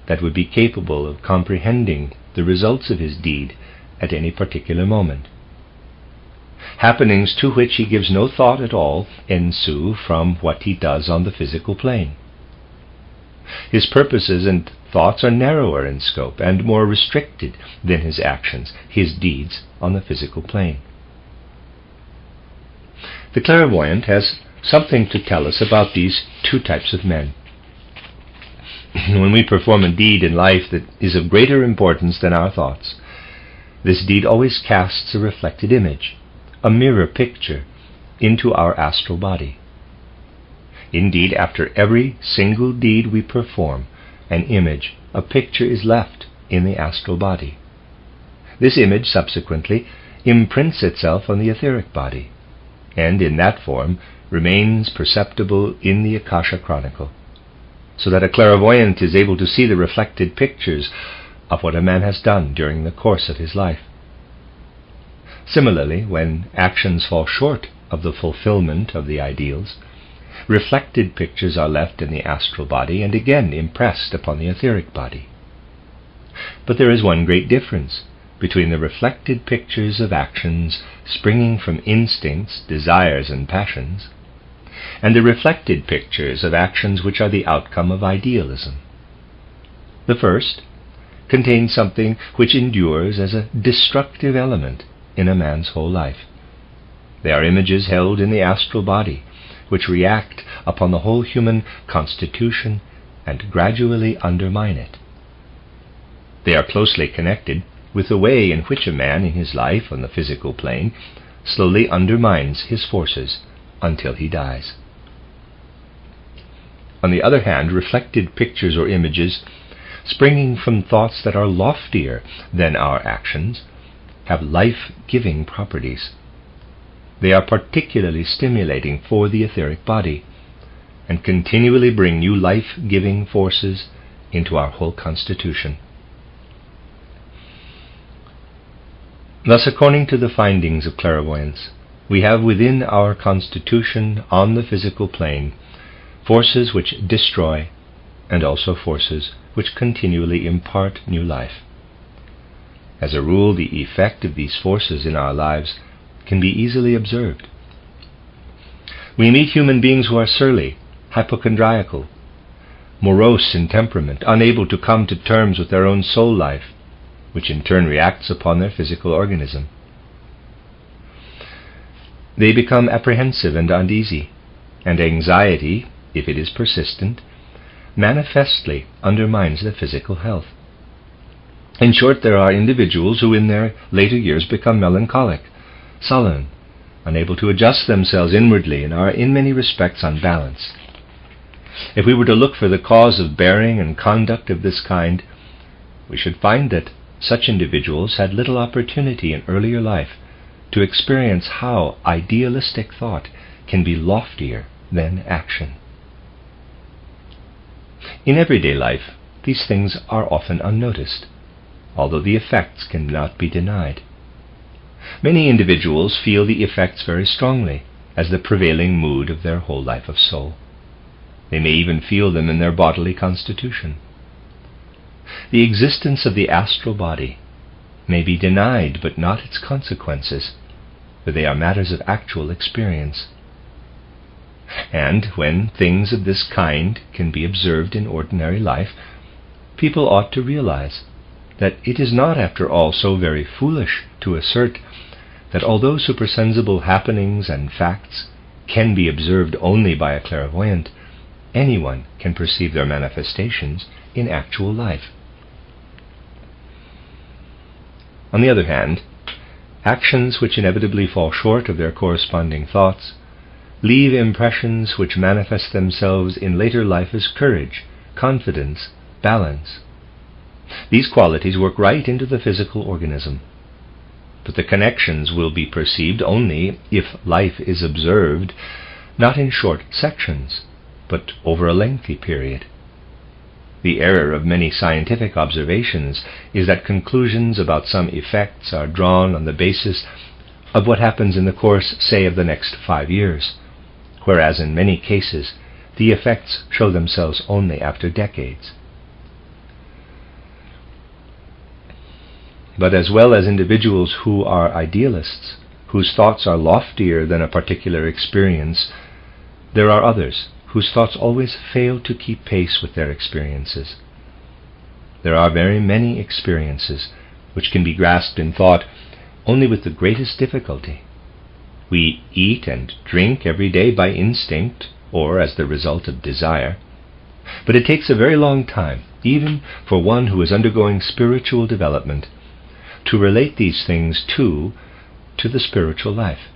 Speaker 1: that would be capable of comprehending the results of his deed at any particular moment. Happenings to which he gives no thought at all ensue from what he does on the physical plane. His purposes and thoughts are narrower in scope and more restricted than his actions, his deeds on the physical plane. The clairvoyant has something to tell us about these two types of men. When we perform a deed in life that is of greater importance than our thoughts, this deed always casts a reflected image, a mirror picture, into our astral body. Indeed, after every single deed we perform, an image, a picture is left in the astral body. This image subsequently imprints itself on the etheric body, and in that form remains perceptible in the Akasha Chronicle, so that a clairvoyant is able to see the reflected pictures of what a man has done during the course of his life. Similarly, when actions fall short of the fulfillment of the ideals, reflected pictures are left in the astral body and again impressed upon the etheric body. But there is one great difference between the reflected pictures of actions springing from instincts, desires, and passions, and the reflected pictures of actions which are the outcome of idealism. The first contains something which endures as a destructive element in a man's whole life. They are images held in the astral body, which react upon the whole human constitution and gradually undermine it. They are closely connected with the way in which a man in his life on the physical plane slowly undermines his forces until he dies. On the other hand, reflected pictures or images springing from thoughts that are loftier than our actions have life-giving properties. They are particularly stimulating for the etheric body and continually bring new life-giving forces into our whole constitution. Thus, according to the findings of clairvoyance, we have within our constitution on the physical plane forces which destroy and also forces which continually impart new life. As a rule, the effect of these forces in our lives can be easily observed. We meet human beings who are surly, hypochondriacal, morose in temperament, unable to come to terms with their own soul life, which in turn reacts upon their physical organism. They become apprehensive and uneasy, and anxiety, if it is persistent, manifestly undermines their physical health. In short, there are individuals who in their later years become melancholic, sullen, unable to adjust themselves inwardly, and are in many respects unbalanced. If we were to look for the cause of bearing and conduct of this kind, we should find that such individuals had little opportunity in earlier life to experience how idealistic thought can be loftier than action. In everyday life, these things are often unnoticed, although the effects cannot be denied. Many individuals feel the effects very strongly as the prevailing mood of their whole life of soul. They may even feel them in their bodily constitution. The existence of the astral body may be denied, but not its consequences, for they are matters of actual experience. And when things of this kind can be observed in ordinary life, people ought to realize that it is not, after all, so very foolish to assert that although supersensible happenings and facts can be observed only by a clairvoyant, anyone can perceive their manifestations in actual life. On the other hand, actions which inevitably fall short of their corresponding thoughts leave impressions which manifest themselves in later life as courage, confidence, balance. These qualities work right into the physical organism, but the connections will be perceived only if life is observed not in short sections, but over a lengthy period. The error of many scientific observations is that conclusions about some effects are drawn on the basis of what happens in the course, say, of the next 5 years, whereas in many cases the effects show themselves only after decades. But as well as individuals who are idealists, whose thoughts are loftier than a particular experience, there are others whose thoughts always fail to keep pace with their experiences. There are very many experiences which can be grasped in thought only with the greatest difficulty. We eat and drink every day by instinct, or as the result of desire, but it takes a very long time, even for one who is undergoing spiritual development, to relate these things to the spiritual life.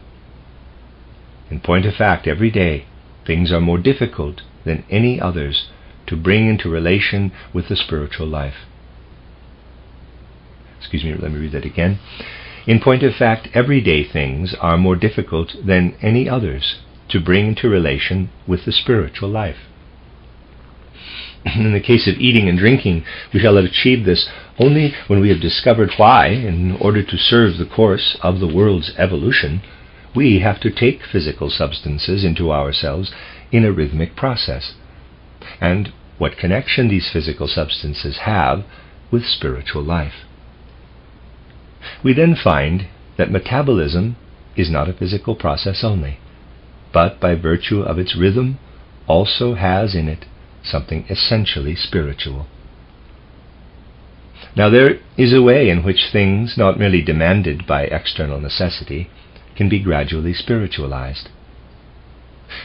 Speaker 1: In point of fact, every day things are more difficult than any others to bring into relation with the spiritual life. Let me read that again. In point of fact, everyday things are more difficult than any others to bring into relation with the spiritual life. In the case of eating and drinking, we shall have achieved this only when we have discovered why, in order to serve the course of the world's evolution, we have to take physical substances into ourselves in a rhythmic process, and what connection these physical substances have with spiritual life. We then find that metabolism is not a physical process only, but by virtue of its rhythm also has in it something essentially spiritual. Now there is a way in which things not merely demanded by external necessity can be gradually spiritualized.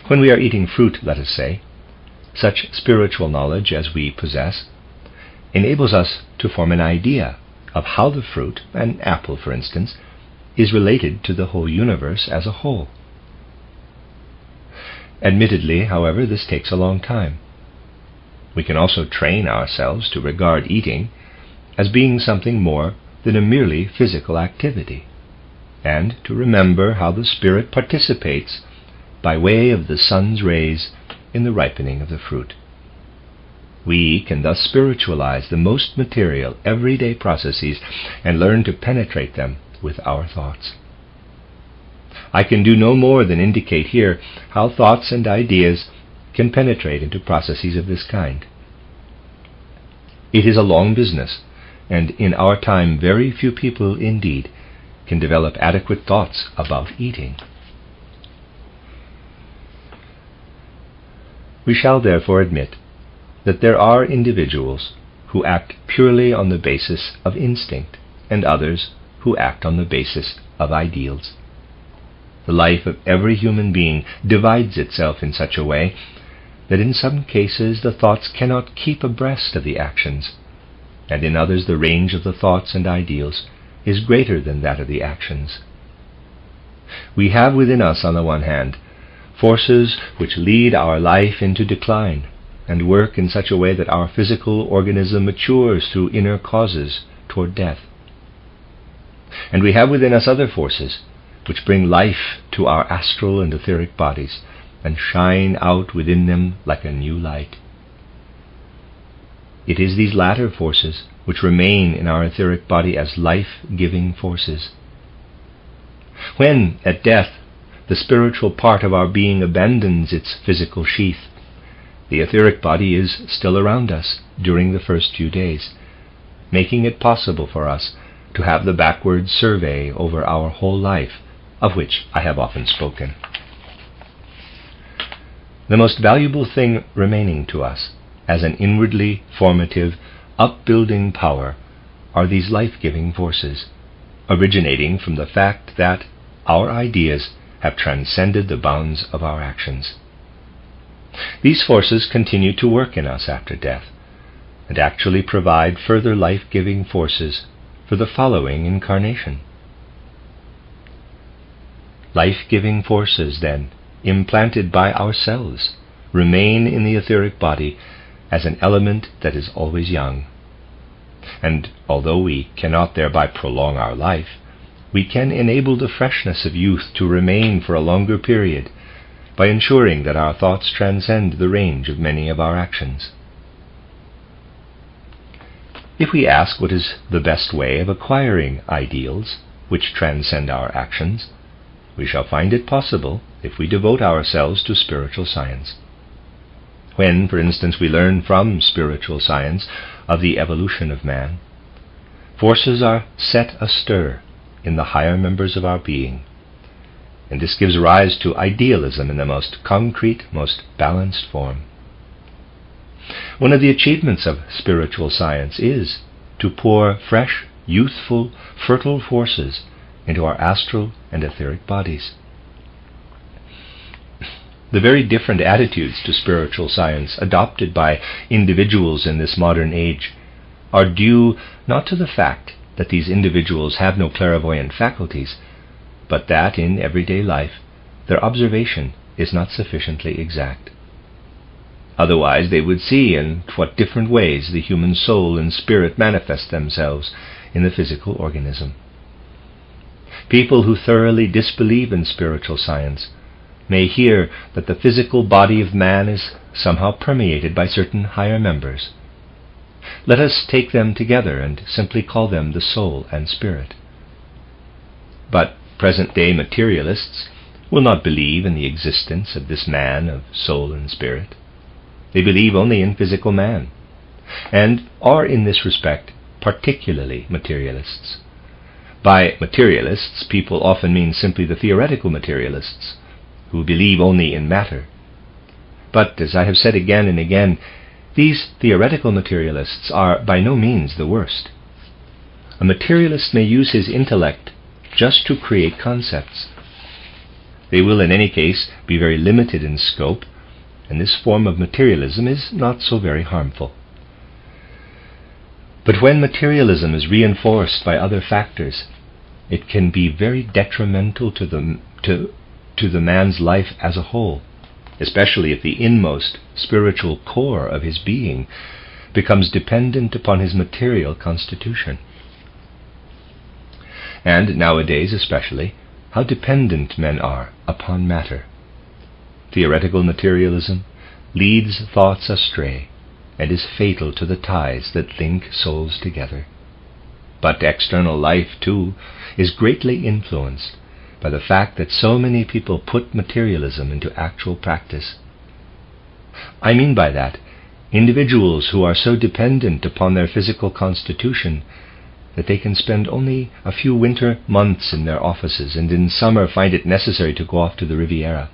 Speaker 1: When we are eating fruit, let us say, such spiritual knowledge as we possess enables us to form an idea of how the fruit, an apple for instance, is related to the whole universe as a whole. Admittedly, however, this takes a long time. We can also train ourselves to regard eating as being something more than a merely physical activity, and to remember how the spirit participates by way of the sun's rays in the ripening of the fruit. We can thus spiritualize the most material, everyday processes and learn to penetrate them with our thoughts. I can do no more than indicate here how thoughts and ideas can penetrate into processes of this kind. It is a long business, and in our time very few people indeed can develop adequate thoughts about eating. We shall therefore admit that there are individuals who act purely on the basis of instinct, and others who act on the basis of ideals. The life of every human being divides itself in such a way that in some cases the thoughts cannot keep abreast of the actions, and in others the range of the thoughts and ideals is greater than that of the actions. We have within us, on the one hand, forces which lead our life into decline, and work in such a way that our physical organism matures through inner causes toward death. And we have within us other forces which bring life to our astral and etheric bodies, and shine out within them like a new light. It is these latter forces which remain in our etheric body as life-giving forces. When, at death, the spiritual part of our being abandons its physical sheath, the etheric body is still around us during the first few days, making it possible for us to have the backward survey over our whole life, of which I have often spoken. The most valuable thing remaining to us as an inwardly formative, upbuilding power are these life-giving forces, originating from the fact that our ideas have transcended the bounds of our actions. These forces continue to work in us after death, and actually provide further life-giving forces for the following incarnation. Life-giving forces, then, implanted by ourselves, remain in the etheric body as an element that is always young. And although we cannot thereby prolong our life, we can enable the freshness of youth to remain for a longer period by ensuring that our thoughts transcend the range of many of our actions. If we ask what is the best way of acquiring ideals which transcend our actions, we shall find it possible if we devote ourselves to spiritual science. When, for instance, we learn from spiritual science of the evolution of man, forces are set astir in the higher members of our being, and this gives rise to idealism in the most concrete, most balanced form. One of the achievements of spiritual science is to pour fresh, youthful, fertile forces into our astral and etheric bodies. The very different attitudes to spiritual science adopted by individuals in this modern age are due not to the fact that these individuals have no clairvoyant faculties, but that in everyday life their observation is not sufficiently exact. Otherwise they would see in what different ways the human soul and spirit manifest themselves in the physical organism. People who thoroughly disbelieve in spiritual science may hear that the physical body of man is somehow permeated by certain higher members. Let us take them together and simply call them the soul and spirit. But present-day materialists will not believe in the existence of this man of soul and spirit. They believe only in physical man, and are in this respect particularly materialists. By materialists, people often mean simply the theoretical materialists, who believe only in matter. But, as I have said again and again, these theoretical materialists are by no means the worst. A materialist may use his intellect just to create concepts. They will in any case be very limited in scope, and this form of materialism is not so very harmful. But when materialism is reinforced by other factors, it can be very detrimental to the man's life as a whole, especially if the inmost spiritual core of his being becomes dependent upon his material constitution. And nowadays especially, how dependent men are upon matter. Theoretical materialism leads thoughts astray and is fatal to the ties that link souls together. But external life, too, is greatly influenced by the fact that so many people put materialism into actual practice. I mean by that individuals who are so dependent upon their physical constitution that they can spend only a few winter months in their offices and in summer find it necessary to go off to the Riviera.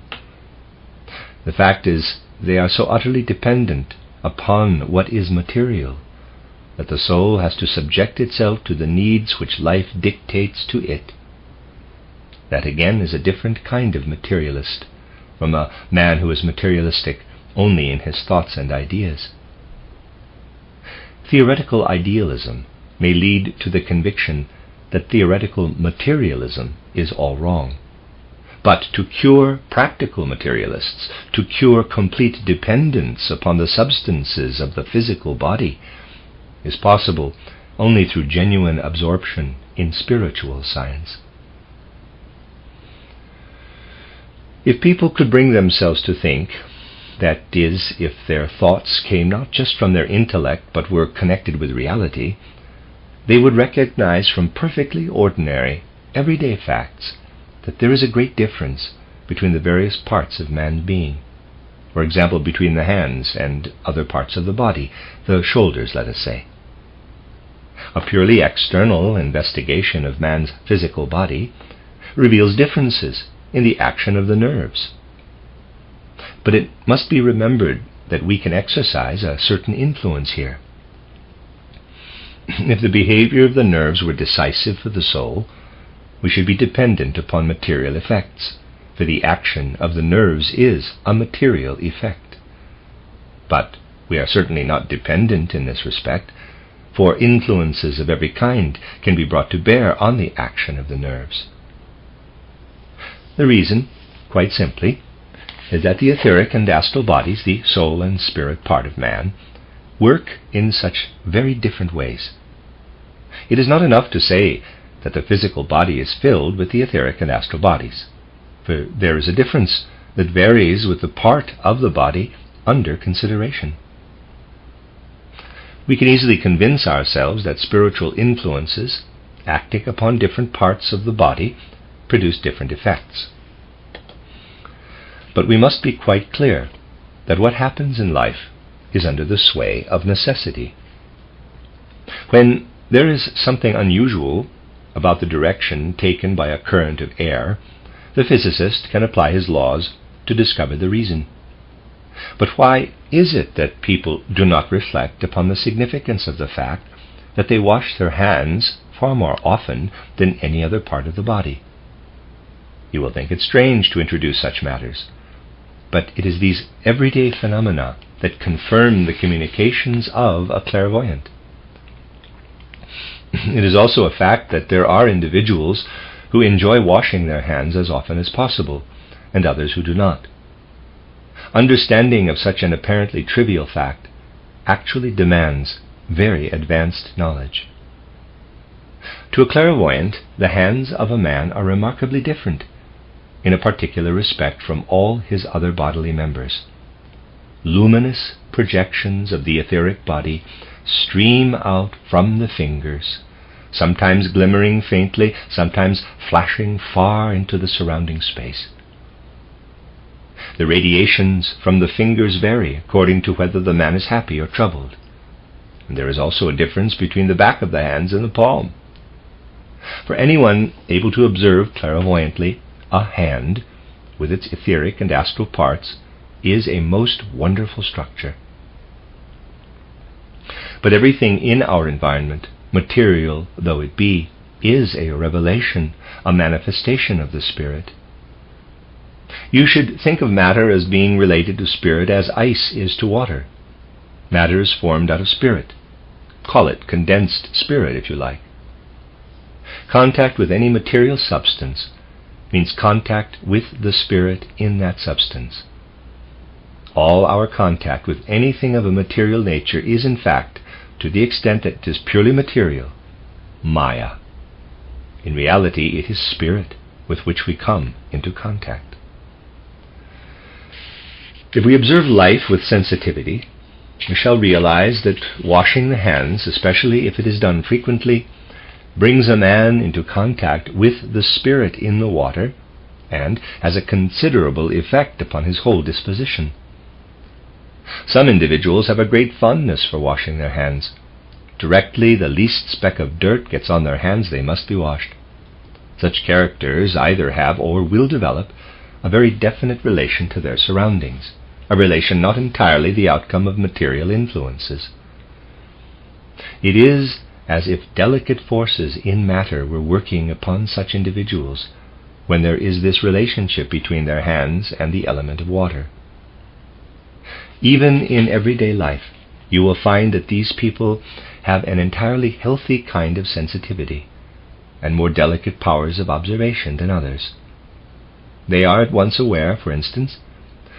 Speaker 1: The fact is, they are so utterly dependent upon what is material that the soul has to subject itself to the needs which life dictates to it. That again is a different kind of materialist from a man who is materialistic only in his thoughts and ideas. Theoretical idealism may lead to the conviction that theoretical materialism is all wrong. But to cure practical materialists, to cure complete dependence upon the substances of the physical body, is possible only through genuine absorption in spiritual science. If people could bring themselves to think, that is, if their thoughts came not just from their intellect but were connected with reality, they would recognize from perfectly ordinary, everyday facts that there is a great difference between the various parts of man's being. for example between the hands and other parts of the body, the shoulders, let us say. A purely external investigation of man's physical body reveals differences in the action of the nerves. But it must be remembered that we can exercise a certain influence here. If the behavior of the nerves were decisive for the soul, we should be dependent upon material effects, for the action of the nerves is a material effect. But we are certainly not dependent in this respect, for influences of every kind can be brought to bear on the action of the nerves. The reason, quite simply, is that the etheric and astral bodies, the soul and spirit part of man, work in such very different ways. It is not enough to say that the physical body is filled with the etheric and astral bodies, for there is a difference that varies with the part of the body under consideration. We can easily convince ourselves that spiritual influences, acting upon different parts of the body, produce different effects. But we must be quite clear that what happens in life is under the sway of necessity. When there is something unusual about the direction taken by a current of air, the physicist can apply his laws to discover the reason. But why is it that people do not reflect upon the significance of the fact that they wash their hands far more often than any other part of the body? You will think it strange to introduce such matters, but it is these everyday phenomena that confirm the communications of a clairvoyant. It is also a fact that there are individuals who enjoy washing their hands as often as possible, and others who do not. Understanding of such an apparently trivial fact actually demands very advanced knowledge. To a clairvoyant, the hands of a man are remarkably different in a particular respect from all his other bodily members. Luminous projections of the etheric body stream out from the fingers, sometimes glimmering faintly, sometimes flashing far into the surrounding space. The radiations from the fingers vary according to whether the man is happy or troubled. And there is also a difference between the back of the hands and the palm. For anyone able to observe clairvoyantly, a hand, with its etheric and astral parts, is a most wonderful structure. But everything in our environment, material though it be, is a revelation, a manifestation of the Spirit. You should think of matter as being related to spirit as ice is to water. Matter is formed out of spirit. Call it condensed spirit if you like. Contact with any material substance means contact with the spirit in that substance. All our contact with anything of a material nature is in fact, to the extent that it is purely material, Maya. In reality it is spirit with which we come into contact. If we observe life with sensitivity, we shall realize that washing the hands, especially if it is done frequently, brings a man into contact with the spirit in the water and has a considerable effect upon his whole disposition. Some individuals have a great fondness for washing their hands. Directly the least speck of dirt gets on their hands, they must be washed. Such characters either have or will develop a very definite relation to their surroundings, a relation not entirely the outcome of material influences. It is as if delicate forces in matter were working upon such individuals when there is this relationship between their hands and the element of water. Even in everyday life, you will find that these people have an entirely healthy kind of sensitivity and more delicate powers of observation than others. They are at once aware, for instance,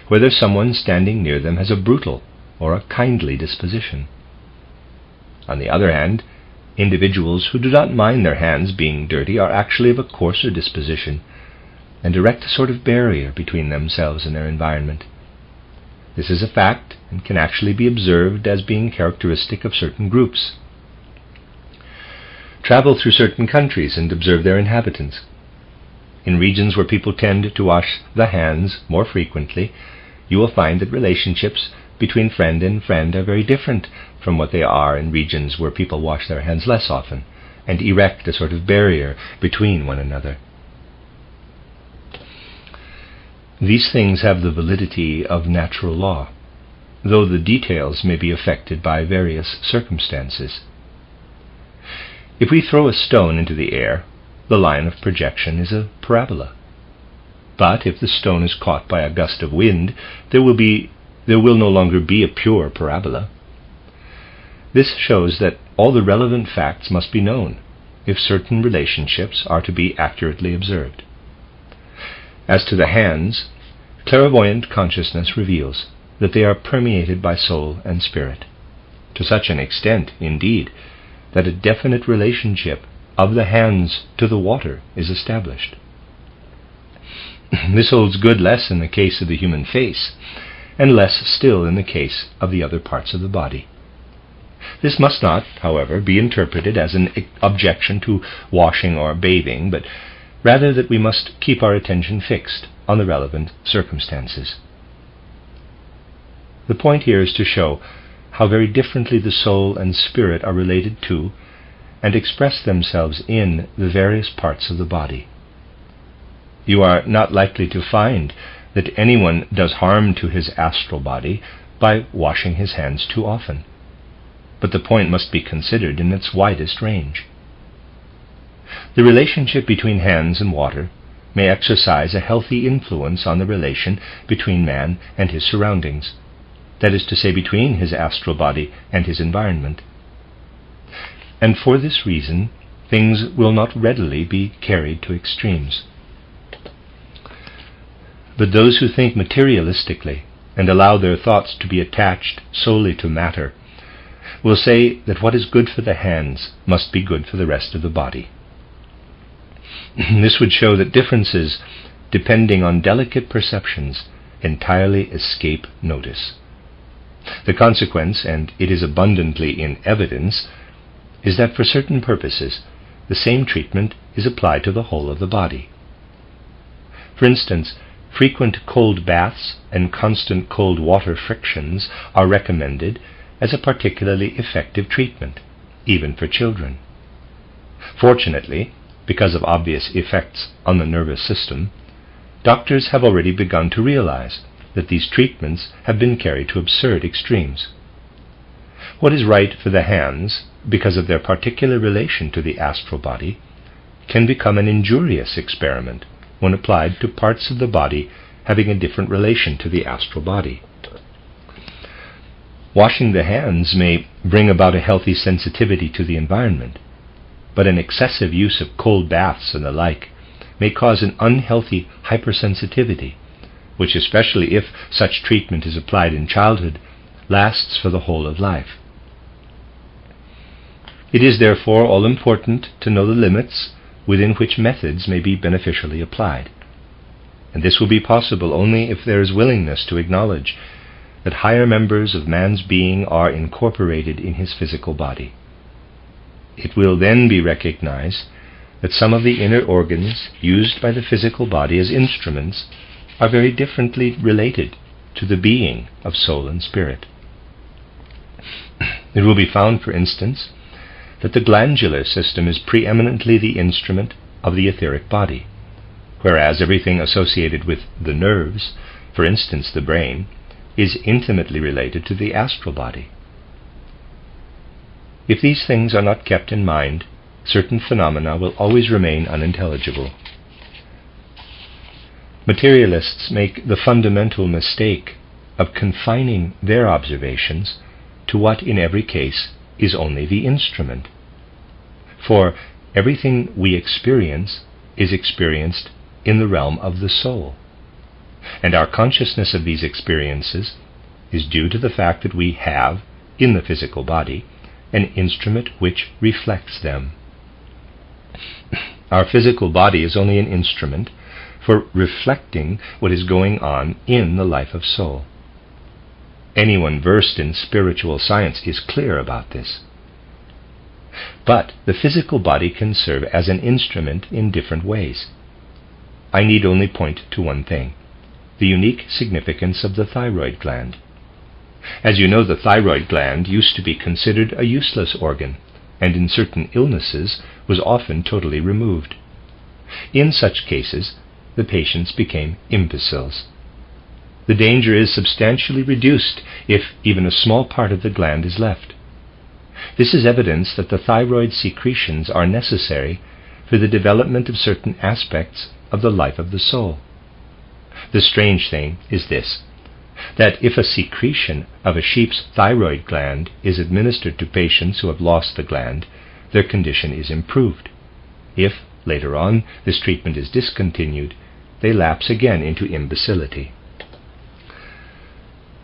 Speaker 1: whether someone standing near them has a brutal or a kindly disposition. On the other hand, individuals who do not mind their hands being dirty are actually of a coarser disposition and erect a sort of barrier between themselves and their environment. This is a fact and can actually be observed as being characteristic of certain groups. Travel through certain countries and observe their inhabitants. In regions where people tend to wash the hands more frequently, you will find that relationships between friend and friend are very different from what they are in regions where people wash their hands less often and erect a sort of barrier between one another. These things have the validity of natural law, though the details may be affected by various circumstances. If we throw a stone into the air, the line of projection is a parabola. But if the stone is caught by a gust of wind, there will no longer be a pure parabola. This shows that all the relevant facts must be known if certain relationships are to be accurately observed. As to the hands, clairvoyant consciousness reveals that they are permeated by soul and spirit, to such an extent, indeed, that a definite relationship of the hands to the water is established. This holds good less in the case of the human face, and less still in the case of the other parts of the body. This must not, however, be interpreted as an objection to washing or bathing, but rather that we must keep our attention fixed on the relevant circumstances. The point here is to show how very differently the soul and spirit are related to and express themselves in the various parts of the body. You are not likely to find that anyone does harm to his astral body by washing his hands too often, but the point must be considered in its widest range. The relationship between hands and water may exercise a healthy influence on the relation between man and his surroundings, that is to say, between his astral body and his environment. And for this reason, things will not readily be carried to extremes. But those who think materialistically and allow their thoughts to be attached solely to matter will say that what is good for the hands must be good for the rest of the body. This would show that differences, depending on delicate perceptions, entirely escape notice. The consequence, and it is abundantly in evidence, is that for certain purposes the same treatment is applied to the whole of the body. For instance, frequent cold baths and constant cold water frictions are recommended as a particularly effective treatment, even for children. Fortunately, because of obvious effects on the nervous system, doctors have already begun to realize that these treatments have been carried to absurd extremes. What is right for the hands, because of their particular relation to the astral body, can become an injurious experiment when applied to parts of the body having a different relation to the astral body. Washing the hands may bring about a healthy sensitivity to the environment, but an excessive use of cold baths and the like may cause an unhealthy hypersensitivity, which, especially if such treatment is applied in childhood, lasts for the whole of life. It is therefore all important to know the limits within which methods may be beneficially applied, and this will be possible only if there is willingness to acknowledge that higher members of man's being are incorporated in his physical body. It will then be recognized that some of the inner organs used by the physical body as instruments are very differently related to the being of soul and spirit. It will be found, for instance, that the glandular system is preeminently the instrument of the etheric body, whereas everything associated with the nerves, for instance the brain, is intimately related to the astral body. If these things are not kept in mind, certain phenomena will always remain unintelligible. Materialists make the fundamental mistake of confining their observations to what in every case is only the instrument. For everything we experience is experienced in the realm of the soul, and our consciousness of these experiences is due to the fact that we have, in the physical body, an instrument which reflects them. Our physical body is only an instrument for reflecting what is going on in the life of soul. Anyone versed in spiritual science is clear about this. But the physical body can serve as an instrument in different ways. I need only point to one thing. the unique significance of the thyroid gland. As you know, the thyroid gland used to be considered a useless organ, and in certain illnesses was often totally removed. In such cases, the patients became imbeciles. The danger is substantially reduced if even a small part of the gland is left. This is evidence that the thyroid secretions are necessary for the development of certain aspects of the life of the soul. The strange thing is this, that if a secretion of a sheep's thyroid gland is administered to patients who have lost the gland, their condition is improved. If, later on, this treatment is discontinued, they lapse again into imbecility.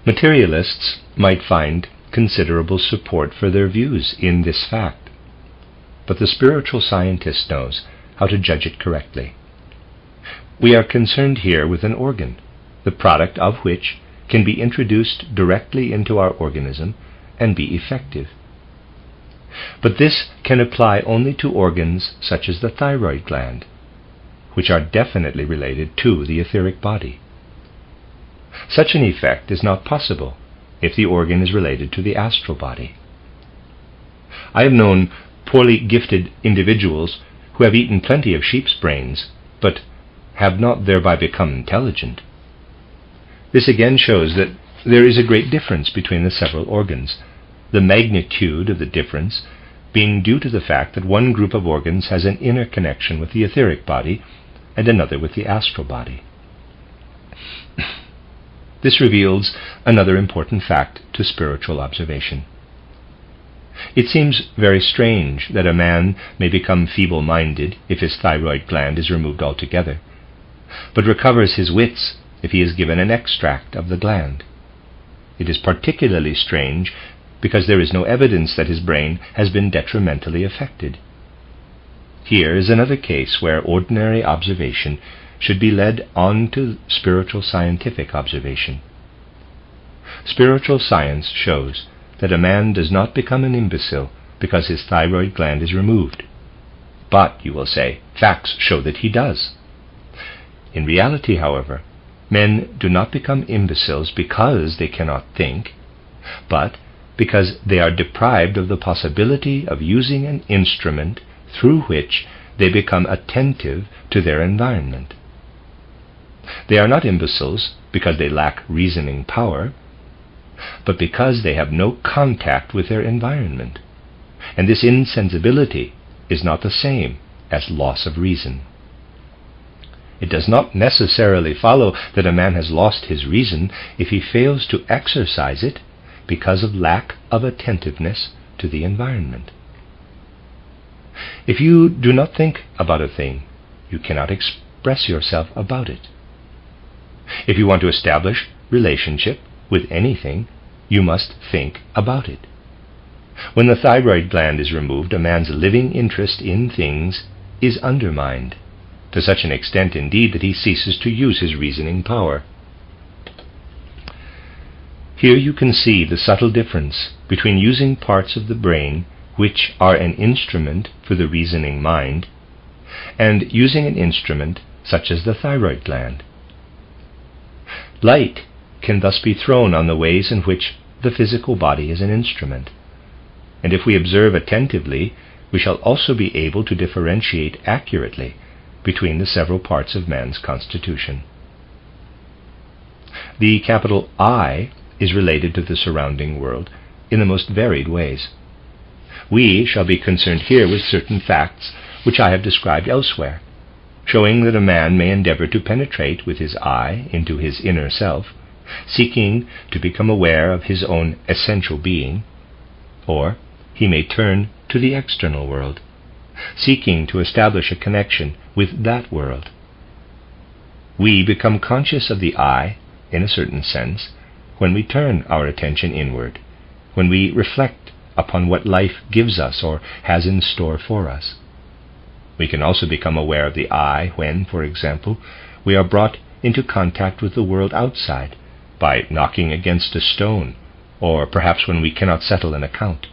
Speaker 1: Materialists might find considerable support for their views in this fact, but the spiritual scientist knows how to judge it correctly. We are concerned here with an organ, the product of which can be introduced directly into our organism and be effective. But this can apply only to organs such as the thyroid gland, which are definitely related to the etheric body. Such an effect is not possible if the organ is related to the astral body. I have known poorly gifted individuals who have eaten plenty of sheep's brains, but have not thereby become intelligent. This again shows that there is a great difference between the several organs, the magnitude of the difference being due to the fact that one group of organs has an inner connection with the etheric body and another with the astral body. This reveals another important fact to spiritual observation. It seems very strange that a man may become feeble-minded if his thyroid gland is removed altogether, but recovers his wits if he is given an extract of the gland. It is particularly strange because there is no evidence that his brain has been detrimentally affected. Here is another case where ordinary observation should be led on to spiritual scientific observation. Spiritual science shows that a man does not become an imbecile because his thyroid gland is removed. But, you will say, facts show that he does. In reality, however, men do not become imbeciles because they cannot think, but because they are deprived of the possibility of using an instrument through which they become attentive to their environment. They are not imbeciles because they lack reasoning power, but because they have no contact with their environment, and this insensibility is not the same as loss of reason. It does not necessarily follow that a man has lost his reason if he fails to exercise it because of lack of attentiveness to the environment. If you do not think about a thing, you cannot express yourself about it. If you want to establish relationship with anything, you must think about it. When the thyroid gland is removed, a man's living interest in things is undermined, to such an extent indeed that he ceases to use his reasoning power. Here you can see the subtle difference between using parts of the brain which are an instrument for the reasoning mind, and using an instrument such as the thyroid gland. Light can thus be thrown on the ways in which the physical body is an instrument, and if we observe attentively, we shall also be able to differentiate accurately between the several parts of man's constitution. The capital I is related to the surrounding world in the most varied ways. We shall be concerned here with certain facts which I have described elsewhere, showing that a man may endeavor to penetrate with his eye into his inner self, seeking to become aware of his own essential being, or he may turn to the external world, seeking to establish a connection with that world. We become conscious of the I, in a certain sense, when we turn our attention inward, when we reflect upon what life gives us or has in store for us. We can also become aware of the I when, for example, we are brought into contact with the world outside by knocking against a stone, or perhaps when we cannot settle an account.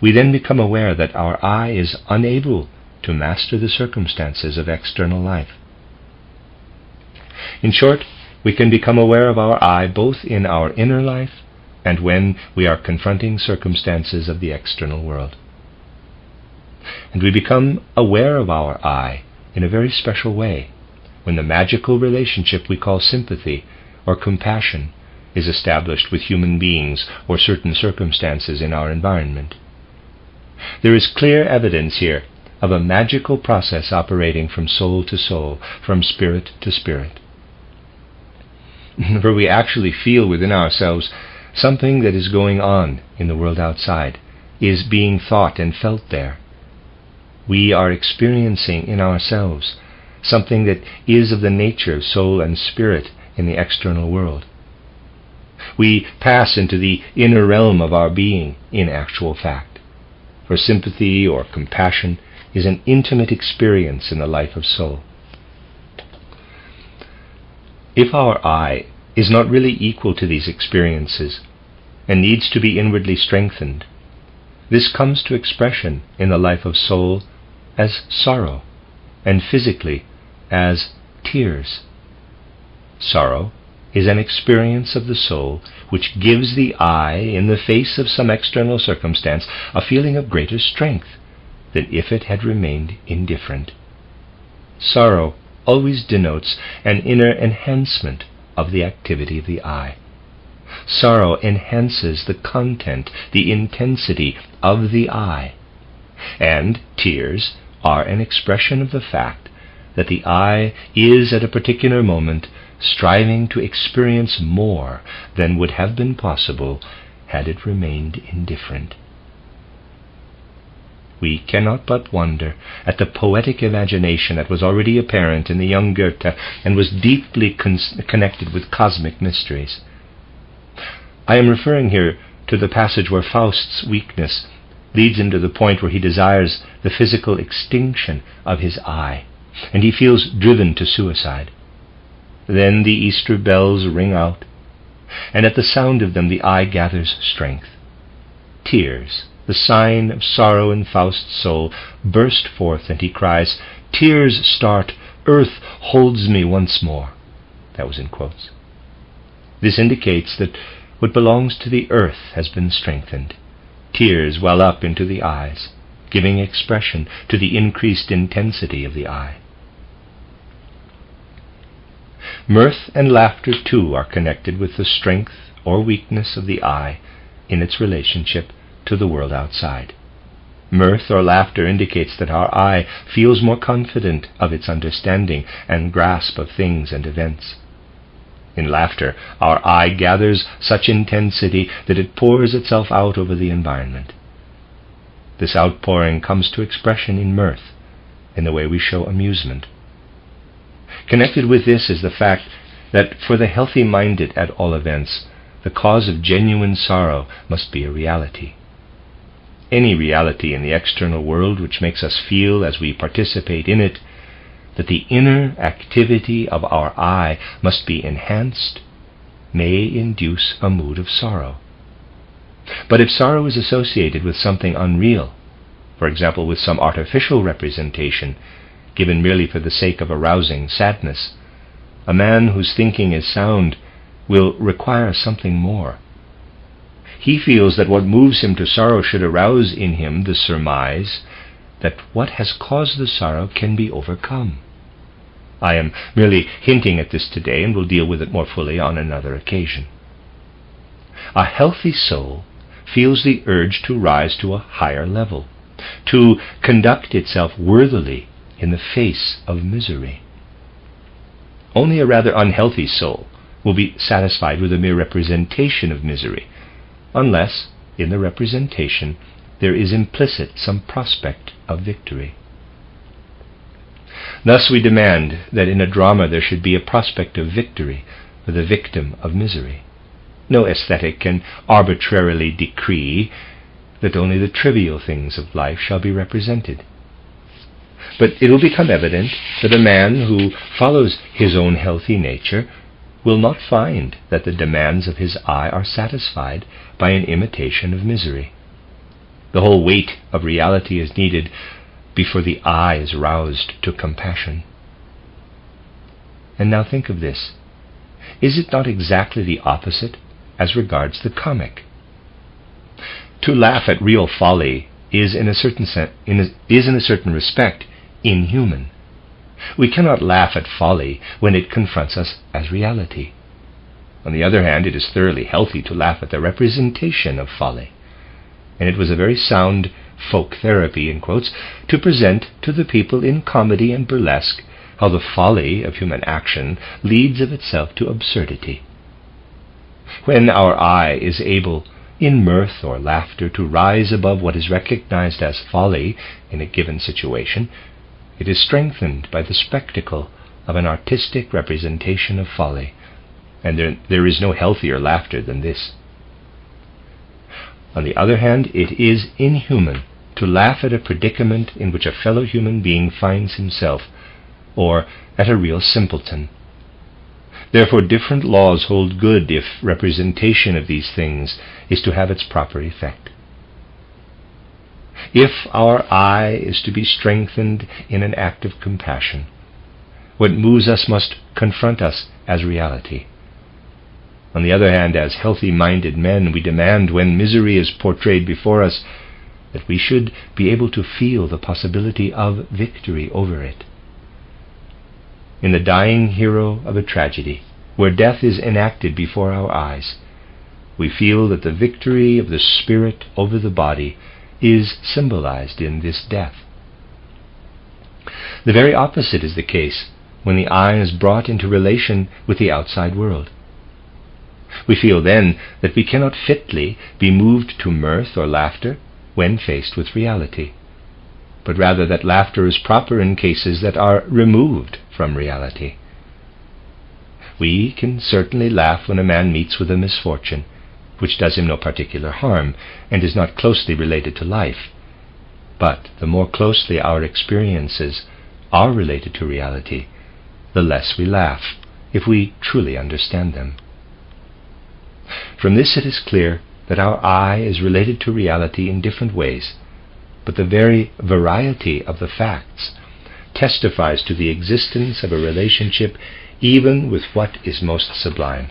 Speaker 1: We then become aware that our I is unable to master the circumstances of external life. In short, we can become aware of our I both in our inner life and when we are confronting circumstances of the external world. And we become aware of our I in a very special way when the magical relationship we call sympathy or compassion is established with human beings or certain circumstances in our environment. There is clear evidence here of a magical process operating from soul to soul, from spirit to spirit. For we actually feel within ourselves something that is going on in the world outside, is being thought and felt there. We are experiencing in ourselves something that is of the nature of soul and spirit in the external world. We pass into the inner realm of our being in actual fact. For sympathy or compassion is an intimate experience in the life of soul. If our I is not really equal to these experiences and needs to be inwardly strengthened, this comes to expression in the life of soul as sorrow and physically as tears. Sorrow is an experience of the soul which gives the I, in the face of some external circumstance, a feeling of greater strength than if it had remained indifferent. Sorrow always denotes an inner enhancement of the activity of the I. Sorrow enhances the content, the intensity of the I. And tears are an expression of the fact that the I is at a particular moment striving to experience more than would have been possible had it remained indifferent. We cannot but wonder at the poetic imagination that was already apparent in the young Goethe and was deeply connected with cosmic mysteries. I am referring here to the passage where Faust's weakness leads him to the point where he desires the physical extinction of his I, and he feels driven to suicide. Then the Easter bells ring out, and at the sound of them the I gathers strength. Tears, the sign of sorrow in Faust's soul, burst forth, and he cries, "Tears start, earth holds me once more." That was in quotes. This indicates that what belongs to the earth has been strengthened. Tears well up into the eyes, giving expression to the increased intensity of the I. Mirth and laughter, too, are connected with the strength or weakness of the I in its relationship to the world outside. Mirth or laughter indicates that our I feels more confident of its understanding and grasp of things and events. In laughter, our I gathers such intensity that it pours itself out over the environment. This outpouring comes to expression in mirth, in the way we show amusement. Connected with this is the fact that for the healthy-minded, at all events, the cause of genuine sorrow must be a reality. Any reality in the external world which makes us feel, as we participate in it, that the inner activity of our I must be enhanced, may induce a mood of sorrow. But if sorrow is associated with something unreal, for example with some artificial representation, given merely for the sake of arousing sadness, a man whose thinking is sound will require something more. He feels that what moves him to sorrow should arouse in him the surmise that what has caused the sorrow can be overcome. I am merely hinting at this today and will deal with it more fully on another occasion. A healthy soul feels the urge to rise to a higher level, to conduct itself worthily in the face of misery. Only a rather unhealthy soul will be satisfied with a mere representation of misery, unless, in the representation, there is implicit some prospect of victory. Thus we demand that in a drama there should be a prospect of victory for the victim of misery. No aesthetic can arbitrarily decree that only the trivial things of life shall be represented. But it will become evident that a man who follows his own healthy nature will not find that the demands of his I are satisfied by an imitation of misery. The whole weight of reality is needed before the I is roused to compassion. And now think of this. is it not exactly the opposite as regards the comic? To laugh at real folly is in a certain respect inhuman. We cannot laugh at folly when it confronts us as reality. On the other hand, it is thoroughly healthy to laugh at the representation of folly, and it was a very sound folk therapy, in quotes, to present to the people in comedy and burlesque how the folly of human action leads of itself to absurdity. When our eye is able, in mirth or laughter, to rise above what is recognized as folly in a given situation, it is strengthened by the spectacle of an artistic representation of folly, and there is no healthier laughter than this. On the other hand, it is inhuman to laugh at a predicament in which a fellow human being finds himself, or at a real simpleton. Therefore different laws hold good if representation of these things is to have its proper effect. If our eye is to be strengthened in an act of compassion, what moves us must confront us as reality. On the other hand, as healthy-minded men, we demand, when misery is portrayed before us, that we should be able to feel the possibility of victory over it. In the dying hero of a tragedy, where death is enacted before our eyes, we feel that the victory of the spirit over the body is symbolized in this death. The very opposite is the case when the eye is brought into relation with the outside world. We feel then that we cannot fitly be moved to mirth or laughter when faced with reality, but rather that laughter is proper in cases that are removed from reality. We can certainly laugh when a man meets with a misfortune, which does him no particular harm, and is not closely related to life. But the more closely our experiences are related to reality, the less we laugh, if we truly understand them. From this it is clear that our eye is related to reality in different ways, but the very variety of the facts testifies to the existence of a relationship even with what is most sublime.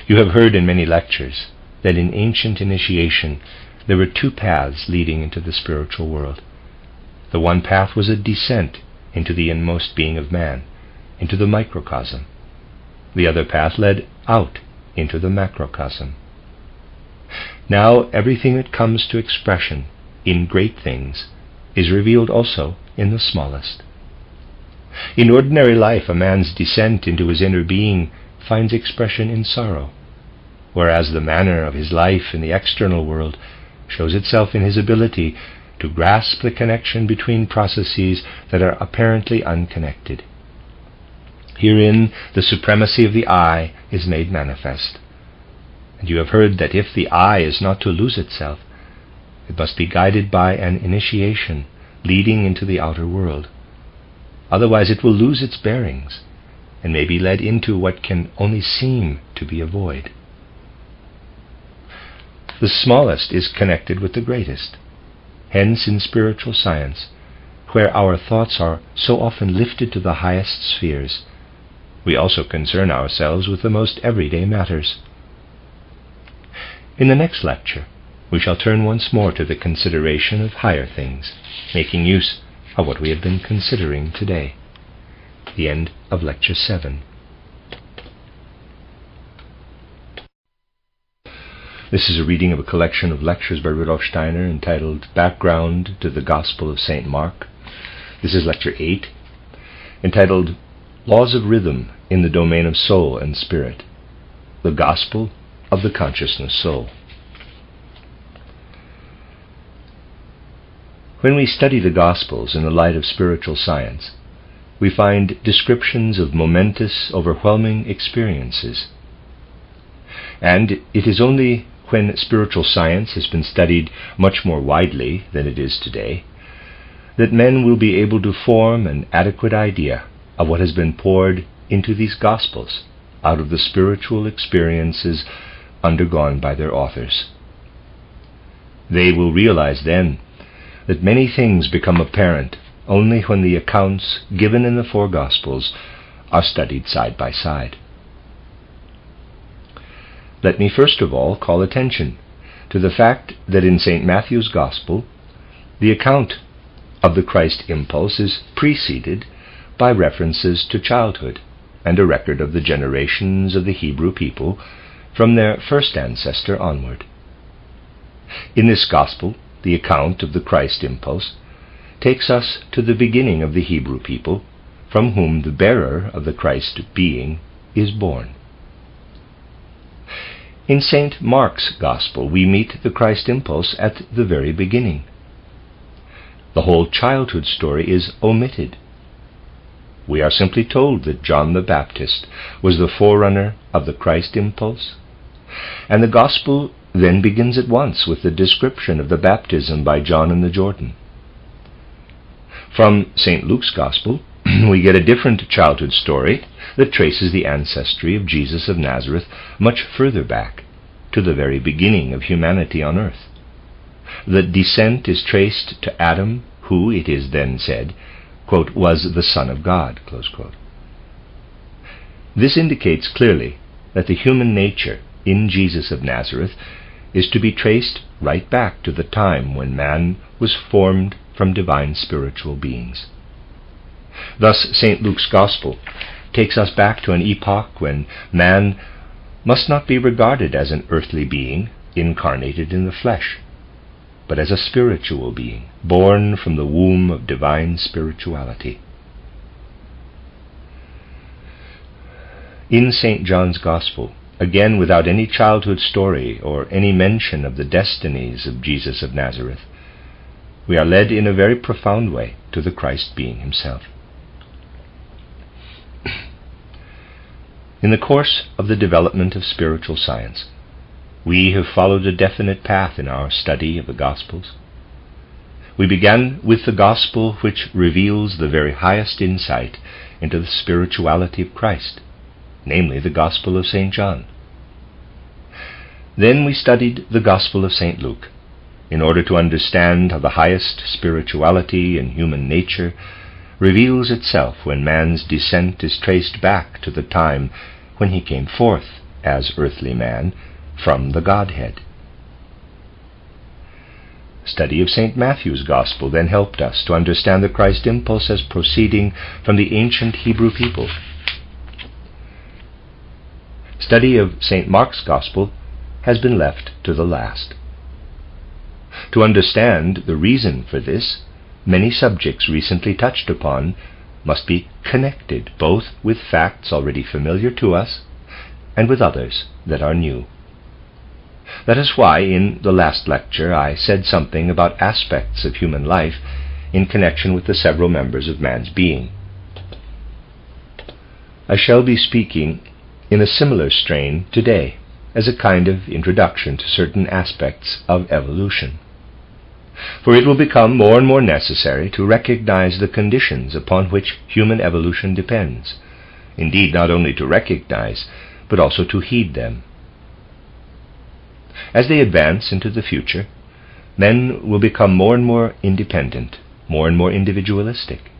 Speaker 1: You have heard in many lectures that in ancient initiation there were two paths leading into the spiritual world. The one path was a descent into the inmost being of man, into the microcosm. The other path led out into the macrocosm. Now everything that comes to expression in great things is revealed also in the smallest. In ordinary life, a man's descent into his inner being finds expression in sorrow, whereas the manner of his life in the external world shows itself in his ability to grasp the connection between processes that are apparently unconnected. Herein the supremacy of the eye is made manifest. And you have heard that if the eye is not to lose itself, it must be guided by an initiation leading into the outer world. Otherwise it will lose its bearings, and may be led into what can only seem to be a void. The smallest is connected with the greatest. Hence, in spiritual science, where our thoughts are so often lifted to the highest spheres, we also concern ourselves with the most everyday matters. In the next lecture, we shall turn once more to the consideration of higher things, making use of what we have been considering today. The end of Lecture 7. This is a reading of a collection of lectures by Rudolf Steiner entitled Background to the Gospel of St. Mark. This is Lecture 8, entitled Laws of Rhythm in the Domain of Soul and Spirit, the Gospel of the Consciousness Soul. When we study the Gospels in the light of spiritual science, we find descriptions of momentous, overwhelming experiences. And it is only when spiritual science has been studied much more widely than it is today that men will be able to form an adequate idea of what has been poured into these Gospels out of the spiritual experiences undergone by their authors. They will realize then that many things become apparent only when the accounts given in the four Gospels are studied side by side. Let me first of all call attention to the fact that in St. Matthew's Gospel, the account of the Christ impulse is preceded by references to childhood and a record of the generations of the Hebrew people from their first ancestor onward. In this Gospel, the account of the Christ impulse takes us to the beginning of the Hebrew people, from whom the bearer of the Christ being is born. In St. Mark's Gospel, we meet the Christ impulse at the very beginning. The whole childhood story is omitted. We are simply told that John the Baptist was the forerunner of the Christ impulse, and the Gospel then begins at once with the description of the baptism by John in the Jordan. From St. Luke's Gospel, we get a different childhood story that traces the ancestry of Jesus of Nazareth much further back, to the very beginning of humanity on earth. The descent is traced to Adam, who, it is then said, quote, was the Son of God, close quote. This indicates clearly that the human nature in Jesus of Nazareth is to be traced right back to the time when man was formed from divine spiritual beings. Thus, St. Luke's Gospel takes us back to an epoch when man must not be regarded as an earthly being incarnated in the flesh, but as a spiritual being, born from the womb of divine spirituality. In St. John's Gospel, again without any childhood story or any mention of the destinies of Jesus of Nazareth, we are led in a very profound way to the Christ being himself. In the course of the development of spiritual science, we have followed a definite path in our study of the Gospels. We began with the Gospel which reveals the very highest insight into the spirituality of Christ, namely the Gospel of St. John. Then we studied the Gospel of St. Luke, in order to understand how the highest spirituality in human nature reveals itself when man's descent is traced back to the time when he came forth as earthly man from the Godhead. Study of St. Matthew's Gospel then helped us to understand the Christ impulse as proceeding from the ancient Hebrew people. Study of St. Mark's Gospel has been left to the last. To understand the reason for this, many subjects recently touched upon must be connected both with facts already familiar to us and with others that are new. That is why in the last lecture I said something about aspects of human life in connection with the several members of man's being. I shall be speaking in a similar strain today as a kind of introduction to certain aspects of evolution. For it will become more and more necessary to recognize the conditions upon which human evolution depends. Indeed, not only to recognize, but also to heed them. As they advance into the future, men will become more and more independent, more and more individualistic.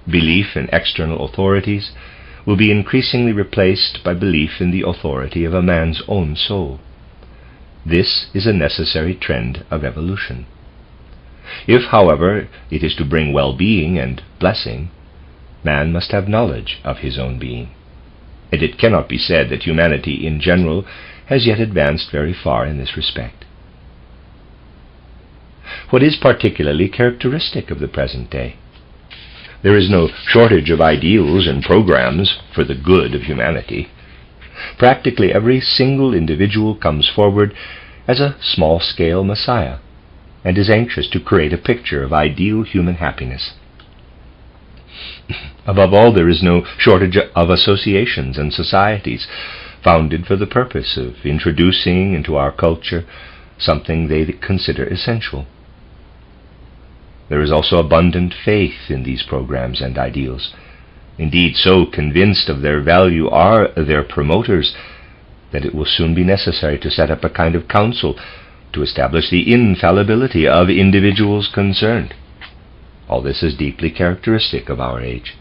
Speaker 1: Belief in external authorities will be increasingly replaced by belief in the authority of a man's own soul. This is a necessary trend of evolution. If, however, it is to bring well-being and blessing, man must have knowledge of his own being, and it cannot be said that humanity in general has yet advanced very far in this respect. What is particularly characteristic of the present day? There is no shortage of ideals and programs for the good of humanity. Practically every single individual comes forward as a small-scale messiah, and is anxious to create a picture of ideal human happiness. Above all, there is no shortage of associations and societies founded for the purpose of introducing into our culture something they consider essential. There is also abundant faith in these programs and ideals. Indeed, so convinced of their value are their promoters that it will soon be necessary to set up a kind of council to establish the infallibility of individuals concerned. All this is deeply characteristic of our age.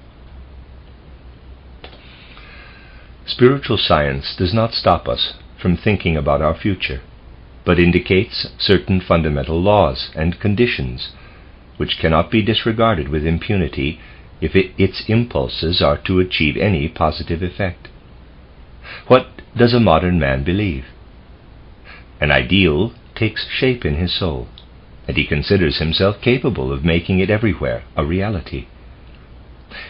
Speaker 1: Spiritual science does not stop us from thinking about our future, but indicates certain fundamental laws and conditions which cannot be disregarded with impunity if its impulses are to achieve any positive effect. What does a modern man believe? An ideal takes shape in his soul, and he considers himself capable of making it everywhere a reality.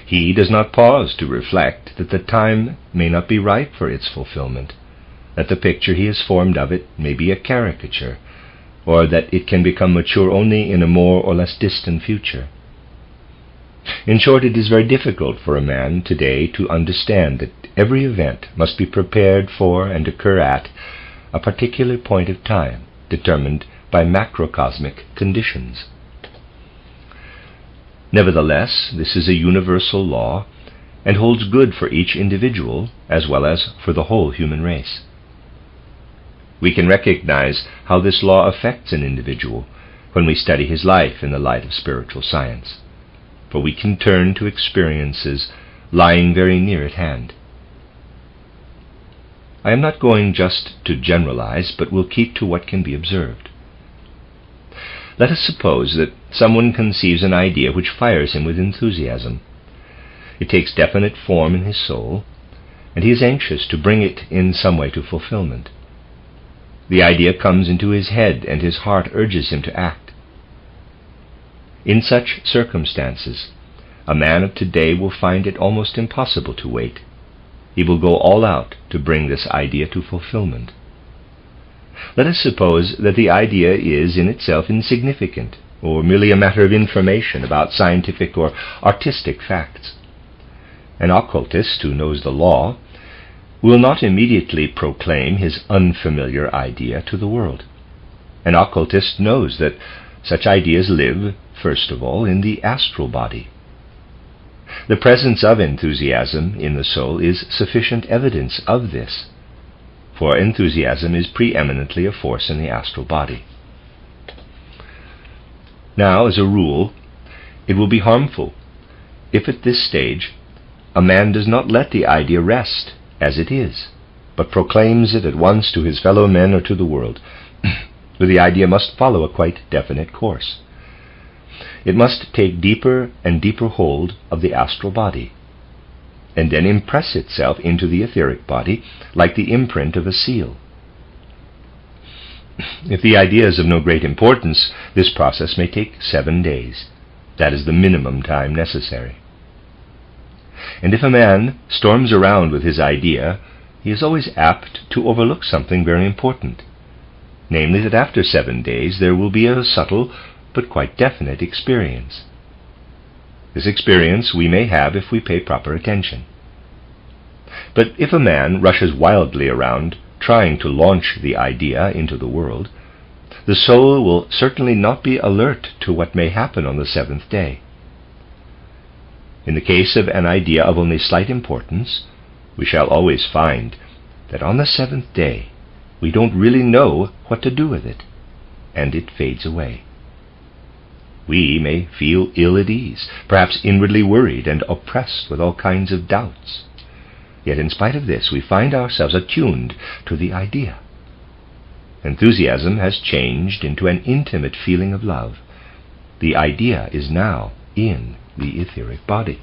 Speaker 1: He does not pause to reflect that the time may not be ripe for its fulfillment, that the picture he has formed of it may be a caricature, or that it can become mature only in a more or less distant future. In short, it is very difficult for a man today to understand that every event must be prepared for and occur at a particular point of time, determined by macrocosmic conditions. Nevertheless, this is a universal law, and holds good for each individual as well as for the whole human race. We can recognize how this law affects an individual when we study his life in the light of spiritual science, for we can turn to experiences lying very near at hand. I am not going just to generalize, but will keep to what can be observed. Let us suppose that someone conceives an idea which fires him with enthusiasm. It takes definite form in his soul, and he is anxious to bring it in some way to fulfillment. The idea comes into his head, and his heart urges him to act. In such circumstances, a man of today will find it almost impossible to wait. He will go all out to bring this idea to fulfillment. Let us suppose that the idea is in itself insignificant, or merely a matter of information about scientific or artistic facts. An occultist who knows the law will not immediately proclaim his unfamiliar idea to the world. An occultist knows that such ideas live, first of all, in the astral body. The presence of enthusiasm in the soul is sufficient evidence of this, for enthusiasm is preeminently a force in the astral body. Now, as a rule, it will be harmful if at this stage a man does not let the idea rest as it is, but proclaims it at once to his fellow men or to the world. For the idea must follow a quite definite course. It must take deeper and deeper hold of the astral body, and then impress itself into the etheric body like the imprint of a seal. If the idea is of no great importance, this process may take 7 days. That is the minimum time necessary. And if a man storms around with his idea, he is always apt to overlook something very important, namely that after 7 days there will be a subtle but quite definite experience. This experience we may have if we pay proper attention. But if a man rushes wildly around trying to launch the idea into the world, the soul will certainly not be alert to what may happen on the 7th day. In the case of an idea of only slight importance, we shall always find that on the 7th day we don't really know what to do with it, and it fades away. We may feel ill at ease, perhaps inwardly worried and oppressed with all kinds of doubts. Yet in spite of this, we find ourselves attuned to the idea. Enthusiasm has changed into an intimate feeling of love. The idea is now in the etheric body.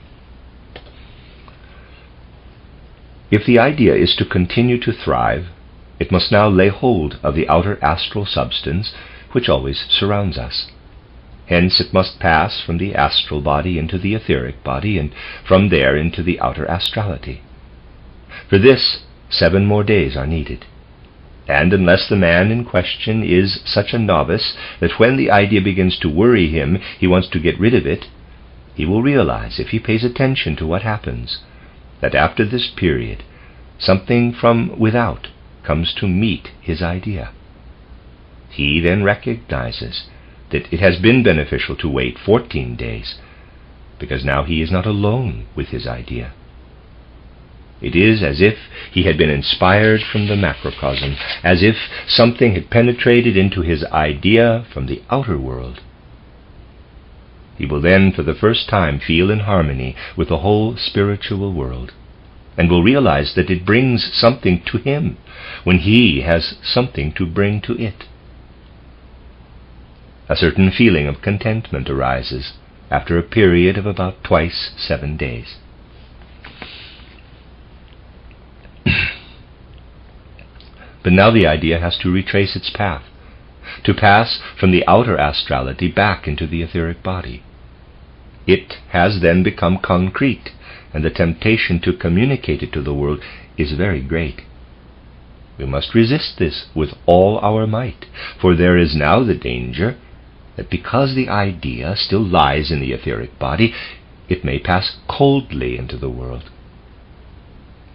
Speaker 1: If the idea is to continue to thrive, it must now lay hold of the outer astral substance which always surrounds us. Hence it must pass from the astral body into the etheric body, and from there into the outer astrality. For this, 7 more days are needed. And unless the man in question is such a novice that when the idea begins to worry him, he wants to get rid of it, he will realize, if he pays attention to what happens, that after this period, something from without comes to meet his idea. He then recognizes that it has been beneficial to wait 14 days, because now he is not alone with his idea. It is as if he had been inspired from the macrocosm, as if something had penetrated into his idea from the outer world. He will then for the first time feel in harmony with the whole spiritual world. and will realize that it brings something to him when he has something to bring to it. A certain feeling of contentment arises after a period of about twice 7 days. But now the idea has to retrace its path, to pass from the outer astrality back into the etheric body. It has then become concrete, and the temptation to communicate it to the world is very great. We must resist this with all our might, for there is now the danger that because the idea still lies in the etheric body, it may pass coldly into the world.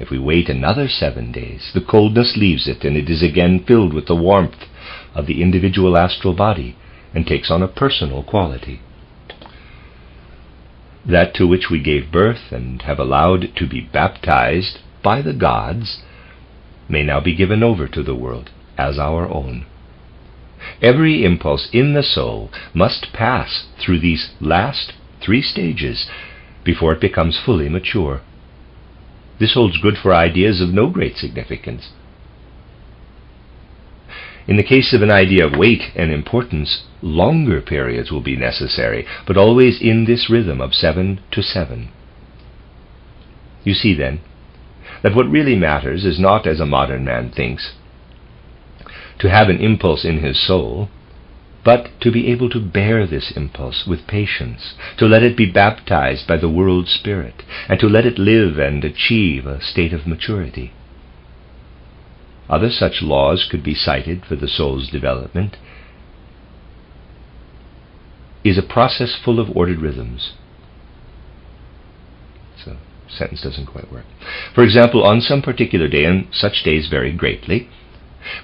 Speaker 1: If we wait another 7 days, the coldness leaves it, and it is again filled with the warmth of the individual astral body, and takes on a personal quality. That to which we gave birth and have allowed to be baptized by the gods may now be given over to the world as our own. Every impulse in the soul must pass through these last 3 stages before it becomes fully mature. This holds good for ideas of no great significance. In the case of an idea of weight and importance, longer periods will be necessary, but always in this rhythm of 7 to 7. You see then that what really matters is not, as a modern man thinks, to have an impulse in his soul, but to be able to bear this impulse with patience, to let it be baptized by the world spirit, and to let it live and achieve a state of maturity. Other such laws could be cited for the soul's development. Is a process full of ordered rhythms. So, sentence doesn't quite work. For example, on some particular day, and such days vary greatly,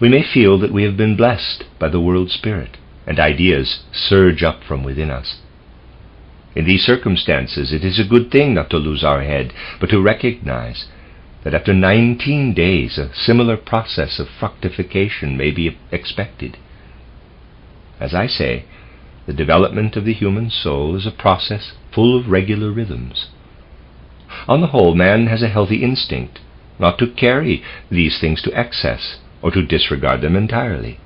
Speaker 1: we may feel that we have been blessed by the world spirit, and ideas surge up from within us. In these circumstances, it is a good thing not to lose our head, but to recognize that after 19 days a similar process of fructification may be expected. As I say, the development of the human soul is a process full of regular rhythms. On the whole, man has a healthy instinct not to carry these things to excess or to disregard them entirely.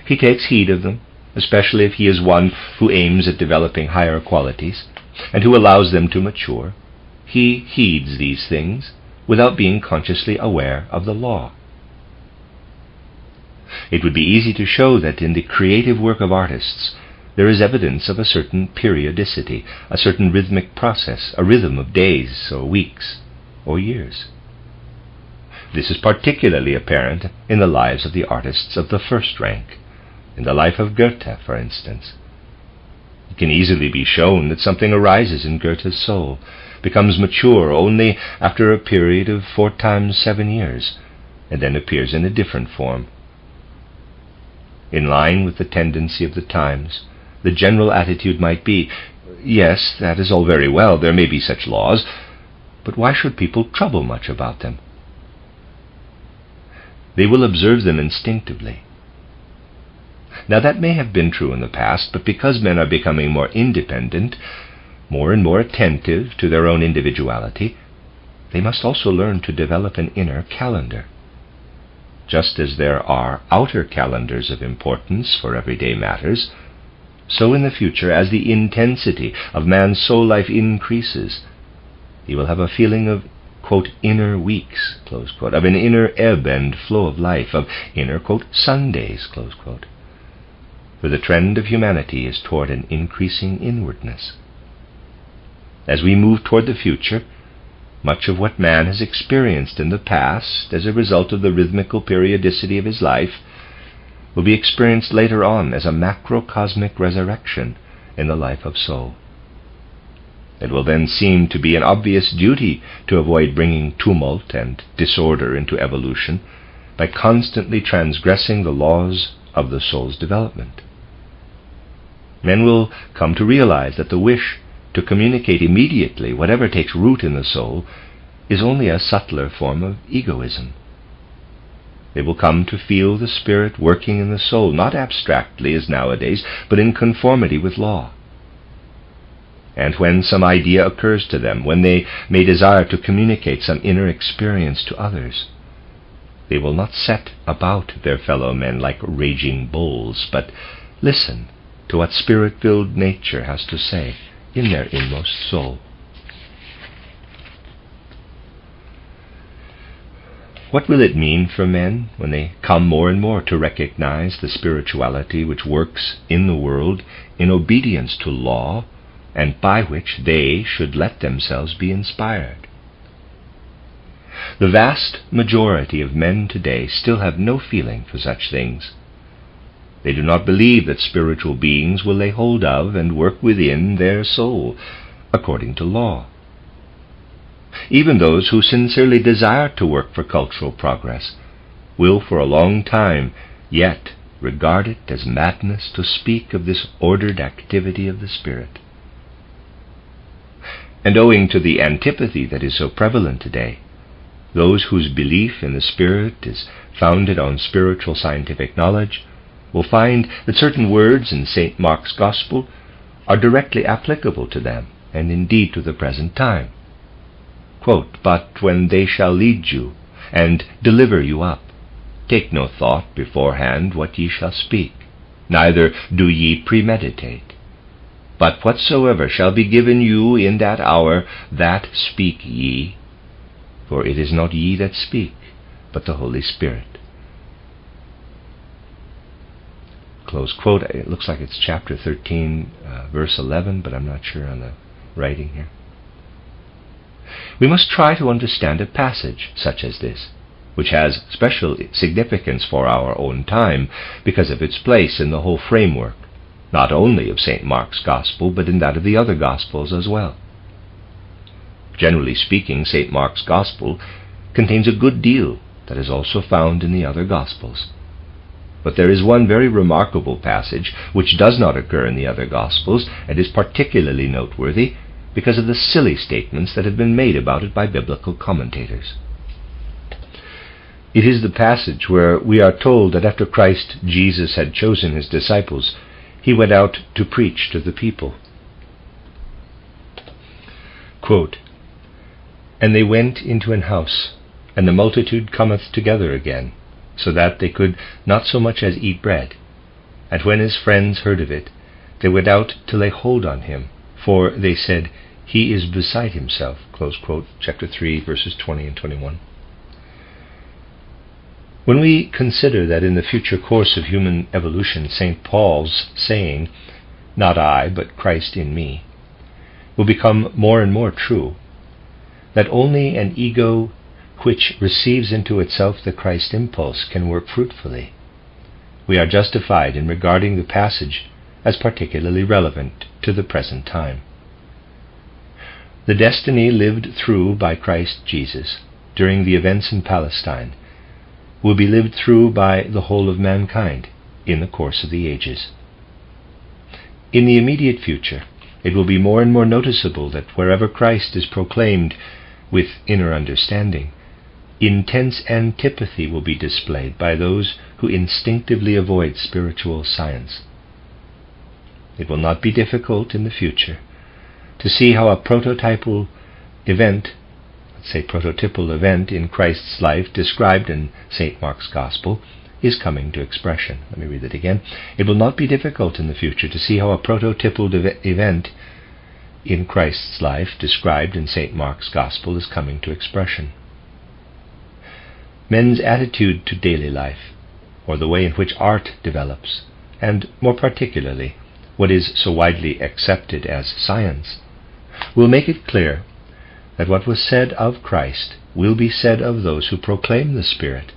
Speaker 1: He takes heed of them, especially if he is one who aims at developing higher qualities and who allows them to mature. He heeds these things without being consciously aware of the law. It would be easy to show that in the creative work of artists there is evidence of a certain periodicity, a certain rhythmic process, a rhythm of days or weeks or years. This is particularly apparent in the lives of the artists of the first rank, in the life of Goethe, for instance. It can easily be shown that something arises in Goethe's soul, becomes mature only after a period of 4 times 7 years, and then appears in a different form. In line with the tendency of the times, the general attitude might be, yes, that is all very well, there may be such laws, but why should people trouble much about them? They will observe them instinctively. Now that may have been true in the past, but because men are becoming more independent, more and more attentive to their own individuality, they must also learn to develop an inner calendar. Just as there are outer calendars of importance for everyday matters, so in the future, as the intensity of man's soul life increases, he will have a feeling of, quote, inner weeks, close quote, of an inner ebb and flow of life, of inner, quote, Sundays, close quote. For the trend of humanity is toward an increasing inwardness. As we move toward the future, much of what man has experienced in the past as a result of the rhythmical periodicity of his life will be experienced later on as a macrocosmic resurrection in the life of soul. It will then seem to be an obvious duty to avoid bringing tumult and disorder into evolution by constantly transgressing the laws of the soul's development. Men will come to realize that the wish to communicate immediately whatever takes root in the soul is only a subtler form of egoism. They will come to feel the spirit working in the soul, not abstractly as nowadays, but in conformity with law. and when some idea occurs to them, when they may desire to communicate some inner experience to others, they will not set about their fellow men like raging bulls, but listen to what spirit-filled nature has to say in their inmost soul. What will it mean for men when they come more and more to recognize the spirituality which works in the world in obedience to law, and by which they should let themselves be inspired? The vast majority of men today still have no feeling for such things. They do not believe that spiritual beings will lay hold of and work within their soul according to law. Even those who sincerely desire to work for cultural progress will for a long time yet regard it as madness to speak of this ordered activity of the Spirit. And owing to the antipathy that is so prevalent today, those whose belief in the Spirit is founded on spiritual scientific knowledge will find that certain words in St. Mark's Gospel are directly applicable to them, and indeed to the present time. Quote, "But when they shall lead you, and deliver you up, take no thought beforehand what ye shall speak, neither do ye premeditate. But whatsoever shall be given you in that hour, that speak ye, for it is not ye that speak, but the Holy Spirit." Close quote. It looks like it's chapter 13, verse 11, but I'm not sure on the writing here. We must try to understand a passage such as this, which has special significance for our own time because of its place in the whole framework, not only of St. Mark's Gospel, but in that of the other Gospels as well. Generally speaking, St. Mark's Gospel contains a good deal that is also found in the other Gospels. But there is one very remarkable passage which does not occur in the other Gospels, and is particularly noteworthy because of the silly statements that have been made about it by biblical commentators. It is the passage where we are told that after Christ Jesus had chosen his disciples, he went out to preach to the people. Quote, "And they went into an house, and the multitude cometh together again, so that they could not so much as eat bread. And when his friends heard of it, they went out to lay hold on him, for they said, He is beside himself." Close quote, chapter 3, verses 20 and 21. When we consider that in the future course of human evolution, St. Paul's saying, "Not I, but Christ in me," will become more and more true, that only an ego which receives into itself the Christ impulse can work fruitfully, we are justified in regarding the passage as particularly relevant to the present time. The destiny lived through by Christ Jesus during the events in Palestine will be lived through by the whole of mankind in the course of the ages. In the immediate future, it will be more and more noticeable that wherever Christ is proclaimed with inner understanding, intense antipathy will be displayed by those who instinctively avoid spiritual science. It will not be difficult in the future to see how a prototypal event in Christ's life described in St. Mark's Gospel is coming to expression. Let me read it again. It will not be difficult in the future to see how a prototypal event in Christ's life described in St. Mark's Gospel is coming to expression. Men's attitude to daily life, or the way in which art develops, and more particularly what is so widely accepted as science, will make it clear that what was said of Christ will be said of those who proclaim the Spirit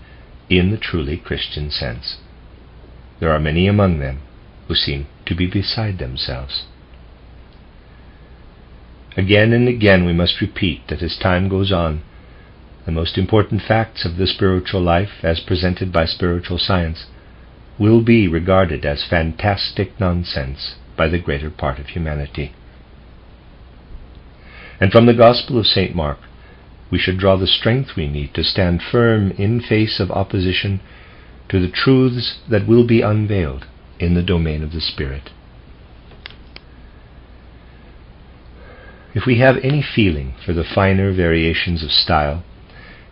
Speaker 1: in the truly Christian sense. There are many among them who seem to be beside themselves. Again and again we must repeat that as time goes on, the most important facts of the spiritual life, as presented by spiritual science, will be regarded as fantastic nonsense by the greater part of humanity. And from the Gospel of St. Mark, we should draw the strength we need to stand firm in face of opposition to the truths that will be unveiled in the domain of the Spirit. If we have any feeling for the finer variations of style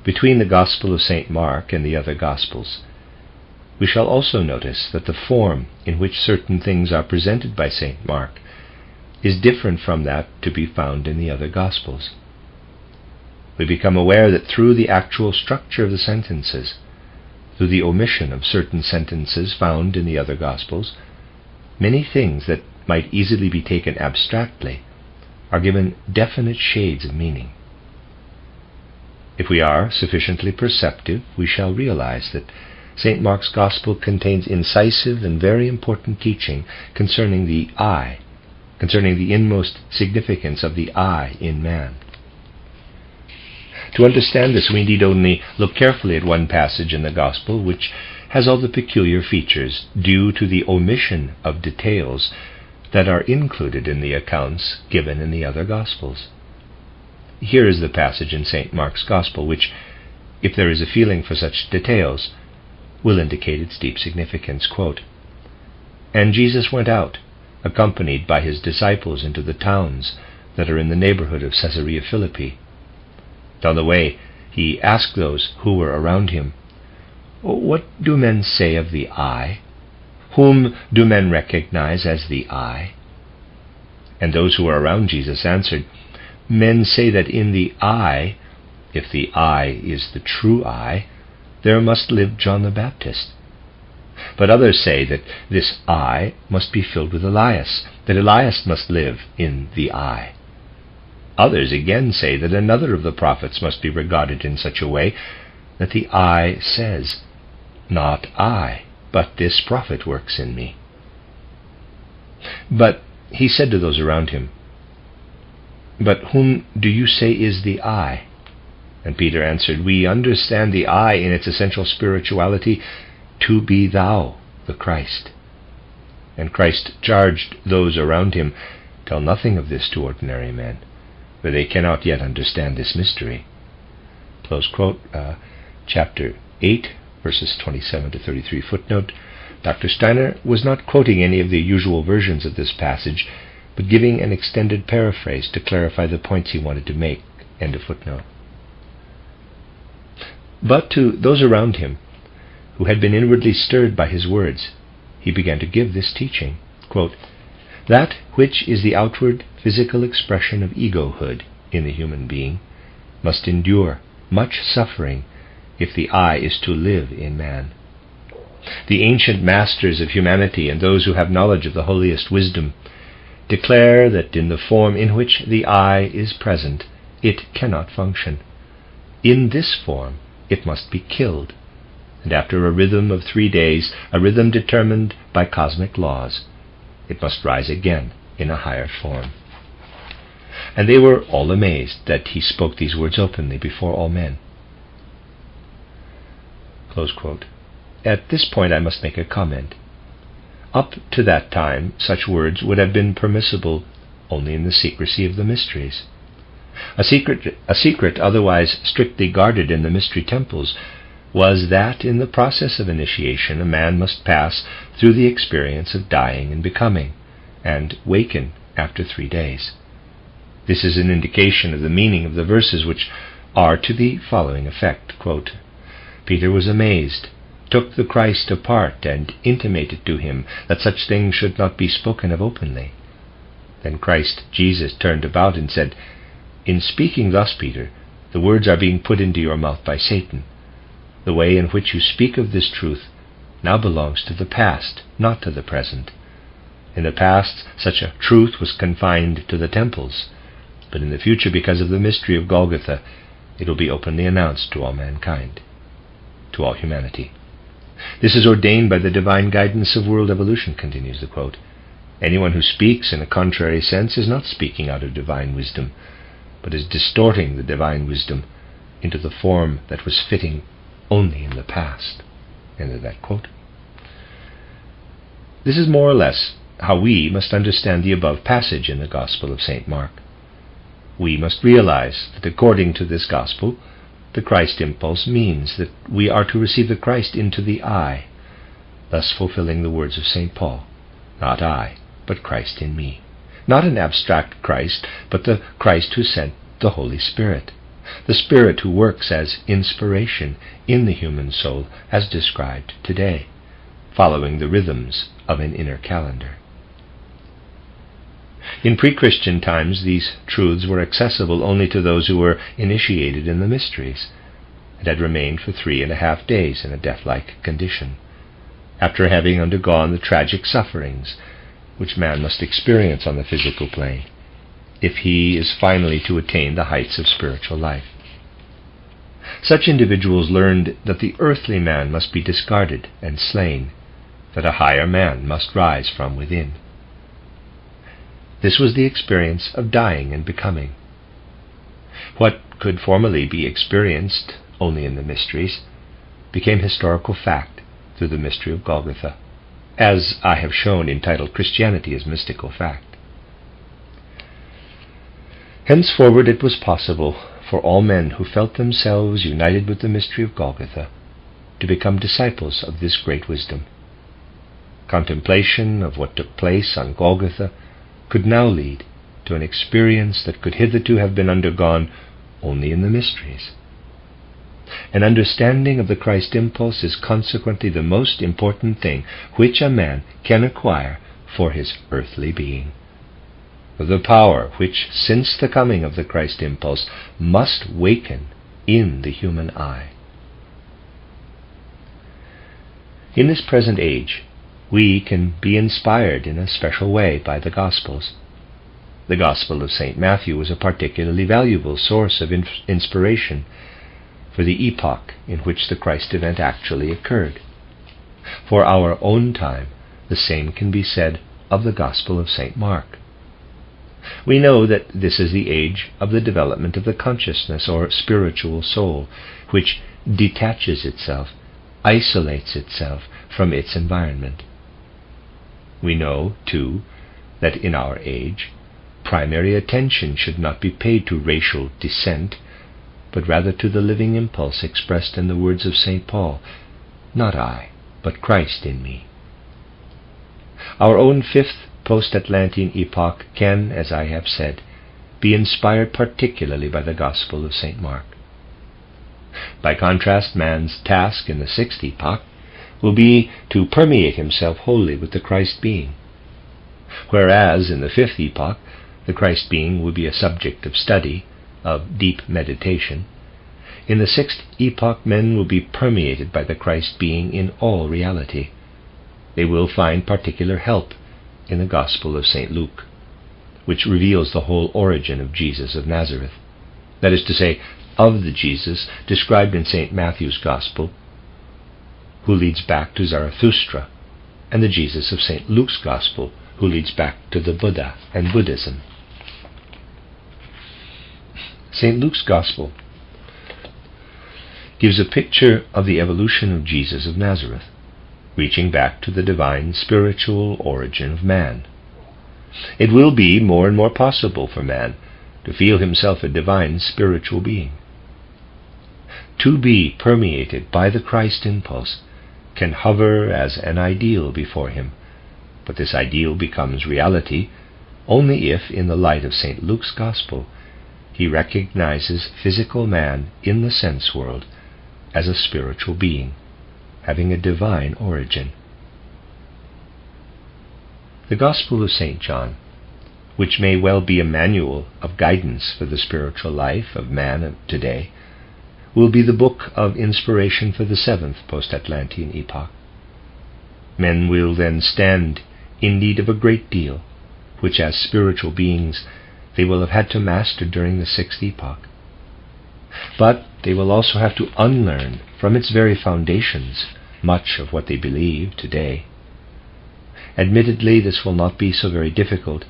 Speaker 1: between the Gospel of St. Mark and the other Gospels, we shall also notice that the form in which certain things are presented by St. Mark is different from that to be found in the other Gospels. We become aware that through the actual structure of the sentences, through the omission of certain sentences found in the other Gospels, many things that might easily be taken abstractly are given definite shades of meaning. If we are sufficiently perceptive, we shall realize that St. Mark's Gospel contains incisive and very important teaching concerning the I, concerning the inmost significance of the I in man. To understand this, we need only look carefully at one passage in the Gospel which has all the peculiar features due to the omission of details that are included in the accounts given in the other Gospels. Here is the passage in St. Mark's Gospel which, if there is a feeling for such details, will indicate its deep significance. Quote, "And Jesus went out, accompanied by his disciples, into the towns that are in the neighborhood of Caesarea Philippi. On the way, he asked those who were around him, 'What do men say of the I? Whom do men recognize as the I?' And those who were around Jesus answered, 'Men say that in the I, if the I is the true I, there must live John the Baptist. But others say that this I must be filled with Elias, that Elias must live in the I. Others again say that another of the prophets must be regarded in such a way that the I says, "Not I, but this prophet works in me." But he said to those around him, "But whom do you say is the I?" And Peter answered, "We understand the I in its essential spirituality to be thou, the Christ." And Christ charged those around him, "Tell nothing of this to ordinary men, for they cannot yet understand this mystery." Close quote, chapter 8, verses 27 to 33. Footnote, Dr. Steiner was not quoting any of the usual versions of this passage, but giving an extended paraphrase to clarify the points he wanted to make. End of footnote. But to those around him, who had been inwardly stirred by his words, he began to give this teaching. Quote, "That which is the outward physical expression of egohood in the human being must endure much suffering if the I is to live in man. The ancient masters of humanity and those who have knowledge of the holiest wisdom declare that in the form in which the I is present, it cannot function. In this form it must be killed, and after a rhythm of 3 days, a rhythm determined by cosmic laws, it must rise again in a higher form." And they were all amazed that he spoke these words openly before all men. Close quote. At this point I must make a comment. Up to that time, such words would have been permissible only in the secrecy of the mysteries. A secret otherwise strictly guarded in the mystery temples was that in the process of initiation a man must pass through the experience of dying and becoming, and waken after 3 days. This is an indication of the meaning of the verses, which are to the following effect. Quote, "Peter was amazed, took the Christ apart, and intimated to him that such things should not be spoken of openly. Then Christ Jesus turned about and said, 'In speaking thus, Peter, the words are being put into your mouth by Satan. The way in which you speak of this truth now belongs to the past, not to the present. In the past, such a truth was confined to the temples, but in the future, because of the mystery of Golgotha, it will be openly announced to all mankind, to all humanity. This is ordained by the divine guidance of world evolution,'" continues the quote. "Anyone who speaks in a contrary sense is not speaking out of divine wisdom, but is distorting the divine wisdom into the form that was fitting only in the past." End of that quote. This is more or less how we must understand the above passage in the Gospel of St. Mark. We must realize that according to this Gospel, the Christ impulse means that we are to receive the Christ into the I, thus fulfilling the words of St. Paul, "Not I, but Christ in me." not an abstract Christ, but the Christ who sent the Holy Spirit, the Spirit who works as inspiration in the human soul as described today, following the rhythms of an inner calendar. In pre-Christian times, these truths were accessible only to those who were initiated in the mysteries, and had remained for 3.5 days in a death-like condition, after having undergone the tragic sufferings which man must experience on the physical plane, if he is finally to attain the heights of spiritual life. Such individuals learned that the earthly man must be discarded and slain, that a higher man must rise from within. This was the experience of dying and becoming. What could formerly be experienced only in the mysteries became historical fact through the mystery of Golgotha, as I have shown entitled Christianity as Mystical Fact. Henceforward it was possible for all men who felt themselves united with the mystery of Golgotha to become disciples of this great wisdom. Contemplation of what took place on Golgotha could now lead to an experience that could hitherto have been undergone only in the mysteries. An understanding of the Christ impulse is consequently the most important thing which a man can acquire for his earthly being. The power which, since the coming of the Christ impulse, must waken in the human eye. In this present age, we can be inspired in a special way by the Gospels. The Gospel of St. Matthew is a particularly valuable source of inspiration for the epoch in which the Christ event actually occurred. For our own time, the same can be said of the Gospel of St. Mark. We know that this is the age of the development of the consciousness or spiritual soul, which detaches itself, isolates itself from its environment. We know, too, that in our age, primary attention should not be paid to racial descent, but rather to the living impulse expressed in the words of St. Paul, "Not I, but Christ in me." Our own fifth Post-Atlantean epoch can, as I have said, be inspired particularly by the Gospel of St. Mark. By contrast, man's task in the sixth epoch will be to permeate himself wholly with the Christ being, whereas in the fifth epoch the Christ being will be a subject of study, of deep meditation. In the sixth epoch men will be permeated by the Christ being in all reality. They will find particular help in the Gospel of St. Luke, which reveals the whole origin of Jesus of Nazareth, that is to say, of the Jesus described in St. Matthew's Gospel, who leads back to Zarathustra, and the Jesus of St. Luke's Gospel, who leads back to the Buddha and Buddhism. St. Luke's Gospel gives a picture of the evolution of Jesus of Nazareth, reaching back to the divine spiritual origin of man. It will be more and more possible for man to feel himself a divine spiritual being. To be permeated by the Christ impulse can hover as an ideal before him, but this ideal becomes reality only if, in the light of St. Luke's Gospel, he recognizes physical man in the sense world as a spiritual being, having a divine origin. The Gospel of St. John, which may well be a manual of guidance for the spiritual life of man of today, will be the book of inspiration for the seventh Post-Atlantean epoch. Men will then stand in need of a great deal, which as spiritual beings they will have had to master during the sixth epoch. But they will also have to unlearn from its very foundations much of what they believe today. Admittedly, this will not be so very difficult,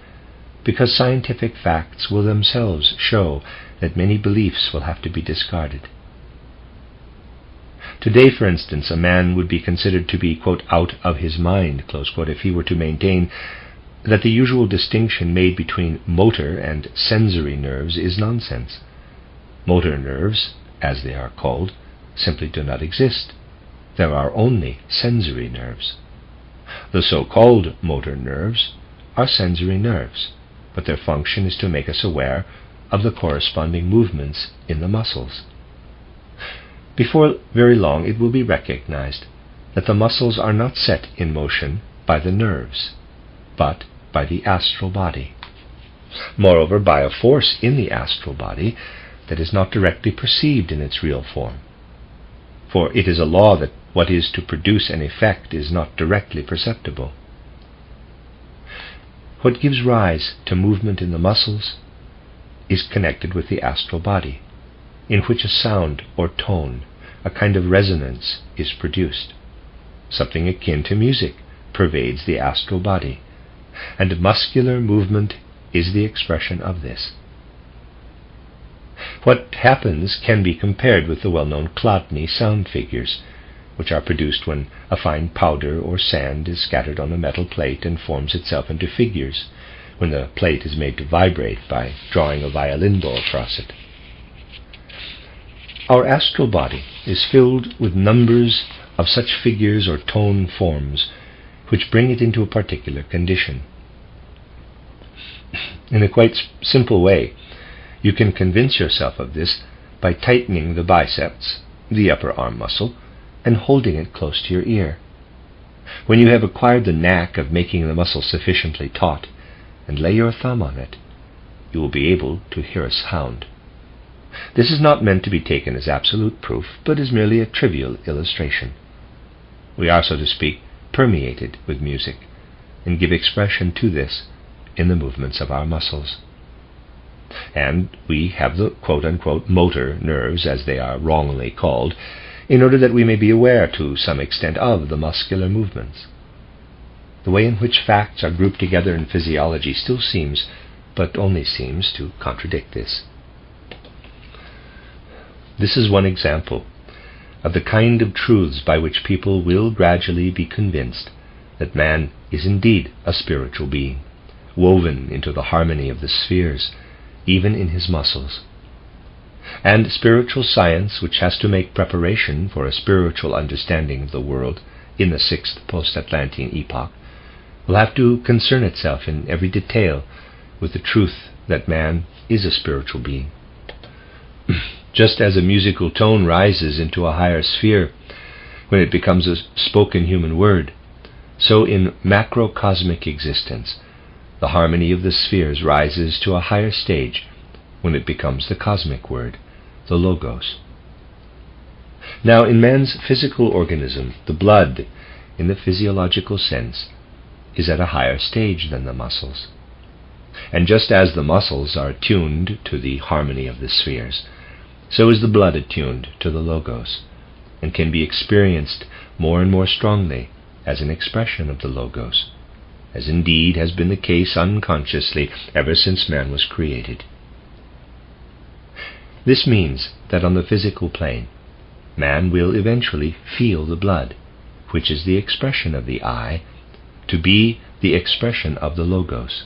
Speaker 1: because scientific facts will themselves show that many beliefs will have to be discarded. Today, for instance, a man would be considered to be, quote, out of his mind, close quote, if he were to maintain that the usual distinction made between motor and sensory nerves is nonsense. Motor nerves, as they are called, simply do not exist. There are only sensory nerves. The so-called motor nerves are sensory nerves, but their function is to make us aware of the corresponding movements in the muscles. Before very long it will be recognized that the muscles are not set in motion by the nerves, but by the astral body. Moreover, by a force in the astral body that is not directly perceived in its real form. For it is a law that what is to produce an effect is not directly perceptible. What gives rise to movement in the muscles is connected with the astral body, in which a sound or tone, a kind of resonance, is produced. Something akin to music pervades the astral body, and muscular movement is the expression of this. What happens can be compared with the well-known Chladni sound figures, which are produced when a fine powder or sand is scattered on a metal plate and forms itself into figures, when the plate is made to vibrate by drawing a violin bow across it. Our astral body is filled with numbers of such figures or tone forms which bring it into a particular condition. In a quite simple way, you can convince yourself of this by tightening the biceps, the upper arm muscle, and holding it close to your ear. When you have acquired the knack of making the muscle sufficiently taut, and lay your thumb on it, you will be able to hear a sound. This is not meant to be taken as absolute proof, but is merely a trivial illustration. We are, so to speak, permeated with music, and give expression to this in the movements of our muscles. And we have the quote-unquote motor nerves, as they are wrongly called, in order that we may be aware to some extent of the muscular movements. The way in which facts are grouped together in physiology still seems, but only seems, to contradict this. This is one example of the kind of truths by which people will gradually be convinced that man is indeed a spiritual being, woven into the harmony of the spheres, even in his muscles. And spiritual science, which has to make preparation for a spiritual understanding of the world in the 6th Post-Atlantean Epoch, will have to concern itself in every detail with the truth that man is a spiritual being. Just as a musical tone rises into a higher sphere when it becomes a spoken human word, so in macrocosmic existence, the harmony of the spheres rises to a higher stage when it becomes the cosmic word, the logos. Now, in man's physical organism, the blood, in the physiological sense, is at a higher stage than the muscles. And just as the muscles are attuned to the harmony of the spheres, so is the blood attuned to the logos, and can be experienced more and more strongly as an expression of the logos, as indeed has been the case unconsciously ever since man was created. This means that on the physical plane, man will eventually feel the blood, which is the expression of the I, to be the expression of the logos.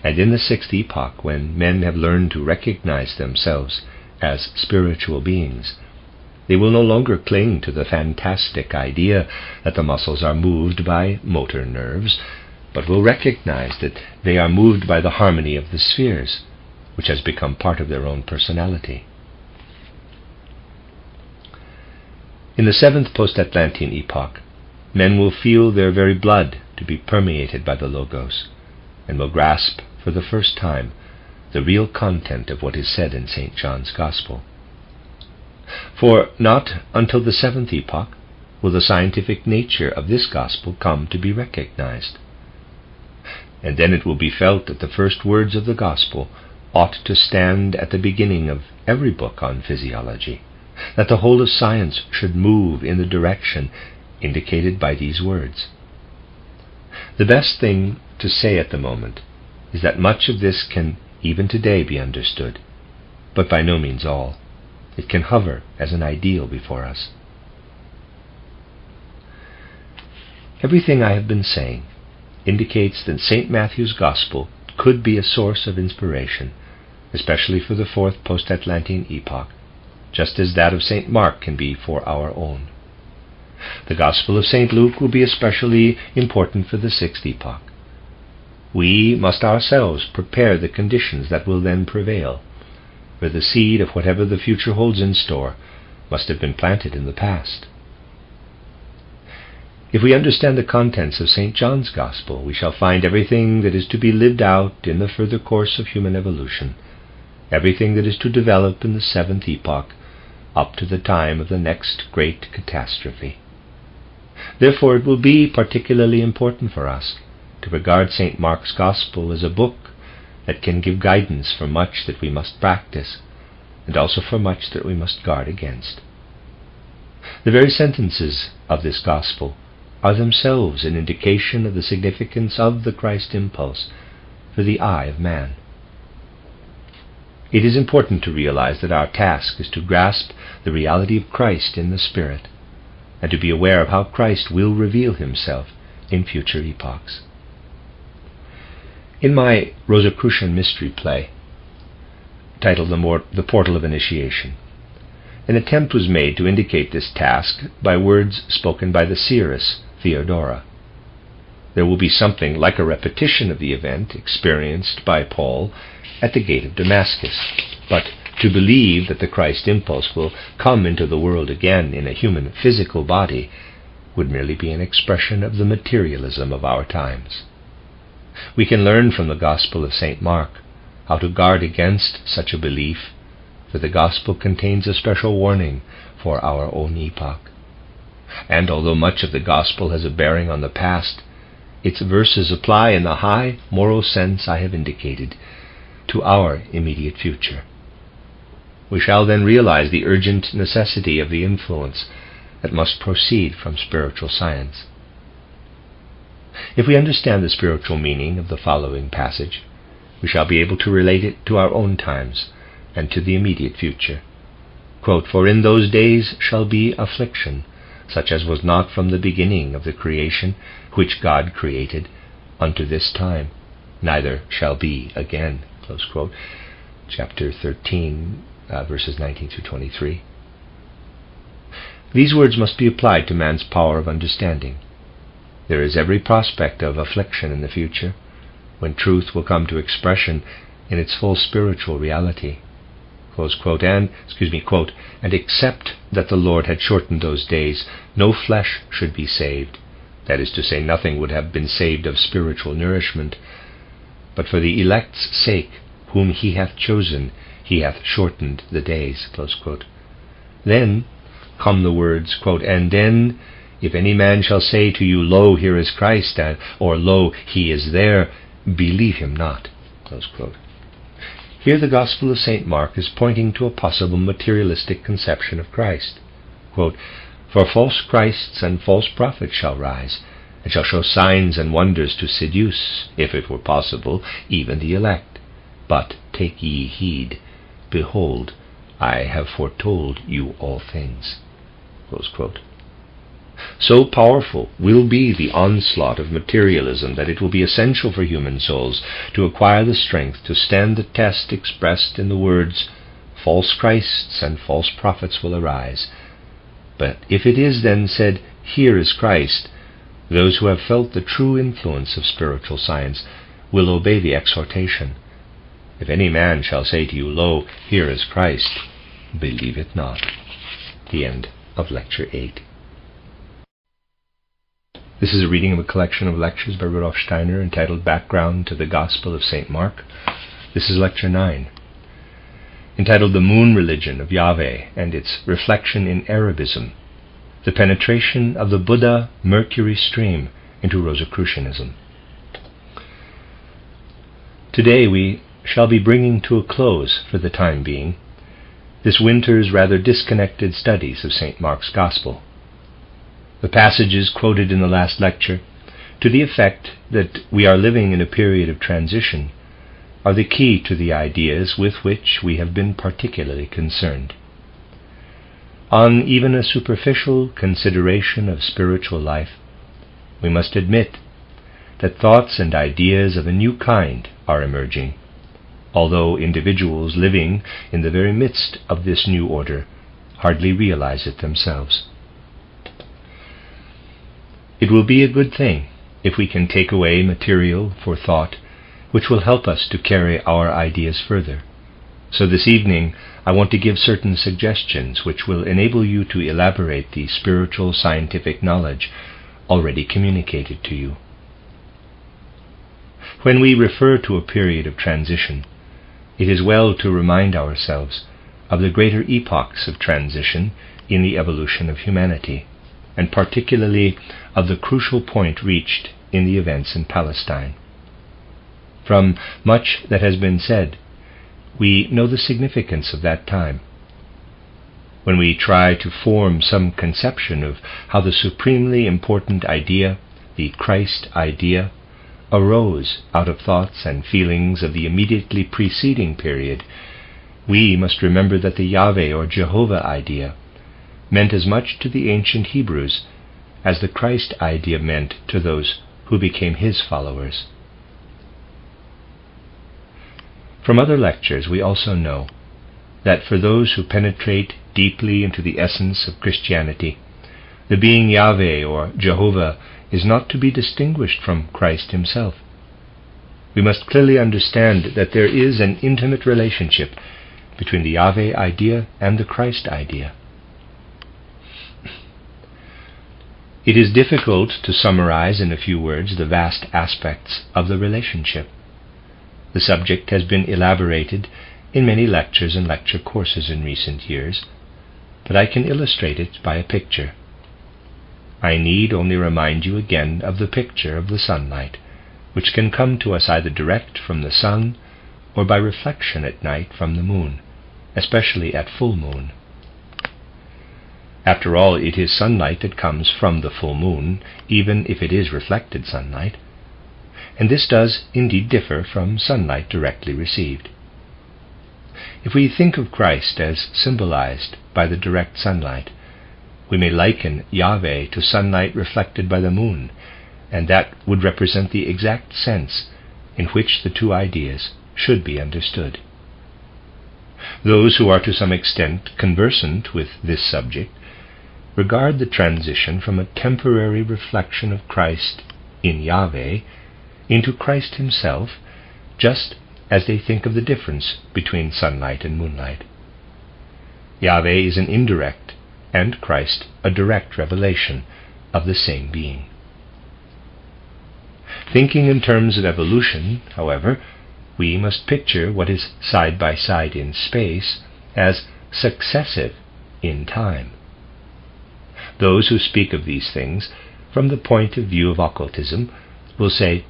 Speaker 1: And in the 6th epoch, when men have learned to recognize themselves as spiritual beings, they will no longer cling to the fantastic idea that the muscles are moved by motor nerves, but will recognize that they are moved by the harmony of the spheres, which has become part of their own personality. In the 7th Post-Atlantean Epoch, men will feel their very blood to be permeated by the logos, and will grasp for the first time the real content of what is said in St. John's Gospel. For not until the 7th epoch will the scientific nature of this Gospel come to be recognized. And then it will be felt that the first words of the Gospel ought to stand at the beginning of every book on physiology, that the whole of science should move in the direction indicated by these words. The best thing to say at the moment is that much of this can even today be understood, but by no means all. It can hover as an ideal before us. Everything I have been saying indicates that St. Matthew's Gospel could be a source of inspiration, especially for the 4th Post-Atlantean Epoch, just as that of St. Mark can be for our own. The Gospel of St. Luke will be especially important for the 6th epoch. We must ourselves prepare the conditions that will then prevail, for the seed of whatever the future holds in store must have been planted in the past. If we understand the contents of St. John's Gospel, we shall find everything that is to be lived out in the further course of human evolution, everything that is to develop in the seventh epoch, up to the time of the next great catastrophe. Therefore it will be particularly important for us to regard St. Mark's Gospel as a book that can give guidance for much that we must practice, and also for much that we must guard against. The very sentences of this Gospel are themselves an indication of the significance of the Christ impulse for the eye of man. It is important to realize that our task is to grasp the reality of Christ in the Spirit, and to be aware of how Christ will reveal himself in future epochs. In my Rosicrucian mystery play, titled The Portal of Initiation, an attempt was made to indicate this task by words spoken by the seeress Theodora. There will be something like a repetition of the event experienced by Paul at the gate of Damascus, but to believe that the Christ impulse will come into the world again in a human physical body would merely be an expression of the materialism of our times. We can learn from the Gospel of St. Mark how to guard against such a belief, for the Gospel contains a special warning for our own epoch. And although much of the Gospel has a bearing on the past, its verses apply in the high moral sense I have indicated to our immediate future. We shall then realize the urgent necessity of the influence that must proceed from spiritual science. If we understand the spiritual meaning of the following passage, we shall be able to relate it to our own times and to the immediate future. Quote, "For in those days shall be affliction, such as was not from the beginning of the creation which God created unto this time, neither shall be again." Close quote. Chapter 13, verses 19 through 23. These words must be applied to man's power of understanding. There is every prospect of affliction in the future, when truth will come to expression in its full spiritual reality. Close quote. And except that the Lord had shortened those days, no flesh should be saved. That is to say, nothing would have been saved of spiritual nourishment. But for the elect's sake, whom he hath chosen, he hath shortened the days. Close quote. Then come the words, quote, "And then, if any man shall say to you, Lo, here is Christ, or Lo, he is there, believe him not." Close quote. Here the Gospel of St. Mark is pointing to a possible materialistic conception of Christ. Quote, "For false Christs and false prophets shall rise, and shall show signs and wonders to seduce, if it were possible, even the elect. But take ye heed, behold, I have foretold you all things." Close quote. So powerful will be the onslaught of materialism that it will be essential for human souls to acquire the strength to stand the test expressed in the words, "False Christs and false prophets will arise." But if it is then said, "Here is Christ," those who have felt the true influence of spiritual science will obey the exhortation, "If any man shall say to you, Lo, here is Christ, believe it not." The end of Lecture 8. This is a reading of a collection of lectures by Rudolf Steiner entitled Background to the Gospel of St. Mark. This is Lecture 9, entitled The Moon Religion of Yahweh and its Reflection in Arabism, the Penetration of the Buddha-Mercury Stream into Rosicrucianism. Today we shall be bringing to a close, for the time being, this winter's rather disconnected studies of St. Mark's Gospel. The passages quoted in the last lecture, to the effect that we are living in a period of transition, are the key to the ideas with which we have been particularly concerned. On even a superficial consideration of spiritual life, we must admit that thoughts and ideas of a new kind are emerging, although individuals living in the very midst of this new order hardly realize it themselves. It will be a good thing if we can take away material for thought, which will help us to carry our ideas further. So this evening I want to give certain suggestions which will enable you to elaborate the spiritual scientific knowledge already communicated to you. When we refer to a period of transition, it is well to remind ourselves of the greater epochs of transition in the evolution of humanity, and particularly of the crucial point reached in the events in Palestine. From much that has been said, we know the significance of that time. When we try to form some conception of how the supremely important idea, the Christ idea, arose out of thoughts and feelings of the immediately preceding period, we must remember that the Yahweh or Jehovah idea meant as much to the ancient Hebrews as the Christ idea meant to those who became his followers. From other lectures we also know that for those who penetrate deeply into the essence of Christianity, the being Yahweh or Jehovah is not to be distinguished from Christ himself. We must clearly understand that there is an intimate relationship between the Yahweh idea and the Christ idea. It is difficult to summarize in a few words the vast aspects of the relationship. The subject has been elaborated in many lectures and lecture courses in recent years, but I can illustrate it by a picture. I need only remind you again of the picture of the sunlight, which can come to us either direct from the sun or by reflection at night from the moon, especially at full moon. After all, it is sunlight that comes from the full moon, even if it is reflected sunlight, and this does indeed differ from sunlight directly received. If we think of Christ as symbolized by the direct sunlight, we may liken Yahweh to sunlight reflected by the moon, and that would represent the exact sense in which the two ideas should be understood. Those who are to some extent conversant with this subject regard the transition from a temporary reflection of Christ in Yahweh into Christ himself, just as they think of the difference between sunlight and moonlight. Yahweh is an indirect, and Christ a direct revelation of the same being. Thinking in terms of evolution, however, we must picture what is side by side in space as successive in time. Those who speak of these things from the point of view of occultism will say,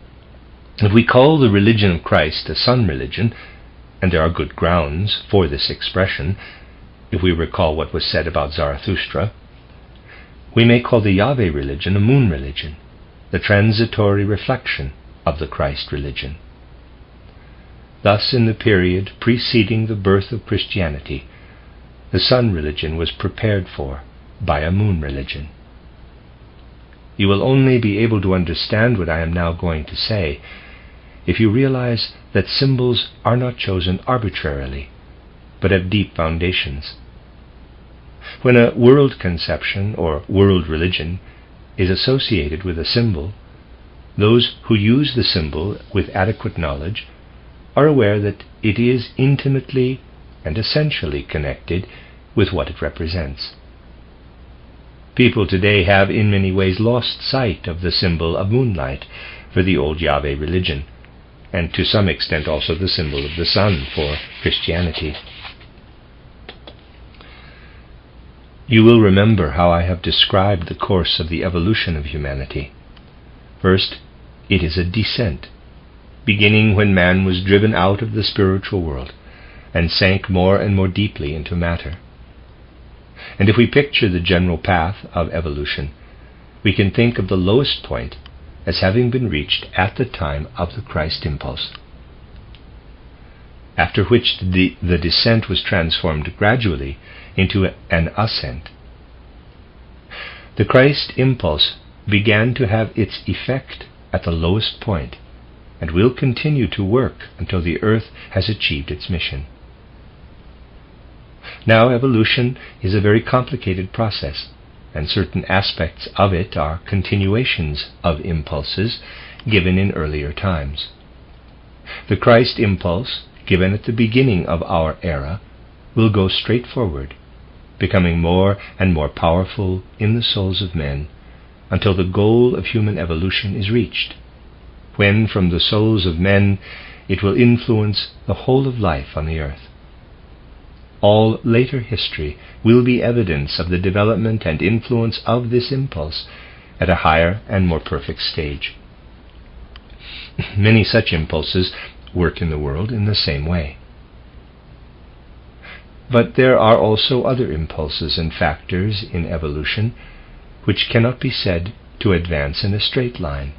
Speaker 1: if we call the religion of Christ a sun religion, and there are good grounds for this expression, if we recall what was said about Zarathustra, we may call the Yahweh religion a moon religion, the transitory reflection of the Christ religion. Thus, in the period preceding the birth of Christianity, the sun religion was prepared for by a moon religion. You will only be able to understand what I am now going to say if you realize that symbols are not chosen arbitrarily, but have deep foundations. When a world conception or world religion is associated with a symbol, those who use the symbol with adequate knowledge are aware that it is intimately and essentially connected with what it represents. People today have in many ways lost sight of the symbol of moonlight for the old Yahweh religion, and to some extent also the symbol of the sun for Christianity. You will remember how I have described the course of the evolution of humanity. First, it is a descent, beginning when man was driven out of the spiritual world and sank more and more deeply into matter. And if we picture the general path of evolution, we can think of the lowest point as having been reached at the time of the Christ impulse, after which the descent was transformed gradually into an ascent. The Christ impulse began to have its effect at the lowest point, and will continue to work until the earth has achieved its mission. Now, evolution is a very complicated process, and certain aspects of it are continuations of impulses given in earlier times. The Christ impulse, given at the beginning of our era, will go straight forward, becoming more and more powerful in the souls of men until the goal of human evolution is reached, when from the souls of men it will influence the whole of life on the earth. All later history will be evidence of the development and influence of this impulse at a higher and more perfect stage. Many such impulses work in the world in the same way. But there are also other impulses and factors in evolution which cannot be said to advance in a straight line.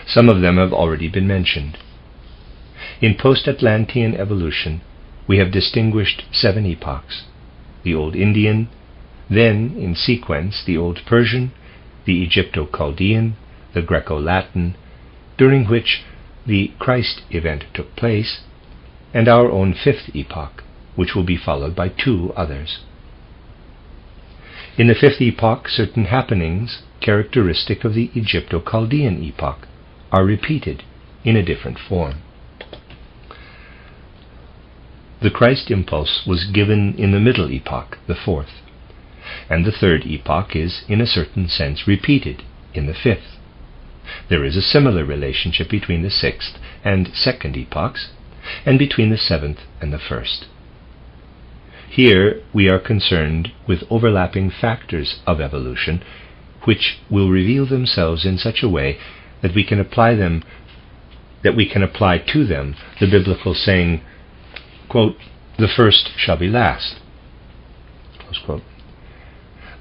Speaker 1: Some of them have already been mentioned. In post-Atlantean evolution, we have distinguished 7 epochs: the Old Indian, then in sequence the Old Persian, the Egypto-Chaldean, the Greco-Latin, during which the Christ event took place, and our own 5th epoch, which will be followed by 2 others. In the 5th epoch, certain happenings characteristic of the Egypto-Chaldean epoch are repeated in a different form. The Christ impulse was given in the Middle Epoch, the 4th, and the 3rd epoch is, in a certain sense, repeated in the 5th. There is a similar relationship between the 6th and 2nd epochs, and between the 7th and the 1st. Here we are concerned with overlapping factors of evolution, which will reveal themselves in such a way that we can apply to them the biblical saying, quote, "The first shall be last." Close quote.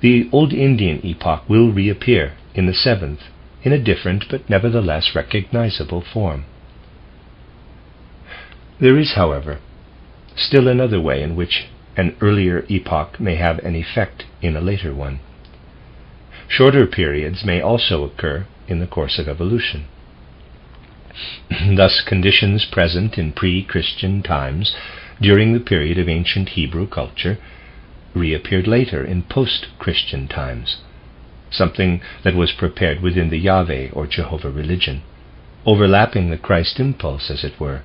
Speaker 1: The Old Indian epoch will reappear in the 7th in a different but nevertheless recognizable form. There is, however, still another way in which an earlier epoch may have an effect in a later one. Shorter periods may also occur in the course of evolution. Thus, conditions present in pre-Christian times during the period of ancient Hebrew culture reappeared later in post-Christian times. Something that was prepared within the Yahweh or Jehovah religion, overlapping the Christ impulse, as it were,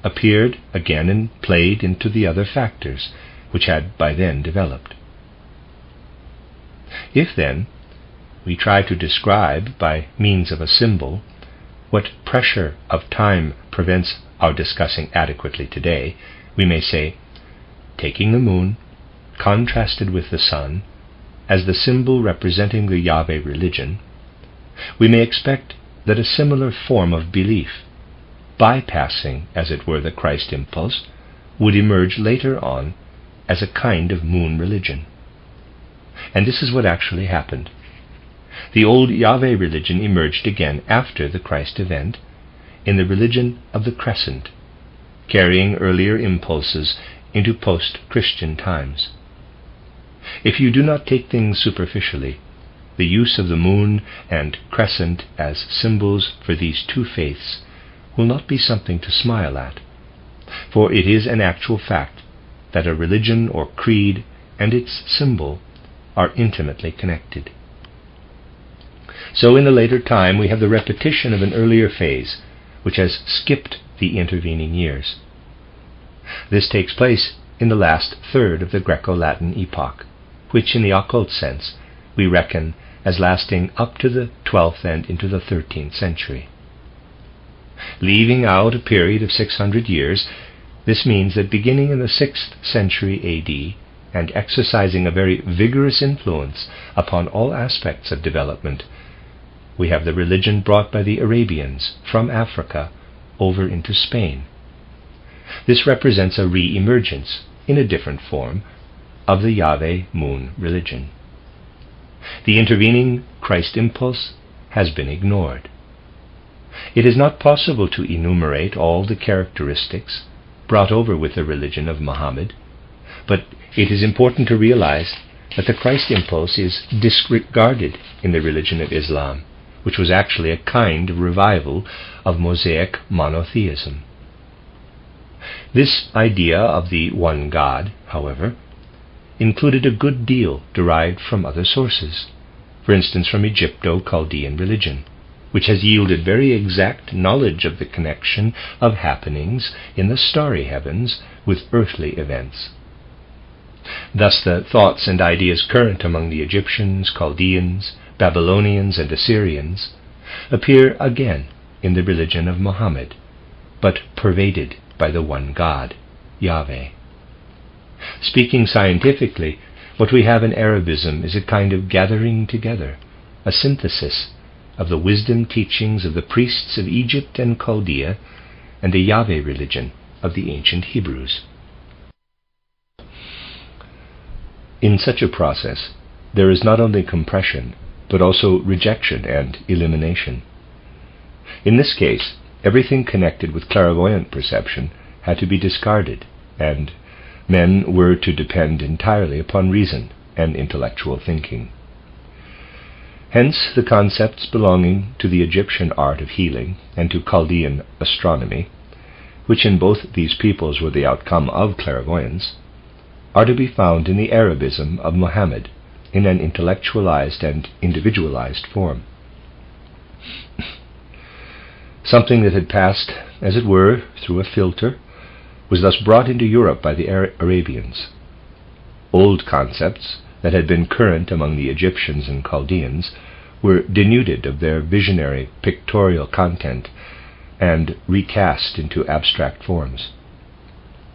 Speaker 1: appeared again and played into the other factors which had by then developed. If, then, we try to describe by means of a symbol what pressure of time prevents our discussing adequately today, we may say, taking the moon, contrasted with the sun, as the symbol representing the Yahweh religion, we may expect that a similar form of belief, bypassing, as it were, the Christ impulse, would emerge later on as a kind of moon religion. And this is what actually happened. The old Yahweh religion emerged again after the Christ event in the religion of the crescent, carrying earlier impulses into post-Christian times. If you do not take things superficially, the use of the moon and crescent as symbols for these two faiths will not be something to smile at, for it is an actual fact that a religion or creed and its symbol are intimately connected. So in the later time we have the repetition of an earlier phase which has skipped the intervening years. This takes place in the last third of the Greco-Latin epoch, which in the occult sense we reckon as lasting up to the 12th and into the 13th century. Leaving out a period of 600 years, this means that beginning in the 6th century AD and exercising a very vigorous influence upon all aspects of development, we have the religion brought by the Arabians from Africa over into Spain. This represents a re-emergence, in a different form, of the Yahweh moon religion. The intervening Christ impulse has been ignored. It is not possible to enumerate all the characteristics brought over with the religion of Muhammad, but it is important to realize that the Christ impulse is disregarded in the religion of Islam, which was actually a kind of revival of Mosaic monotheism. This idea of the one God, however, included a good deal derived from other sources, for instance from Egypto-Chaldean religion, which has yielded very exact knowledge of the connection of happenings in the starry heavens with earthly events. Thus the thoughts and ideas current among the Egyptians, Chaldeans, Babylonians, and Assyrians appear again in the religion of Muhammad, but pervaded by the one God, Yahweh. Speaking scientifically, what we have in Arabism is a kind of gathering together, a synthesis of the wisdom teachings of the priests of Egypt and Chaldea and the Yahweh religion of the ancient Hebrews. In such a process, there is not only compression, but also rejection and elimination. In this case, everything connected with clairvoyant perception had to be discarded, and men were to depend entirely upon reason and intellectual thinking. Hence the concepts belonging to the Egyptian art of healing and to Chaldean astronomy, which in both these peoples were the outcome of clairvoyance, are to be found in the Arabism of Muhammad in an intellectualized and individualized form. Something that had passed, as it were, through a filter, was thus brought into Europe by the Arabians. Old concepts that had been current among the Egyptians and Chaldeans were denuded of their visionary pictorial content and recast into abstract forms.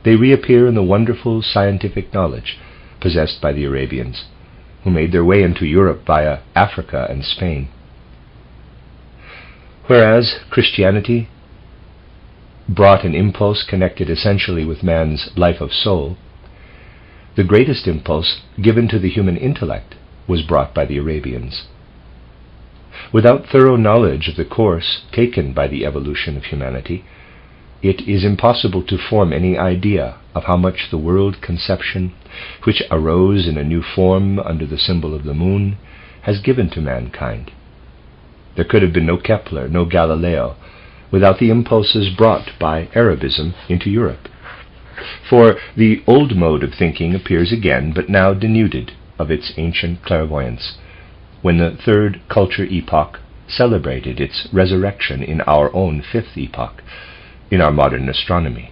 Speaker 1: They reappear in the wonderful scientific knowledge possessed by the Arabians, who made their way into Europe via Africa and Spain. Whereas Christianity brought an impulse connected essentially with man's life of soul, the greatest impulse given to the human intellect was brought by the Arabians. Without thorough knowledge of the course taken by the evolution of humanity, it is impossible to form any idea of how much the world conception, which arose in a new form under the symbol of the moon, has given to mankind. There could have been no Kepler, no Galileo, without the impulses brought by Arabism into Europe. For the old mode of thinking appears again, but now denuded of its ancient clairvoyance, when the third culture epoch celebrated its resurrection in our own fifth epoch, in our modern astronomy,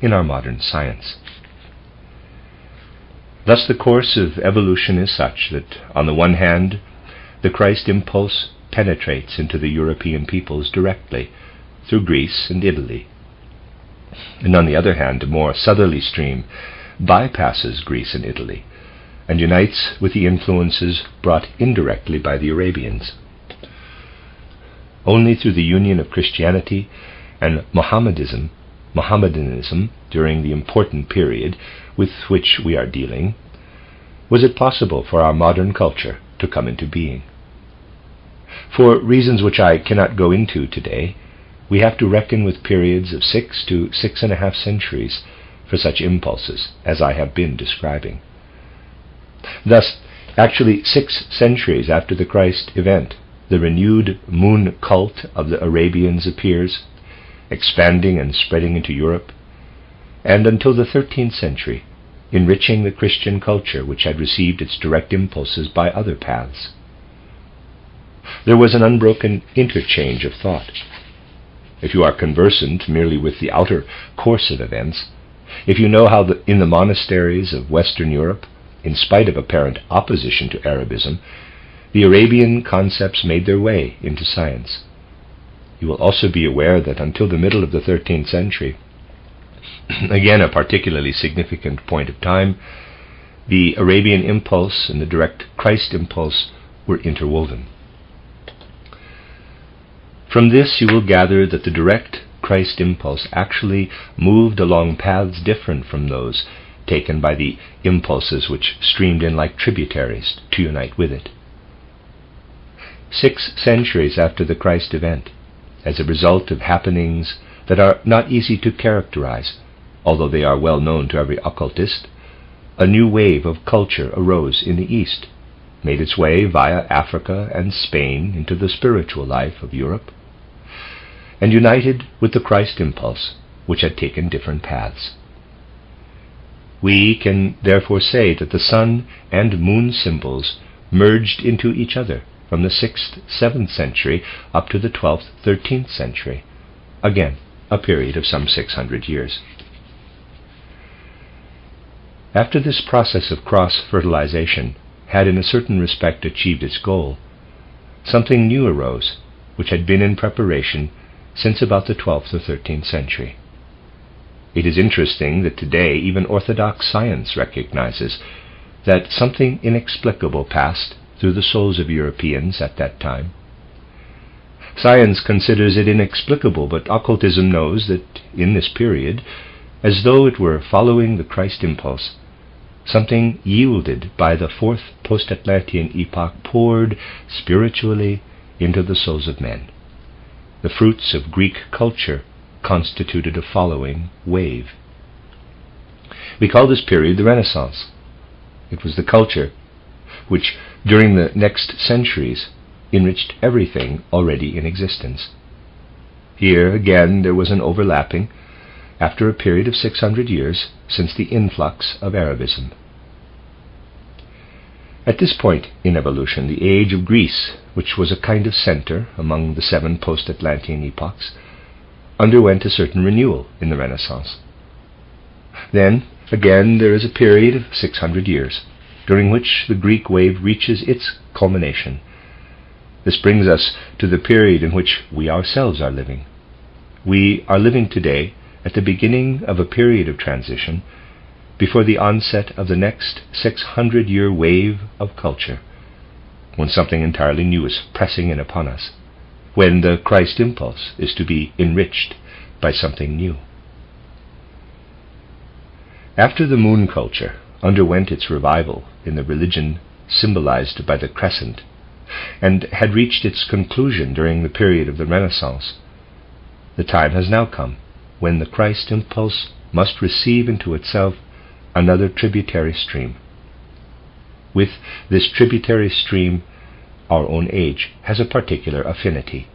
Speaker 1: in our modern science. Thus the course of evolution is such that, on the one hand, the Christ impulse penetrates into the European peoples directly, through Greece and Italy, and on the other hand, a more southerly stream bypasses Greece and Italy, and unites with the influences brought indirectly by the Arabians. Only through the union of Christianity and Mohammedanism during the important period with which we are dealing, was it possible for our modern culture to come into being. For reasons which I cannot go into today, we have to reckon with periods of 6 to 6.5 centuries for such impulses as I have been describing. Thus, actually 6 centuries after the Christ event, the renewed moon cult of the Arabians appears, expanding and spreading into Europe, and until the 13th century, enriching the Christian culture which had received its direct impulses by other paths. There was an unbroken interchange of thought. If you are conversant merely with the outer course of events, if you know how in the monasteries of Western Europe, in spite of apparent opposition to Arabism, the Arabian concepts made their way into science, you will also be aware that until the middle of the 13th century, again a particularly significant point of time, the Arabian impulse and the direct Christ impulse were interwoven. From this you will gather that the direct Christ impulse actually moved along paths different from those taken by the impulses which streamed in like tributaries to unite with it. 6 centuries after the Christ event, as a result of happenings that are not easy to characterize, although they are well known to every occultist, a new wave of culture arose in the East, made its way via Africa and Spain into the spiritual life of Europe, and united with the Christ impulse, which had taken different paths. We can therefore say that the sun and moon symbols merged into each other from the 6th, 7th century up to the 12th, 13th century. Again, a period of some 600 years. After this process of cross-fertilization had in a certain respect achieved its goal, something new arose, which had been in preparation since about the 12th or 13th century. It is interesting that today even orthodox science recognizes that something inexplicable passed through the souls of Europeans at that time. Science considers it inexplicable, but occultism knows that in this period, as though it were following the Christ impulse, something yielded by the fourth Post-Atlantean epoch poured spiritually into the souls of men. The fruits of Greek culture constituted a following wave. We call this period the Renaissance. It was the culture which, during the next centuries, enriched everything already in existence. Here, again, there was an overlapping after a period of 600 years since the influx of Arabism. At this point in evolution, the age of Greece, which was a kind of center among the 7 post-Atlantean epochs, underwent a certain renewal in the Renaissance. Then, again, there is a period of 600 years, during which the Greek wave reaches its culmination. This brings us to the period in which we ourselves are living. We are living today at the beginning of a period of transition before the onset of the next 600-year wave of culture, when something entirely new is pressing in upon us, when the Christ impulse is to be enriched by something new. After the moon culture underwent its revival in the religion symbolized by the crescent, and had reached its conclusion during the period of the Renaissance, the time has now come when the Christ impulse must receive into itself another tributary stream. With this tributary stream, our own age has a particular affinity.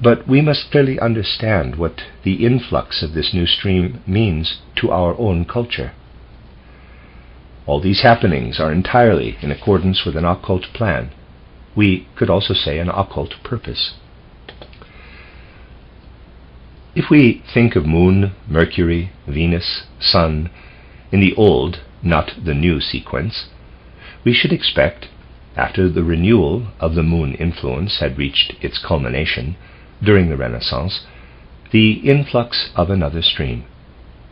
Speaker 1: But we must clearly understand what the influx of this new stream means to our own culture. All these happenings are entirely in accordance with an occult plan. We could also say an occult purpose. If we think of Moon, Mercury, Venus, Sun in the old, not the new sequence, we should expect, after the renewal of the Moon influence had reached its culmination during the Renaissance, the influx of another stream,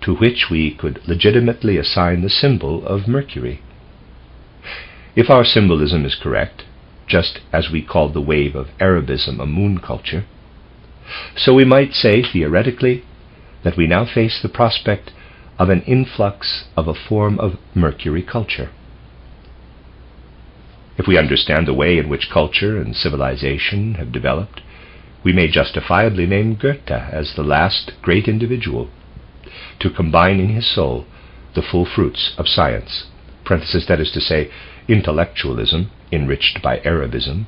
Speaker 1: to which we could legitimately assign the symbol of Mercury. If our symbolism is correct, just as we called the wave of Arabism a moon culture, so we might say theoretically that we now face the prospect of an influx of a form of Mercury culture. If we understand the way in which culture and civilization have developed, we may justifiably name Goethe as the last great individual to combine in his soul the full fruits of science, that is to say, intellectualism enriched by Arabism,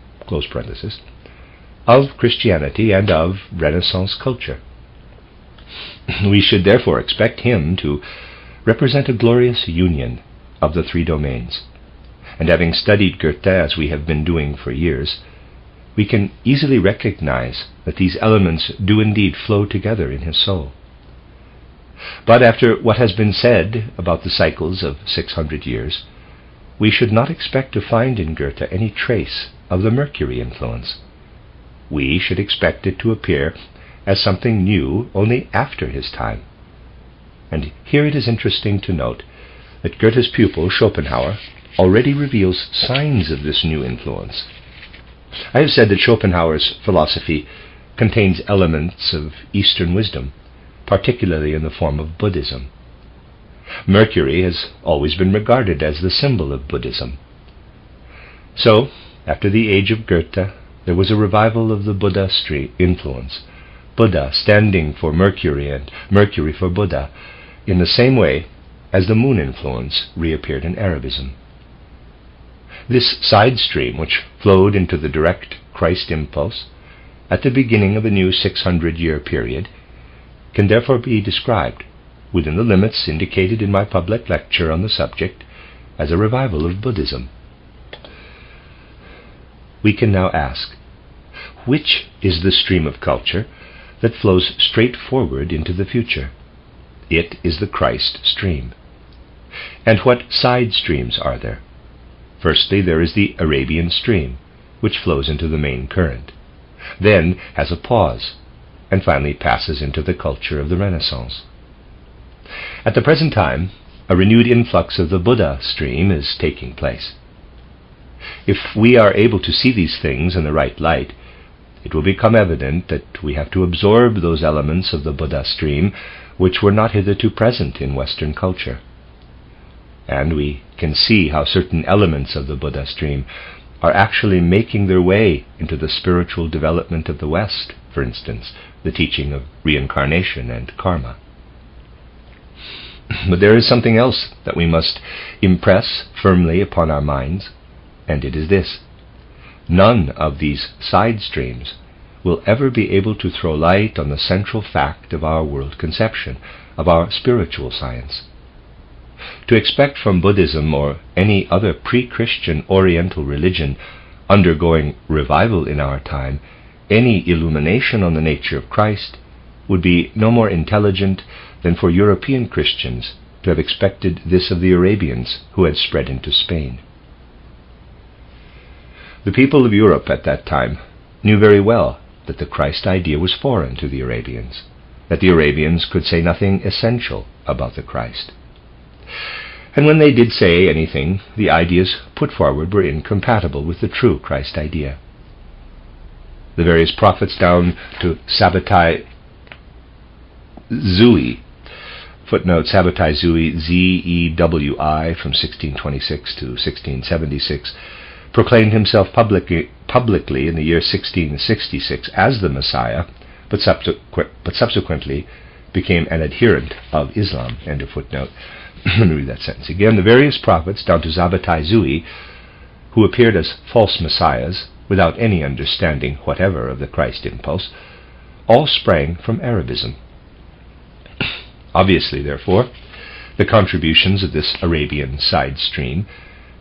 Speaker 1: of Christianity and of Renaissance culture. We should therefore expect him to represent a glorious union of the three domains, and having studied Goethe as we have been doing for years, we can easily recognize that these elements do indeed flow together in his soul. But after what has been said about the cycles of 600 years, we should not expect to find in Goethe any trace of the Mercury influence. We should expect it to appear as something new only after his time. And here it is interesting to note that Goethe's pupil, Schopenhauer, already reveals signs of this new influence. I have said that Schopenhauer's philosophy contains elements of Eastern wisdom, particularly in the form of Buddhism. Mercury has always been regarded as the symbol of Buddhism. So, after the age of Goethe, there was a revival of the Buddha influence, Buddha standing for Mercury and Mercury for Buddha, in the same way as the moon influence reappeared in Arabism. This side stream, which flowed into the direct Christ impulse at the beginning of a new 600-year period, can therefore be described within the limits indicated in my public lecture on the subject, as a revival of Buddhism. We can now ask, which is the stream of culture that flows straight forward into the future? It is the Christ stream. And what side streams are there? Firstly, there is the Arabian stream, which flows into the main current, then has a pause, and finally passes into the culture of the Renaissance. At the present time, a renewed influx of the Buddha stream is taking place. If we are able to see these things in the right light, it will become evident that we have to absorb those elements of the Buddha stream which were not hitherto present in Western culture. And we can see how certain elements of the Buddha stream are actually making their way into the spiritual development of the West, for instance, the teaching of reincarnation and karma. But there is something else that we must impress firmly upon our minds, and it is this: none of these side streams will ever be able to throw light on the central fact of our world conception, of our spiritual science. To expect from Buddhism or any other pre-Christian Oriental religion undergoing revival in our time any illumination on the nature of Christ would be no more intelligent than for European Christians to have expected this of the Arabians who had spread into Spain. The people of Europe at that time knew very well that the Christ idea was foreign to the Arabians, that the Arabians could say nothing essential about the Christ. And when they did say anything, the ideas put forward were incompatible with the true Christ idea. The various prophets down to Sabbatai Zui, footnote Sabbatai Zui, Z-E-W-I, from 1626 to 1676, proclaimed himself publicly in the year 1666 as the Messiah, but subsequently became an adherent of Islam. End of footnote. Let me read that sentence again. The various prophets, down to Sabbatai Zui, who appeared as false messiahs without any understanding whatever of the Christ impulse, all sprang from Arabism. Obviously, therefore, the contributions of this Arabian side stream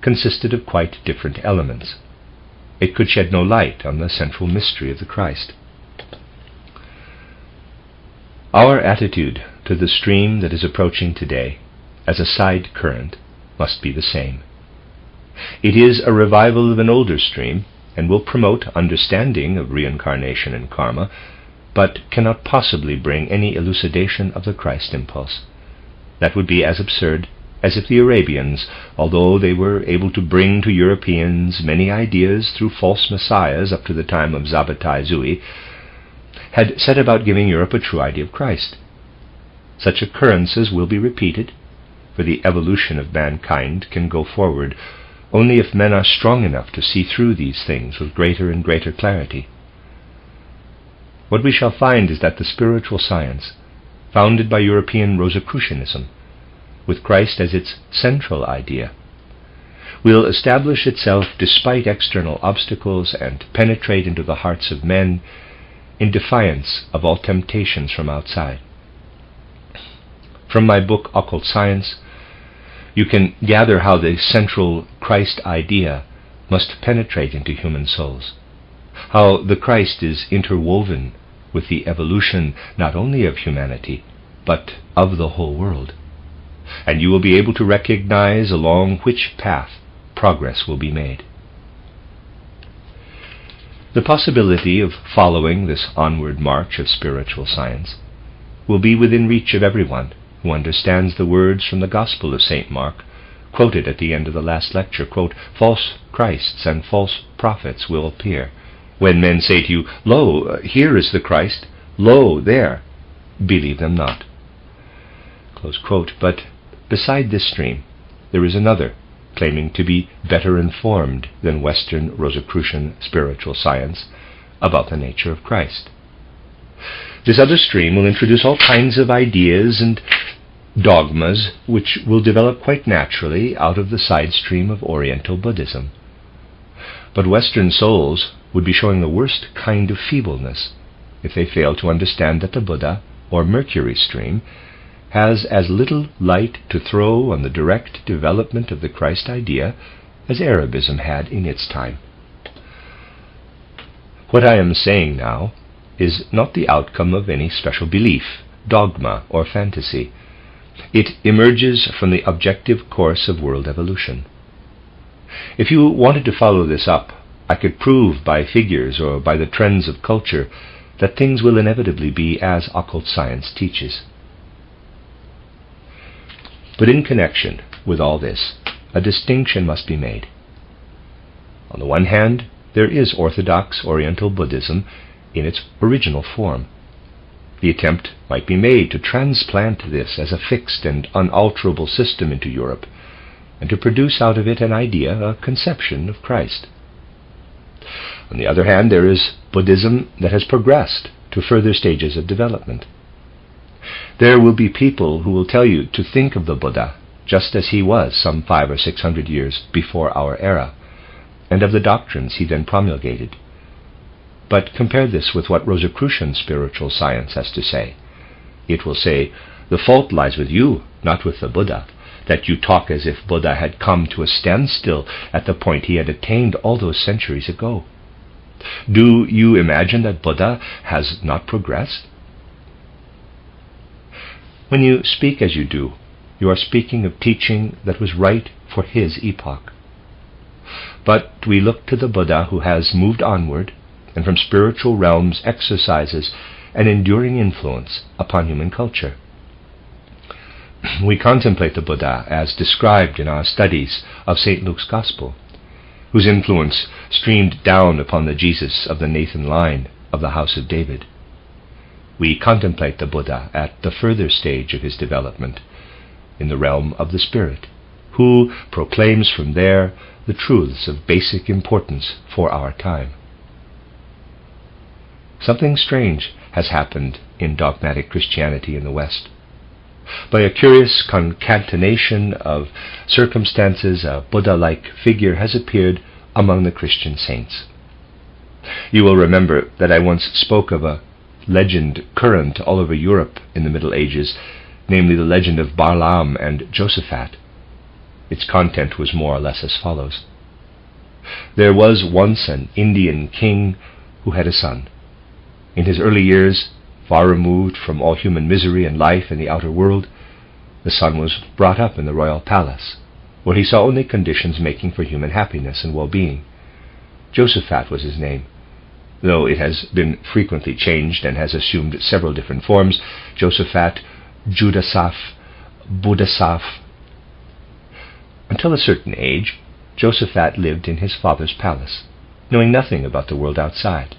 Speaker 1: consisted of quite different elements. It could shed no light on the central mystery of the Christ. Our attitude to the stream that is approaching today as a side current must be the same. It is a revival of an older stream and will promote understanding of reincarnation and karma, but cannot possibly bring any elucidation of the Christ impulse. That would be as absurd as if the Arabians, although they were able to bring to Europeans many ideas through false messiahs up to the time of Sabbatai Zui, had set about giving Europe a true idea of Christ. Such occurrences will be repeated, for the evolution of mankind can go forward only if men are strong enough to see through these things with greater and greater clarity. What we shall find is that the spiritual science, founded by European Rosicrucianism, with Christ as its central idea, will establish itself despite external obstacles and penetrate into the hearts of men in defiance of all temptations from outside. From my book, Occult Science, you can gather how the central Christ idea must penetrate into human souls, how the Christ is interwoven with the evolution not only of humanity, but of the whole world. And you will be able to recognize along which path progress will be made. The possibility of following this onward march of spiritual science will be within reach of everyone who understands the words from the Gospel of St. Mark, quoted at the end of the last lecture, quote, "False Christs and false prophets will appear. When men say to you, 'Lo, here is the Christ,' 'Lo, there,' believe them not." Close quote. But beside this stream, there is another, claiming to be better informed than Western Rosicrucian spiritual science about the nature of Christ. This other stream will introduce all kinds of ideas and dogmas which will develop quite naturally out of the side stream of Oriental Buddhism. But Western souls would be showing the worst kind of feebleness if they fail to understand that the Buddha, or Mercury stream, has as little light to throw on the direct development of the Christ idea as Arabism had in its time. What I am saying now is not the outcome of any special belief, dogma, or fantasy. It emerges from the objective course of world evolution. If you wanted to follow this up, I could prove by figures or by the trends of culture that things will inevitably be as occult science teaches. But in connection with all this, a distinction must be made. On the one hand, there is orthodox Oriental Buddhism in its original form. The attempt might be made to transplant this as a fixed and unalterable system into Europe, and to produce out of it an idea, a conception of Christ. On the other hand, there is Buddhism that has progressed to further stages of development. There will be people who will tell you to think of the Buddha just as he was some 500 or 600 years before our era, and of the doctrines he then promulgated. But compare this with what Rosicrucian spiritual science has to say. It will say, the fault lies with you, not with the Buddha, that you talk as if Buddha had come to a standstill at the point he had attained all those centuries ago. Do you imagine that Buddha has not progressed? When you speak as you do, you are speaking of teaching that was right for his epoch. But we look to the Buddha who has moved onward, and from spiritual realms exercises an enduring influence upon human culture. We contemplate the Buddha as described in our studies of St. Luke's Gospel, whose influence streamed down upon the Jesus of the Nathan line of the house of David. We contemplate the Buddha at the further stage of his development, in the realm of the Spirit, who proclaims from there the truths of basic importance for our time. Something strange has happened in dogmatic Christianity in the West. By a curious concatenation of circumstances, a Buddha-like figure has appeared among the Christian saints. You will remember that I once spoke of a legend current all over Europe in the Middle Ages, namely the legend of Balaam and Josaphat. Its content was more or less as follows. There was once an Indian king who had a son. In his early years, far removed from all human misery and life in the outer world, the son was brought up in the royal palace, where he saw only conditions making for human happiness and well-being. Josaphat was his name, though it has been frequently changed and has assumed several different forms: Josaphat, Judasaph, Buddhasaph. Until a certain age, Josaphat lived in his father's palace, knowing nothing about the world outside.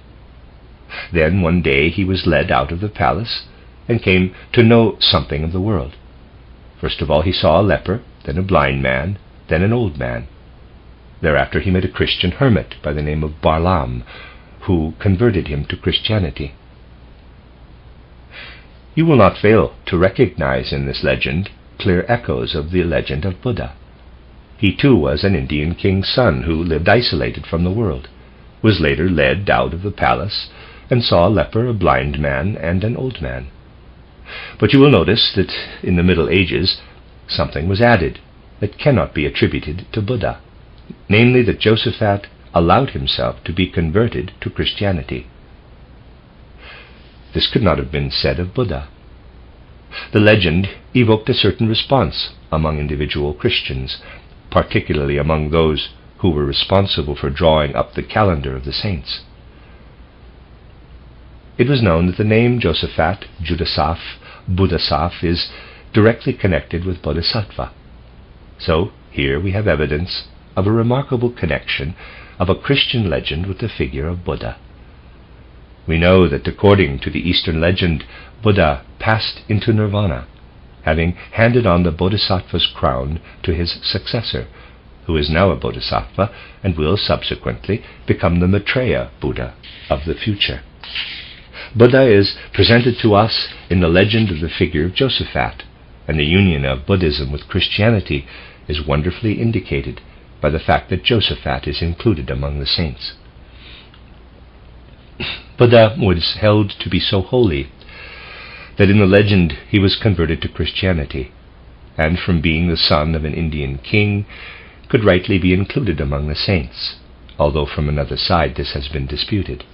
Speaker 1: Then one day he was led out of the palace and came to know something of the world. First of all he saw a leper, then a blind man, then an old man. Thereafter he met a Christian hermit by the name of Balaam, who converted him to Christianity. You will not fail to recognize in this legend clear echoes of the legend of Buddha. He too was an Indian king's son who lived isolated from the world, was later led out of the palace, and saw a leper, a blind man, and an old man. But you will notice that in the Middle Ages something was added that cannot be attributed to Buddha, namely that Josaphat allowed himself to be converted to Christianity. This could not have been said of Buddha. The legend evoked a certain response among individual Christians, particularly among those who were responsible for drawing up the calendar of the saints. It was known that the name Josaphat, Judasaph, Buddhasaph is directly connected with Bodhisattva. So here we have evidence of a remarkable connection of a Christian legend with the figure of Buddha. We know that according to the Eastern legend, Buddha passed into nirvana, having handed on the Bodhisattva's crown to his successor, who is now a Bodhisattva and will subsequently become the Maitreya Buddha of the future. Buddha is presented to us in the legend of the figure of Josaphat, and the union of Buddhism with Christianity is wonderfully indicated by the fact that Josaphat is included among the saints. Buddha was held to be so holy that in the legend he was converted to Christianity, and from being the son of an Indian king, could rightly be included among the saints, although from another side this has been disputed.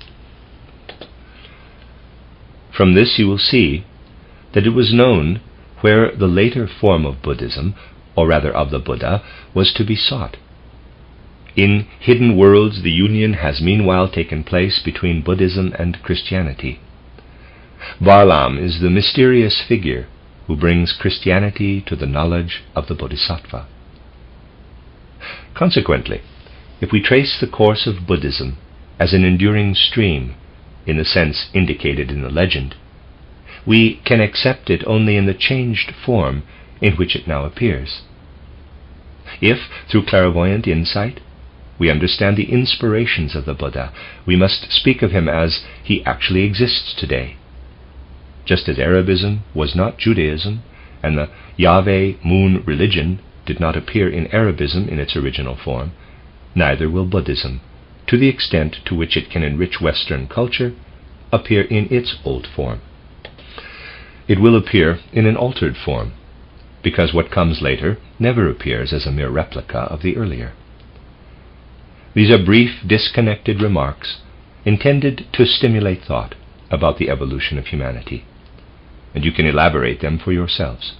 Speaker 1: From this you will see that it was known where the later form of Buddhism, or rather of the Buddha, was to be sought. In hidden worlds the union has meanwhile taken place between Buddhism and Christianity. Varlam is the mysterious figure who brings Christianity to the knowledge of the Bodhisattva. Consequently, if we trace the course of Buddhism as an enduring stream, in the sense indicated in the legend, we can accept it only in the changed form in which it now appears. If, through clairvoyant insight, we understand the inspirations of the Buddha, we must speak of him as he actually exists today. Just as Arabism was not Judaism, and the Yahweh moon religion did not appear in Arabism in its original form, neither will Buddhism, to the extent to which it can enrich Western culture, appear in its old form. It will appear in an altered form, because what comes later never appears as a mere replica of the earlier. These are brief, disconnected remarks intended to stimulate thought about the evolution of humanity, and you can elaborate them for yourselves.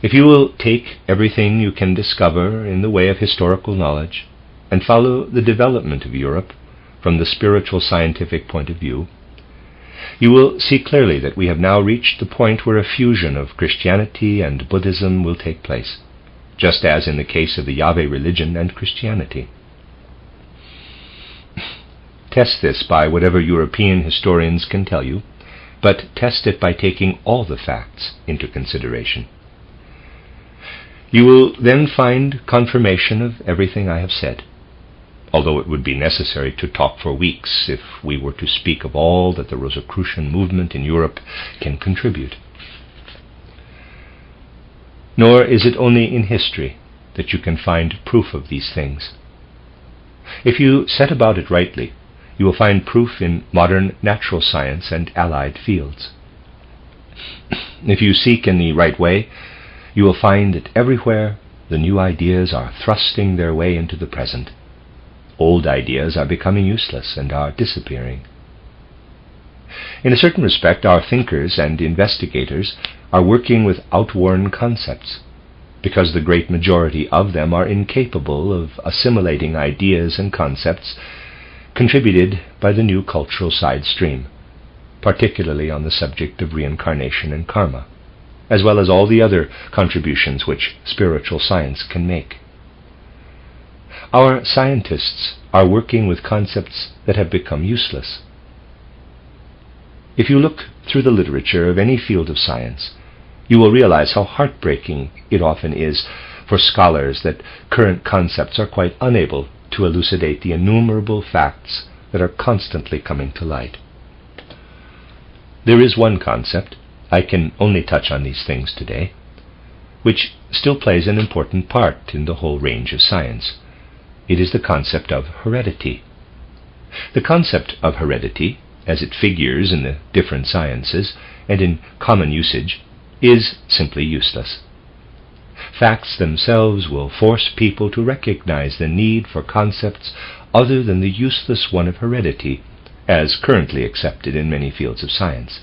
Speaker 1: If you will take everything you can discover in the way of historical knowledge and follow the development of Europe from the spiritual scientific point of view, you will see clearly that we have now reached the point where a fusion of Christianity and Buddhism will take place, just as in the case of the Yahweh religion and Christianity. Test this by whatever European historians can tell you, but test it by taking all the facts into consideration. You will then find confirmation of everything I have said, although it would be necessary to talk for weeks if we were to speak of all that the Rosicrucian movement in Europe can contribute. Nor is it only in history that you can find proof of these things. If you set about it rightly, you will find proof in modern natural science and allied fields. If you seek in the right way, you will find that everywhere the new ideas are thrusting their way into the present. Old ideas are becoming useless and are disappearing. In a certain respect, our thinkers and investigators are working with outworn concepts, because the great majority of them are incapable of assimilating ideas and concepts contributed by the new cultural side stream, particularly on the subject of reincarnation and karma, as well as all the other contributions which spiritual science can make. Our scientists are working with concepts that have become useless. If you look through the literature of any field of science, you will realize how heartbreaking it often is for scholars that current concepts are quite unable to elucidate the innumerable facts that are constantly coming to light. There is one concept, I can only touch on these things today, which still plays an important part in the whole range of science. It is the concept of heredity. The concept of heredity, as it figures in the different sciences and in common usage, is simply useless. Facts themselves will force people to recognize the need for concepts other than the useless one of heredity, as currently accepted in many fields of science.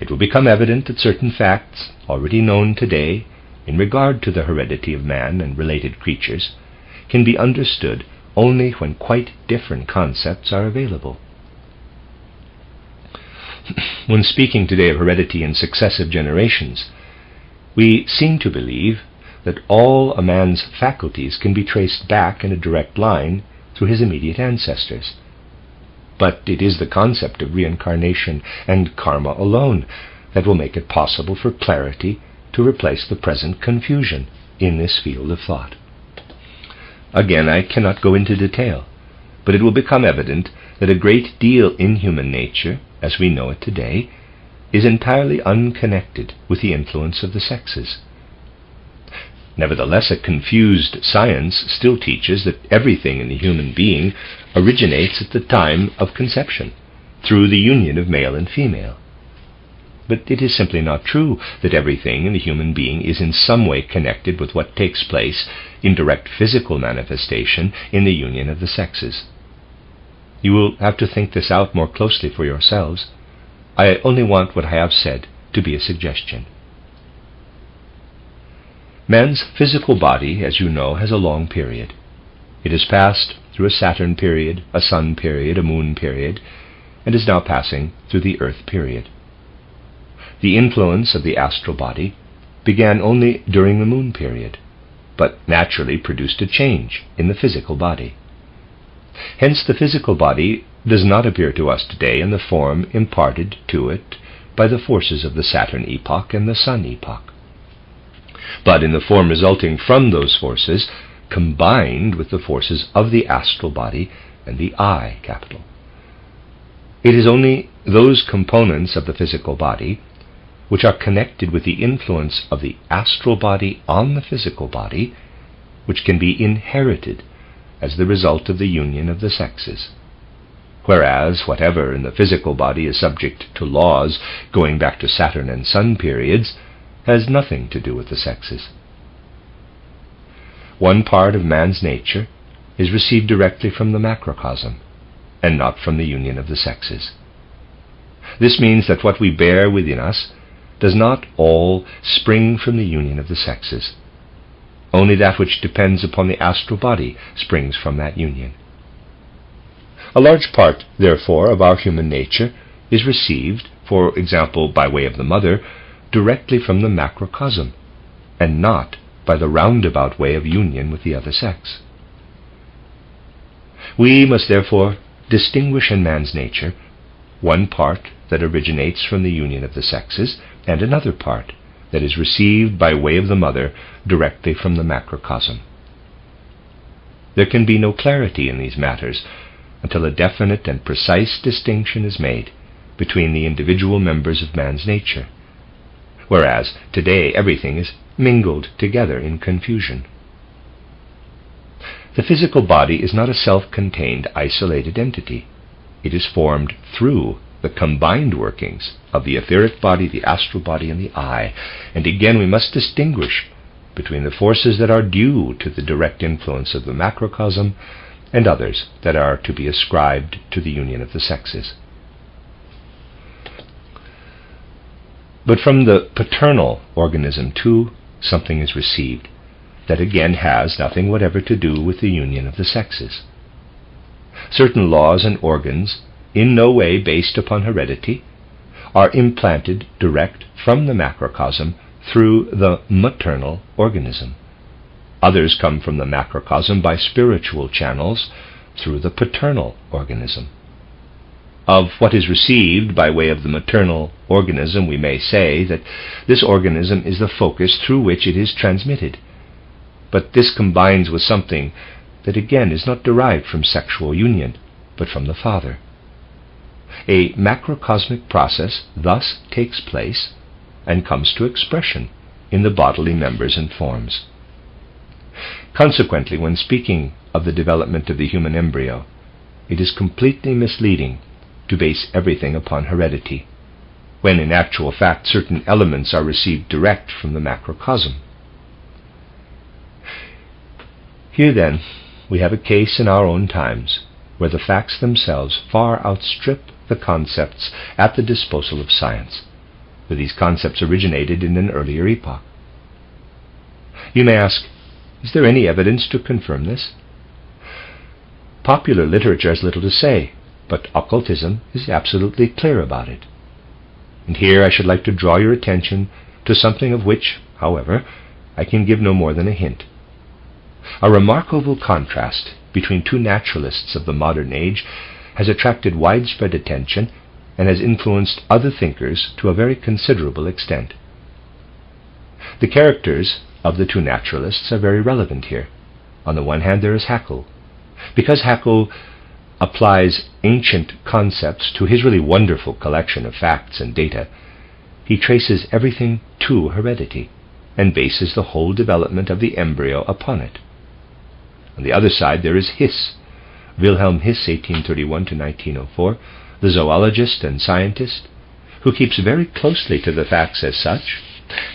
Speaker 1: It will become evident that certain facts, already known today, in regard to the heredity of man and related creatures, can be understood only when quite different concepts are available. When speaking today of heredity in successive generations, we seem to believe that all a man's faculties can be traced back in a direct line through his immediate ancestors. But it is the concept of reincarnation and karma alone that will make it possible for clarity to replace the present confusion in this field of thought. Again, I cannot go into detail, but it will become evident that a great deal in human nature, as we know it today, is entirely unconnected with the influence of the sexes. Nevertheless, a confused science still teaches that everything in the human being originates at the time of conception, through the union of male and female. But it is simply not true that everything in the human being is in some way connected with what takes place in direct physical manifestation in the union of the sexes. You will have to think this out more closely for yourselves. I only want what I have said to be a suggestion. Man's physical body, as you know, has a long period. It has passed through a Saturn period, a Sun period, a Moon period, and is now passing through the Earth period. The influence of the astral body began only during the Moon period, but naturally produced a change in the physical body. Hence the physical body does not appear to us today in the form imparted to it by the forces of the Saturn epoch and the Sun epoch, but in the form resulting from those forces combined with the forces of the astral body and the I capital. It is only those components of the physical body which are connected with the influence of the astral body on the physical body which can be inherited as the result of the union of the sexes, whereas whatever in the physical body is subject to laws going back to Saturn and Sun periods has nothing to do with the sexes. One part of man's nature is received directly from the macrocosm, and not from the union of the sexes. This means that what we bear within us does not all spring from the union of the sexes. Only that which depends upon the astral body springs from that union. A large part, therefore, of our human nature is received, for example, by way of the mother, directly from the macrocosm, and not by the roundabout way of union with the other sex. We must therefore distinguish in man's nature one part that originates from the union of the sexes, and another part that is received by way of the mother directly from the macrocosm. There can be no clarity in these matters until a definite and precise distinction is made between the individual members of man's nature, whereas today everything is mingled together in confusion. The physical body is not a self-contained, isolated entity. It is formed through the combined workings of the etheric body, the astral body, and the I. And again we must distinguish between the forces that are due to the direct influence of the macrocosm and others that are to be ascribed to the union of the sexes. But from the paternal organism too, something is received that again has nothing whatever to do with the union of the sexes. Certain laws and organs, in no way based upon heredity, are implanted direct from the macrocosm through the maternal organism. Others come from the macrocosm by spiritual channels through the paternal organism. Of what is received by way of the maternal organism, we may say that this organism is the focus through which it is transmitted. But this combines with something that again is not derived from sexual union, but from the father. A macrocosmic process thus takes place and comes to expression in the bodily members and forms. Consequently, when speaking of the development of the human embryo, it is completely misleading to base everything upon heredity, when in actual fact certain elements are received direct from the macrocosm. Here then we have a case in our own times where the facts themselves far outstrip the concepts at the disposal of science, for these concepts originated in an earlier epoch. You may ask, is there any evidence to confirm this? Popular literature has little to say, but occultism is absolutely clear about it. And here I should like to draw your attention to something of which, however, I can give no more than a hint. A remarkable contrast between two naturalists of the modern age has attracted widespread attention and has influenced other thinkers to a very considerable extent. The characters of the two naturalists are very relevant here. On the one hand, there is Haeckel. Because Haeckel applies ancient concepts to his really wonderful collection of facts and data, he traces everything to heredity and bases the whole development of the embryo upon it. On the other side, there is Hiss, Wilhelm Hiss, 1831 to 1904, the zoologist and scientist, who keeps very closely to the facts as such,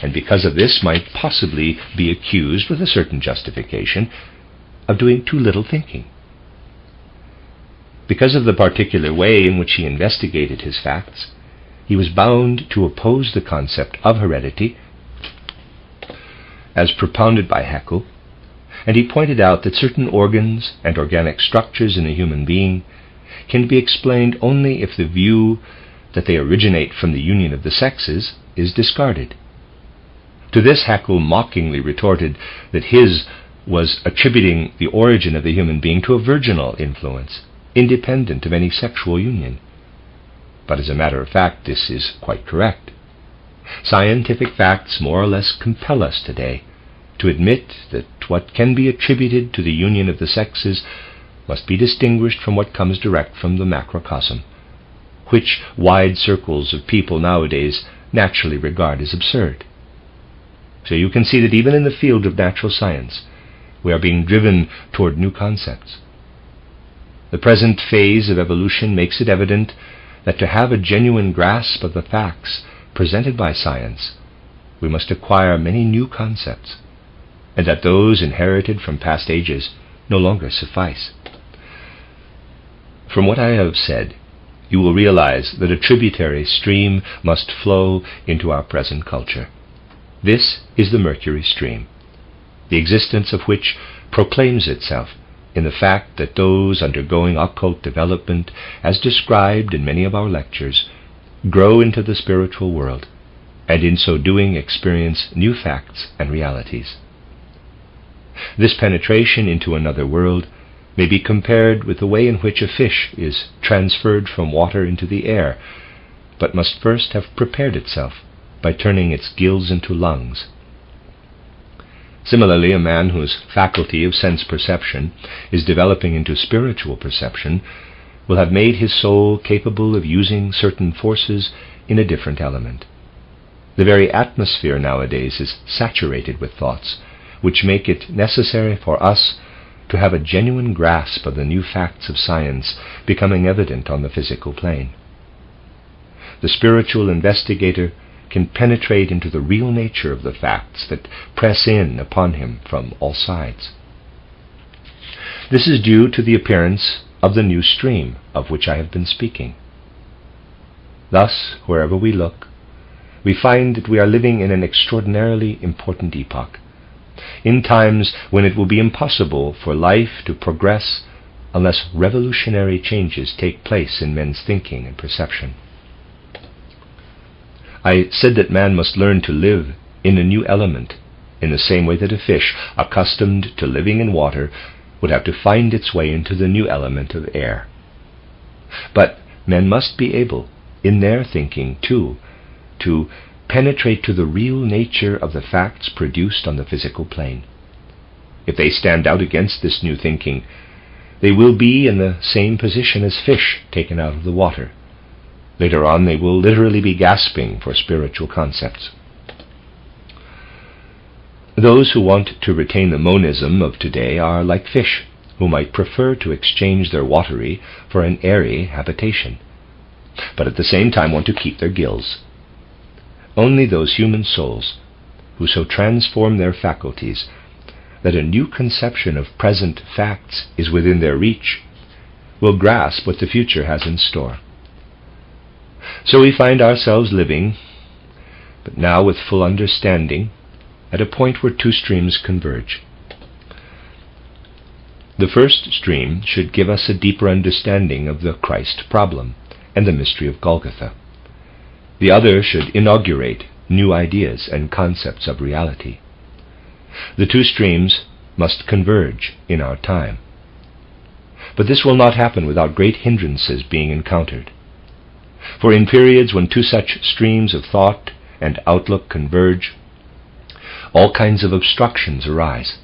Speaker 1: and because of this might possibly be accused with a certain justification of doing too little thinking. Because of the particular way in which he investigated his facts, he was bound to oppose the concept of heredity as propounded by Haeckel, and he pointed out that certain organs and organic structures in a human being can be explained only if the view that they originate from the union of the sexes is discarded. To this Haeckel mockingly retorted that his was attributing the origin of the human being to a virginal influence, independent of any sexual union. But as a matter of fact, this is quite correct. Scientific facts more or less compel us today to admit that what can be attributed to the union of the sexes must be distinguished from what comes direct from the macrocosm, which wide circles of people nowadays naturally regard as absurd. So you can see that even in the field of natural science, we are being driven toward new concepts. The present phase of evolution makes it evident that to have a genuine grasp of the facts presented by science, we must acquire many new concepts, and that those inherited from past ages no longer suffice. From what I have said, you will realize that a tributary stream must flow into our present culture. This is the Mercury stream, the existence of which proclaims itself in the fact that those undergoing occult development, as described in many of our lectures, grow into the spiritual world, and in so doing experience new facts and realities. This penetration into another world may be compared with the way in which a fish is transferred from water into the air, but must first have prepared itself by turning its gills into lungs. Similarly, a man whose faculty of sense perception is developing into spiritual perception will have made his soul capable of using certain forces in a different element. The very atmosphere nowadays is saturated with thoughts which make it necessary for us to have a genuine grasp of the new facts of science becoming evident on the physical plane. The spiritual investigator can penetrate into the real nature of the facts that press in upon him from all sides. This is due to the appearance of the new stream of which I have been speaking. Thus, wherever we look, we find that we are living in an extraordinarily important epoch, in times when it will be impossible for life to progress unless revolutionary changes take place in men's thinking and perception. I said that man must learn to live in a new element, in the same way that a fish, accustomed to living in water, would have to find its way into the new element of air. But men must be able, in their thinking too, to penetrate to the real nature of the facts produced on the physical plane. If they stand out against this new thinking, they will be in the same position as fish taken out of the water. Later on, they will literally be gasping for spiritual concepts. Those who want to retain the monism of today are like fish, who might prefer to exchange their watery for an airy habitation, but at the same time want to keep their gills. Only those human souls who so transform their faculties that a new conception of present facts is within their reach will grasp what the future has in store. So we find ourselves living, but now with full understanding, at a point where two streams converge. The first stream should give us a deeper understanding of the Christ problem and the mystery of Golgotha. The other should inaugurate new ideas and concepts of reality. The two streams must converge in our time. But this will not happen without great hindrances being encountered. For in periods when two such streams of thought and outlook converge, all kinds of obstructions arise.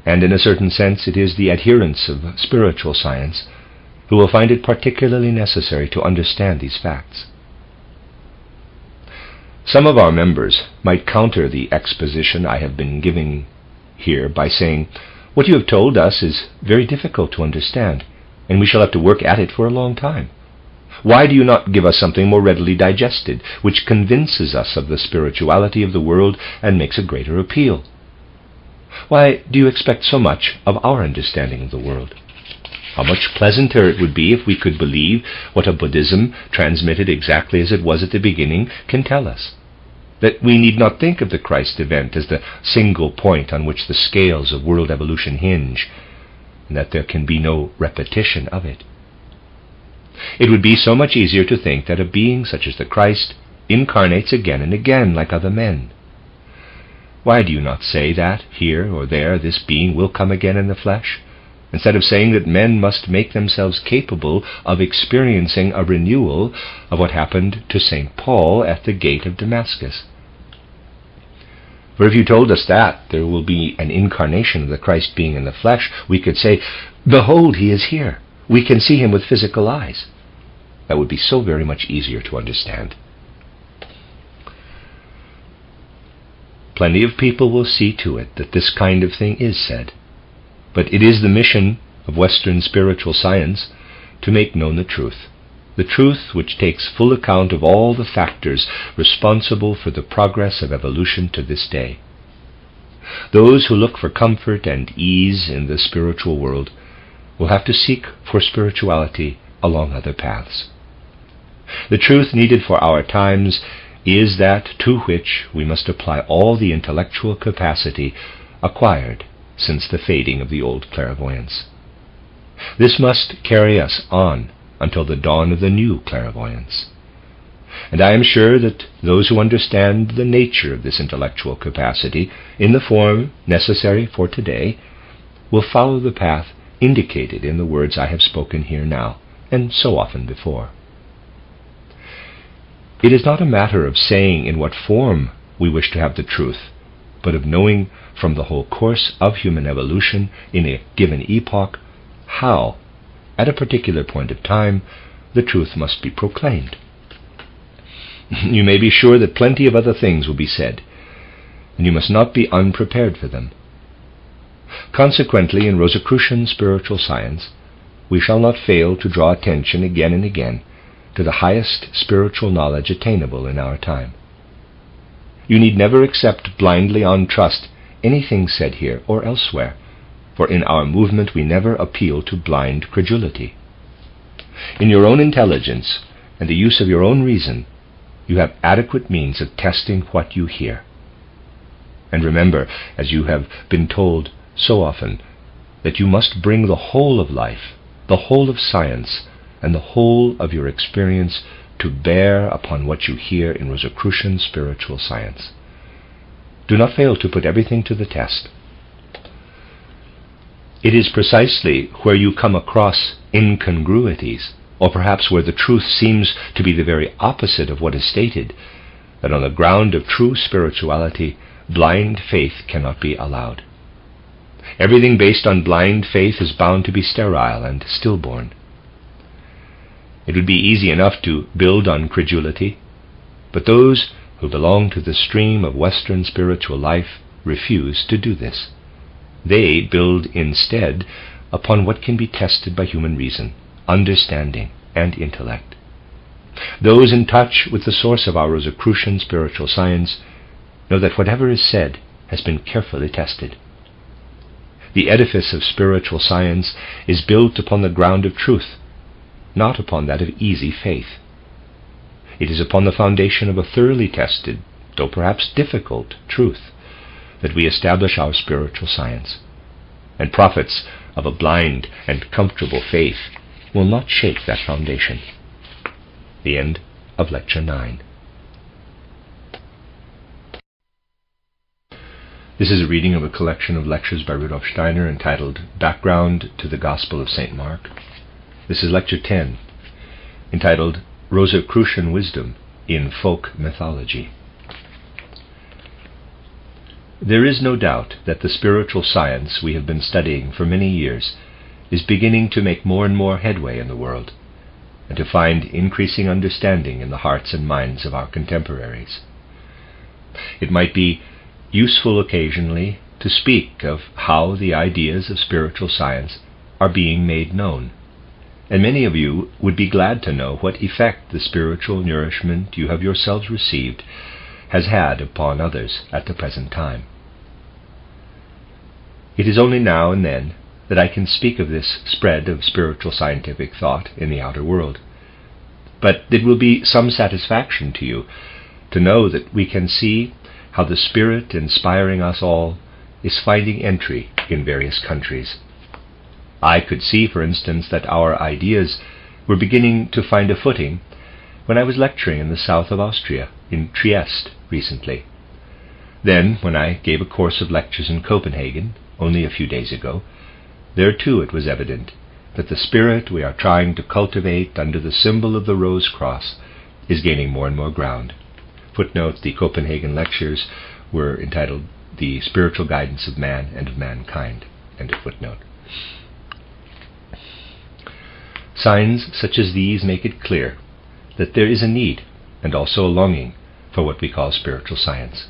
Speaker 1: And in a certain sense it is the adherents of spiritual science who will find it particularly necessary to understand these facts. Some of our members might counter the exposition I have been giving here by saying, "What you have told us is very difficult to understand, and we shall have to work at it for a long time. Why do you not give us something more readily digested, which convinces us of the spirituality of the world and makes a greater appeal? Why do you expect so much of our understanding of the world? How much pleasanter it would be if we could believe what a Buddhism, transmitted exactly as it was at the beginning, can tell us. That we need not think of the Christ event as the single point on which the scales of world evolution hinge, and that there can be no repetition of it. It would be so much easier to think that a being such as the Christ incarnates again and again like other men. Why do you not say that, here or there, this being will come again in the flesh, instead of saying that men must make themselves capable of experiencing a renewal of what happened to St. Paul at the gate of Damascus? For if you told us that there will be an incarnation of the Christ being in the flesh, we could say, "Behold, he is here. We can see him with physical eyes." That would be so very much easier to understand. Plenty of people will see to it that this kind of thing is said, but it is the mission of Western spiritual science to make known the truth which takes full account of all the factors responsible for the progress of evolution to this day. Those who look for comfort and ease in the spiritual world will have to seek for spirituality along other paths. The truth needed for our times is that to which we must apply all the intellectual capacity acquired since the fading of the old clairvoyance. This must carry us on until the dawn of the new clairvoyance. And I am sure that those who understand the nature of this intellectual capacity in the form necessary for today will follow the path indicated in the words I have spoken here now, and so often before. It is not a matter of saying in what form we wish to have the truth, but of knowing from the whole course of human evolution in a given epoch how, at a particular point of time, the truth must be proclaimed. You may be sure that plenty of other things will be said, and you must not be unprepared for them. Consequently, in Rosicrucian spiritual science, we shall not fail to draw attention again and again to the highest spiritual knowledge attainable in our time. You need never accept blindly on trust anything said here or elsewhere, for in our movement we never appeal to blind credulity. In your own intelligence and the use of your own reason, you have adequate means of testing what you hear. And remember, as you have been told so often, that you must bring the whole of life, the whole of science, and the whole of your experience to bear upon what you hear in Rosicrucian spiritual science. Do not fail to put everything to the test. It is precisely where you come across incongruities, or perhaps where the truth seems to be the very opposite of what is stated, that on the ground of true spirituality, blind faith cannot be allowed. Everything based on blind faith is bound to be sterile and stillborn. It would be easy enough to build on credulity, but those who belong to the stream of Western spiritual life refuse to do this. They build instead upon what can be tested by human reason, understanding, and intellect. Those in touch with the source of our Rosicrucian spiritual science know that whatever is said has been carefully tested. The edifice of spiritual science is built upon the ground of truth, not upon that of easy faith. It is upon the foundation of a thoroughly tested, though perhaps difficult, truth that we establish our spiritual science, and prophets of a blind and comfortable faith will not shake that foundation. The end of Lecture 9. This is a reading of a collection of lectures by Rudolf Steiner entitled Background to the Gospel of St. Mark. This is Lecture 10, entitled Rosicrucian Wisdom in Folk Mythology. There is no doubt that the spiritual science we have been studying for many years is beginning to make more and more headway in the world, and to find increasing understanding in the hearts and minds of our contemporaries. It might be useful occasionally to speak of how the ideas of spiritual science are being made known, and many of you would be glad to know what effect the spiritual nourishment you have yourselves received has had upon others at the present time. It is only now and then that I can speak of this spread of spiritual scientific thought in the outer world. But it will be some satisfaction to you to know that we can see how the Spirit inspiring us all is finding entry in various countries. I could see, for instance, that our ideas were beginning to find a footing when I was lecturing in the south of Austria, in Trieste, recently. Then, when I gave a course of lectures in Copenhagen, only a few days ago, there too it was evident that the spirit we are trying to cultivate under the symbol of the Rose Cross is gaining more and more ground. Footnote, the Copenhagen lectures were entitled The Spiritual Guidance of Man and of Mankind. End of footnote. Signs such as these make it clear that there is a need and also a longing for what we call spiritual science.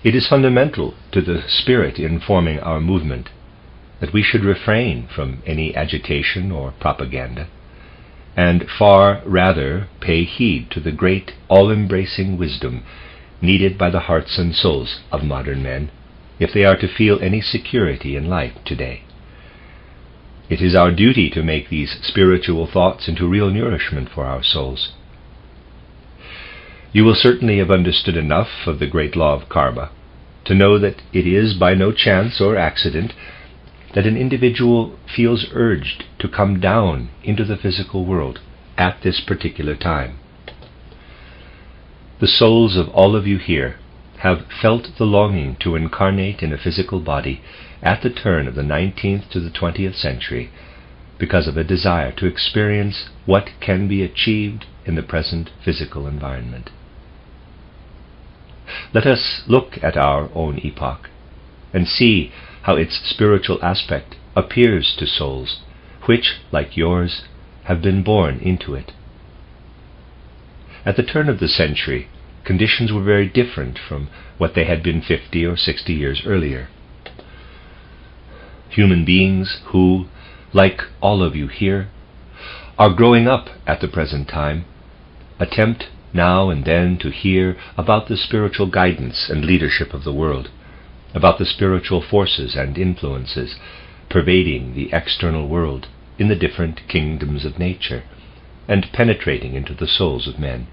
Speaker 1: It is fundamental to the spirit informing our movement that we should refrain from any agitation or propaganda, and far rather pay heed to the great all-embracing wisdom needed by the hearts and souls of modern men if they are to feel any security in life today. It is our duty to make these spiritual thoughts into real nourishment for our souls. You will certainly have understood enough of the great law of karma to know that it is by no chance or accident that an individual feels urged to come down into the physical world at this particular time. The souls of all of you here have felt the longing to incarnate in a physical body at the turn of the 19th to the 20th century because of a desire to experience what can be achieved in the present physical environment. Let us look at our own epoch and see how its spiritual aspect appears to souls which, like yours, have been born into it. At the turn of the century, conditions were very different from what they had been 50 or 60 years earlier. Human beings who, like all of you here, are growing up at the present time, attempt now and then to hear about the spiritual guidance and leadership of the world, about the spiritual forces and influences pervading the external world in the different kingdoms of nature, and penetrating into the souls of men.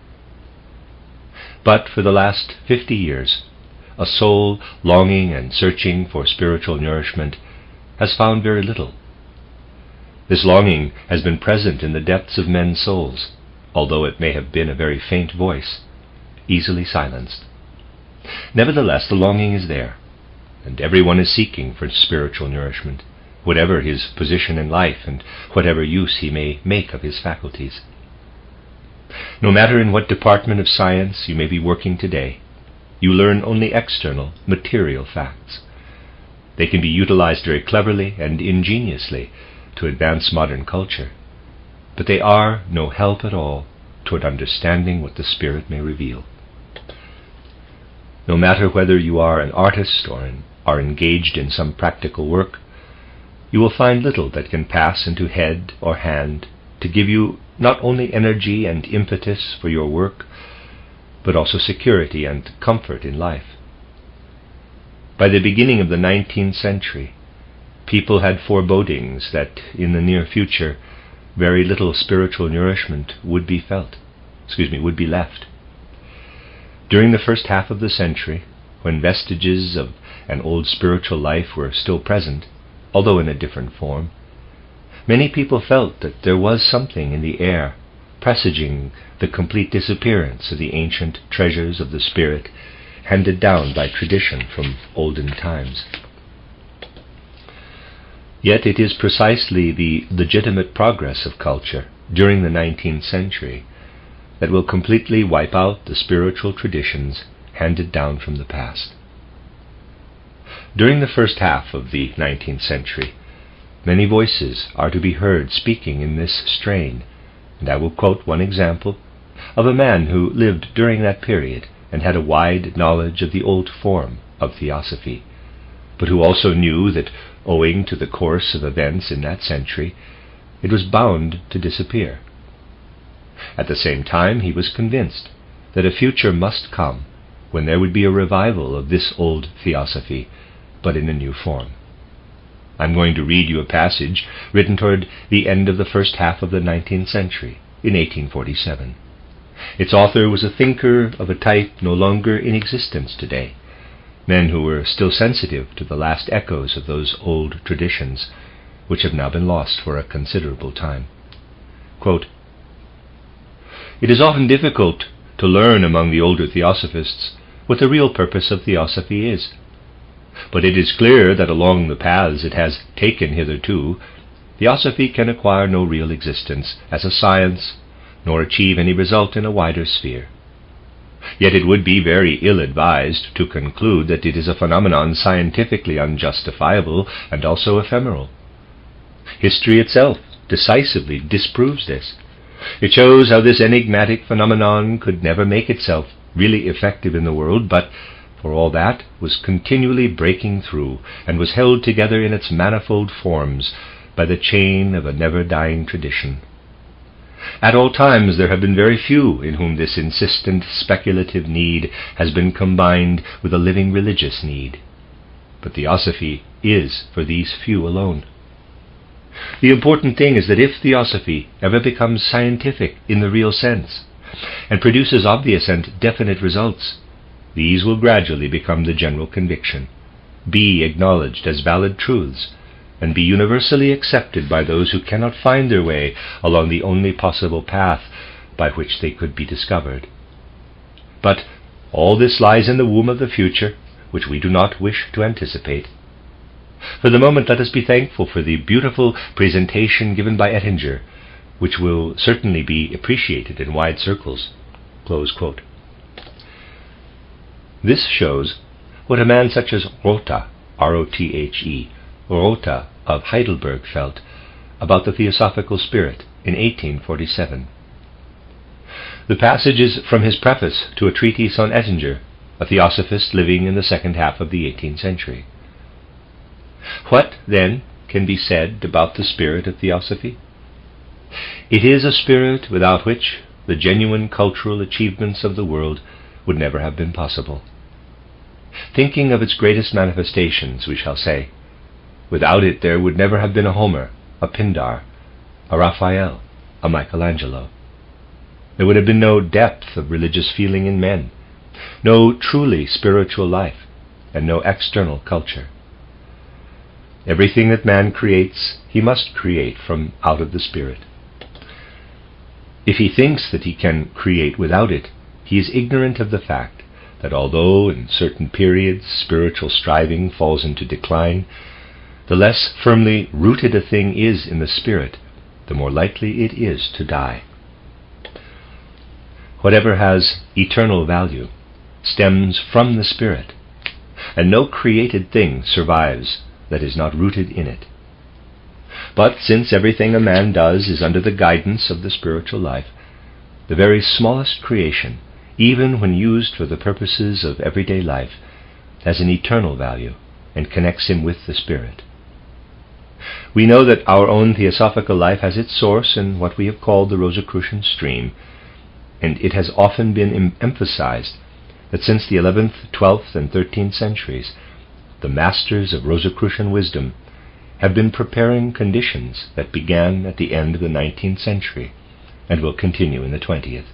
Speaker 1: But for the last 50 years, a soul longing and searching for spiritual nourishment has found very little. This longing has been present in the depths of men's souls, although it may have been a very faint voice, easily silenced. Nevertheless, the longing is there, and everyone is seeking for spiritual nourishment, whatever his position in life and whatever use he may make of his faculties. No matter in what department of science you may be working today, you learn only external, material facts. They can be utilized very cleverly and ingeniously to advance modern culture, but they are no help at all toward understanding what the Spirit may reveal. No matter whether you are an artist or are engaged in some practical work, you will find little that can pass into head or hand to give you not only energy and impetus for your work, but also security and comfort in life. By the beginning of the 19th century, people had forebodings that in the near future very little spiritual nourishment would be left. During the first half of the century, when vestiges of an old spiritual life were still present, although in a different form, many people felt that there was something in the air presaging the complete disappearance of the ancient treasures of the spirit handed down by tradition from olden times. Yet it is precisely the legitimate progress of culture during the 19th century that will completely wipe out the spiritual traditions handed down from the past. During the first half of the 19th century, many voices are to be heard speaking in this strain, and I will quote one example of a man who lived during that period and had a wide knowledge of the old form of theosophy, but who also knew that, owing to the course of events in that century, it was bound to disappear. At the same time, he was convinced that a future must come when there would be a revival of this old theosophy, but in a new form. I'm going to read you a passage written toward the end of the first half of the 19th century, in 1847. Its author was a thinker of a type no longer in existence today, men who were still sensitive to the last echoes of those old traditions, which have now been lost for a considerable time. Quote, "It is often difficult to learn among the older theosophists what the real purpose of theosophy is. But it is clear that along the paths it has taken hitherto, theosophy can acquire no real existence as a science, nor achieve any result in a wider sphere. Yet it would be very ill-advised to conclude that it is a phenomenon scientifically unjustifiable and also ephemeral. History itself decisively disproves this. It shows how this enigmatic phenomenon could never make itself really effective in the world, but for all that was continually breaking through and was held together in its manifold forms by the chain of a never-dying tradition. At all times there have been very few in whom this insistent speculative need has been combined with a living religious need. But theosophy is for these few alone. The important thing is that if theosophy ever becomes scientific in the real sense, and produces obvious and definite results, these will gradually become the general conviction, be acknowledged as valid truths, and be universally accepted by those who cannot find their way along the only possible path by which they could be discovered. But all this lies in the womb of the future, which we do not wish to anticipate. For the moment, let us be thankful for the beautiful presentation given by Ettinger, which will certainly be appreciated in wide circles." Close quote. This shows what a man such as Rothe, R-O-T-H-E, Rothe of Heidelberg felt about the theosophical spirit in 1847. The passage is from his preface to a treatise on Ettinger, a theosophist living in the second half of the 18th century. What, then, can be said about the spirit of theosophy? It is a spirit without which the genuine cultural achievements of the world would never have been possible. Thinking of its greatest manifestations, we shall say, without it there would never have been a Homer, a Pindar, a Raphael, a Michelangelo. There would have been no depth of religious feeling in men, no truly spiritual life, and no external culture. Everything that man creates, he must create from out of the Spirit. If he thinks that he can create without it, he is ignorant of the fact that although in certain periods spiritual striving falls into decline, the less firmly rooted a thing is in the Spirit, the more likely it is to die. Whatever has eternal value stems from the Spirit, and no created thing survives that is not rooted in it. But since everything a man does is under the guidance of the spiritual life, the very smallest creation, even when used for the purposes of everyday life, has an eternal value and connects him with the Spirit. We know that our own theosophical life has its source in what we have called the Rosicrucian stream, and it has often been emphasized that since the 11th, 12th, and 13th centuries, the masters of Rosicrucian wisdom have been preparing conditions that began at the end of the 19th century and will continue in the 20th.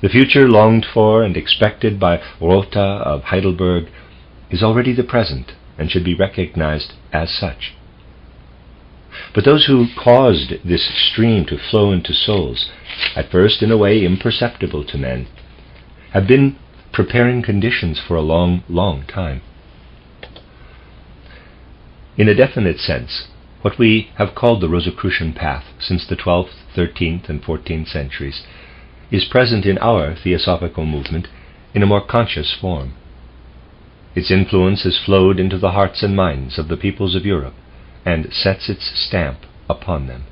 Speaker 1: The future longed for and expected by Rothe of Heidelberg is already the present and should be recognized as such. But those who caused this stream to flow into souls, at first in a way imperceptible to men, have been preparing conditions for a long, long time. In a definite sense, what we have called the Rosicrucian path since the 12th, 13th, and 14th centuries is present in our theosophical movement in a more conscious form. Its influence has flowed into the hearts and minds of the peoples of Europe and sets its stamp upon them.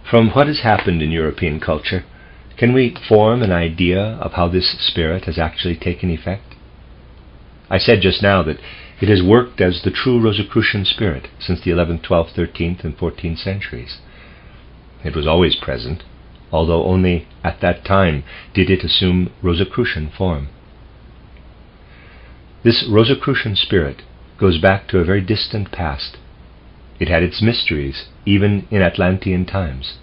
Speaker 1: From what has happened in European culture, can we form an idea of how this spirit has actually taken effect? I said just now that It has worked as the true Rosicrucian spirit since the 11th, 12th, 13th, and 14th centuries. It was always present, although only at that time did it assume Rosicrucian form. This Rosicrucian spirit goes back to a very distant past. It had its mysteries even in Atlantean times.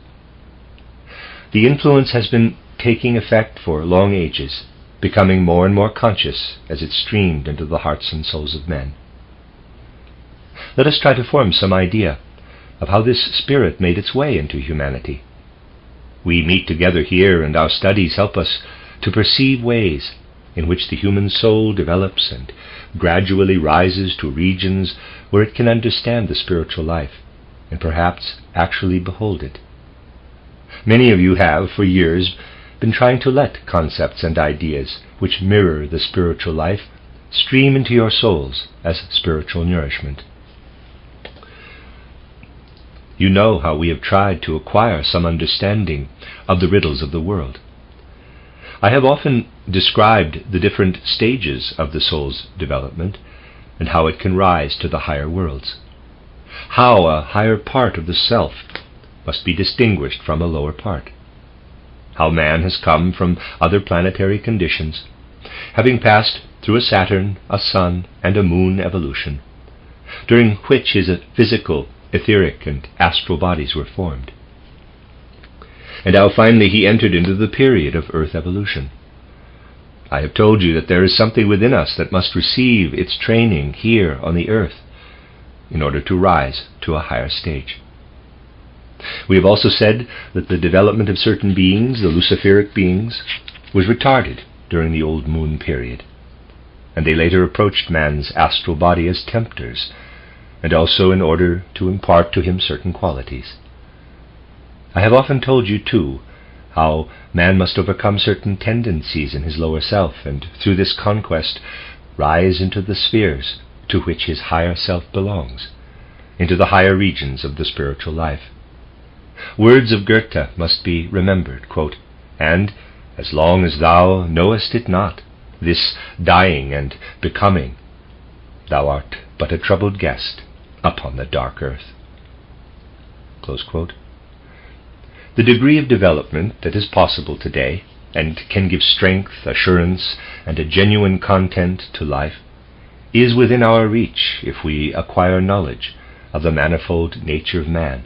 Speaker 1: The influence has been taking effect for long ages, becoming more and more conscious as it streamed into the hearts and souls of men. Let us try to form some idea of how this spirit made its way into humanity. We meet together here, and our studies help us to perceive ways in which the human soul develops and gradually rises to regions where it can understand the spiritual life and perhaps actually behold it. Many of you have, for years, been trying to let concepts and ideas which mirror the spiritual life stream into your souls as spiritual nourishment. You know how we have tried to acquire some understanding of the riddles of the world. I have often described the different stages of the soul's development and how it can rise to the higher worlds, how a higher part of the self must be distinguished from a lower part, how man has come from other planetary conditions, having passed through a Saturn, a Sun, and a Moon evolution, during which his physical, etheric, and astral bodies were formed, and how finally he entered into the period of Earth evolution. I have told you that there is something within us that must receive its training here on the Earth in order to rise to a higher stage. We have also said that the development of certain beings, the Luciferic beings, was retarded during the Old Moon period, and they later approached man's astral body as tempters, and also in order to impart to him certain qualities. I have often told you, too, how man must overcome certain tendencies in his lower self, and through this conquest rise into the spheres to which his higher self belongs, into the higher regions of the spiritual life. Words of Goethe must be remembered, quote, "And as long as thou knowest it not, this dying and becoming, thou art but a troubled guest upon the dark earth." Close quote. The degree of development that is possible today and can give strength, assurance, and a genuine content to life is within our reach if we acquire knowledge of the manifold nature of man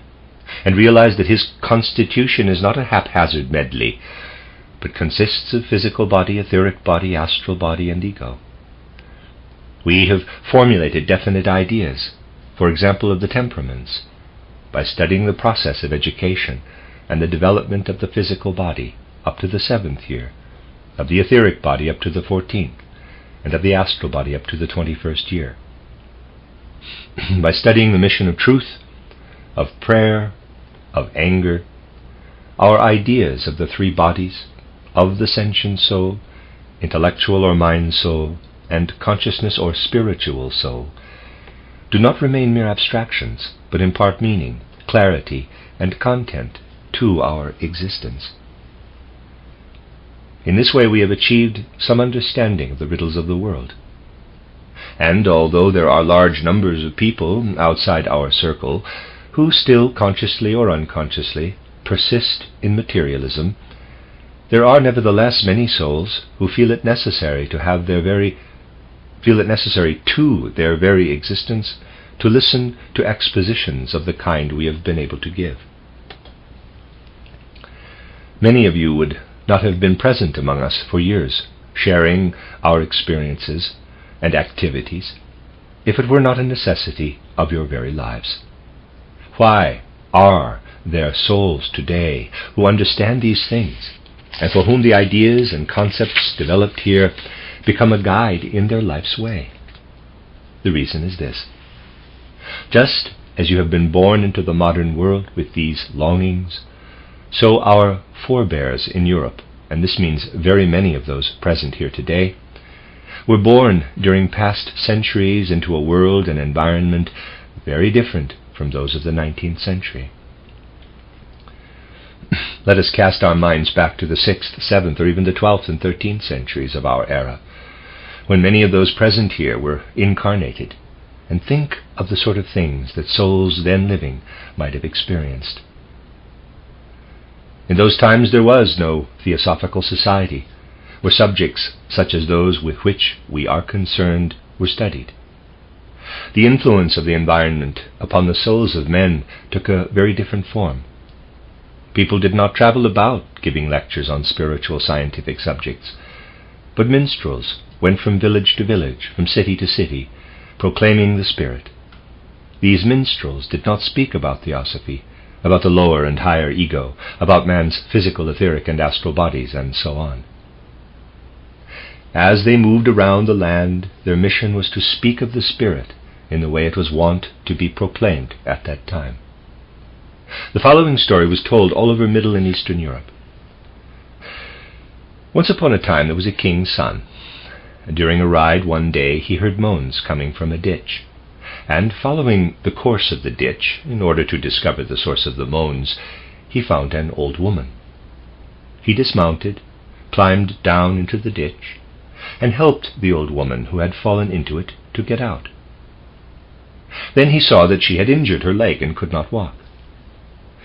Speaker 1: and realize that his constitution is not a haphazard medley, but consists of physical body, etheric body, astral body, and ego. We have formulated definite ideas, for example, of the temperaments, by studying the process of education and the development of the physical body up to the 7th year, of the etheric body up to the 14th, and of the astral body up to the 21st year. By studying the mission of truth, of prayer, of anger, our ideas of the three bodies, of the sentient soul, intellectual or mind soul, and consciousness or spiritual soul, do not remain mere abstractions, but impart meaning, clarity, and content to our existence. In this way we have achieved some understanding of the riddles of the world. And although there are large numbers of people outside our circle who still, consciously or unconsciously, persist in materialism, there are nevertheless many souls who feel it necessary to their very existence to listen to expositions of the kind we have been able to give. Many of you would not have been present among us for years, sharing our experiences and activities, if it were not a necessity of your very lives. Why are there souls today who understand these things, and for whom the ideas and concepts developed here become a guide in their life's way? The reason is this. Just as you have been born into the modern world with these longings, so our forebears in Europe, and this means very many of those present here today, were born during past centuries into a world and environment very different from those of the 19th century. Let us cast our minds back to the 6th, 7th, or even the 12th and 13th centuries of our era, when many of those present here were incarnated, and think of the sort of things that souls then living might have experienced. In those times there was no theosophical society, where subjects such as those with which we are concerned were studied. The influence of the environment upon the souls of men took a very different form. People did not travel about giving lectures on spiritual scientific subjects, but minstrels went from village to village, from city to city, proclaiming the spirit. These minstrels did not speak about theosophy, about the lower and higher ego, about man's physical, etheric, and astral bodies, and so on. As they moved around the land, their mission was to speak of the spirit in the way it was wont to be proclaimed at that time. The following story was told all over Middle and Eastern Europe. Once upon a time there was a king's son. During a ride one day he heard moans coming from a ditch, and following the course of the ditch, in order to discover the source of the moans, he found an old woman. He dismounted, climbed down into the ditch, and helped the old woman who had fallen into it to get out. Then he saw that she had injured her leg and could not walk.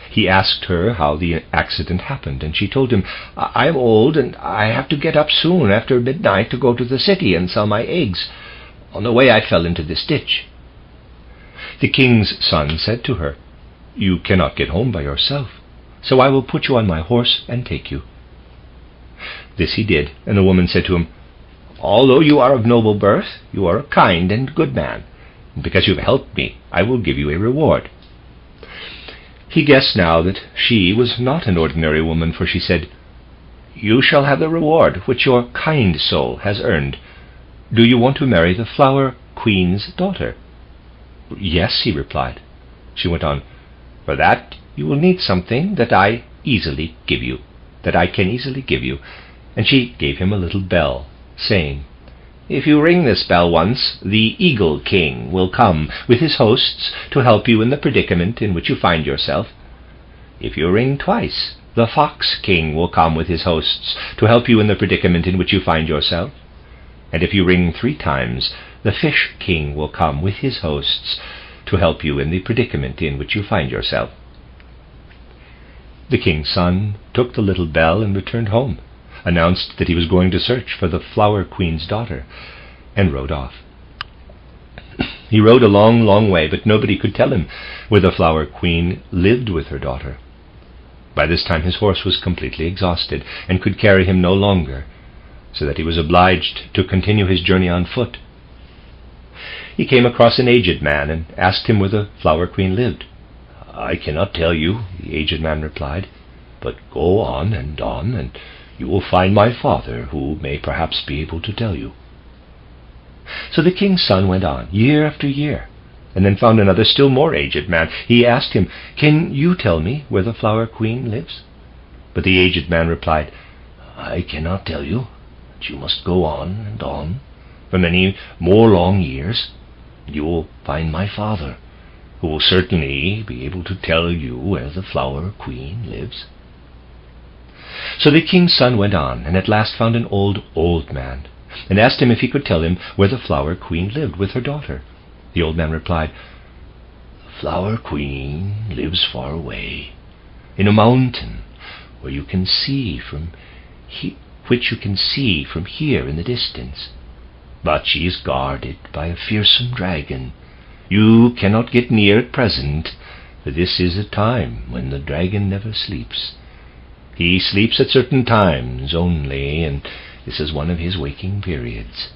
Speaker 1: He asked her how the accident happened, and she told him, "I am old, and I have to get up soon after midnight to go to the city and sell my eggs. On the way I fell into this ditch." The king's son said to her, "You cannot get home by yourself, so I will put you on my horse and take you." This he did, and the woman said to him, "Although you are of noble birth, you are a kind and good man. Because you have helped me, I will give you a reward." He guessed now that she was not an ordinary woman, for she said, "You shall have the reward which your kind soul has earned. Do you want to marry the Flower Queen's daughter?" "Yes," he replied. She went on, "For that you will need something that I can easily give you. And she gave him a little bell, saying, "If you ring this bell once, the Eagle King will come with his hosts to help you in the predicament in which you find yourself. If you ring twice, the Fox King will come with his hosts to help you in the predicament in which you find yourself. And if you ring 3 times, the Fish King will come with his hosts to help you in the predicament in which you find yourself." The king's son took the little bell and returned home, announced that he was going to search for the Flower Queen's daughter, and rode off. He rode a long, long way, but nobody could tell him where the Flower Queen lived with her daughter. By this time his horse was completely exhausted, and could carry him no longer, so that he was obliged to continue his journey on foot. He came across an aged man, and asked him where the Flower Queen lived. "I cannot tell you," the aged man replied, "but go on, and you will find my father, who may perhaps be able to tell you." So the king's son went on, year after year, and then found another still more aged man. He asked him, "Can you tell me where the Flower Queen lives?" But the aged man replied, "I cannot tell you, but you must go on and on for many more long years. You will find my father, who will certainly be able to tell you where the Flower Queen lives." So the king's son went on, and at last found an old man, and asked him if he could tell him where the Flower Queen lived with her daughter. The old man replied, "The Flower Queen lives far away, in a mountain which you can see from here in the distance. But she is guarded by a fearsome dragon. You cannot get near at present, for this is a time when the dragon never sleeps. He sleeps at certain times only, and this is one of his waking periods.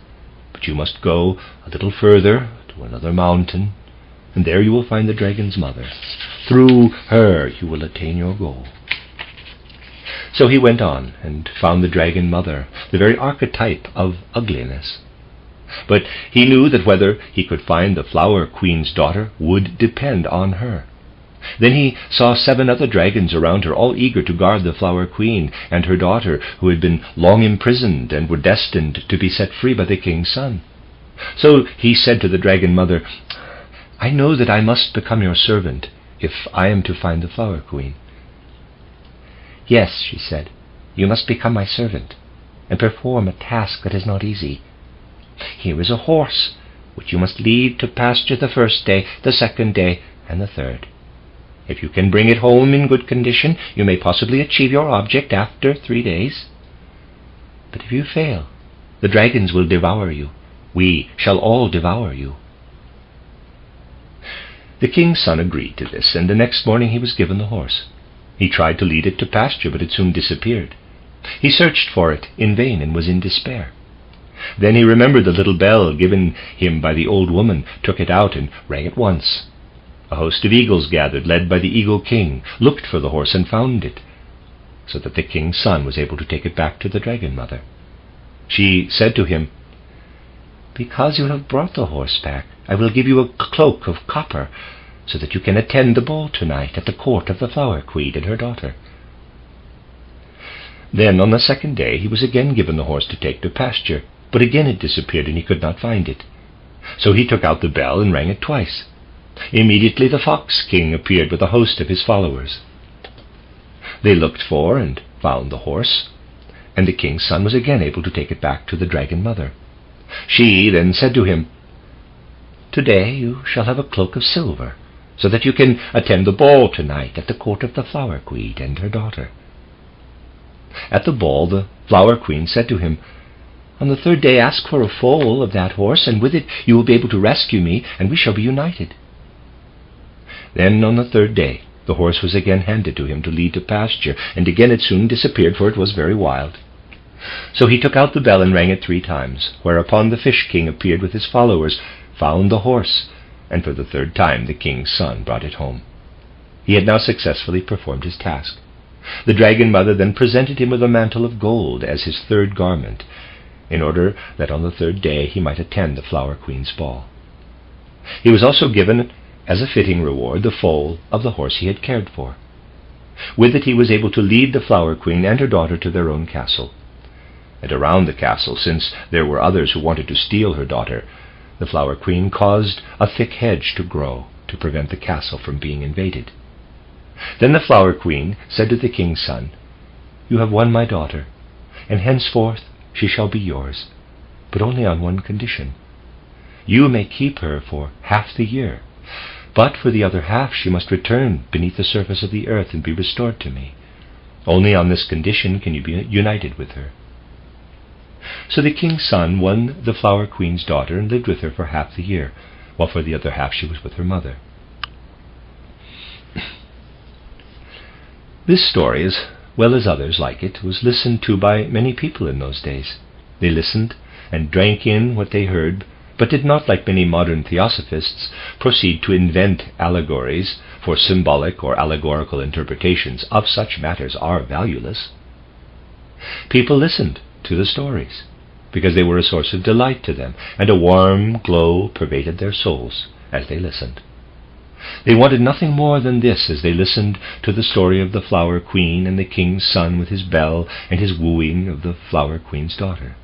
Speaker 1: But you must go a little further to another mountain, and there you will find the dragon's mother. Through her you will attain your goal." So he went on and found the dragon mother, the very archetype of ugliness. But he knew that whether he could find the Flower Queen's daughter would depend on her. Then he saw 7 other dragons around her, all eager to guard the Flower Queen and her daughter, who had been long imprisoned and were destined to be set free by the king's son. So he said to the dragon mother, "I know that I must become your servant if I am to find the Flower Queen." "Yes," she said, "you must become my servant and perform a task that is not easy. Here is a horse, which you must lead to pasture the first day, the second day, and the third. If you can bring it home in good condition, you may possibly achieve your object after 3 days. But if you fail, the dragons will devour you. We shall all devour you." The king's son agreed to this, and the next morning he was given the horse. He tried to lead it to pasture, but it soon disappeared. He searched for it in vain and was in despair. Then he remembered the little bell given him by the old woman, took it out and rang it once. A host of eagles gathered, led by the eagle king, looked for the horse and found it, so that the king's son was able to take it back to the dragon mother. She said to him, "Because you have brought the horse back, I will give you a cloak of copper, so that you can attend the ball tonight at the court of the Flower Queen and her daughter." Then on the second day he was again given the horse to take to pasture, but again it disappeared and he could not find it. So he took out the bell and rang it twice. Immediately the Fox King appeared with a host of his followers. They looked for and found the horse, and the king's son was again able to take it back to the dragon mother. She then said to him, "Today you shall have a cloak of silver, so that you can attend the ball tonight at the court of the Flower Queen and her daughter." At the ball the Flower Queen said to him, "On the third day ask for a foal of that horse, and with it you will be able to rescue me, and we shall be united." Then on the third day the horse was again handed to him to lead to pasture, and again it soon disappeared, for it was very wild. So he took out the bell and rang it 3 times, whereupon the Fish King appeared with his followers, found the horse, and for the third time the king's son brought it home. He had now successfully performed his task. The dragon mother then presented him with a mantle of gold as his third garment, in order that on the third day he might attend the Flower Queen's ball. He was also given, as a fitting reward, the foal of the horse he had cared for. With it he was able to lead the Flower Queen and her daughter to their own castle. And around the castle, since there were others who wanted to steal her daughter, the Flower Queen caused a thick hedge to grow to prevent the castle from being invaded. Then the Flower Queen said to the king's son, "You have won my daughter, and henceforth she shall be yours, but only on one condition. You may keep her for half the year, but for the other half she must return beneath the surface of the earth and be restored to me. Only on this condition can you be united with her." So the king's son won the Flower Queen's daughter and lived with her for half the year, while for the other half she was with her mother. This story, as well as others like it, was listened to by many people in those days. They listened and drank in what they heard, but did not, like many modern theosophists, proceed to invent allegories, for symbolic or allegorical interpretations of such matters are valueless. People listened to the stories because they were a source of delight to them, and a warm glow pervaded their souls as they listened. They wanted nothing more than this as they listened to the story of the Flower Queen and the king's son with his bell and his wooing of the Flower Queen's daughter.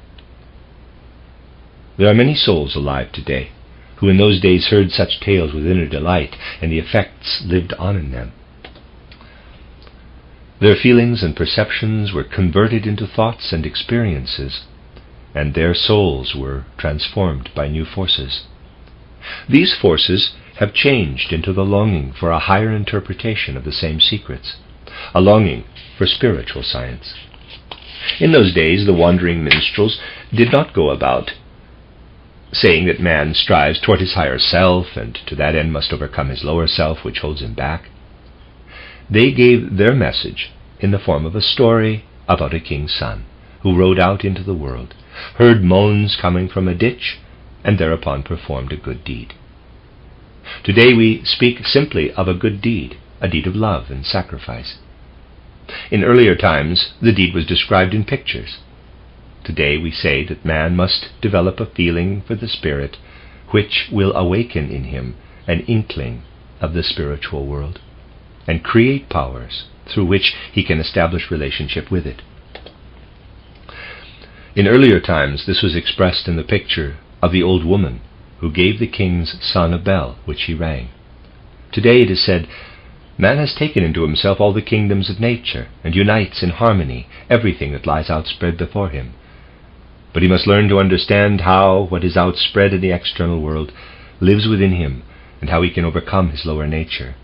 Speaker 1: There are many souls alive today who in those days heard such tales with inner delight, and the effects lived on in them. Their feelings and perceptions were converted into thoughts and experiences, and their souls were transformed by new forces. These forces have changed into the longing for a higher interpretation of the same secrets, a longing for spiritual science. In those days the wandering minstrels did not go about saying that man strives toward his higher self, and to that end must overcome his lower self, which holds him back. They gave their message in the form of a story about a king's son, who rode out into the world, heard moans coming from a ditch, and thereupon performed a good deed. Today we speak simply of a good deed, a deed of love and sacrifice. In earlier times the deed was described in pictures. Today we say that man must develop a feeling for the spirit which will awaken in him an inkling of the spiritual world and create powers through which he can establish relationship with it. In earlier times this was expressed in the picture of the old woman who gave the king's son a bell which he rang. Today it is said, man has taken into himself all the kingdoms of nature and unites in harmony everything that lies outspread before him. But he must learn to understand how what is outspread in the external world lives within him, and how he can overcome his lower nature.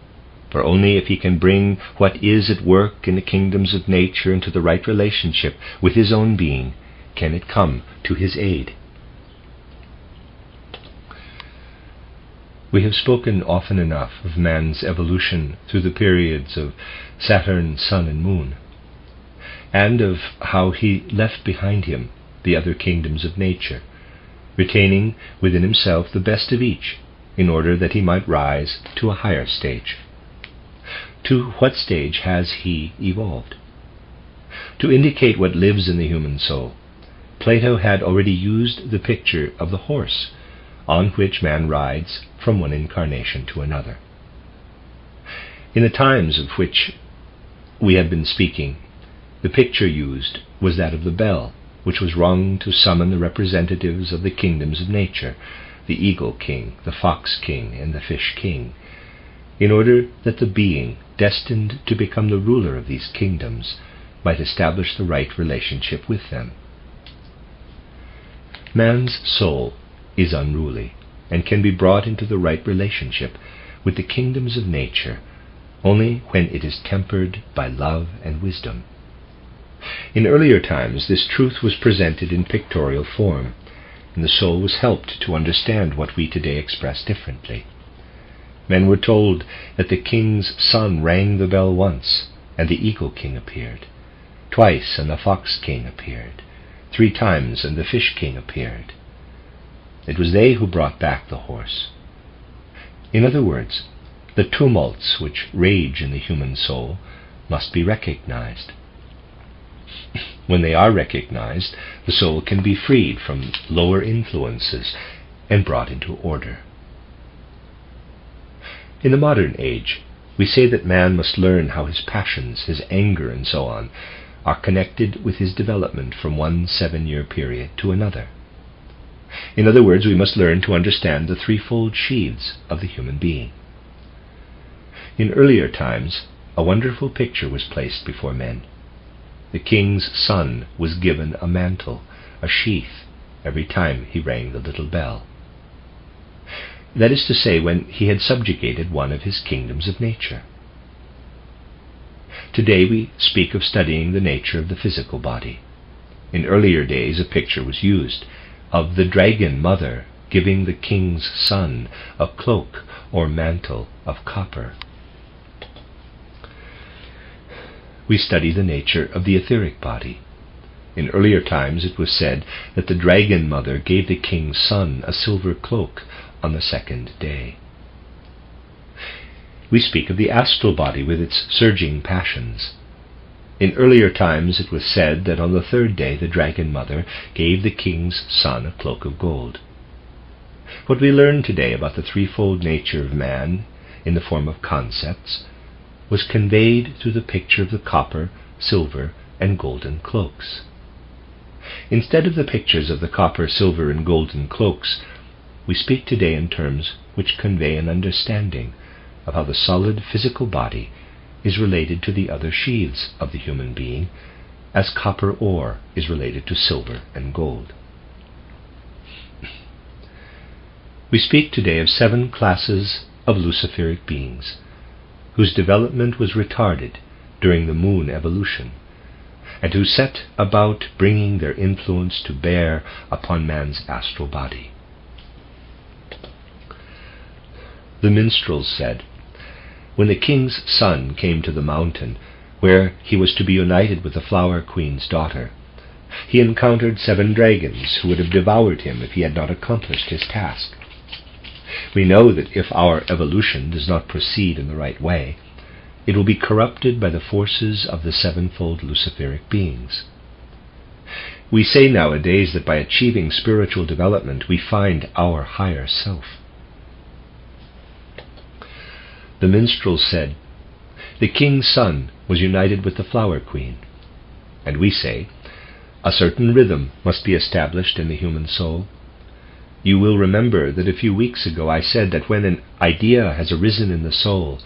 Speaker 1: For only if he can bring what is at work in the kingdoms of nature into the right relationship with his own being can it come to his aid. We have spoken often enough of man's evolution through the periods of Saturn, Sun, and Moon, and of how he left behind him the other kingdoms of nature, retaining within himself the best of each, in order that he might rise to a higher stage. To what stage has he evolved? To indicate what lives in the human soul, Plato had already used the picture of the horse, on which man rides from one incarnation to another. In the times of which we have been speaking, the picture used was that of the bell, which was rung to summon the representatives of the kingdoms of nature, the eagle king, the fox king, and the fish king, in order that the being destined to become the ruler of these kingdoms might establish the right relationship with them. Man's soul is unruly, and can be brought into the right relationship with the kingdoms of nature only when it is tempered by love and wisdom. In earlier times this truth was presented in pictorial form, and the soul was helped to understand what we today express differently. Men were told that the king's son rang the bell once, and the eagle king appeared. Twice, and the fox king appeared. 3 times, and the fish king appeared. It was they who brought back the horse. In other words, the tumults which rage in the human soul must be recognized. When they are recognized, the soul can be freed from lower influences and brought into order. In the modern age, we say that man must learn how his passions, his anger, and so on, are connected with his development from one 7-year period to another. In other words, we must learn to understand the threefold sheaths of the human being. In earlier times, a wonderful picture was placed before men. The king's son was given a mantle, a sheath, every time he rang the little bell. That is to say, when he had subjugated one of his kingdoms of nature. Today we speak of studying the nature of the physical body. In earlier days a picture was used of the dragon mother giving the king's son a cloak or mantle of copper. We study the nature of the etheric body. In earlier times it was said that the dragon mother gave the king's son a silver cloak on the 2nd day. We speak of the astral body with its surging passions. In earlier times it was said that on the 3rd day the dragon mother gave the king's son a cloak of gold. What we learn today about the threefold nature of man in the form of concepts was conveyed through the picture of the copper, silver, and golden cloaks. Instead of the pictures of the copper, silver, and golden cloaks, we speak today in terms which convey an understanding of how the solid physical body is related to the other sheaths of the human being, as copper ore is related to silver and gold. We speak today of 7 classes of luciferic beings, whose development was retarded during the moon evolution, and who set about bringing their influence to bear upon man's astral body. The minstrels said, when the king's son came to the mountain, where he was to be united with the flower queen's daughter, he encountered 7 dragons who would have devoured him if he had not accomplished his task. We know that if our evolution does not proceed in the right way, it will be corrupted by the forces of the 7-fold luciferic beings. We say nowadays that by achieving spiritual development we find our higher self. The minstrels said, the king's son was united with the flower queen. And we say, a certain rhythm must be established in the human soul. You will remember that a few weeks ago I said that when an idea has arisen in the soul,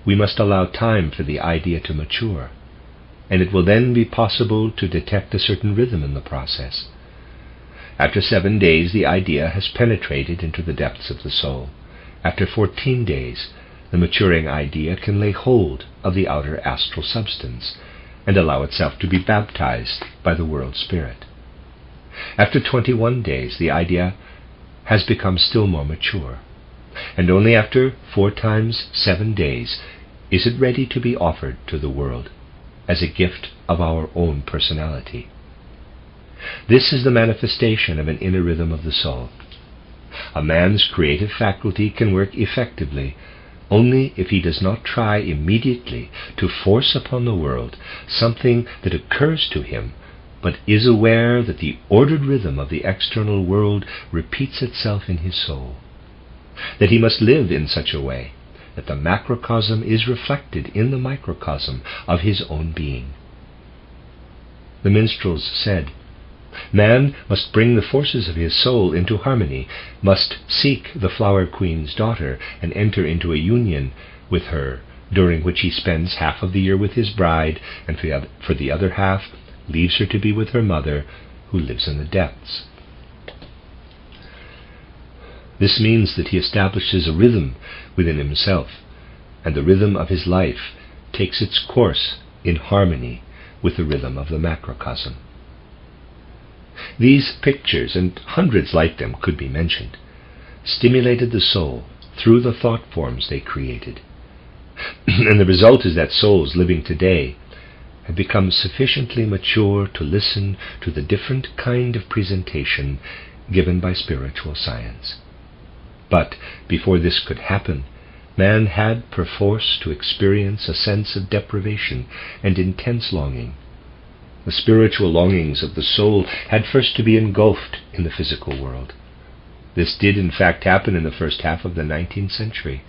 Speaker 1: we must allow time for the idea to mature, and it will then be possible to detect a certain rhythm in the process. After 7 days, the idea has penetrated into the depths of the soul. After 14 days, the maturing idea can lay hold of the outer astral substance and allow itself to be baptized by the world spirit. After 21 days, the idea has become still more mature, and only after 4 times 7 days is it ready to be offered to the world as a gift of our own personality. This is the manifestation of an inner rhythm of the soul. A man's creative faculty can work effectively only if he does not try immediately to force upon the world something that occurs to him, but is aware that the ordered rhythm of the external world repeats itself in his soul, that he must live in such a way that the macrocosm is reflected in the microcosm of his own being. The minstrels said, "Man must bring the forces of his soul into harmony, must seek the flower queen's daughter and enter into a union with her, during which he spends half of the year with his bride, and for the other half leaves her to be with her mother, who lives in the depths." This means that he establishes a rhythm within himself, and the rhythm of his life takes its course in harmony with the rhythm of the macrocosm. These pictures, and hundreds like them could be mentioned, stimulated the soul through the thought forms they created. And the result is that souls living today have become sufficiently mature to listen to the different kind of presentation given by spiritual science. But before this could happen, man had perforce to experience a sense of deprivation and intense longing. The spiritual longings of the soul had first to be engulfed in the physical world. This did in fact happen in the first half of the 19th century,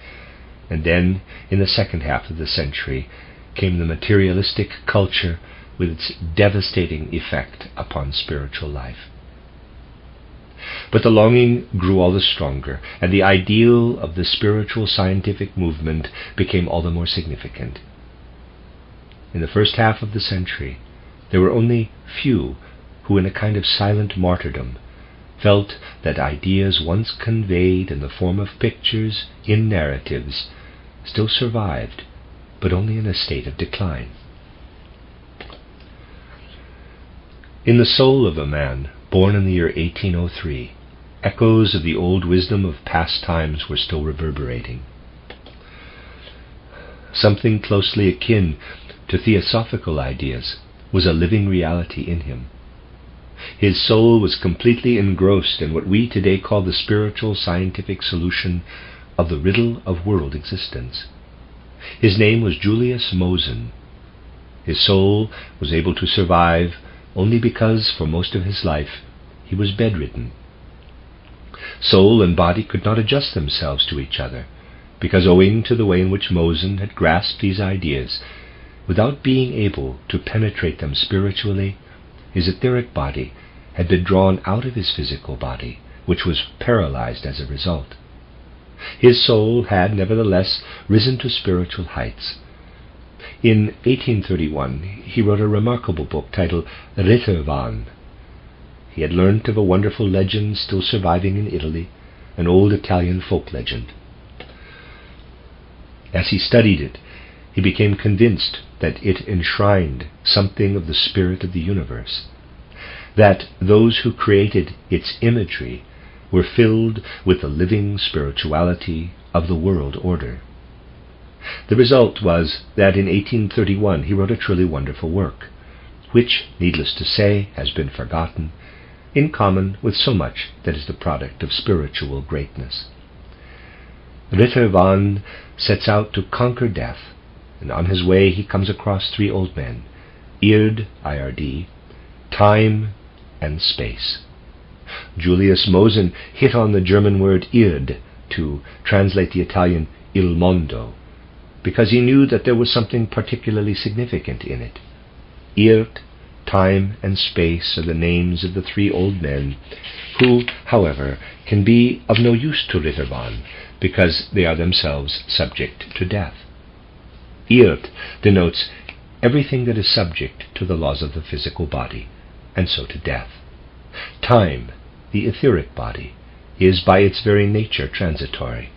Speaker 1: and then in the second half of the century came the materialistic culture with its devastating effect upon spiritual life. But the longing grew all the stronger, and the ideal of the spiritual scientific movement became all the more significant. In the first half of the century, there were only few who, in a kind of silent martyrdom, felt that ideas once conveyed in the form of pictures in narratives still survived, but only in a state of decline. In the soul of a man born in the year 1803, echoes of the old wisdom of past times were still reverberating. Something closely akin to theosophical ideas was a living reality in him. His soul was completely engrossed in what we today call the spiritual scientific solution of the riddle of world existence. His name was Julius Mosen. His soul was able to survive only because for most of his life he was bedridden. Soul and body could not adjust themselves to each other, because owing to the way in which Mosen had grasped these ideas, without being able to penetrate them spiritually, his etheric body had been drawn out of his physical body, which was paralyzed as a result. His soul had nevertheless risen to spiritual heights. In 1831 he wrote a remarkable book titled Ritterwahn. He had learnt of a wonderful legend still surviving in Italy, an old Italian folk legend. As he studied it, he became convinced that it enshrined something of the spirit of the universe, that those who created its imagery were filled with the living spirituality of the world order. The result was that in 1831 he wrote a truly wonderful work, which, needless to say, has been forgotten, in common with so much that is the product of spiritual greatness. Ritterwahn sets out to conquer death, and on his way he comes across 3 old men, Ird, I-R-D, time, and space. Julius Mosen hit on the German word Ird to translate the Italian il mondo, because he knew that there was something particularly significant in it. Ird, time, and space are the names of the 3 old men, who, however, can be of no use to Ritterwahn, because they are themselves subject to death. Ird denotes everything that is subject to the laws of the physical body, and so to death. Time the etheric body, is by its very nature transitory,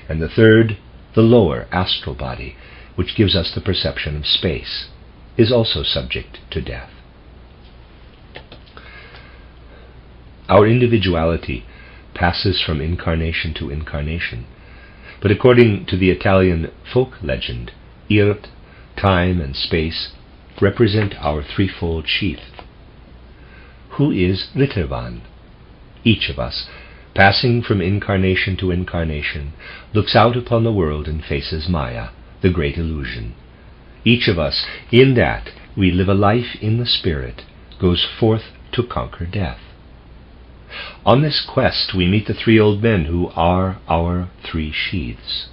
Speaker 1: and the third, the lower astral body, which gives us the perception of space, is also subject to death. Our individuality passes from incarnation to incarnation, but according to the Italian folk legend, earth, time, and space represent our threefold sheath. Who is Rittervan? Each of us, passing from incarnation to incarnation, looks out upon the world and faces Maya, the great illusion. Each of us, in that we live a life in the spirit, goes forth to conquer death. On this quest we meet the three old men who are our three sheaths.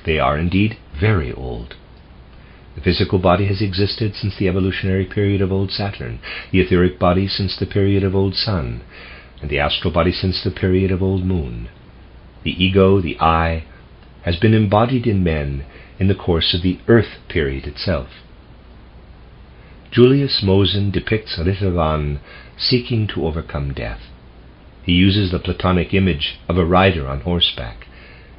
Speaker 1: They are indeed very old. The physical body has existed since the evolutionary period of old Saturn, the etheric body since the period of old Sun, and the astral body since the period of old Moon. The ego, the I, has been embodied in men in the course of the Earth period itself. Julius Mosen depicts Rittervan seeking to overcome death. He uses the Platonic image of a rider on horseback,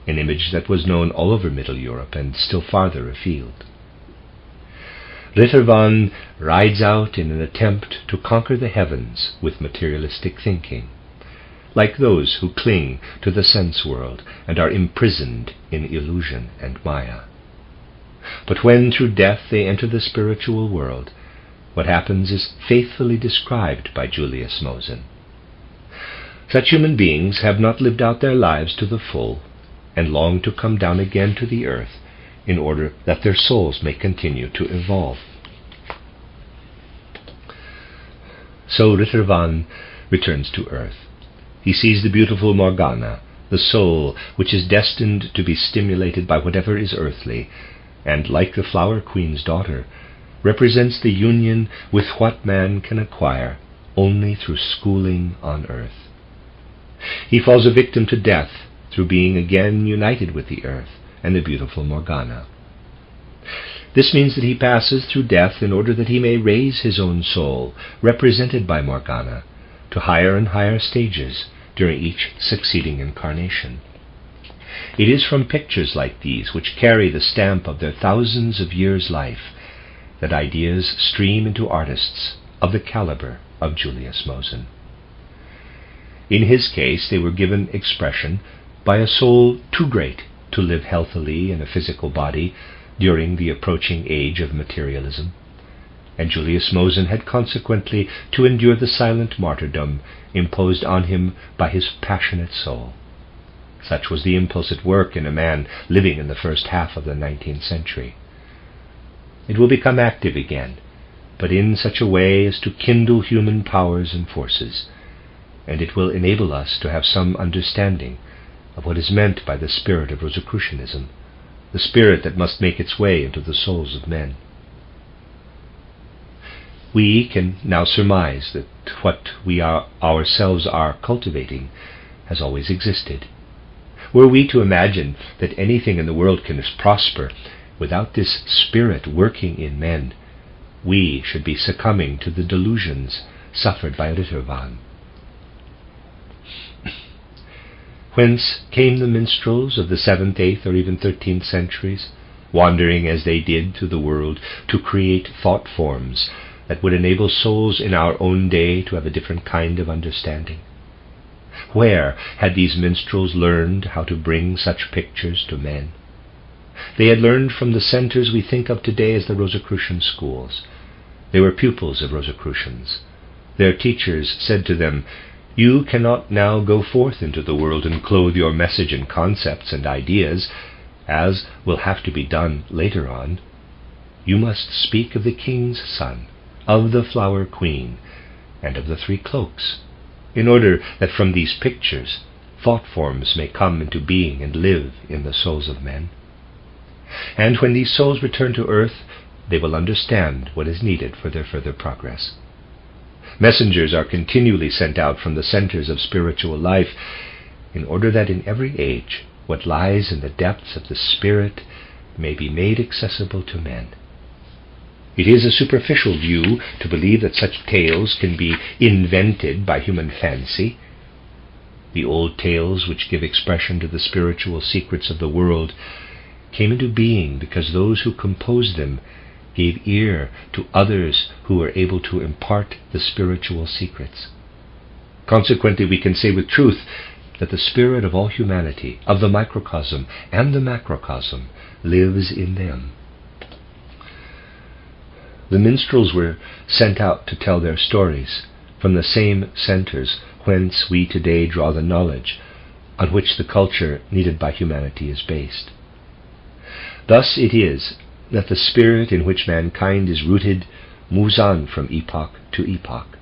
Speaker 1: an image that was known all over Middle Europe and still farther afield. Rittervan rides out in an attempt to conquer the heavens with materialistic thinking, like those who cling to the sense world and are imprisoned in illusion and Maya. But when through death they enter the spiritual world, what happens is faithfully described by Julius Mosen. Such human beings have not lived out their lives to the full, and long to come down again to the earth in order that their souls may continue to evolve. So Rittervan returns to earth. He sees the beautiful Morgana, the soul which is destined to be stimulated by whatever is earthly, and, like the Flower Queen's daughter, represents the union with what man can acquire only through schooling on earth. He falls a victim to death through being again united with the earth and the beautiful Morgana. This means that he passes through death in order that he may raise his own soul, represented by Morgana, to higher and higher stages during each succeeding incarnation. It is from pictures like these, which carry the stamp of their thousands of years' life, that ideas stream into artists of the caliber of Julius Mosen. In his case, they were given expression by a soul too great to live healthily in a physical body during the approaching age of materialism, and Julius Mosen had consequently to endure the silent martyrdom imposed on him by his passionate soul. Such was the impulse at work in a man living in the first half of the 19th century. It will become active again, but in such a way as to kindle human powers and forces, and it will enable us to have some understanding of what is meant by the spirit of Rosicrucianism, the spirit that must make its way into the souls of men. We can now surmise that what we ourselves are cultivating has always existed. Were we to imagine that anything in the world can prosper without this spirit working in men, we should be succumbing to the delusions suffered by Rittervan. Whence came the minstrels of the 7th, 8th, or even 13th centuries, wandering as they did through the world to create thought forms that would enable souls in our own day to have a different kind of understanding? Where had these minstrels learned how to bring such pictures to men? They had learned from the centers we think of today as the Rosicrucian schools. They were pupils of Rosicrucians. Their teachers said to them, "You cannot now go forth into the world and clothe your message in concepts and ideas, as will have to be done later on. You must speak of the king's son, of the Flower Queen, and of the three cloaks, in order that from these pictures thought forms may come into being and live in the souls of men. And when these souls return to earth, they will understand what is needed for their further progress." Messengers are continually sent out from the centers of spiritual life in order that in every age what lies in the depths of the spirit may be made accessible to men. It is a superficial view to believe that such tales can be invented by human fancy, The old tales which give expression to the spiritual secrets of the world came into being because those who composed them gave ear to others who were able to impart the spiritual secrets. Consequently, we can say with truth that the spirit of all humanity, of the microcosm and the macrocosm, lives in them. The minstrels were sent out to tell their stories from the same centers whence we today draw the knowledge on which the culture needed by humanity is based. Thus it is that the spirit in which mankind is rooted moves on from epoch to epoch.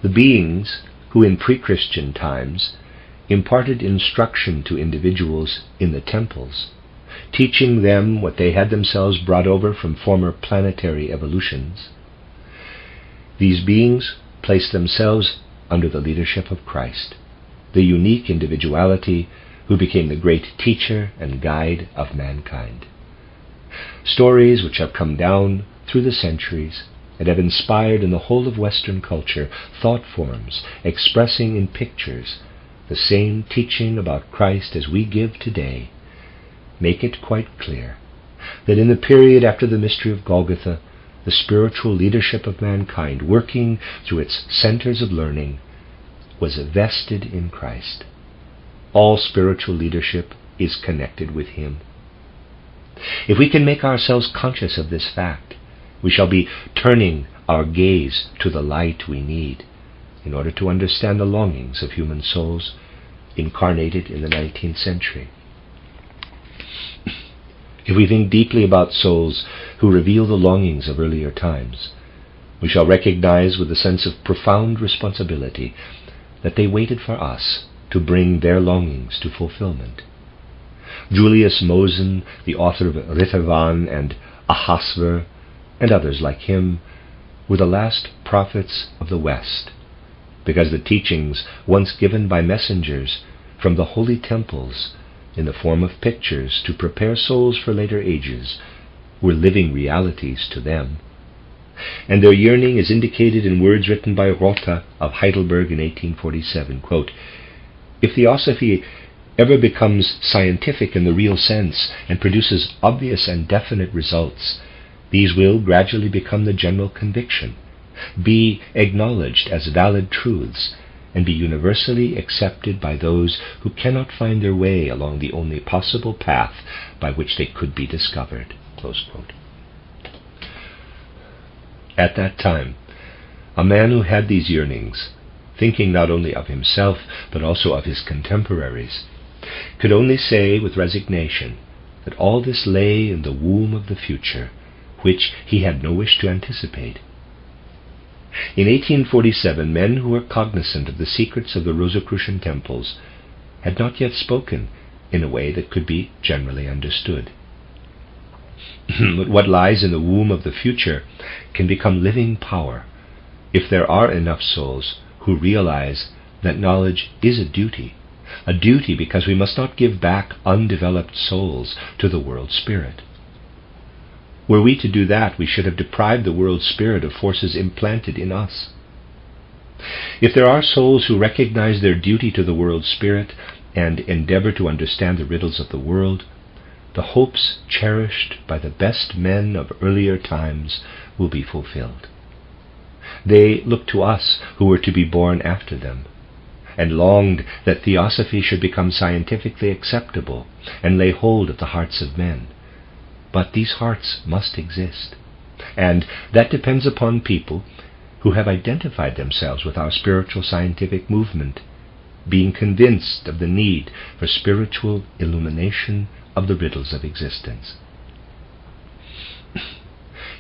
Speaker 1: The beings who in pre-Christian times imparted instruction to individuals in the temples, teaching them what they had themselves brought over from former planetary evolutions, these beings placed themselves under the leadership of Christ, the unique individuality who became the great teacher and guide of mankind. Stories which have come down through the centuries and have inspired in the whole of Western culture thought forms expressing in pictures the same teaching about Christ as we give today, make it quite clear that in the period after the mystery of Golgotha, the spiritual leadership of mankind, working through its centers of learning, was vested in Christ. All spiritual leadership is connected with Him. If we can make ourselves conscious of this fact, we shall be turning our gaze to the light we need in order to understand the longings of human souls incarnated in the 19th century. If we think deeply about souls who reveal the longings of earlier times, we shall recognize with a sense of profound responsibility that they waited for us to bring their longings to fulfillment. Julius Mosen, the author of Ritterwan and Ahasver, and others like him, were the last prophets of the West, because the teachings once given by messengers from the holy temples in the form of pictures to prepare souls for later ages were living realities to them. And their yearning is indicated in words written by Rothe of Heidelberg in 1847, quote, "If theosophy ever becomes scientific in the real sense and produces obvious and definite results, these will gradually become the general conviction, be acknowledged as valid truths, and be universally accepted by those who cannot find their way along the only possible path by which they could be discovered." Close quote. At that time, a man who had these yearnings, thinking not only of himself but also of his contemporaries, could only say with resignation that all this lay in the womb of the future, which he had no wish to anticipate. In 1847, men who were cognizant of the secrets of the Rosicrucian temples had not yet spoken in a way that could be generally understood. But what lies in the womb of the future can become living power if there are enough souls who realize that knowledge is a duty because we must not give back undeveloped souls to the world spirit. Were we to do that, we should have deprived the world spirit of forces implanted in us. If there are souls who recognize their duty to the world spirit and endeavor to understand the riddles of the world, the hopes cherished by the best men of earlier times will be fulfilled. They looked to us who were to be born after them, and longed that theosophy should become scientifically acceptable and lay hold of the hearts of men. But these hearts must exist, and that depends upon people who have identified themselves with our spiritual scientific movement, being convinced of the need for spiritual illumination of the riddles of existence.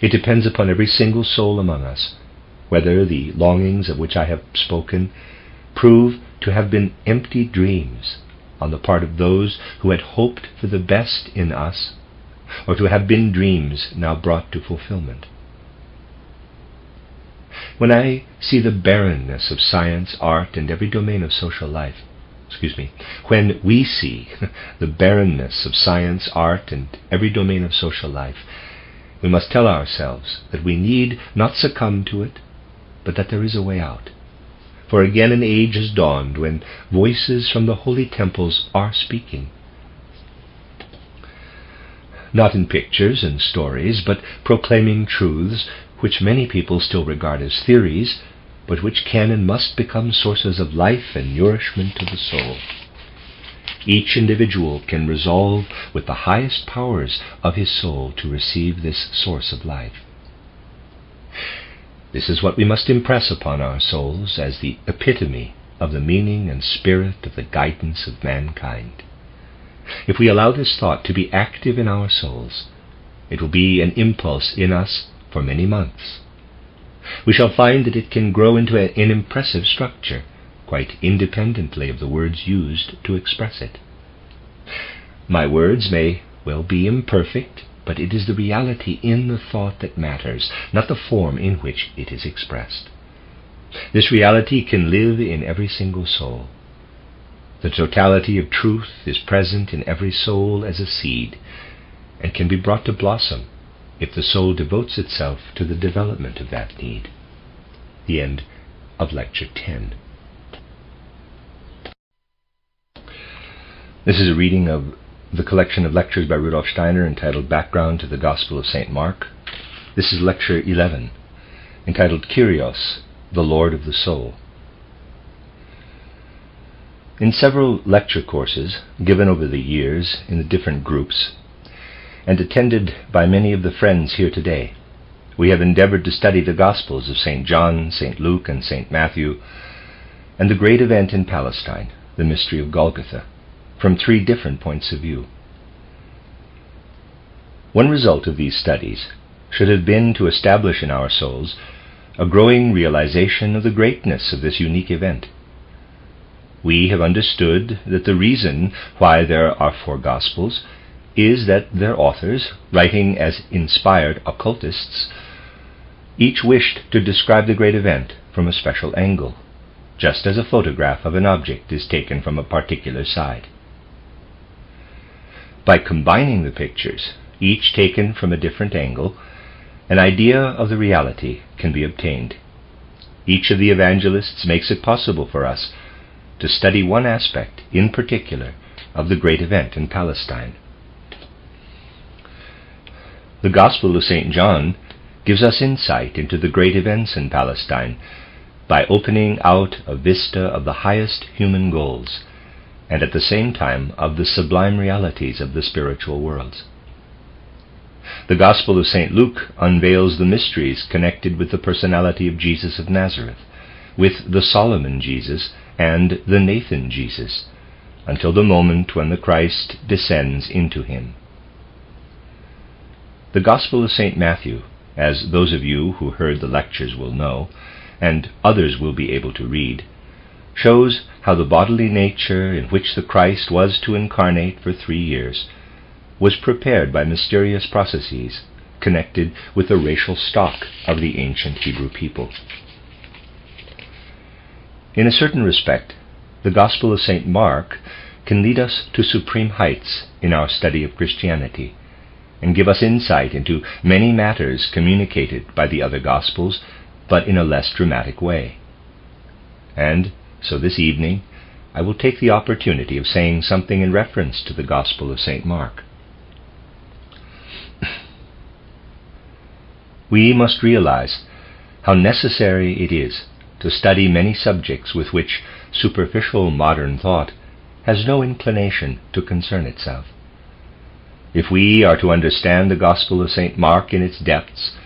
Speaker 1: It depends upon every single soul among us whether the longings of which I have spoken prove to have been empty dreams on the part of those who had hoped for the best in us, or to have been dreams now brought to fulfillment. When I see the barrenness of science, art, and every domain of social life, when we see the barrenness of science, art, and every domain of social life, we must tell ourselves that we need not succumb to it, but that there is a way out. for again an age has dawned when voices from the holy temples are speaking. Not in pictures and stories, but proclaiming truths which many people still regard as theories, but which can and must become sources of life and nourishment to the soul. Each individual can resolve with the highest powers of his soul to receive this source of life. This is what we must impress upon our souls as the epitome of the meaning and spirit of the guidance of mankind. If we allow this thought to be active in our souls, it will be an impulse in us for many months. We shall find that it can grow into an impressive structure, quite independently of the words used to express it. My words may well be imperfect, but it is the reality in the thought that matters, not the form in which it is expressed. This reality can live in every single soul. The totality of truth is present in every soul as a seed, and can be brought to blossom if the soul devotes itself to the development of that need. The end of Lecture 10. This is a reading of the collection of lectures by Rudolf Steiner entitled Background to the Gospel of St. Mark. This is Lecture 11, entitled Kyrios, the Lord of the Soul. In several lecture courses given over the years in the different groups, and attended by many of the friends here today, we have endeavored to study the Gospels of St. John, St. Luke, and St. Matthew, and the great event in Palestine, the mystery of Golgotha, from three different points of view. One result of these studies should have been to establish in our souls a growing realization of the greatness of this unique event. We have understood that the reason why there are four Gospels is that their authors, writing as inspired occultists, each wished to describe the great event from a special angle, just as a photograph of an object is taken from a particular side. By combining the pictures, each taken from a different angle, an idea of the reality can be obtained. Each of the evangelists makes it possible for us to study one aspect in particular of the great event in Palestine. The Gospel of St. John gives us insight into the great events in Palestine by opening out a vista of the highest human goals, and at the same time of the sublime realities of the spiritual worlds. The Gospel of St. Luke unveils the mysteries connected with the personality of Jesus of Nazareth, with the Solomon Jesus and the Nathan Jesus, until the moment when the Christ descends into him. The Gospel of St. Matthew, as those of you who heard the lectures will know, and others will be able to read, shows how the bodily nature in which the Christ was to incarnate for 3 years was prepared by mysterious processes connected with the racial stock of the ancient Hebrew people. In a certain respect, the Gospel of St. Mark can lead us to supreme heights in our study of Christianity, and give us insight into many matters communicated by the other Gospels, but in a less dramatic way. And so this evening, I will take the opportunity of saying something in reference to the Gospel of St. Mark. We must realize how necessary it is to study many subjects with which superficial modern thought has no inclination to concern itself. If we are to understand the Gospel of St. Mark in its depths,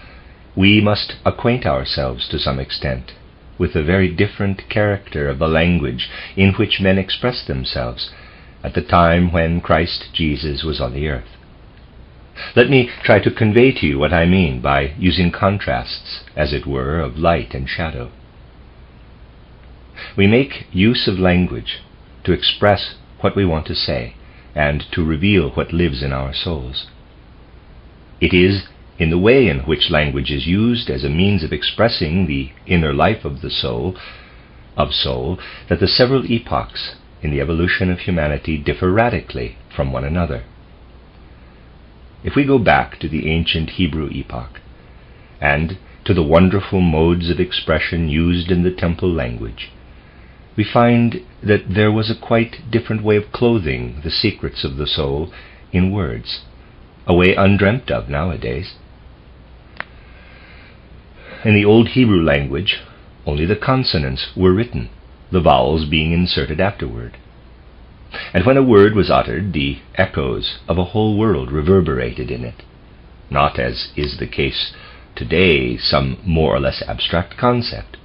Speaker 1: we must acquaint ourselves to some extent with the very different character of the language in which men expressed themselves at the time when Christ Jesus was on the earth. Let me try to convey to you what I mean by using contrasts, as it were, of light and shadow. We make use of language to express what we want to say and to reveal what lives in our souls. It is in the way in which language is used as a means of expressing the inner life of the soul, that the several epochs in the evolution of humanity differ radically from one another. If we go back to the ancient Hebrew epoch, and to the wonderful modes of expression used in the temple language, we find that there was a quite different way of clothing the secrets of the soul in words, a way undreamt of nowadays. In the old Hebrew language, only the consonants were written, the vowels being inserted afterward. And when a word was uttered, the echoes of a whole world reverberated in it, not, as is the case today, some more or less abstract concept.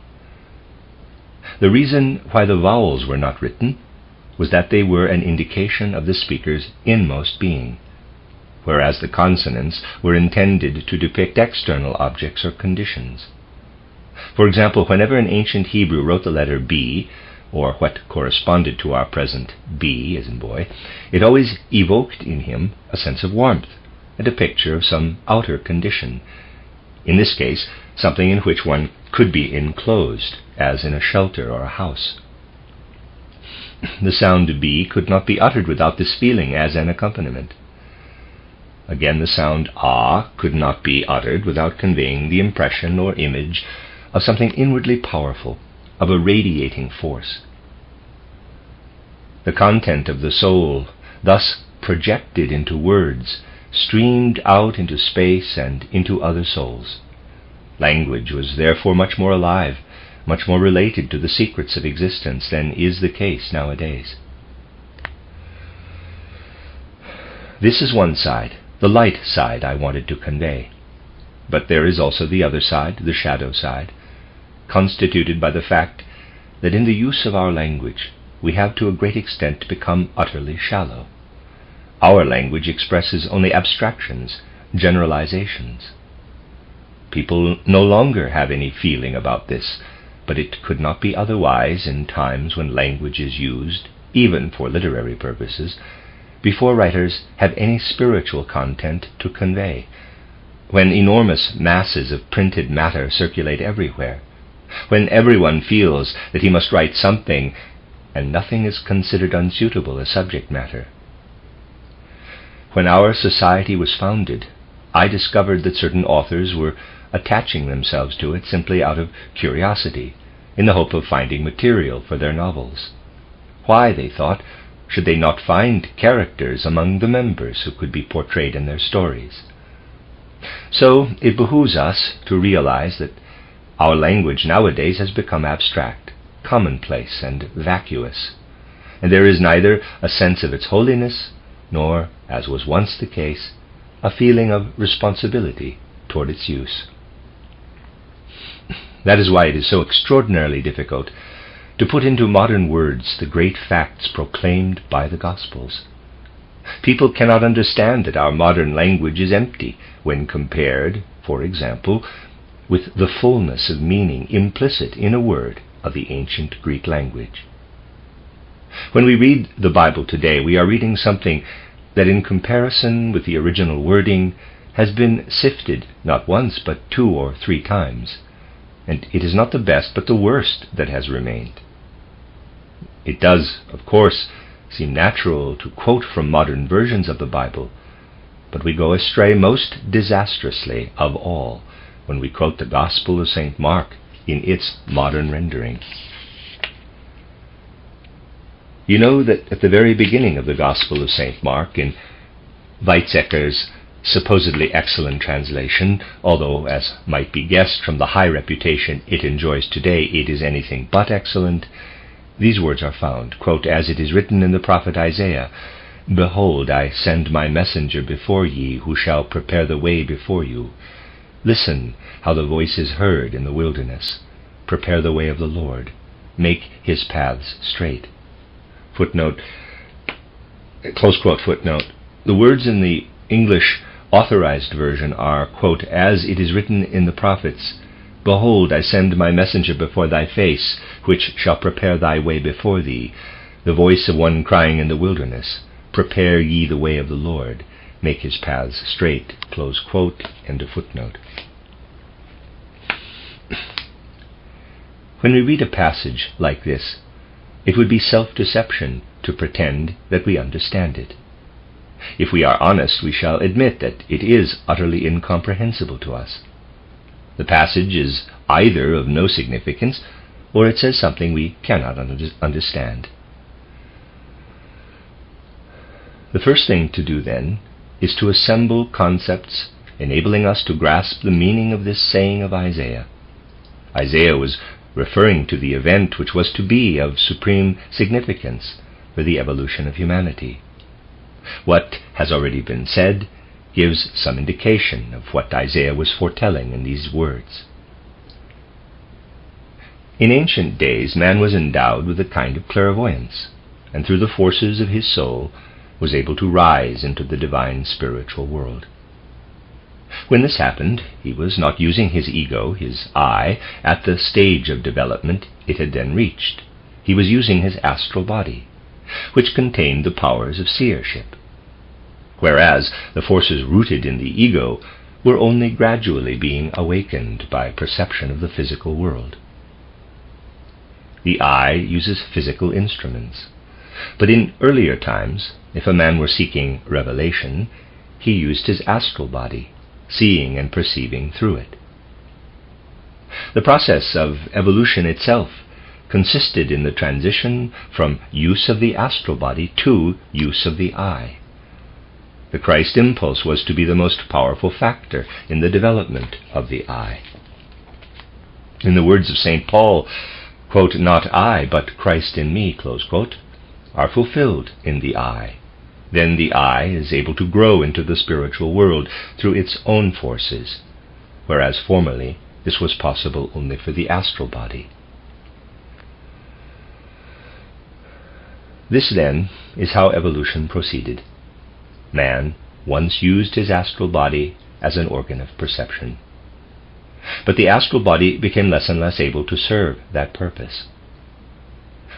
Speaker 1: The reason why the vowels were not written was that they were an indication of the speaker's inmost being, whereas the consonants were intended to depict external objects or conditions. For example, whenever an ancient Hebrew wrote the letter B, or what corresponded to our present B, as in boy, it always evoked in him a sense of warmth and a picture of some outer condition, in this case something in which one could be enclosed, as in a shelter or a house. The sound B could not be uttered without this feeling as an accompaniment. Again, the sound Ah could not be uttered without conveying the impression or image of something inwardly powerful, of a radiating force. The content of the soul, thus projected into words, streamed out into space and into other souls. Language was therefore much more alive, much more related to the secrets of existence than is the case nowadays. This is one side, the light side I wanted to convey. But there is also the other side, the shadow side, constituted by the fact that in the use of our language we have to a great extent become utterly shallow. Our language expresses only abstractions, generalizations. People no longer have any feeling about this, but it could not be otherwise in times when language is used, even for literary purposes, before writers have any spiritual content to convey, when enormous masses of printed matter circulate everywhere, when everyone feels that he must write something, and nothing is considered unsuitable as subject matter. When our society was founded, I discovered that certain authors were attaching themselves to it simply out of curiosity, in the hope of finding material for their novels. Why, they thought, should they not find characters among the members who could be portrayed in their stories? So it behooves us to realize that our language nowadays has become abstract, commonplace, and vacuous, and there is neither a sense of its holiness, nor, as was once the case, a feeling of responsibility toward its use. That is why it is so extraordinarily difficult to put into modern words the great facts proclaimed by the Gospels. People cannot understand that our modern language is empty when compared, for example, with the fullness of meaning implicit in a word of the ancient Greek language. When we read the Bible today, we are reading something that, in comparison with the original wording, has been sifted not once but 2 or 3 times, and it is not the best but the worst that has remained. It does, of course, seem natural to quote from modern versions of the Bible, but we go astray most disastrously of all when we quote the Gospel of St. Mark in its modern rendering. You know that at the very beginning of the Gospel of St. Mark, in Weizsäcker's supposedly excellent translation, although, as might be guessed from the high reputation it enjoys today, it is anything but excellent, these words are found, quote, "As it is written in the prophet Isaiah, Behold, I send my messenger before ye, who shall prepare the way before you. Listen how the voice is heard in the wilderness. Prepare the way of the Lord. Make his paths straight." Footnote, close quote, footnote. The words in the English Authorized Version are, quote, "As it is written in the prophets, Behold, I send my messenger before thy face, which shall prepare thy way before thee. The voice of one crying in the wilderness, Prepare ye the way of the Lord. Make his paths straight." Close quote, end of footnote. When we read a passage like this, it would be self-deception to pretend that we understand it. If we are honest, we shall admit that it is utterly incomprehensible to us. The passage is either of no significance, or it says something we cannot understand. The first thing to do, then, is to assemble concepts enabling us to grasp the meaning of this saying of Isaiah. Isaiah was referring to the event which was to be of supreme significance for the evolution of humanity. What has already been said gives some indication of what Isaiah was foretelling in these words. In ancient days, man was endowed with a kind of clairvoyance, and through the forces of his soul was able to rise into the divine spiritual world. When this happened, he was not using his ego, his I, at the stage of development it had then reached. He was using his astral body, which contained the powers of seership, whereas the forces rooted in the ego were only gradually being awakened by perception of the physical world. The I uses physical instruments, but in earlier times, if a man were seeking revelation, he used his astral body, seeing and perceiving through it. The process of evolution itself consisted in the transition from use of the astral body to use of the I. The Christ impulse was to be the most powerful factor in the development of the I. In the words of St. Paul, quote, "Not I, but Christ in me," close quote, are fulfilled in the I. Then the I is able to grow into the spiritual world through its own forces, whereas formerly this was possible only for the astral body. This, then, is how evolution proceeded. Man once used his astral body as an organ of perception. But the astral body became less and less able to serve that purpose.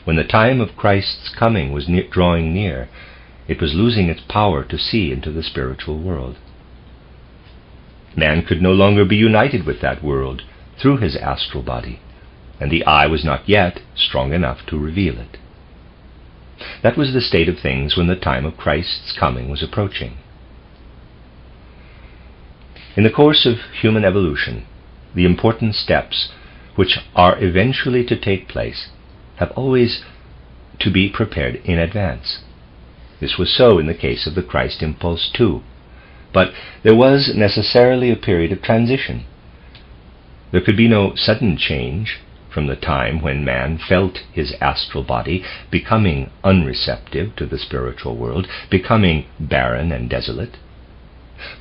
Speaker 1: When the time of Christ's coming was drawing near, it was losing its power to see into the spiritual world. Man could no longer be united with that world through his astral body, and the I was not yet strong enough to reveal it. That was the state of things when the time of Christ's coming was approaching. In the course of human evolution, the important steps which are eventually to take place have always to be prepared in advance. This was so in the case of the Christ impulse too, but there was necessarily a period of transition. There could be no sudden change from the time when man felt his astral body becoming unreceptive to the spiritual world, becoming barren and desolate,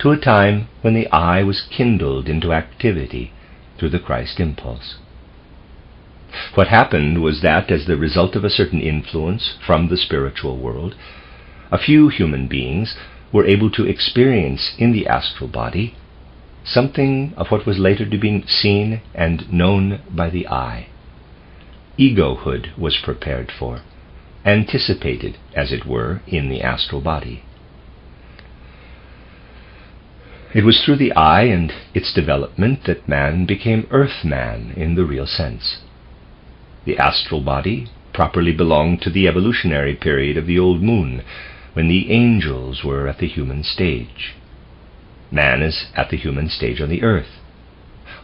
Speaker 1: to a time when the I was kindled into activity through the Christ impulse. What happened was that, as the result of a certain influence from the spiritual world, a few human beings were able to experience in the astral body something of what was later to be seen and known by the I. Egohood was prepared for, anticipated, as it were, in the astral body. It was through the I and its development that man became earth-man in the real sense. The astral body properly belonged to the evolutionary period of the old moon, when the angels were at the human stage. Man is at the human stage on the earth.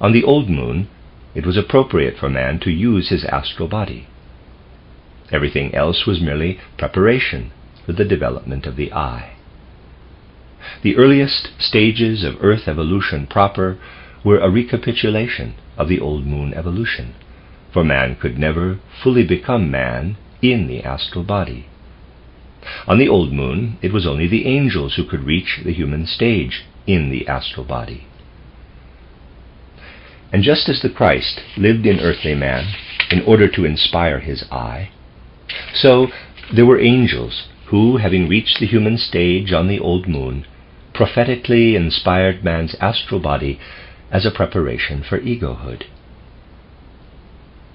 Speaker 1: On the old moon, it was appropriate for man to use his astral body. Everything else was merely preparation for the development of the I. The earliest stages of earth evolution proper were a recapitulation of the old moon evolution, for man could never fully become man in the astral body. On the old moon, it was only the angels who could reach the human stage in the astral body. And just as the Christ lived in earthly man in order to inspire his I, so there were angels who, having reached the human stage on the old moon, prophetically inspired man's astral body as a preparation for egohood.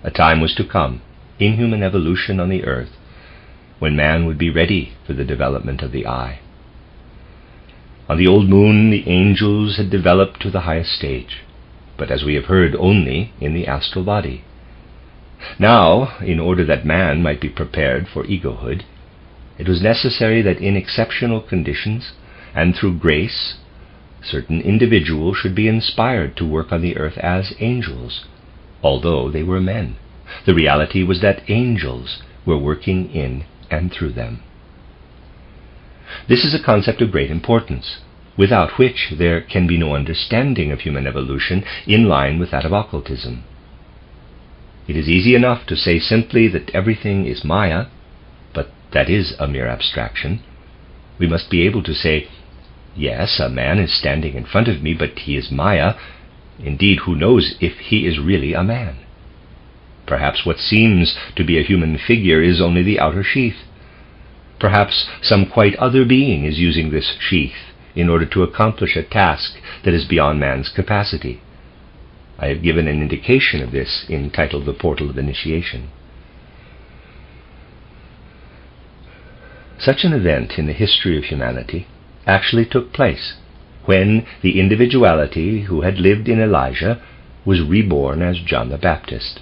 Speaker 1: A time was to come in human evolution on the earth when man would be ready for the development of the I. On the old moon, the angels had developed to the highest stage, but as we have heard, only in the astral body. Now, in order that man might be prepared for egohood, it was necessary that in exceptional conditions and through grace, certain individuals should be inspired to work on the earth as angels, although they were men. The reality was that angels were working in and through them. This is a concept of great importance, without which there can be no understanding of human evolution in line with that of occultism. It is easy enough to say simply that everything is Maya, but that is a mere abstraction. We must be able to say, yes, a man is standing in front of me, but he is Maya. Indeed, who knows if he is really a man? Perhaps what seems to be a human figure is only the outer sheath. Perhaps some quite other being is using this sheath in order to accomplish a task that is beyond man's capacity. I have given an indication of this entitled The Portal of Initiation. Such an event in the history of humanity actually took place when the individuality who had lived in Elijah was reborn as John the Baptist.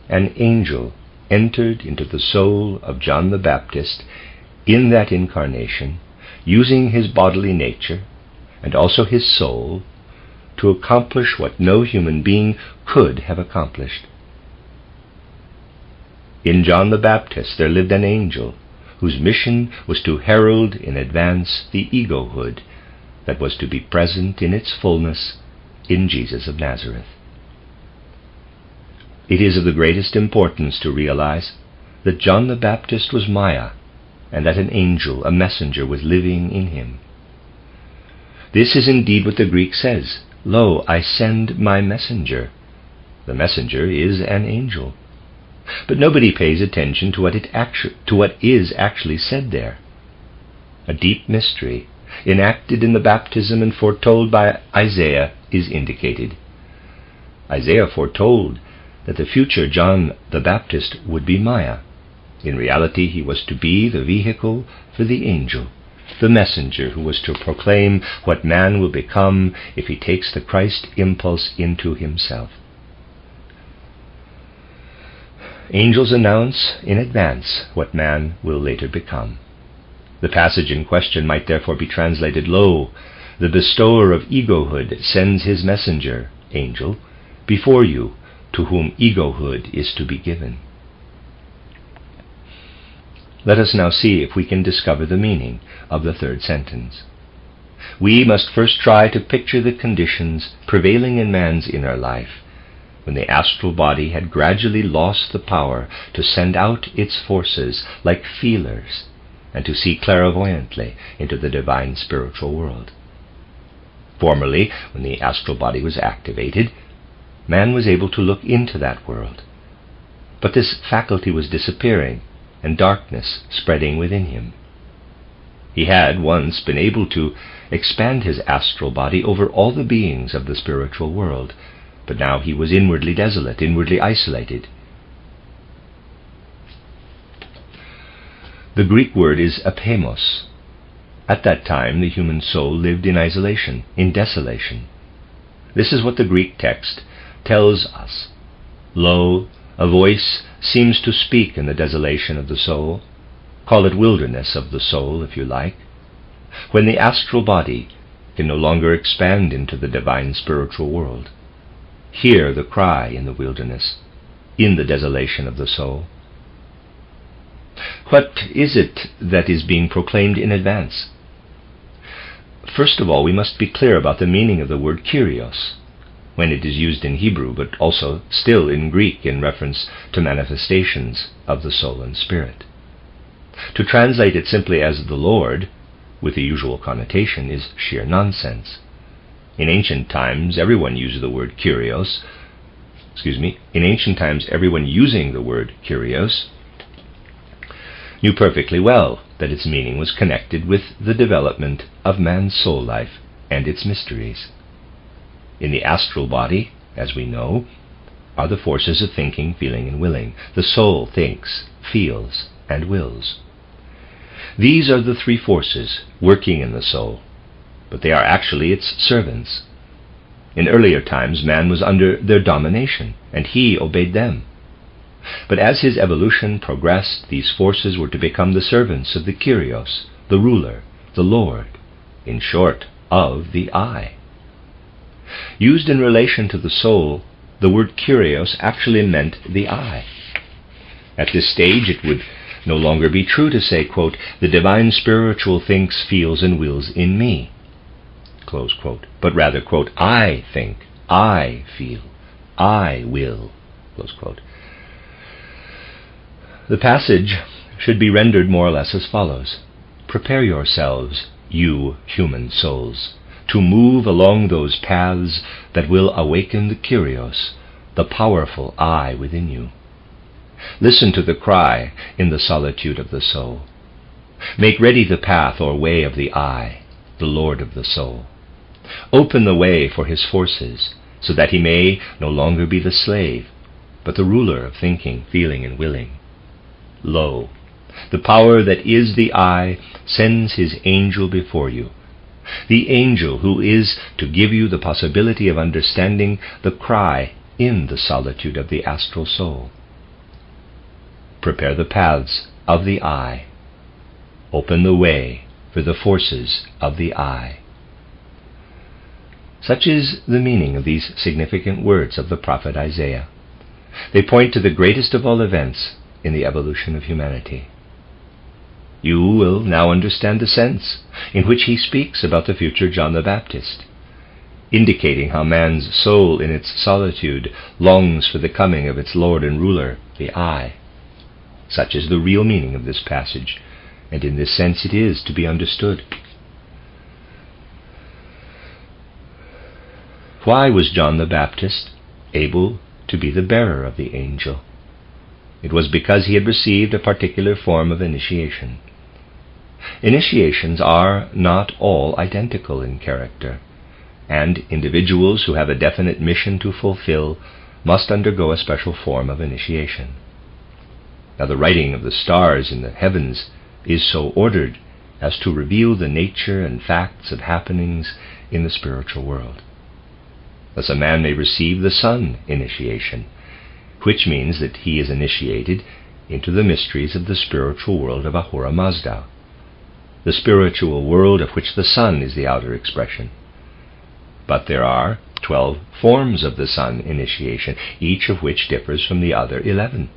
Speaker 1: An angel entered into the soul of John the Baptist in that incarnation, using his bodily nature and also his soul to accomplish what no human being could have accomplished. In John the Baptist there lived an angel whose mission was to herald in advance the egohood that was to be present in its fullness in Jesus of Nazareth. It is of the greatest importance to realize that John the Baptist was Maya, and that an angel, a messenger, was living in him. This is indeed what the Greek says, "Lo, I send my messenger." The messenger is an angel. But nobody pays attention to what is actually said there. A deep mystery, enacted in the baptism and foretold by Isaiah, is indicated. Isaiah foretold that the future John the Baptist would be Maya. In reality, he was to be the vehicle for the angel, the messenger who was to proclaim what man will become if he takes the Christ impulse into himself. Angels announce in advance what man will later become. The passage in question might therefore be translated, "Lo, the bestower of egohood sends his messenger, angel, before you, to whom egohood is to be given." Let us now see if we can discover the meaning of the third sentence. We must first try to picture the conditions prevailing in man's inner life when the astral body had gradually lost the power to send out its forces like feelers and to see clairvoyantly into the divine spiritual world. Formerly, when the astral body was activated, man was able to look into that world. But this faculty was disappearing, and darkness spreading within him. He had once been able to expand his astral body over all the beings of the spiritual world, but now he was inwardly desolate, inwardly isolated. The Greek word is apemos. At that time, the human soul lived in isolation, in desolation. This is what the Greek text tells us. Lo, a voice seems to speak in the desolation of the soul. Call it wilderness of the soul, if you like. When the astral body can no longer expand into the divine spiritual world. Hear the cry in the wilderness, in the desolation of the soul. What is it that is being proclaimed in advance? First of all, we must be clear about the meaning of the word Kyrios, when it is used in Hebrew, but also still in Greek in reference to manifestations of the soul and spirit. To translate it simply as the Lord, with the usual connotation, is sheer nonsense. In ancient times, everyone used the word Kyrios. In ancient times, everyone using the word Kyrios knew perfectly well that its meaning was connected with the development of man's soul life and its mysteries. In the astral body, as we know, are the forces of thinking, feeling, and willing. The soul thinks, feels, and wills. These are the three forces working in the soul, but they are actually its servants. In earlier times, man was under their domination, and he obeyed them. But as his evolution progressed, these forces were to become the servants of the Kyrios, the ruler, the Lord, in short, of the I. Used in relation to the soul, the word Kyrios actually meant the I. At this stage, it would no longer be true to say, quote, the divine spiritual thinks, feels, and wills in me, close quote, but rather, quote, I think, I feel, I will, close quote. The passage should be rendered more or less as follows. Prepare yourselves, you human souls, to move along those paths that will awaken the Kyrios, the powerful I within you. Listen to the cry in the solitude of the soul. Make ready the path or way of the I, the Lord of the soul. Open the way for his forces, so that he may no longer be the slave, but the ruler of thinking, feeling, and willing. Lo, the power that is the I sends his angel before you, the angel who is to give you the possibility of understanding the cry in the solitude of the astral soul. Prepare the paths of the I. Open the way for the forces of the I. Such is the meaning of these significant words of the prophet Isaiah. They point to the greatest of all events in the evolution of humanity. You will now understand the sense in which he speaks about the future John the Baptist, indicating how man's soul in its solitude longs for the coming of its Lord and ruler, the I. Such is the real meaning of this passage, and in this sense it is to be understood. Why was John the Baptist able to be the bearer of the angel? It was because he had received a particular form of initiation. Initiations are not all identical in character, and individuals who have a definite mission to fulfill must undergo a special form of initiation. Now, the writing of the stars in the heavens is so ordered as to reveal the nature and facts of happenings in the spiritual world. Thus a man may receive the sun initiation, which means that he is initiated into the mysteries of the spiritual world of Ahura Mazda, the spiritual world of which the sun is the outer expression. But there are 12 forms of the sun initiation, each of which differs from the other 11.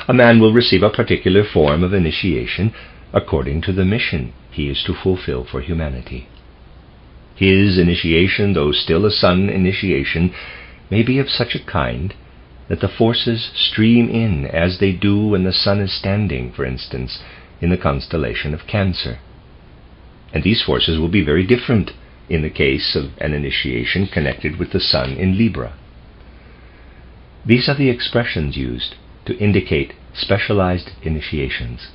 Speaker 1: A man will receive a particular form of initiation according to the mission he is to fulfill for humanity. His initiation, though still a sun initiation, may be of such a kind that the forces stream in as they do when the sun is standing, for instance, in the constellation of Cancer. And these forces will be very different in the case of an initiation connected with the sun in Libra. These are the expressions used to indicate specialized initiations.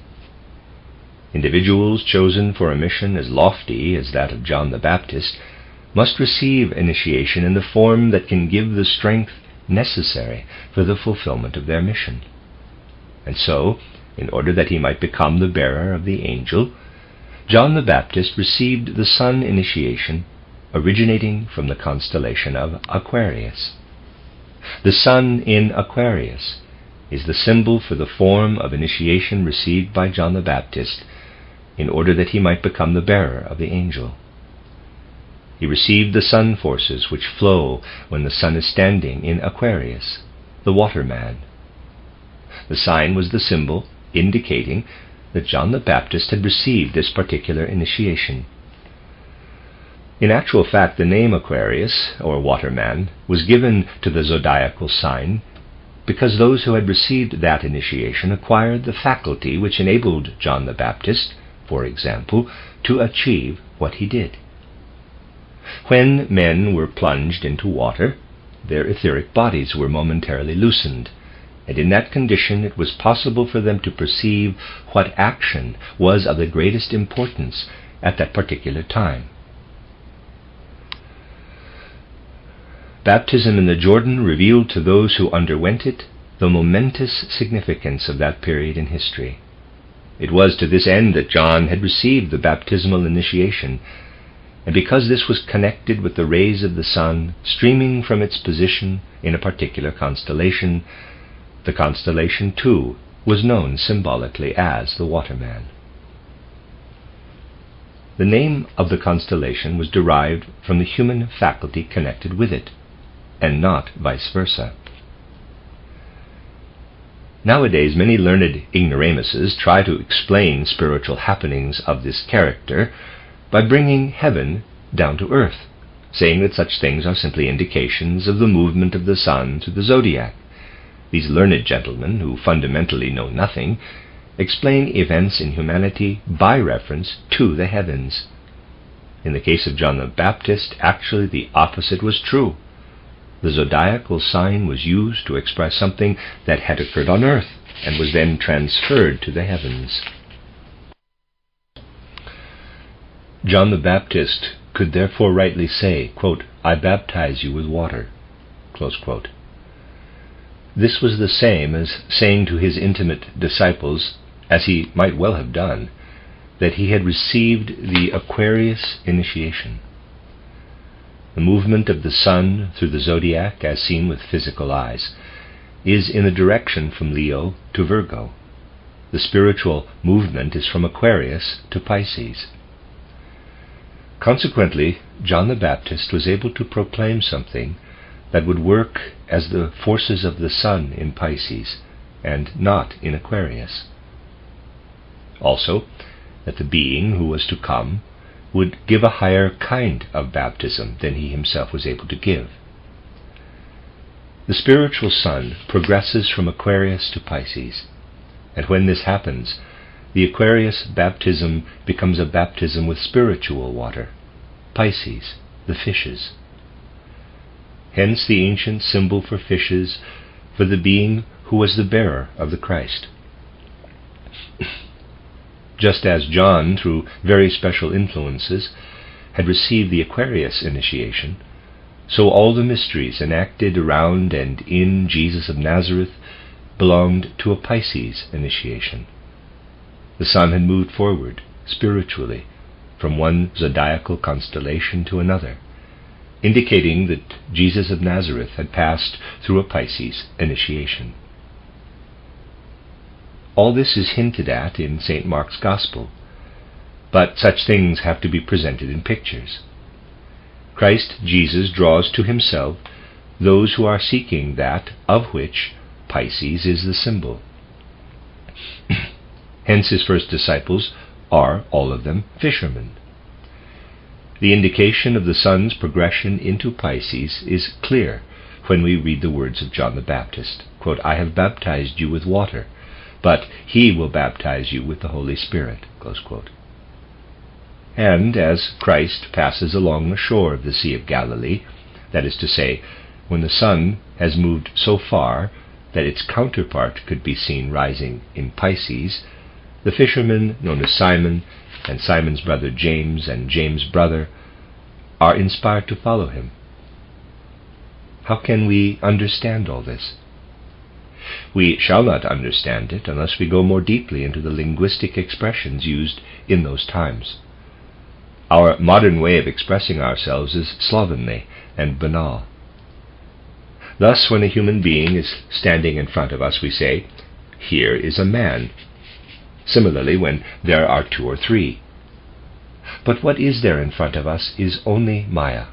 Speaker 1: Individuals chosen for a mission as lofty as that of John the Baptist must receive initiation in the form that can give the strength necessary for the fulfillment of their mission. And so, in order that he might become the bearer of the angel, John the Baptist received the sun initiation originating from the constellation of Aquarius. The sun in Aquarius is the symbol for the form of initiation received by John the Baptist in order that he might become the bearer of the angel. He received the sun forces which flow when the sun is standing in Aquarius, the waterman. The sign was the symbol indicating that John the Baptist had received this particular initiation. In actual fact, the name Aquarius, or waterman, was given to the zodiacal sign because those who had received that initiation acquired the faculty which enabled John the Baptist, for example, to achieve what he did. When men were plunged into water, their etheric bodies were momentarily loosened, and in that condition it was possible for them to perceive what action was of the greatest importance at that particular time. Baptism in the Jordan revealed to those who underwent it the momentous significance of that period in history. It was to this end that John had received the baptismal initiation, and because this was connected with the rays of the sun streaming from its position in a particular constellation, the constellation too was known symbolically as the Waterman. The name of the constellation was derived from the human faculty connected with it. and not vice versa. Nowadays, many learned ignoramuses try to explain spiritual happenings of this character by bringing heaven down to earth, saying that such things are simply indications of the movement of the sun through the zodiac. These learned gentlemen, who fundamentally know nothing, explain events in humanity by reference to the heavens. In the case of John the Baptist, actually the opposite was true. The zodiacal sign was used to express something that had occurred on earth and was then transferred to the heavens. John the Baptist could therefore rightly say, quote, "I baptize you with water," close quote. This was the same as saying to his intimate disciples, as he might well have done, that he had received the Aquarius initiation. The movement of the sun through the zodiac, as seen with physical eyes, is in a direction from Leo to Virgo. The spiritual movement is from Aquarius to Pisces. Consequently, John the Baptist was able to proclaim something that would work as the forces of the sun in Pisces, and not in Aquarius. Also, that the being who was to come would give a higher kind of baptism than he himself was able to give. The spiritual sun progresses from Aquarius to Pisces, and when this happens, the Aquarius baptism becomes a baptism with spiritual water, Pisces, the fishes. Hence the ancient symbol for fishes, for the being who was the bearer of the Christ. Just as John, through very special influences, had received the Aquarius initiation, so all the mysteries enacted around and in Jesus of Nazareth belonged to a Pisces initiation. The sun had moved forward, spiritually, from one zodiacal constellation to another, indicating that Jesus of Nazareth had passed through a Pisces initiation. All this is hinted at in St. Mark's Gospel, but such things have to be presented in pictures. Christ Jesus draws to himself those who are seeking that of which Pisces is the symbol. Hence his first disciples are, all of them, fishermen. The indication of the sun's progression into Pisces is clear when we read the words of John the Baptist, quote, "I have baptized you with water, but he will baptize you with the Holy Spirit," close quote. And as Christ passes along the shore of the Sea of Galilee, that is to say, when the sun has moved so far that its counterpart could be seen rising in Pisces, the fishermen known as Simon and Simon's brother James and James' brother are inspired to follow him. How can we understand all this? We shall not understand it unless we go more deeply into the linguistic expressions used in those times. Our modern way of expressing ourselves is slovenly and banal. Thus, when a human being is standing in front of us, we say, "Here is a man." Similarly, when there are two or three. But what is there in front of us is only Maya.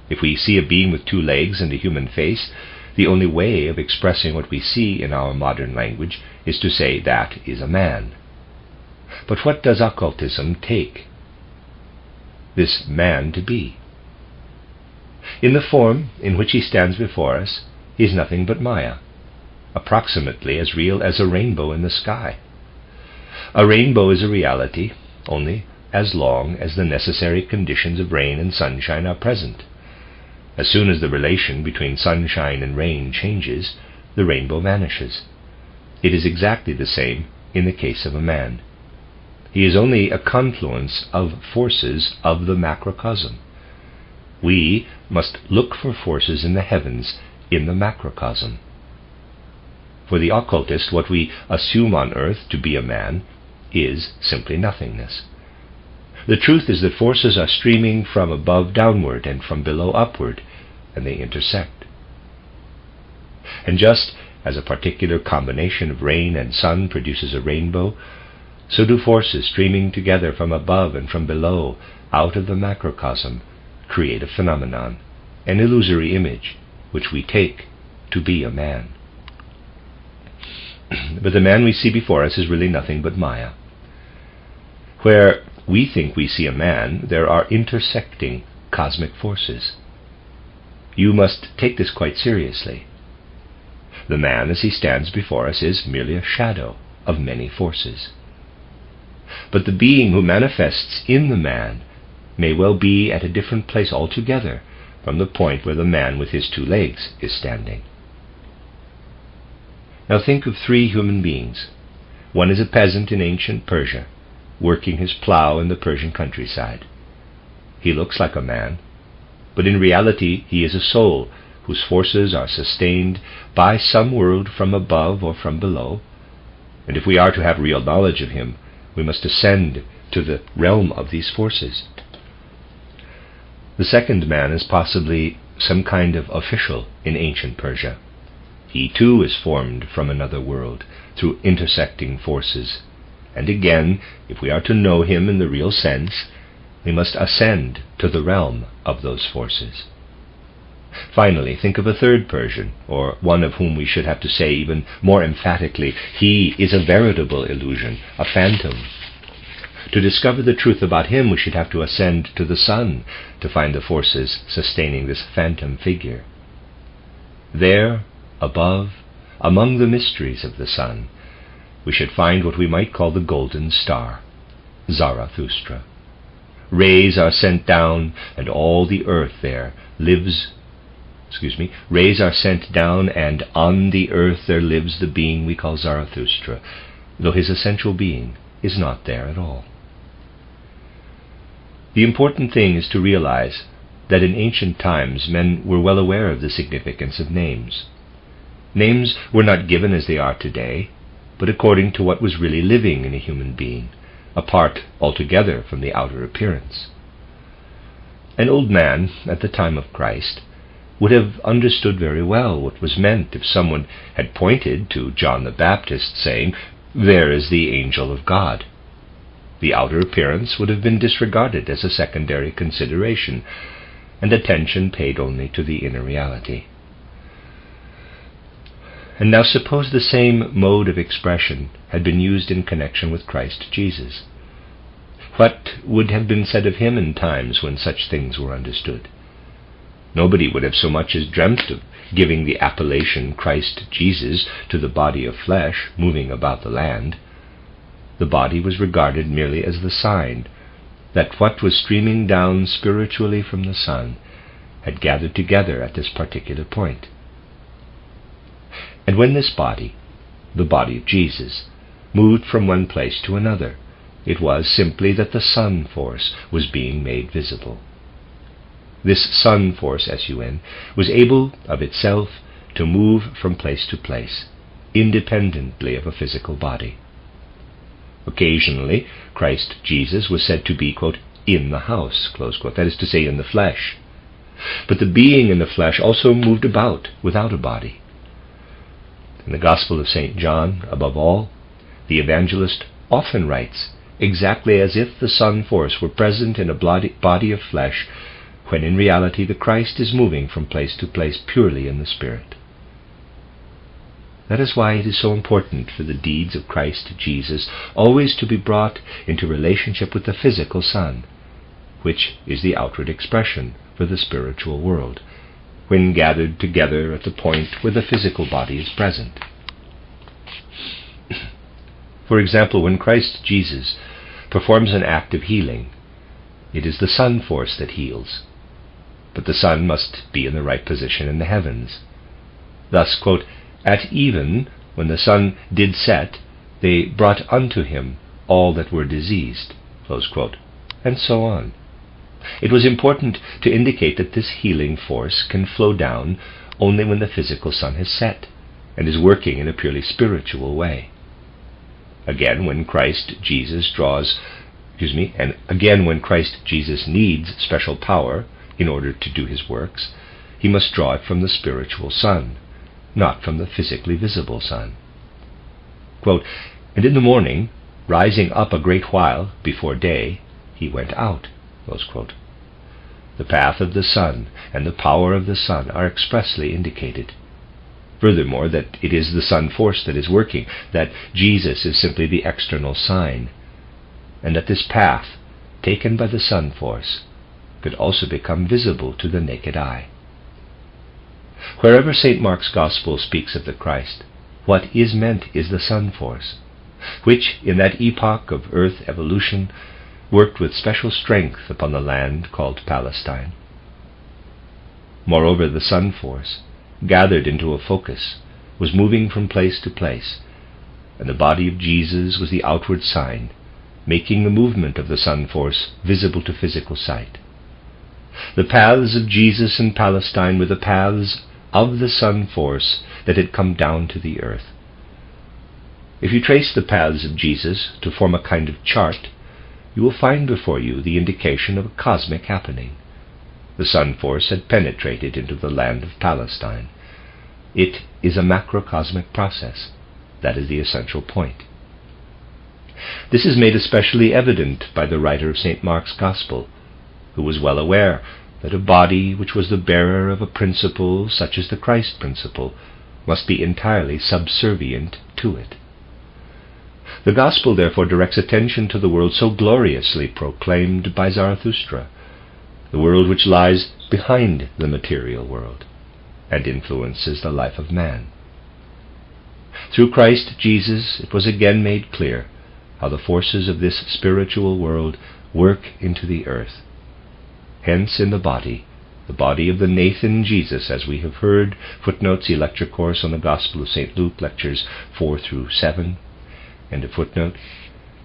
Speaker 1: If we see a being with 2 legs and a human face, the only way of expressing what we see in our modern language is to say that is a man. But what does occultism take this man to be? In the form in which he stands before us, he is nothing but Maya, approximately as real as a rainbow in the sky. A rainbow is a reality only as long as the necessary conditions of rain and sunshine are present. As soon as the relation between sunshine and rain changes, the rainbow vanishes. It is exactly the same in the case of a man. He is only a confluence of forces of the macrocosm. We must look for forces in the heavens in the macrocosm. For the occultist, what we assume on earth to be a man is simply nothingness. The truth is that forces are streaming from above downward and from below upward, and they intersect. And just as a particular combination of rain and sun produces a rainbow, so do forces streaming together from above and from below out of the macrocosm create a phenomenon, an illusory image, which we take to be a man. But the man we see before us is really nothing but Maya. Where we think we see a man, there are intersecting cosmic forces. You must take this quite seriously. The man, as he stands before us, is merely a shadow of many forces. But the being who manifests in the man may well be at a different place altogether from the point where the man with his 2 legs is standing. Now think of 3 human beings. One is a peasant in ancient Persia, working his plough in the Persian countryside. He looks like a man, but in reality he is a soul whose forces are sustained by some world from above or from below, and if we are to have real knowledge of him, we must ascend to the realm of these forces. The second man is possibly some kind of official in ancient Persia. He too is formed from another world through intersecting forces, and again, if we are to know him in the real sense, we must ascend to the realm of those forces. Finally, think of a third Persian, or one of whom we should have to say even more emphatically, he is a veritable illusion, a phantom. To discover the truth about him, we should have to ascend to the sun to find the forces sustaining this phantom figure. There, above, among the mysteries of the sun, we should find what we might call the golden star, Zarathustra. Rays are sent down, and all the earth there lives. Rays are sent down, and on the earth there lives the being we call Zarathustra, though his essential being is not there at all. The important thing is to realize that in ancient times men were well aware of the significance of names. Names were not given as they are today, but according to what was really living in a human being, apart altogether from the outer appearance. An old man at the time of Christ would have understood very well what was meant if someone had pointed to John the Baptist saying, "There is the angel of God." The outer appearance would have been disregarded as a secondary consideration, and attention paid only to the inner reality. And now suppose the same mode of expression had been used in connection with Christ Jesus. What would have been said of him in times when such things were understood? Nobody would have so much as dreamt of giving the appellation Christ Jesus to the body of flesh moving about the land. The body was regarded merely as the sign that what was streaming down spiritually from the sun had gathered together at this particular point. And when this body, the body of Jesus, moved from one place to another, it was simply that the sun force was being made visible. This sun force, S-U-N, was able of itself to move from place to place, independently of a physical body. Occasionally, Christ Jesus was said to be, quote, in the house, close quote, that is to say, in the flesh. But the being in the flesh also moved about without a body. In the Gospel of St. John, above all, the evangelist often writes exactly as if the sun force were present in a body of flesh, when in reality the Christ is moving from place to place purely in the Spirit. That is why it is so important for the deeds of Christ Jesus always to be brought into relationship with the physical sun, which is the outward expression for the spiritual world, when gathered together at the point where the physical body is present. For example, when Christ Jesus performs an act of healing, it is the sun force that heals, but the sun must be in the right position in the heavens. Thus, quote, at even, when the sun did set, they brought unto him all that were diseased, close quote, and so on. It was important to indicate that this healing force can flow down only when the physical sun has set and is working in a purely spiritual way. Again, when Christ Jesus when Christ Jesus needs special power in order to do his works, he must draw it from the spiritual sun, not from the physically visible sun. Quote, and in the morning, rising up a great while before day, he went out. Close quote. The path of the sun and the power of the sun are expressly indicated. Furthermore, that it is the sun force that is working, that Jesus is simply the external sign, and that this path, taken by the sun force, could also become visible to the naked eye. Wherever St. Mark's Gospel speaks of the Christ, what is meant is the sun force, which, in that epoch of earth evolution, worked with special strength upon the land called Palestine. Moreover, the sun force, gathered into a focus, was moving from place to place, and the body of Jesus was the outward sign, making the movement of the sun force visible to physical sight. The paths of Jesus in Palestine were the paths of the sun force that had come down to the earth. If you trace the paths of Jesus to form a kind of chart, you will find before you the indication of a cosmic happening. The sun force had penetrated into the land of Palestine. It is a macrocosmic process. That is the essential point. This is made especially evident by the writer of St. Mark's Gospel, who was well aware that a body which was the bearer of a principle such as the Christ principle must be entirely subservient to it. The Gospel therefore directs attention to the world so gloriously proclaimed by Zarathustra, the world which lies behind the material world and influences the life of man. Through Christ Jesus it was again made clear how the forces of this spiritual world work into the earth. Hence in the body of the Nathan Jesus, as we have heard, footnotes, the lecture course on the Gospel of St. Luke, lectures 4 through 7, end of footnote.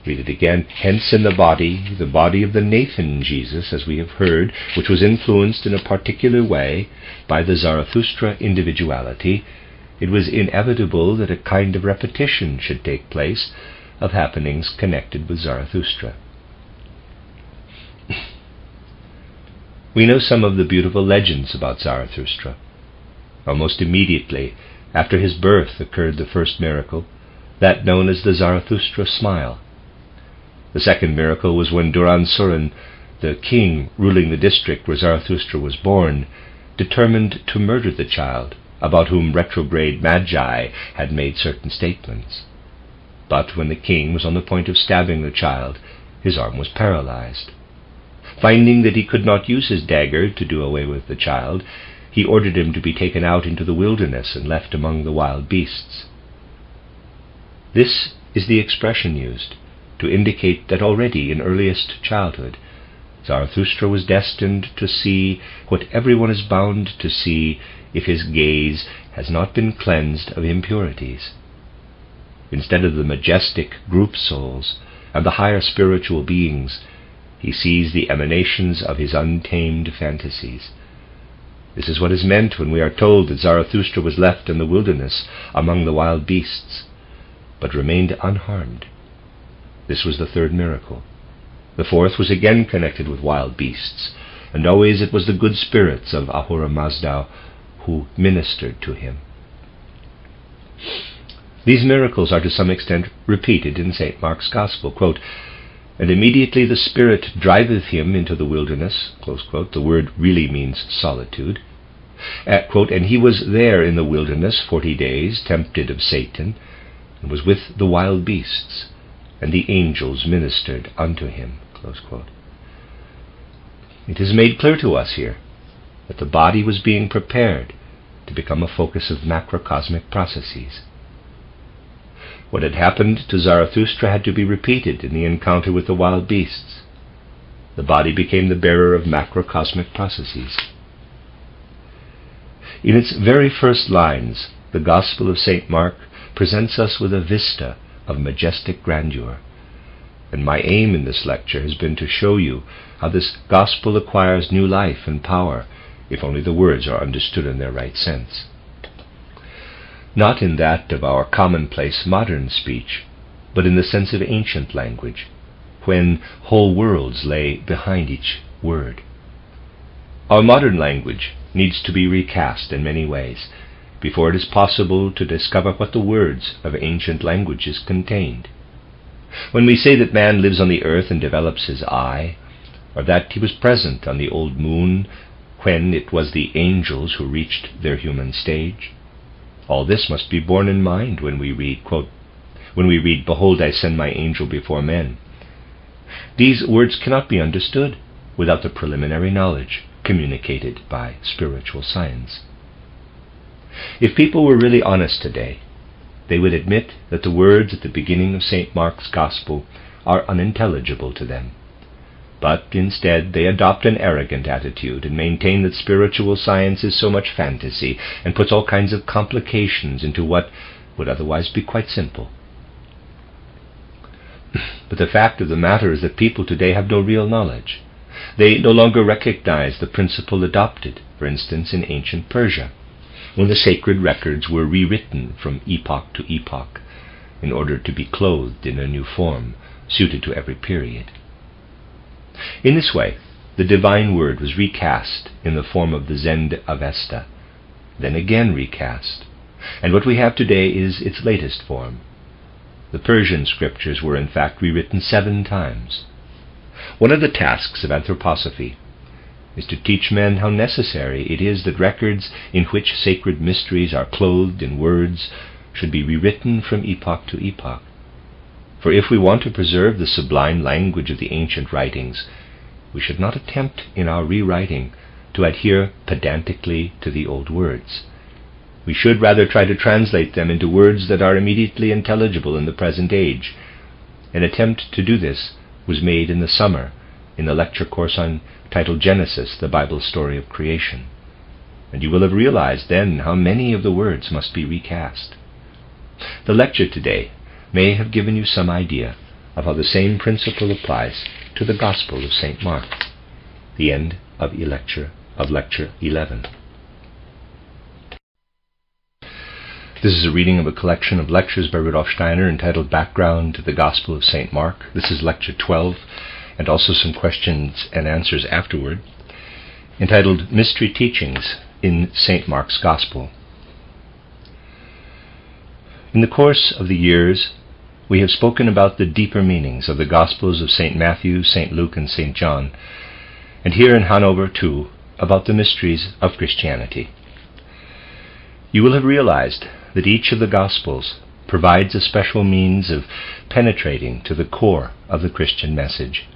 Speaker 1: Read it again. Hence in the body of the Nathan Jesus, as we have heard, which was influenced in a particular way by the Zarathustra individuality, it was inevitable that a kind of repetition should take place of happenings connected with Zarathustra. We know some of the beautiful legends about Zarathustra. Almost immediately after his birth occurred the first miracle, that known as the Zarathustra smile. The second miracle was when Duran-Suran, the king ruling the district where Zarathustra was born, determined to murder the child, about whom retrograde magi had made certain statements. But when the king was on the point of stabbing the child, his arm was paralyzed. Finding that he could not use his dagger to do away with the child, he ordered him to be taken out into the wilderness and left among the wild beasts. This is the expression used to indicate that already in earliest childhood, Zarathustra was destined to see what everyone is bound to see if his gaze has not been cleansed of impurities. Instead of the majestic group souls and the higher spiritual beings, he sees the emanations of his untamed fantasies. This is what is meant when we are told that Zarathustra was left in the wilderness among the wild beasts, but remained unharmed. This was the third miracle. The fourth was again connected with wild beasts, and always it was the good spirits of Ahura Mazda who ministered to him. These miracles are to some extent repeated in St. Mark's Gospel. Quote, "And immediately the Spirit driveth him into the wilderness," close quote. The word really means solitude. Quote, "And he was there in the wilderness 40 days, tempted of Satan, and was with the wild beasts, and the angels ministered unto him." Close quote. It is made clear to us here that the body was being prepared to become a focus of macrocosmic processes. What had happened to Zarathustra had to be repeated in the encounter with the wild beasts. The body became the bearer of macrocosmic processes. In its very first lines, the Gospel of St. Mark presents us with a vista of majestic grandeur, and my aim in this lecture has been to show you how this Gospel acquires new life and power if only the words are understood in their right sense. Not in that of our commonplace modern speech, but in the sense of ancient language, when whole worlds lay behind each word. Our modern language needs to be recast in many ways before it is possible to discover what the words of ancient languages contained. When we say that man lives on the earth and develops his eye, or that he was present on the old moon when it was the angels who reached their human stage. All this must be borne in mind when we read, quote, "When we read, 'Behold, I send my angel before men.' These words cannot be understood without the preliminary knowledge communicated by spiritual science." If people were really honest today, they would admit that the words at the beginning of St. Mark's Gospel are unintelligible to them. But instead they adopt an arrogant attitude and maintain that spiritual science is so much fantasy and puts all kinds of complications into what would otherwise be quite simple. But the fact of the matter is that people today have no real knowledge. They no longer recognize the principle adopted, for instance, in ancient Persia, when the sacred records were rewritten from epoch to epoch in order to be clothed in a new form suited to every period. In this way, the divine word was recast in the form of the Zend Avesta, then again recast, and what we have today is its latest form. The Persian scriptures were in fact rewritten 7 times. One of the tasks of anthroposophy is to teach men how necessary it is that records in which sacred mysteries are clothed in words should be rewritten from epoch to epoch. For if we want to preserve the sublime language of the ancient writings, we should not attempt in our rewriting to adhere pedantically to the old words. We should rather try to translate them into words that are immediately intelligible in the present age. An attempt to do this was made in the summer in the lecture course titled Genesis, the Bible Story of Creation, and you will have realized then how many of the words must be recast. The lecture today may have given you some idea of how the same principle applies to the Gospel of St. Mark, the end of lecture 11. This is a reading of a collection of lectures by Rudolf Steiner entitled Background to the Gospel of St. Mark. This is lecture 12, and also some questions and answers afterward, entitled Mystery Teachings in St. Mark's Gospel. In the course of the years, we have spoken about the deeper meanings of the Gospels of St. Matthew, St. Luke, and St. John, and here in Hanover, too, about the mysteries of Christianity. You will have realized that each of the Gospels provides a special means of penetrating to the core of the Christian message.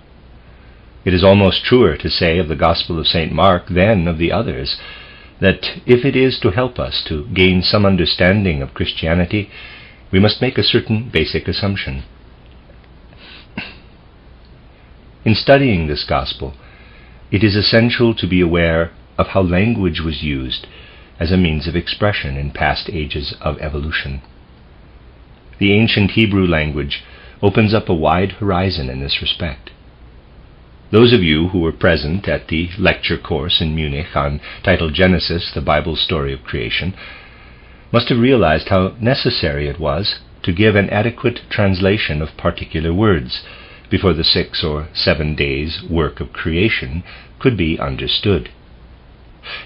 Speaker 1: It is almost truer to say of the Gospel of St. Mark than of the others that if it is to help us to gain some understanding of Christianity, we must make a certain basic assumption. In studying this Gospel, it is essential to be aware of how language was used as a means of expression in past ages of evolution. The ancient Hebrew language opens up a wide horizon in this respect. Those of you who were present at the lecture course in Munich titled Genesis, the Bible Story of Creation, must have realized how necessary it was to give an adequate translation of particular words before the 6 or 7 days' work of creation could be understood,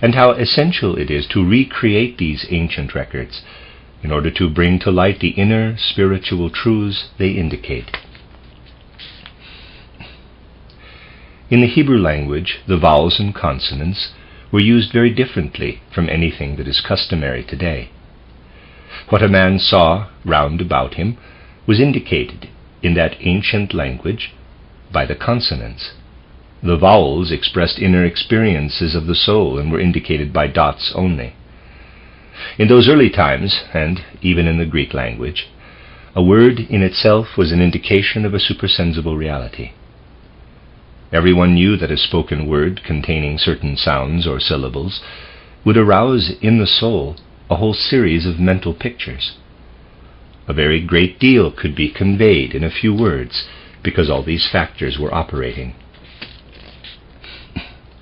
Speaker 1: and how essential it is to recreate these ancient records in order to bring to light the inner spiritual truths they indicate. In the Hebrew language, the vowels and consonants were used very differently from anything that is customary today. What a man saw round about him was indicated in that ancient language by the consonants. The vowels expressed inner experiences of the soul and were indicated by dots only. In those early times, and even in the Greek language, a word in itself was an indication of a supersensible reality. Everyone knew that a spoken word containing certain sounds or syllables would arouse in the soul a whole series of mental pictures. A very great deal could be conveyed in a few words because all these factors were operating.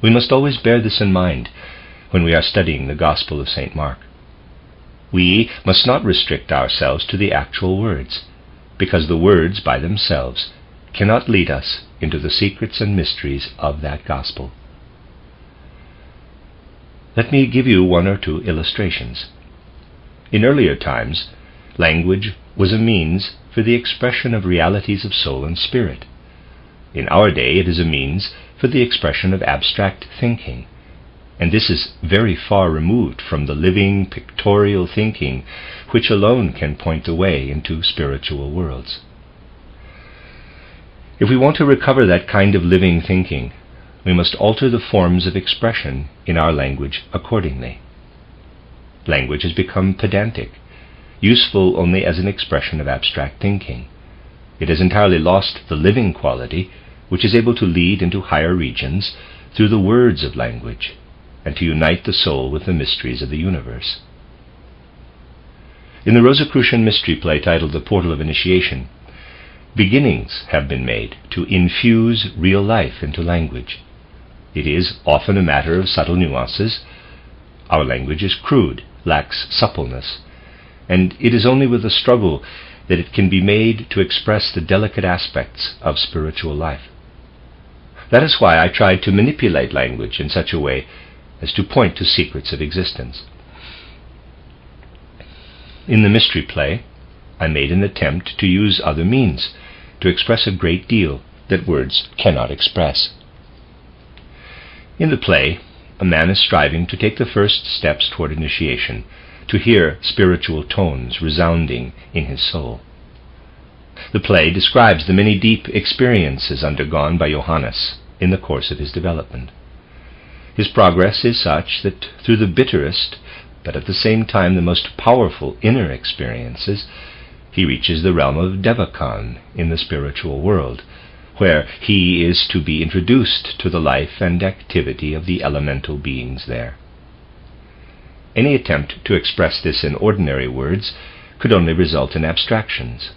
Speaker 1: We must always bear this in mind when we are studying the Gospel of St. Mark. We must not restrict ourselves to the actual words, because the words by themselves cannot lead us into the secrets and mysteries of that Gospel. Let me give you 1 or 2 illustrations. In earlier times, language was a means for the expression of realities of soul and spirit. In our day, it is a means for the expression of abstract thinking, and this is very far removed from the living, pictorial thinking which alone can point the way into spiritual worlds. If we want to recover that kind of living thinking, we must alter the forms of expression in our language accordingly. Language has become pedantic, useful only as an expression of abstract thinking. It has entirely lost the living quality which is able to lead into higher regions through the words of language, and to unite the soul with the mysteries of the universe. In the Rosicrucian mystery play titled The Portal of Initiation, beginnings have been made to infuse real life into language. It is often a matter of subtle nuances. Our language is crude, lacks suppleness, and it is only with a struggle that it can be made to express the delicate aspects of spiritual life. That is why I tried to manipulate language in such a way as to point to secrets of existence. In the mystery play, I made an attempt to use other means to express a great deal that words cannot express. In the play, a man is striving to take the first steps toward initiation, to hear spiritual tones resounding in his soul. The play describes the many deep experiences undergone by Johannes in the course of his development. His progress is such that through the bitterest, but at the same time the most powerful inner experiences, he reaches the realm of Devachan in the spiritual world, where he is to be introduced to the life and activity of the elemental beings there. Any attempt to express this in ordinary words could only result in abstractions,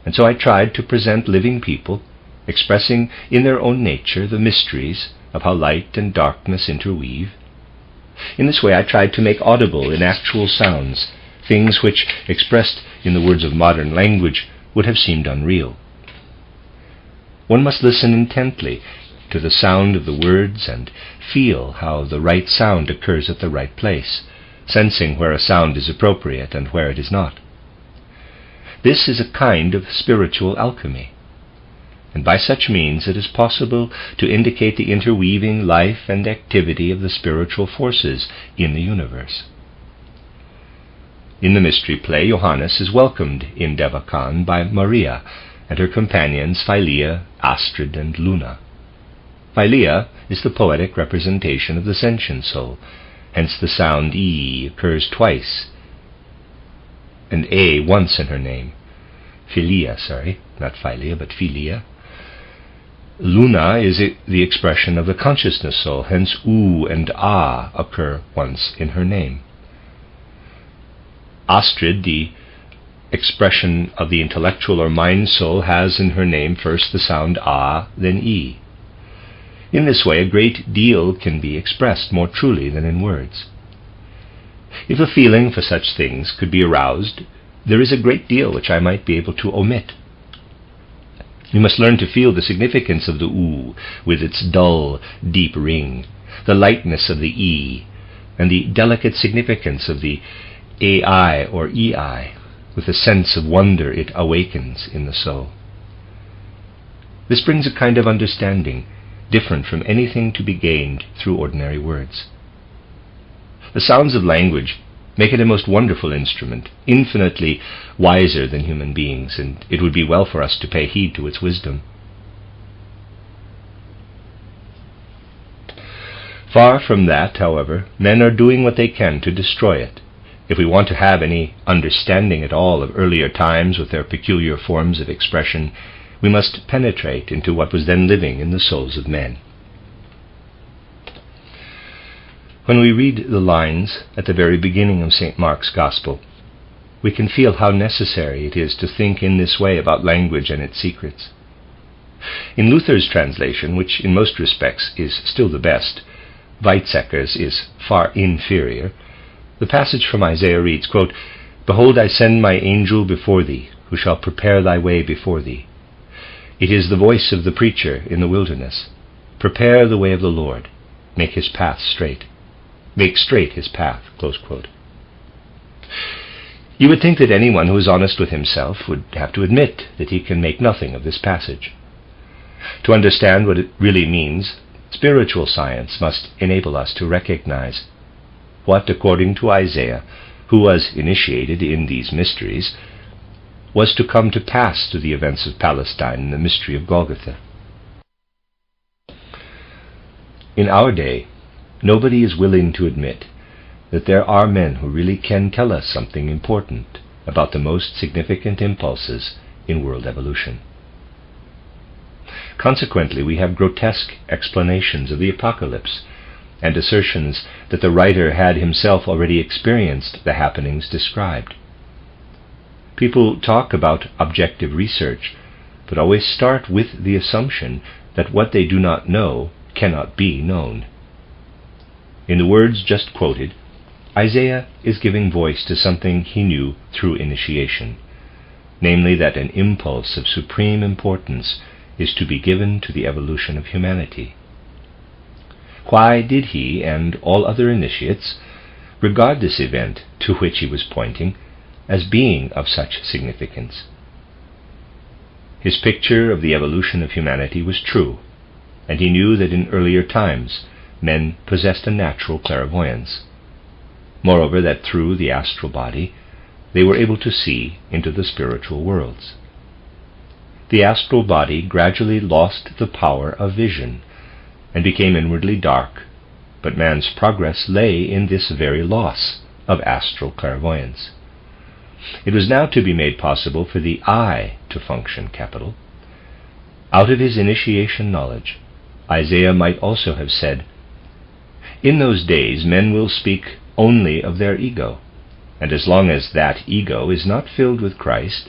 Speaker 1: and so I tried to present living people, expressing in their own nature the mysteries of how light and darkness interweave. In this way I tried to make audible in actual sounds things which, expressed in the words of modern language, would have seemed unreal. One must listen intently to the sound of the words and feel how the right sound occurs at the right place, sensing where a sound is appropriate and where it is not. This is a kind of spiritual alchemy, and by such means it is possible to indicate the interweaving life and activity of the spiritual forces in the universe. In the mystery play, Johannes is welcomed in Devachan by Maria and her companions Philia, Astrid, and Luna. Philia is the poetic representation of the sentient soul, hence the sound E occurs twice, and A once in her name. Philia, not Philia, but Philia. Luna is the expression of the consciousness soul, hence U and A occur once in her name. Astrid, the expression of the intellectual or mind soul, has in her name first the sound A, then E. In this way a great deal can be expressed more truly than in words. If a feeling for such things could be aroused, there is a great deal which I might be able to omit. You must learn to feel the significance of the U, with its dull, deep ring, the lightness of the E, and the delicate significance of the AI or EI, with the sense of wonder it awakens in the soul. This brings a kind of understanding different from anything to be gained through ordinary words. The sounds of language make it a most wonderful instrument, infinitely wiser than human beings, and it would be well for us to pay heed to its wisdom. Far from that, however, men are doing what they can to destroy it. If we want to have any understanding at all of earlier times with their peculiar forms of expression, we must penetrate into what was then living in the souls of men. When we read the lines at the very beginning of St. Mark's Gospel, we can feel how necessary it is to think in this way about language and its secrets. In Luther's translation, which in most respects is still the best, Weizsäcker's is far inferior, the passage from Isaiah reads, quote, "Behold, I send my angel before thee, who shall prepare thy way before thee. It is the voice of the preacher in the wilderness. Prepare the way of the Lord, make his path straight. Make straight his path," close quote. You would think that anyone who is honest with himself would have to admit that he can make nothing of this passage. To understand what it really means, Spiritual science must enable us to recognize what, according to Isaiah, who was initiated in these mysteries, was to come to pass through the events of Palestine and the mystery of Golgotha. In our day, nobody is willing to admit that there are men who really can tell us something important about the most significant impulses in world evolution. Consequently, we have grotesque explanations of the apocalypse and assertions that the writer had himself already experienced the happenings described. People talk about objective research, but always start with the assumption that what they do not know cannot be known. In the words just quoted, Isaiah is giving voice to something he knew through initiation, namely that an impulse of supreme importance is to be given to the evolution of humanity. Why did he and all other initiates regard this event to which he was pointing as being of such significance? His picture of the evolution of humanity was true, and he knew that in earlier times men possessed a natural clairvoyance. Moreover, that through the astral body they were able to see into the spiritual worlds. The astral body gradually lost the power of vision and became inwardly dark, but man's progress lay in this very loss of astral clairvoyance. It was now to be made possible for the eye to function, capital. Out of his initiation knowledge, Isaiah might also have said, "In those days men will speak only of their ego, and as long as that ego is not filled with Christ,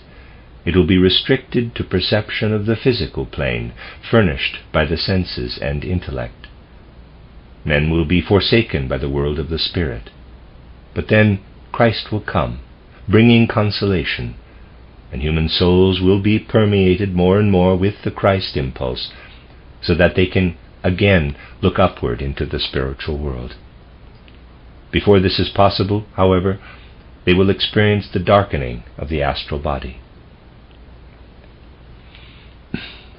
Speaker 1: it will be restricted to perception of the physical plane, furnished by the senses and intellect. Men will be forsaken by the world of the Spirit. But then Christ will come, bringing consolation, and human souls will be permeated more and more with the Christ impulse, so that they can again look upward into the spiritual world. Before this is possible, however, they will experience the darkening of the astral body."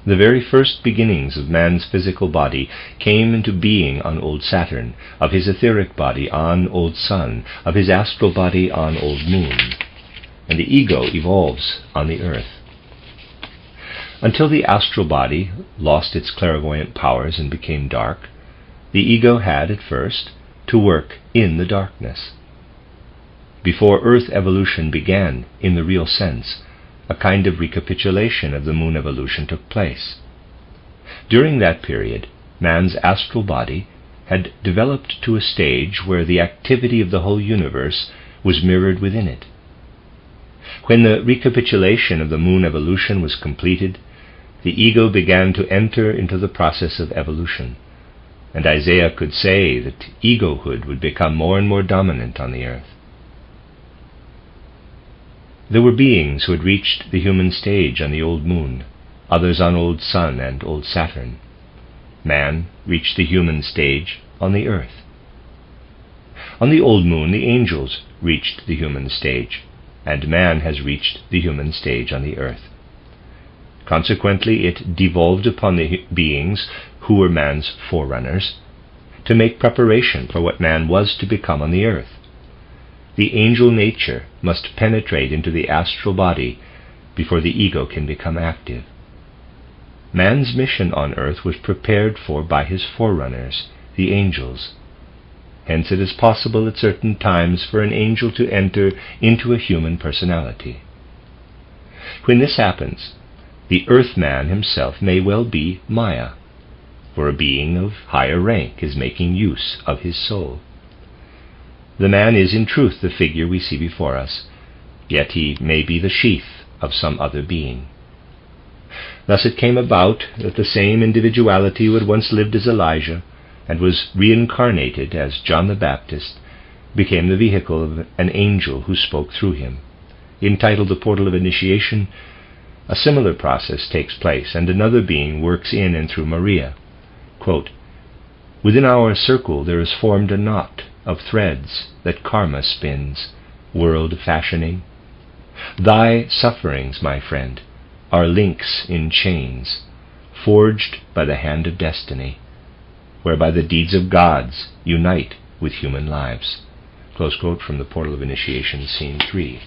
Speaker 1: The very first beginnings of man's physical body came into being on old Saturn, of his etheric body on old Sun, of his astral body on old Moon, and the ego evolves on the Earth. Until the astral body lost its clairvoyant powers and became dark, the ego had, at first, to work in the darkness. Before Earth evolution began, in the real sense, a kind of recapitulation of the Moon evolution took place. During that period, man's astral body had developed to a stage where the activity of the whole universe was mirrored within it. When the recapitulation of the Moon evolution was completed, the ego began to enter into the process of evolution, and Isaiah could say that egohood would become more and more dominant on the Earth. There were beings who had reached the human stage on the old Moon, others on old Sun and old Saturn. Man reached the human stage on the Earth. On the old Moon, the angels reached the human stage, and man has reached the human stage on the Earth. Consequently, it devolved upon the beings who were man's forerunners to make preparation for what man was to become on the Earth. The angel nature must penetrate into the astral body before the ego can become active. Man's mission on Earth was prepared for by his forerunners, the angels. Hence it is possible at certain times for an angel to enter into a human personality. When this happens, the Earthman himself may well be Maya, for a being of higher rank is making use of his soul. The man is in truth the figure we see before us, yet he may be the sheath of some other being. Thus it came about that the same individuality who had once lived as Elijah and was reincarnated as John the Baptist became the vehicle of an angel who spoke through him. Entitled The Portal of Initiation, a similar process takes place, and another being works in and through Maria. Quote, "Within our circle there is formed a knot of threads that karma spins, world fashioning. Thy sufferings, my friend, are links in chains, forged by the hand of destiny. whereby the deeds of gods unite with human lives." Close quote from the Portal of Initiation, Scene 3.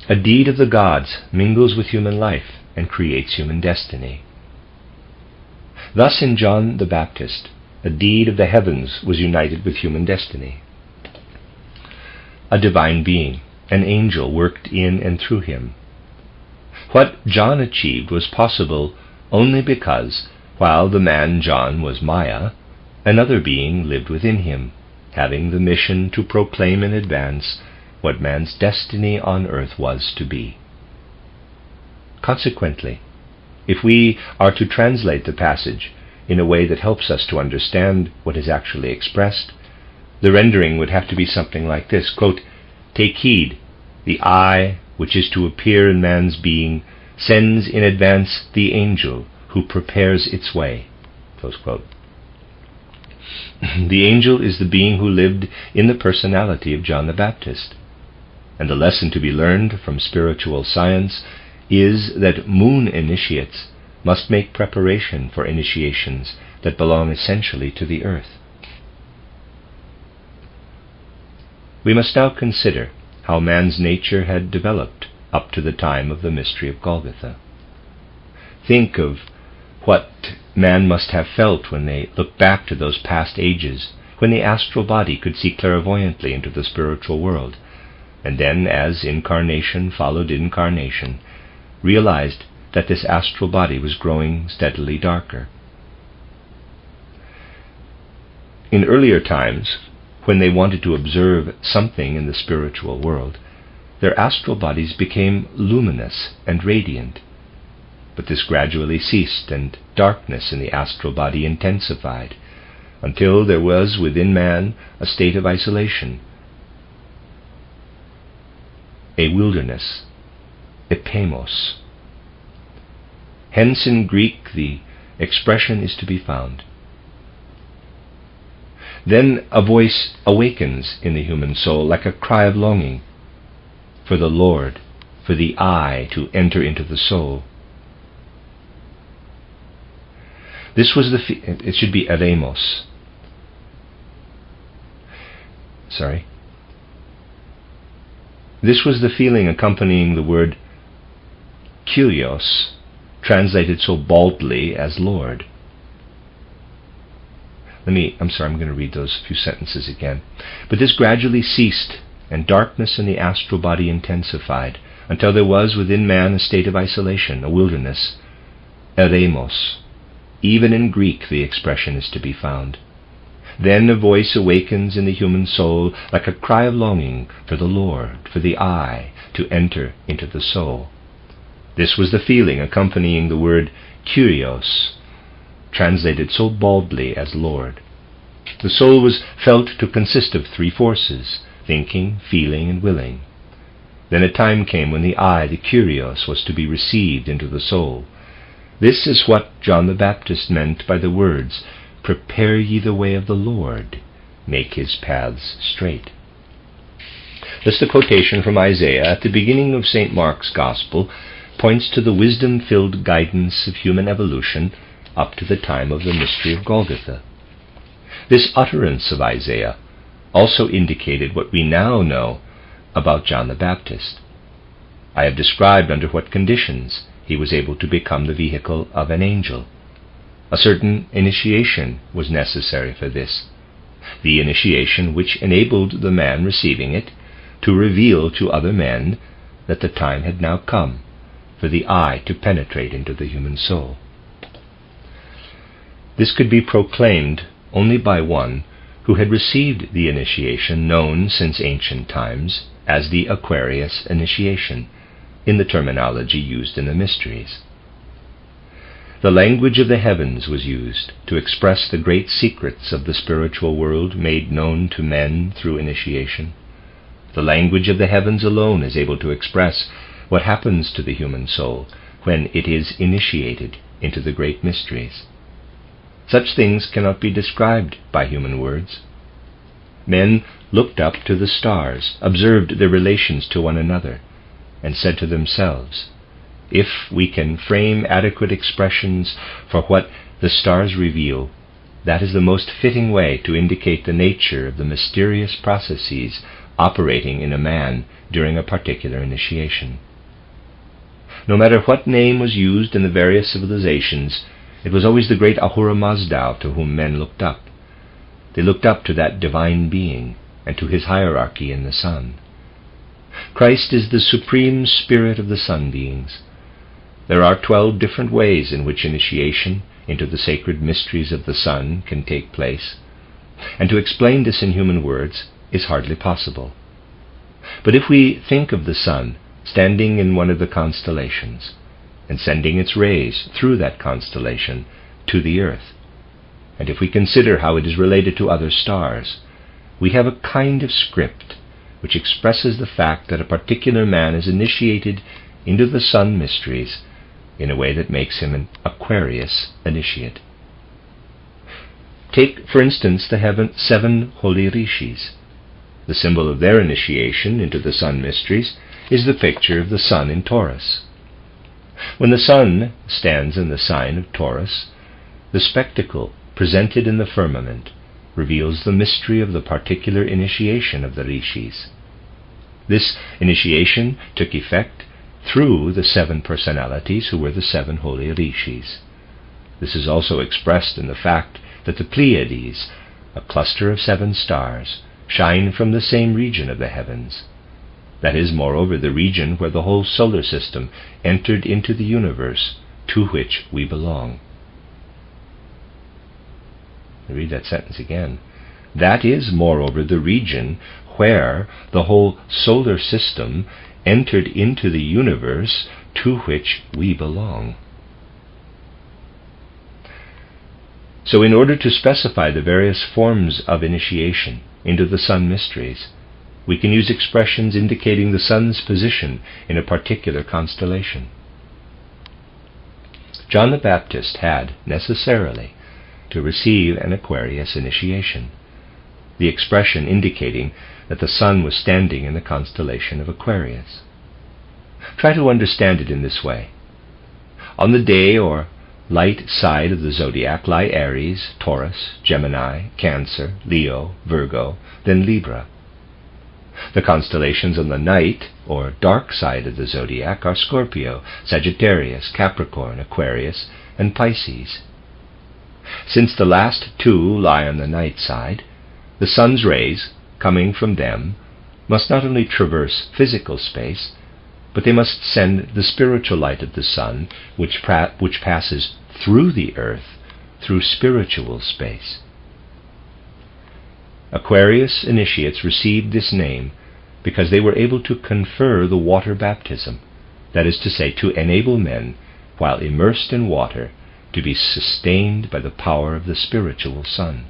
Speaker 1: A deed of the gods mingles with human life and creates human destiny. Thus in John the Baptist, a deed of the heavens was united with human destiny. A divine being, an angel, worked in and through him. What John achieved was possible only because, while the man John was Maya, another being lived within him, having the mission to proclaim in advance what man's destiny on earth was to be. Consequently, if we are to translate the passage in a way that helps us to understand what is actually expressed, the rendering would have to be something like this, quote, "Take heed, the I, which is to appear in man's being, sends in advance the angel who prepares its way." Close quote. The angel is the being who lived in the personality of John the Baptist. And the lesson to be learned from spiritual science is that moon initiates must make preparation for initiations that belong essentially to the earth. We must now consider how man's nature had developed up to the time of the mystery of Golgotha. Think of what man must have felt when they look back to those past ages, when the astral body could see clairvoyantly into the spiritual world, and then, as incarnation followed incarnation, realized that this astral body was growing steadily darker. In earlier times, when they wanted to observe something in the spiritual world, their astral bodies became luminous and radiant. But this gradually ceased, and darkness in the astral body intensified, until there was within man a state of isolation, a wilderness, epemos. Hence in Greek the expression is to be found. Then a voice awakens in the human soul like a cry of longing for the Lord, for the I to enter into the soul. This was it should be eremos. This was the feeling accompanying the word Kyrios, translated so baldly as Lord. I'm going to read those few sentences again. But this gradually ceased, and darkness in the astral body intensified, until there was within man a state of isolation, a wilderness, eremos. Even in Greek the expression is to be found. Then a voice awakens in the human soul like a cry of longing for the Lord, for the I, to enter into the soul. This was the feeling accompanying the word Kyrios, translated so baldly as Lord. The soul was felt to consist of three forces, thinking, feeling, and willing. Then a time came when the I, the Kyrios, was to be received into the soul. This is what John the Baptist meant by the words, "Prepare ye the way of the Lord, make his paths straight." Thus the quotation from Isaiah at the beginning of St. Mark's Gospel points to the wisdom-filled guidance of human evolution up to the time of the mystery of Golgotha. This utterance of Isaiah also indicated what we now know about John the Baptist. I have described under what conditions he was able to become the vehicle of an angel. A certain initiation was necessary for this, the initiation which enabled the man receiving it to reveal to other men that the time had now come for the I to penetrate into the human soul. This could be proclaimed only by one who had received the initiation known since ancient times as the Aquarius initiation, in the terminology used in the mysteries. The language of the heavens was used to express the great secrets of the spiritual world made known to men through initiation. The language of the heavens alone is able to express what happens to the human soul when it is initiated into the great mysteries. Such things cannot be described by human words. Men looked up to the stars, observed their relations to one another, and said to themselves, "If we can frame adequate expressions for what the stars reveal, that is the most fitting way to indicate the nature of the mysterious processes operating in a man during a particular initiation. No matter what name was used in the various civilizations, it was always the great Ahura Mazda to whom men looked up. They looked up to that divine being and to his hierarchy in the sun. Christ is the supreme spirit of the sun beings. There are 12 different ways in which initiation into the sacred mysteries of the sun can take place, and to explain this in human words is hardly possible. But if we think of the sun standing in one of the constellations and sending its rays through that constellation to the earth, and if we consider how it is related to other stars, we have a kind of script which expresses the fact that a particular man is initiated into the sun mysteries in a way that makes him an Aquarius initiate. Take, for instance, the 7 holy rishis. The symbol of their initiation into the sun mysteries is the picture of the sun in Taurus. When the sun stands in the sign of Taurus, the spectacle presented in the firmament reveals the mystery of the particular initiation of the rishis. This initiation took effect through the 7 personalities who were the 7 holy rishis. This is also expressed in the fact that the Pleiades, a cluster of 7 stars, shine from the same region of the heavens. That is, moreover, the region where the whole solar system entered into the universe to which we belong. I read that sentence again. That is, moreover, the region where the whole solar system entered into the universe to which we belong. So in order to specify the various forms of initiation into the sun mysteries, we can use expressions indicating the sun's position in a particular constellation. John the Baptist had, necessarily, to receive an Aquarius initiation, the expression indicating that the sun was standing in the constellation of Aquarius. Try to understand it in this way. On the day or light side of the zodiac lie Aries, Taurus, Gemini, Cancer, Leo, Virgo, then Libra. The constellations on the night or dark side of the zodiac are Scorpio, Sagittarius, Capricorn, Aquarius, and Pisces. Since the last 2 lie on the night side, the sun's rays, coming from them, must not only traverse physical space, but they must send the spiritual light of the sun, which passes through the earth, through spiritual space. Aquarius initiates received this name because they were able to confer the water baptism, that is to say, to enable men, while immersed in water, to be sustained by the power of the spiritual sun.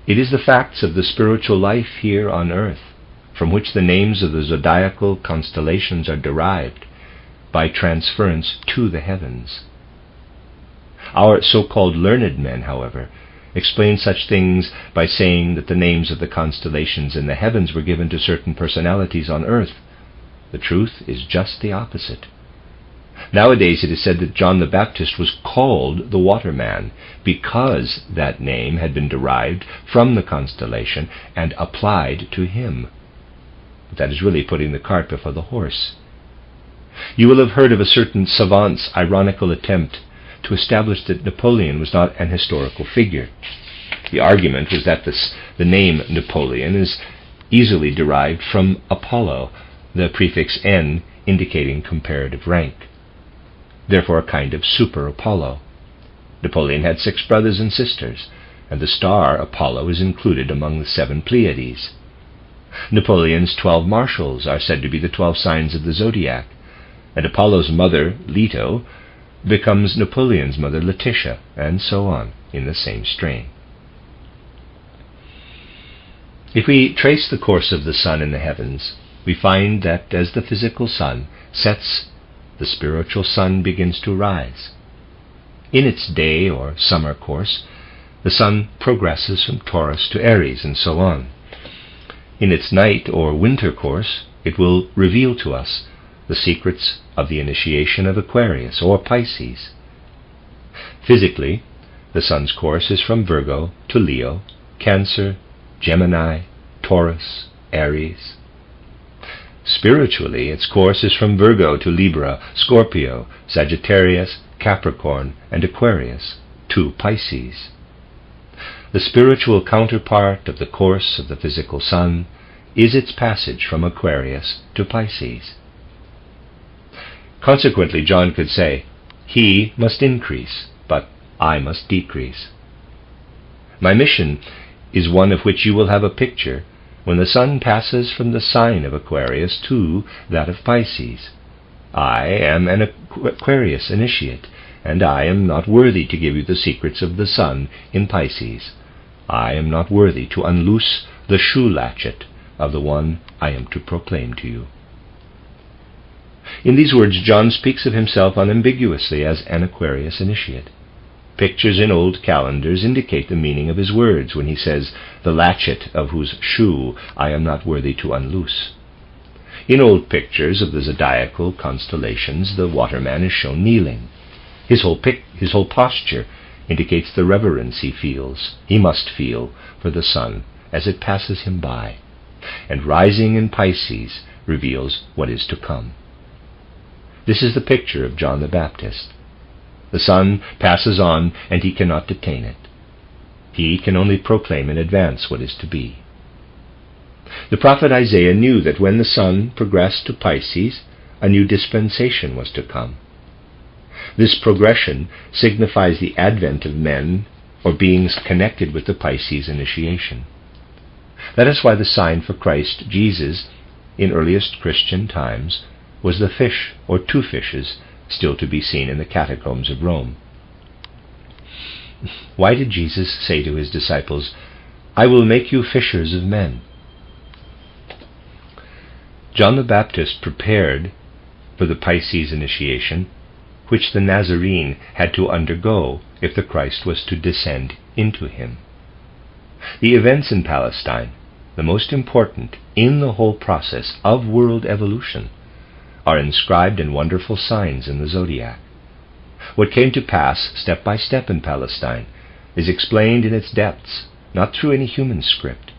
Speaker 1: It is the facts of the spiritual life here on earth, from which the names of the zodiacal constellations are derived, by transference to the heavens. Our so-called learned men, however, explain such things by saying that the names of the constellations in the heavens were given to certain personalities on earth. The truth is just the opposite. Nowadays it is said that John the Baptist was called the Waterman because that name had been derived from the constellation and applied to him. But that is really putting the cart before the horse. You will have heard of a certain savant's ironical attempt to establish that Napoleon was not an historical figure. The argument was that the name Napoleon is easily derived from Apollo, the prefix N indicating comparative rank. Therefore a kind of super Apollo. Napoleon had 6 brothers and sisters, and the star Apollo is included among the 7 Pleiades. Napoleon's 12 marshals are said to be the 12 signs of the zodiac, and Apollo's mother, Leto, becomes Napoleon's mother, Letitia, and so on, in the same strain. If we trace the course of the sun in the heavens, we find that as the physical sun sets, the spiritual sun begins to rise. In its day or summer course, the sun progresses from Taurus to Aries, and so on. In its night or winter course, it will reveal to us the secrets of the initiation of Aquarius or Pisces. Physically, the sun's course is from Virgo to Leo, Cancer, Gemini, Taurus, Aries. Spiritually, its course is from Virgo to Libra, Scorpio, Sagittarius, Capricorn, and Aquarius, to Pisces. The spiritual counterpart of the course of the physical sun is its passage from Aquarius to Pisces. Consequently, John could say, "He must increase, but I must decrease." My mission is one of which you will have a picture when the sun passes from the sign of Aquarius to that of Pisces. I am an Aquarius initiate, and I am not worthy to give you the secrets of the sun in Pisces. I am not worthy to unloose the shoe latchet of the one I am to proclaim to you. In these words, John speaks of himself unambiguously as an Aquarius initiate. Pictures in old calendars indicate the meaning of his words when he says, "The latchet of whose shoe I am not worthy to unloose." In old pictures of the zodiacal constellations, the waterman is shown kneeling. His whole posture indicates the reverence he must feel for the sun as it passes him by, and rising in Pisces reveals what is to come. This is the picture of John the Baptist. The sun passes on, and he cannot detain it. He can only proclaim in advance what is to be. The prophet Isaiah knew that when the sun progressed to Pisces, a new dispensation was to come. This progression signifies the advent of men or beings connected with the Pisces initiation. That is why the sign for Christ Jesus in earliest Christian times was the fish or two fishes still to be seen in the catacombs of Rome. Why did Jesus say to his disciples, "I will make you fishers of men"? John the Baptist prepared for the Pisces initiation, which the Nazarene had to undergo if the Christ was to descend into him. The events in Palestine, the most important in the whole process of world evolution, are inscribed in wonderful signs in the zodiac. What came to pass step by step in Palestine is explained in its depths, not through any human script,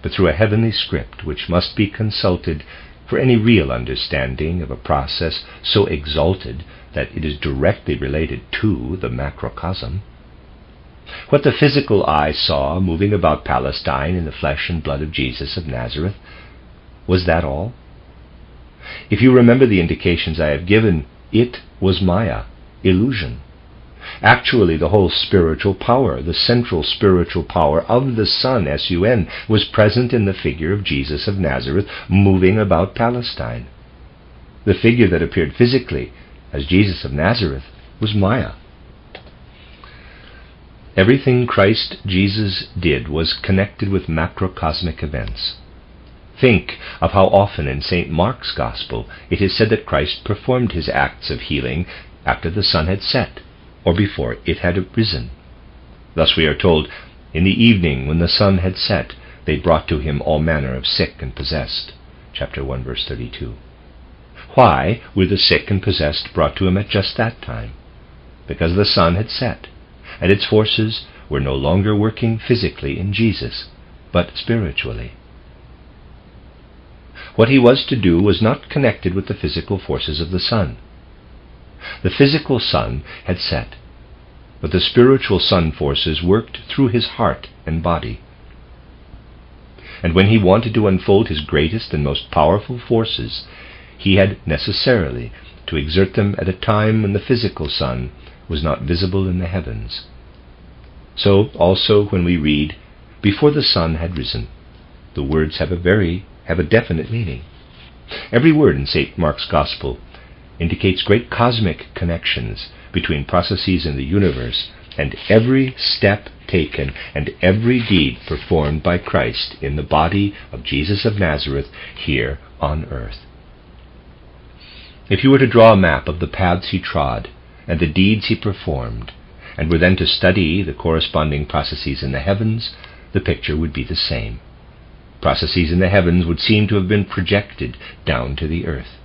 Speaker 1: but through a heavenly script which must be consulted for any real understanding of a process so exalted that it is directly related to the macrocosm. What the physical eye saw moving about Palestine in the flesh and blood of Jesus of Nazareth, was that all? If you remember the indications I have given, it was Maya, illusion. Actually, the whole spiritual power, the central spiritual power of the sun, S-U-N, was present in the figure of Jesus of Nazareth moving about Palestine. The figure that appeared physically as Jesus of Nazareth was Maya. Everything Christ Jesus did was connected with macrocosmic events. Think of how often in St. Mark's Gospel it is said that Christ performed his acts of healing after the sun had set, or before it had risen. Thus we are told, "In the evening when the sun had set, they brought to him all manner of sick and possessed." Chapter 1, verse 32. Why were the sick and possessed brought to him at just that time? Because the sun had set, and its forces were no longer working physically in Jesus, but spiritually. What he was to do was not connected with the physical forces of the sun. The physical sun had set, but the spiritual sun forces worked through his heart and body. And when he wanted to unfold his greatest and most powerful forces, he had necessarily to exert them at a time when the physical sun was not visible in the heavens. So also when we read, "Before the sun had risen," the words have a definite meaning. Every word in St. Mark's Gospel indicates great cosmic connections between processes in the universe and every step taken and every deed performed by Christ in the body of Jesus of Nazareth here on earth. If you were to draw a map of the paths he trod and the deeds he performed, and were then to study the corresponding processes in the heavens, the picture would be the same. Processes in the heavens would seem to have been projected down to the earth.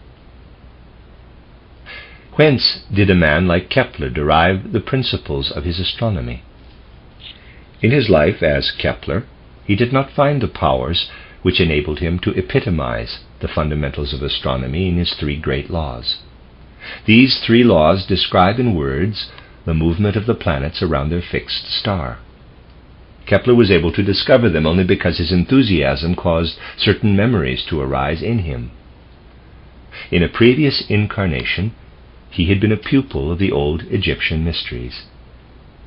Speaker 1: Whence did a man like Kepler derive the principles of his astronomy? In his life as Kepler, he did not find the powers which enabled him to epitomize the fundamentals of astronomy in his three great laws. These three laws describe in words the movement of the planets around their fixed star. Kepler was able to discover them only because his enthusiasm caused certain memories to arise in him. In a previous incarnation, he had been a pupil of the old Egyptian mysteries.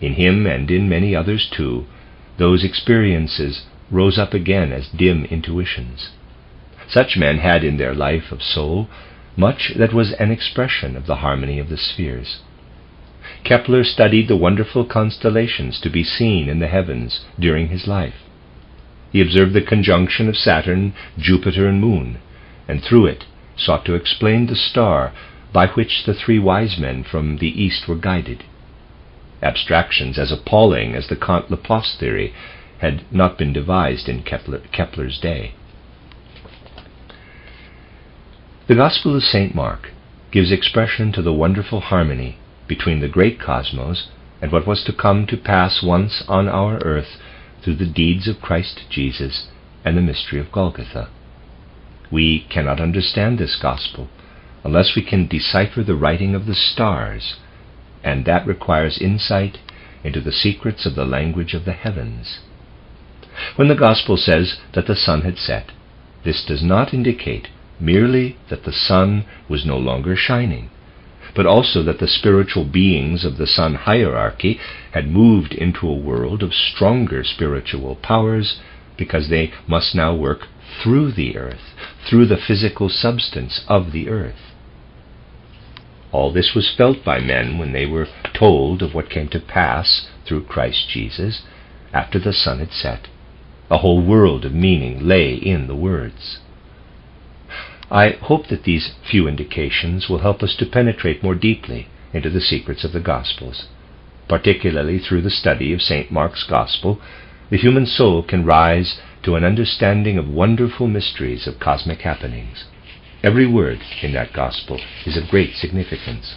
Speaker 1: In him, and in many others too, those experiences rose up again as dim intuitions. Such men had in their life of soul much that was an expression of the harmony of the spheres. Kepler studied the wonderful constellations to be seen in the heavens during his life. He observed the conjunction of Saturn, Jupiter, and Moon, and through it sought to explain the star by which the three wise men from the east were guided. Abstractions as appalling as the Kant-Laplace theory had not been devised in Kepler's day. The Gospel of St. Mark gives expression to the wonderful harmony between the great cosmos and what was to come to pass once on our earth through the deeds of Christ Jesus and the mystery of Golgotha. We cannot understand this Gospel unless we can decipher the writing of the stars, and that requires insight into the secrets of the language of the heavens. When the Gospel says that the sun had set, this does not indicate merely that the sun was no longer shining, but also that the spiritual beings of the sun hierarchy had moved into a world of stronger spiritual powers because they must now work through the earth, through the physical substance of the earth. All this was felt by men when they were told of what came to pass through Christ Jesus after the sun had set. A whole world of meaning lay in the words. I hope that these few indications will help us to penetrate more deeply into the secrets of the Gospels. Particularly through the study of St. Mark's Gospel, the human soul can rise to an understanding of wonderful mysteries of cosmic happenings. Every word in that Gospel is of great significance.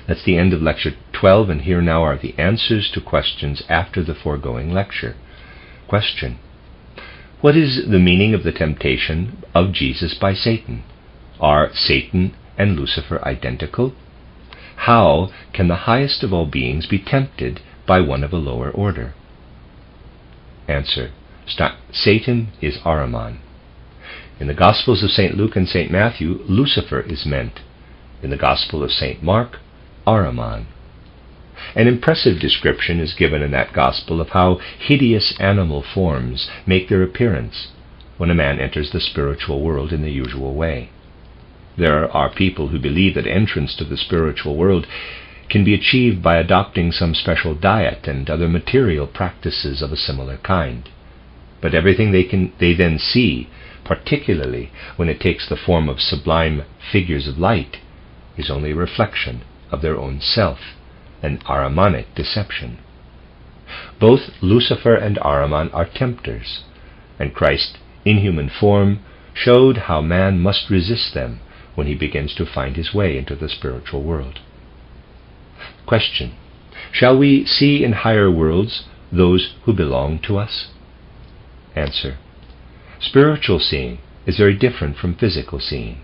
Speaker 1: That's the end of Lecture 12, and here now are the answers to questions after the foregoing lecture. Question: what is the meaning of the temptation of Jesus by Satan? Are Satan and Lucifer identical? How can the highest of all beings be tempted by one of a lower order? Answer: Satan is Ahriman. In the Gospels of St. Luke and St. Matthew, Lucifer is meant. In the Gospel of St. Mark, Ahriman. An impressive description is given in that Gospel of how hideous animal forms make their appearance when a man enters the spiritual world in the usual way. There are people who believe that entrance to the spiritual world can be achieved by adopting some special diet and other material practices of a similar kind. But everything they then see, particularly when it takes the form of sublime figures of light, is only a reflection of their own self, an Ahrimanic deception. Both Lucifer and Ahriman are tempters, and Christ, in human form, showed how man must resist them when he begins to find his way into the spiritual world. Question: shall we see in higher worlds those who belong to us? Answer: spiritual seeing is very different from physical seeing.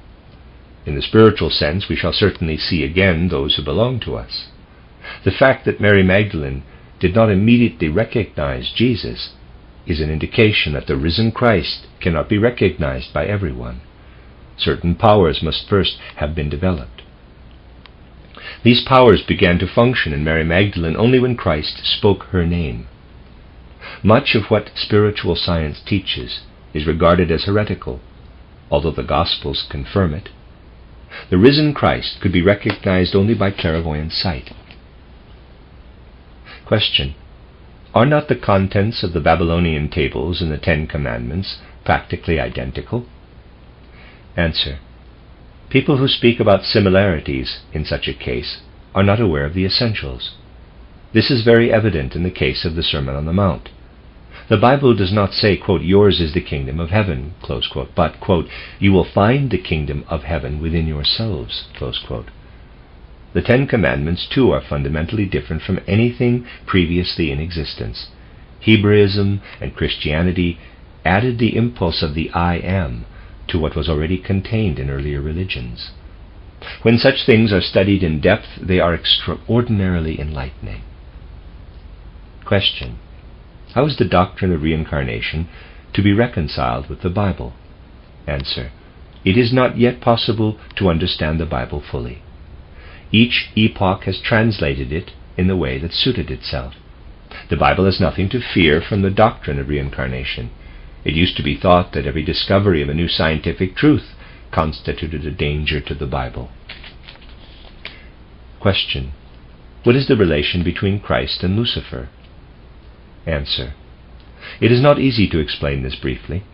Speaker 1: In the spiritual sense, we shall certainly see again those who belong to us. The fact that Mary Magdalene did not immediately recognize Jesus is an indication that the risen Christ cannot be recognized by everyone. Certain powers must first have been developed. These powers began to function in Mary Magdalene only when Christ spoke her name. Much of what spiritual science teaches is regarded as heretical, although the Gospels confirm it. The risen Christ could be recognized only by clairvoyant sight. Question: are not the contents of the Babylonian tables and the Ten Commandments practically identical? Answer: people who speak about similarities in such a case are not aware of the essentials. This is very evident in the case of the Sermon on the Mount. The Bible does not say, quote, yours is the kingdom of heaven, close quote, but, quote, you will find the kingdom of heaven within yourselves, close quote. The 10 Commandments, too, are fundamentally different from anything previously in existence. Hebraism and Christianity added the impulse of the I am to what was already contained in earlier religions. When such things are studied in depth, they are extraordinarily enlightening. Question: how is the doctrine of reincarnation to be reconciled with the Bible? Answer: it is not yet possible to understand the Bible fully. Each epoch has translated it in the way that suited itself. The Bible has nothing to fear from the doctrine of reincarnation. It used to be thought that every discovery of a new scientific truth constituted a danger to the Bible. Question: what is the relation between Christ and Lucifer? Answer: it is not easy to explain this briefly.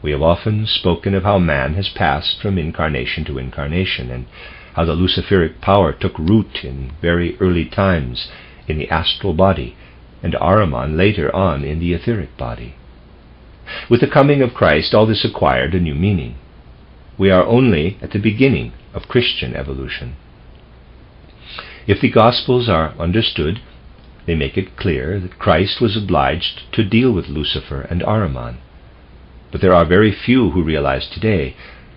Speaker 1: We have often spoken of how man has passed from incarnation to incarnation, and how the Luciferic power took root in very early times in the astral body, and Ahriman later on in the etheric body. With the coming of Christ, all this acquired a new meaning. We are only at the beginning of Christian evolution. If the Gospels are understood, they make it clear that Christ was obliged to deal with Lucifer and Ahriman. But there are very few who realize today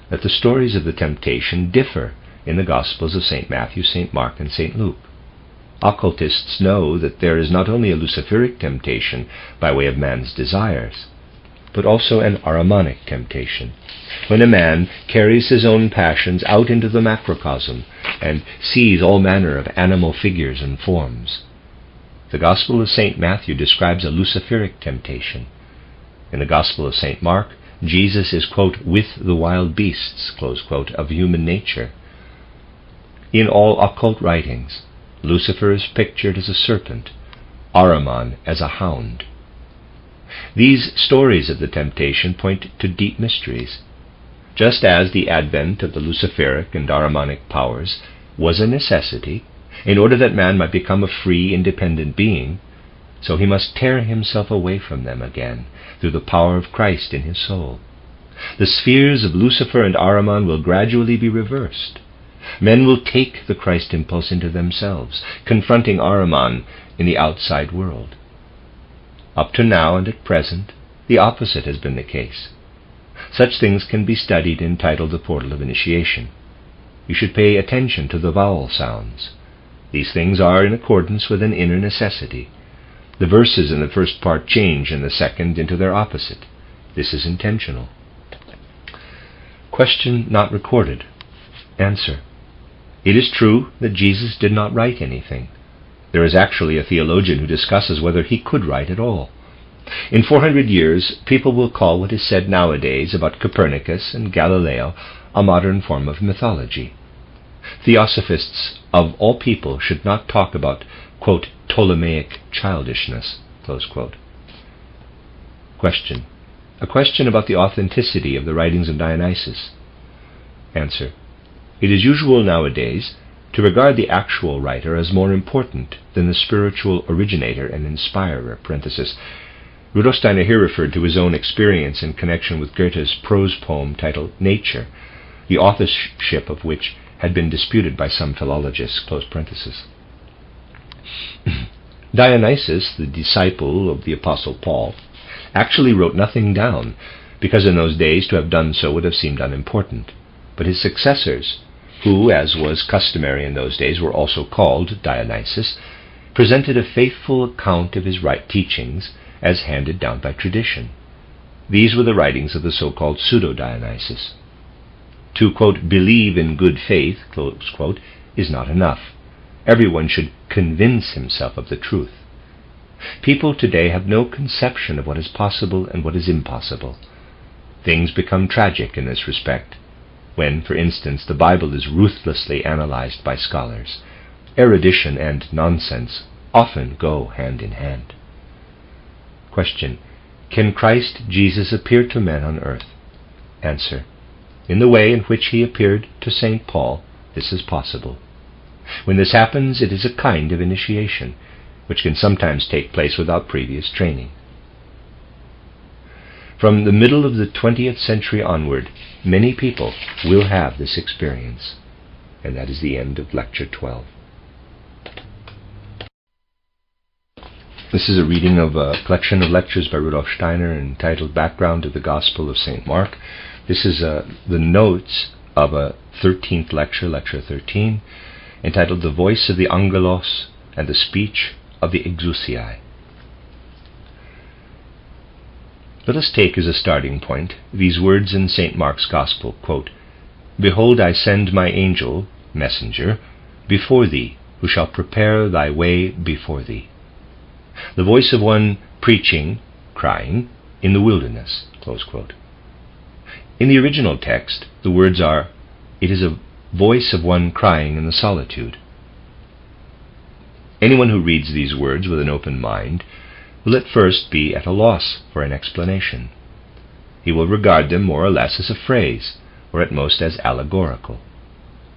Speaker 1: that the stories of the temptation differ in the Gospels of St. Matthew, St. Mark, and St. Luke. Occultists know that there is not only a Luciferic temptation by way of man's desires, but also an Ahrimanic temptation, when a man carries his own passions out into the macrocosm and sees all manner of animal figures and forms. The Gospel of St. Matthew describes a Luciferic temptation. In the Gospel of St. Mark, Jesus is, quote, with the wild beasts, close quote, of human nature. In all occult writings, Lucifer is pictured as a serpent, Ahriman as a hound. These stories of the temptation point to deep mysteries. Just as the advent of the Luciferic and Ahrimanic powers was a necessity in order that man might become a free, independent being, so he must tear himself away from them again through the power of Christ in his soul. The spheres of Lucifer and Ahriman will gradually be reversed. Men will take the Christ impulse into themselves, confronting Ahriman in the outside world. Up to now and at present, the opposite has been the case. Such things can be studied in Titled The Portal of Initiation. You should pay attention to the vowel sounds. These things are in accordance with an inner necessity. The verses in the first part change in the second into their opposite. This is intentional. Question not recorded. Answer: it is true that Jesus did not write anything. There is actually a theologian who discusses whether he could write at all. In 400 years, people will call what is said nowadays about Copernicus and Galileo a modern form of mythology. Theosophists of all people should not talk about, quote, Ptolemaic childishness, close quote. Question: a question about the authenticity of the writings of Dionysus. Answer: it is usual nowadays to regard the actual writer as more important than the spiritual originator and inspirer. Parenthesis. Rudolf Steiner here referred to his own experience in connection with Goethe's prose poem titled Nature, the authorship of which had been disputed by some philologists. Close parenthesis. Dionysus, the disciple of the Apostle Paul, actually wrote nothing down, because in those days to have done so would have seemed unimportant. But his successors, who, as was customary in those days, were also called Dionysus, presented a faithful account of his right teachings as handed down by tradition. These were the writings of the so-called pseudo-Dionysus. To, quote, believe in good faith, close quote, is not enough. Everyone should convince himself of the truth. People today have no conception of what is possible and what is impossible. Things become tragic in this respect. When, for instance, the Bible is ruthlessly analyzed by scholars, erudition and nonsense often go hand in hand. Question: can Christ Jesus appear to men on earth? Answer: in the way in which he appeared to St. Paul, this is possible. When this happens, it is a kind of initiation, which can sometimes take place without previous training. From the middle of the 20th century onward, many people will have this experience. And that is the end of Lecture 12. This is a reading of a collection of lectures by Rudolf Steiner entitled Background to the Gospel of St. Mark. This is the notes of a 13th lecture, Lecture 13, entitled The Voice of the Angelos and the Speech of the Exousiai. Let us take as a starting point these words in St. Mark's Gospel, quote, "Behold, I send my angel, messenger, before thee, who shall prepare thy way before thee. The voice of one preaching, crying, in the wilderness." Close quote. In the original text, the words are, "It is a voice of one crying in the solitude." Anyone who reads these words with an open mind will at first be at a loss for an explanation. He will regard them more or less as a phrase, or at most as allegorical.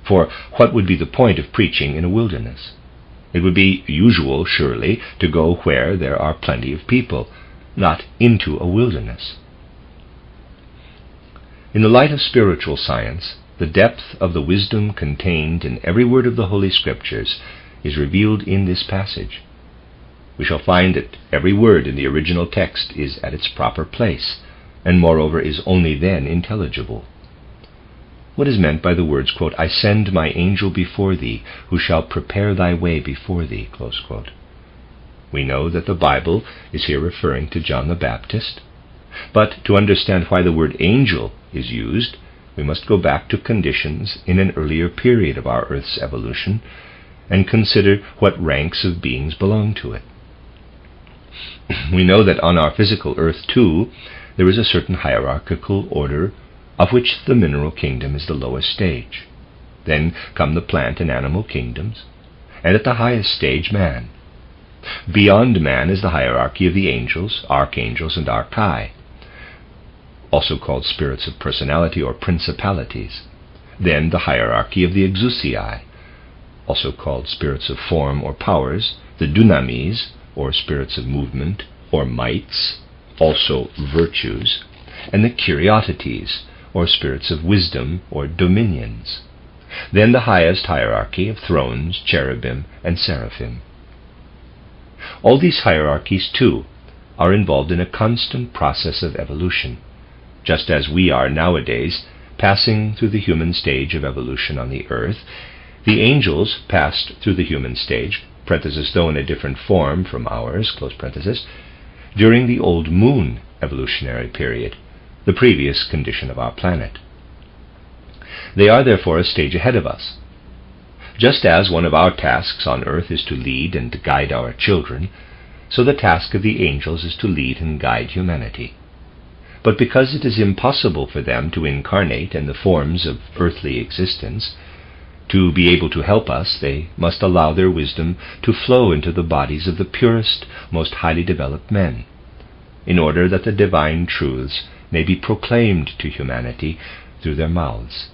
Speaker 1: For what would be the point of preaching in a wilderness? It would be usual, surely, to go where there are plenty of people, not into a wilderness. In the light of spiritual science, the depth of the wisdom contained in every word of the Holy Scriptures is revealed in this passage. We shall find that every word in the original text is at its proper place, and moreover is only then intelligible. What is meant by the words, quote, "I send my angel before thee, who shall prepare thy way before thee," close quote? We know that the Bible is here referring to John the Baptist, but to understand why the word angel is used, we must go back to conditions in an earlier period of our Earth's evolution and consider what ranks of beings belong to it. We know that on our physical Earth, too, there is a certain hierarchical order, of which the mineral kingdom is the lowest stage. Then come the plant and animal kingdoms, and at the highest stage, man. Beyond man is the hierarchy of the angels, archangels, and archai, also called spirits of personality or principalities. Then the hierarchy of the exousiai, also called spirits of form or powers, the dunamis, or spirits of movement, or mights, also virtues, and the kuriotetes, or spirits of wisdom, or dominions. Then the highest hierarchy of thrones, cherubim, and seraphim. All these hierarchies, too, are involved in a constant process of evolution, just as we are nowadays passing through the human stage of evolution on the earth. The angels passed through the human stage, parenthesis, though in a different form from ours, close parenthesis, during the old moon evolutionary period, the previous condition of our planet. They are therefore a stage ahead of us. Just as one of our tasks on earth is to lead and guide our children, so the task of the angels is to lead and guide humanity. But because it is impossible for them to incarnate in the forms of earthly existence, to be able to help us, they must allow their wisdom to flow into the bodies of the purest, most highly developed men, in order that the divine truths may be proclaimed to humanity through their mouths.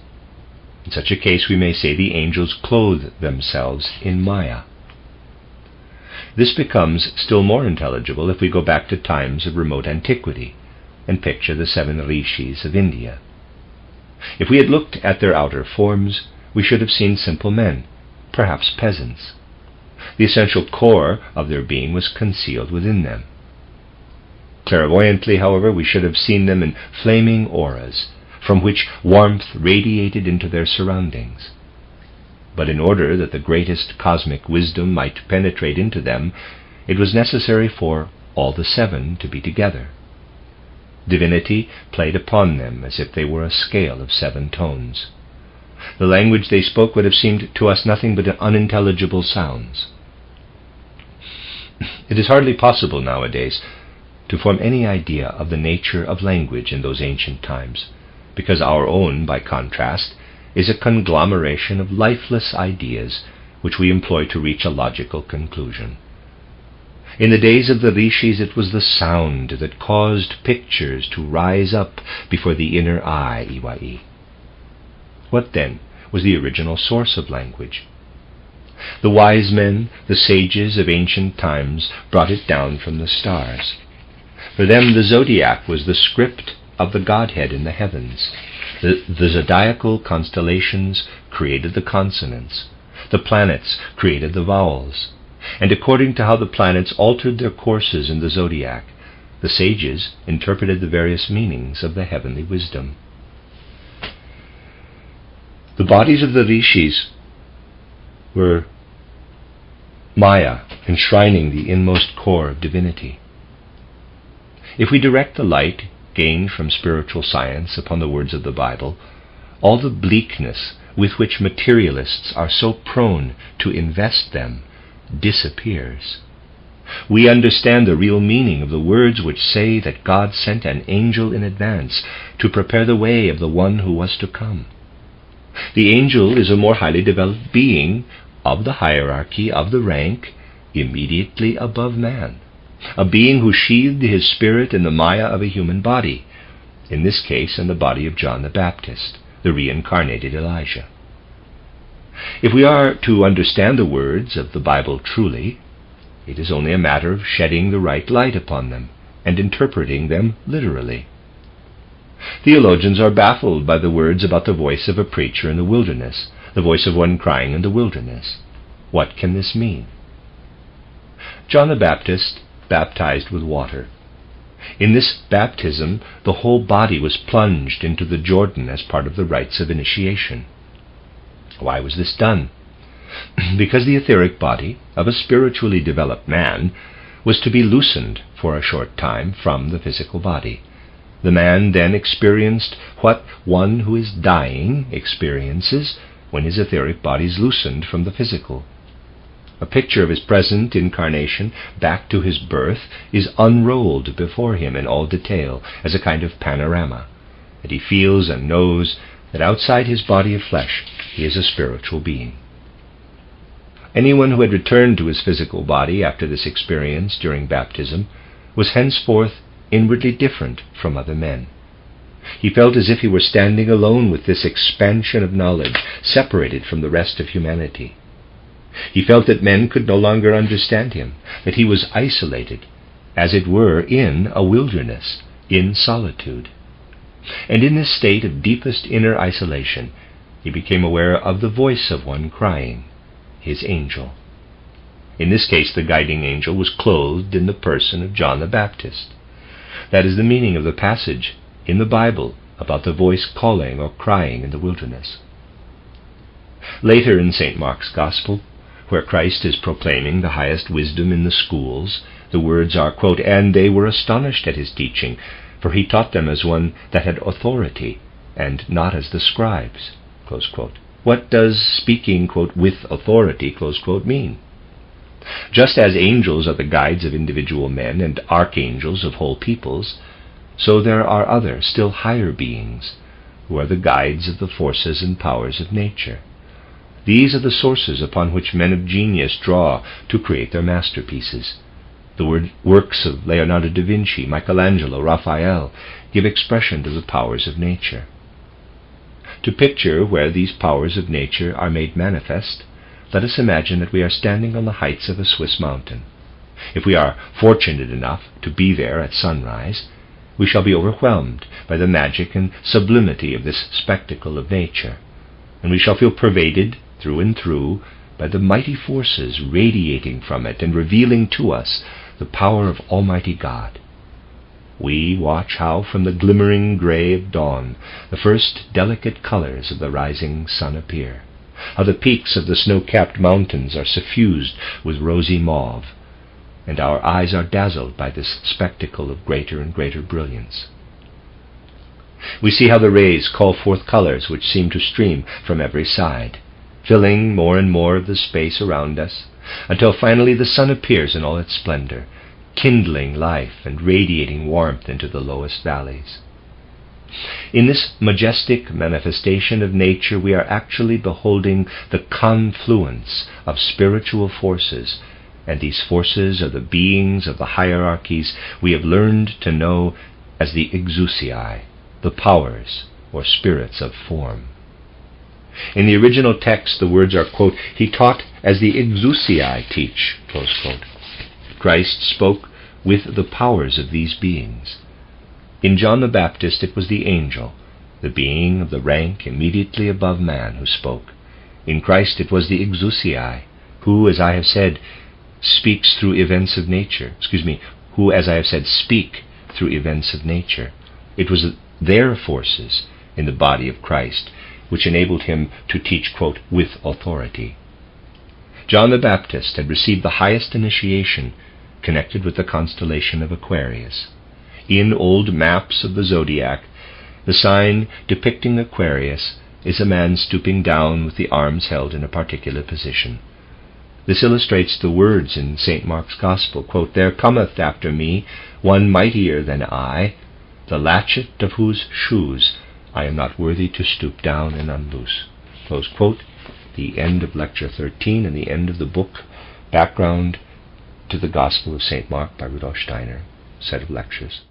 Speaker 1: In such a case, we may say the angels clothe themselves in Maya. This becomes still more intelligible if we go back to times of remote antiquity and picture the 7 rishis of India. If we had looked at their outer forms, we should have seen simple men, perhaps peasants. The essential core of their being was concealed within them. Clairvoyantly, however, we should have seen them in flaming auras, from which warmth radiated into their surroundings. But in order that the greatest cosmic wisdom might penetrate into them, it was necessary for all the 7 to be together. Divinity played upon them as if they were a scale of 7 tones. The language they spoke would have seemed to us nothing but unintelligible sounds. It is hardly possible nowadays to form any idea of the nature of language in those ancient times, because our own, by contrast, is a conglomeration of lifeless ideas which we employ to reach a logical conclusion. In the days of the rishis, it was the sound that caused pictures to rise up before the inner eye, Iwai. What, then, was the original source of language? The wise men, the sages of ancient times, brought it down from the stars. For them, the zodiac was the script of the Godhead in the heavens. The zodiacal constellations created the consonants. The planets created the vowels. and according to how the planets altered their courses in the zodiac, the sages interpreted the various meanings of the heavenly wisdom. The bodies of the rishis were Maya, enshrining the inmost core of divinity. If we direct the light gained from spiritual science upon the words of the Bible, all the bleakness with which materialists are so prone to invest them disappears. We understand the real meaning of the words which say that God sent an angel in advance to prepare the way of the one who was to come. The angel is a more highly developed being of the hierarchy of the rank immediately above man, a being who sheathed his spirit in the maya of a human body, in this case in the body of John the Baptist, the reincarnated Elijah. If we are to understand the words of the Bible truly, it is only a matter of shedding the right light upon them and interpreting them literally. Theologians are baffled by the words about the voice of a preacher in the wilderness, the voice of one crying in the wilderness. What can this mean? John the Baptist baptized with water. In this baptism, the whole body was plunged into the Jordan as part of the rites of initiation. Why was this done? Because the etheric body of a spiritually developed man was to be loosened for a short time from the physical body. The man then experienced what one who is dying experiences when his etheric body is loosened from the physical. A picture of his present incarnation back to his birth is unrolled before him in all detail as a kind of panorama, and he feels and knows that outside his body of flesh he is a spiritual being. Anyone who had returned to his physical body after this experience during baptism was henceforth inwardly different from other men. He felt as if he were standing alone with this expansion of knowledge, separated from the rest of humanity. He felt that men could no longer understand him, that he was isolated, as it were in a wilderness, in solitude. And in this state of deepest inner isolation, he became aware of the voice of one crying, his angel. In this case, the guiding angel was clothed in the person of John the Baptist. That is the meaning of the passage in the Bible about the voice calling or crying in the wilderness. Later in St. Mark's Gospel, where Christ is proclaiming the highest wisdom in the schools, the words are, quote, "And they were astonished at his teaching, for he taught them as one that had authority, and not as the scribes." Close quote. What does speaking, quote, "with authority," close quote, mean? Just as angels are the guides of individual men and archangels of whole peoples, so there are other, still higher beings, who are the guides of the forces and powers of nature. These are the sources upon which men of genius draw to create their masterpieces. The works of Leonardo da Vinci, Michelangelo, Raphael give expression to the powers of nature. To picture where these powers of nature are made manifest, let us imagine that we are standing on the heights of a Swiss mountain. If we are fortunate enough to be there at sunrise, we shall be overwhelmed by the magic and sublimity of this spectacle of nature, and we shall feel pervaded through and through by the mighty forces radiating from it and revealing to us the power of Almighty God. We watch how from the glimmering gray of dawn the first delicate colors of the rising sun appear, how the peaks of the snow-capped mountains are suffused with rosy mauve, and our eyes are dazzled by this spectacle of greater and greater brilliance. We see how the rays call forth colors which seem to stream from every side, filling more and more of the space around us, until finally the sun appears in all its splendor, kindling life and radiating warmth into the lowest valleys. In this majestic manifestation of nature, we are actually beholding the confluence of spiritual forces, and these forces are the beings of the hierarchies we have learned to know as the exousiae, the powers or spirits of form. In the original text, the words are, quote, "He taught as the exousiae teach," close quote. Christ spoke with the powers of these beings. In John the Baptist it was the angel, the being of the rank immediately above man, who spoke. In Christ it was the exousiae, who, as I have said, speaks through events of nature, who, as I have said, speak through events of nature. It was their forces in the body of Christ which enabled him to teach, quote, with authority. John the Baptist had received the highest initiation connected with the constellation of Aquarius. In old maps of the zodiac, the sign depicting Aquarius is a man stooping down with the arms held in a particular position. This illustrates the words in St. Mark's Gospel, quote, "There cometh after me one mightier than I, the latchet of whose shoes I am not worthy to stoop down and unloose." Close quote. The end of Lecture 13 and the end of the book, Background to the Gospel of St. Mark by Rudolf Steiner, set of lectures.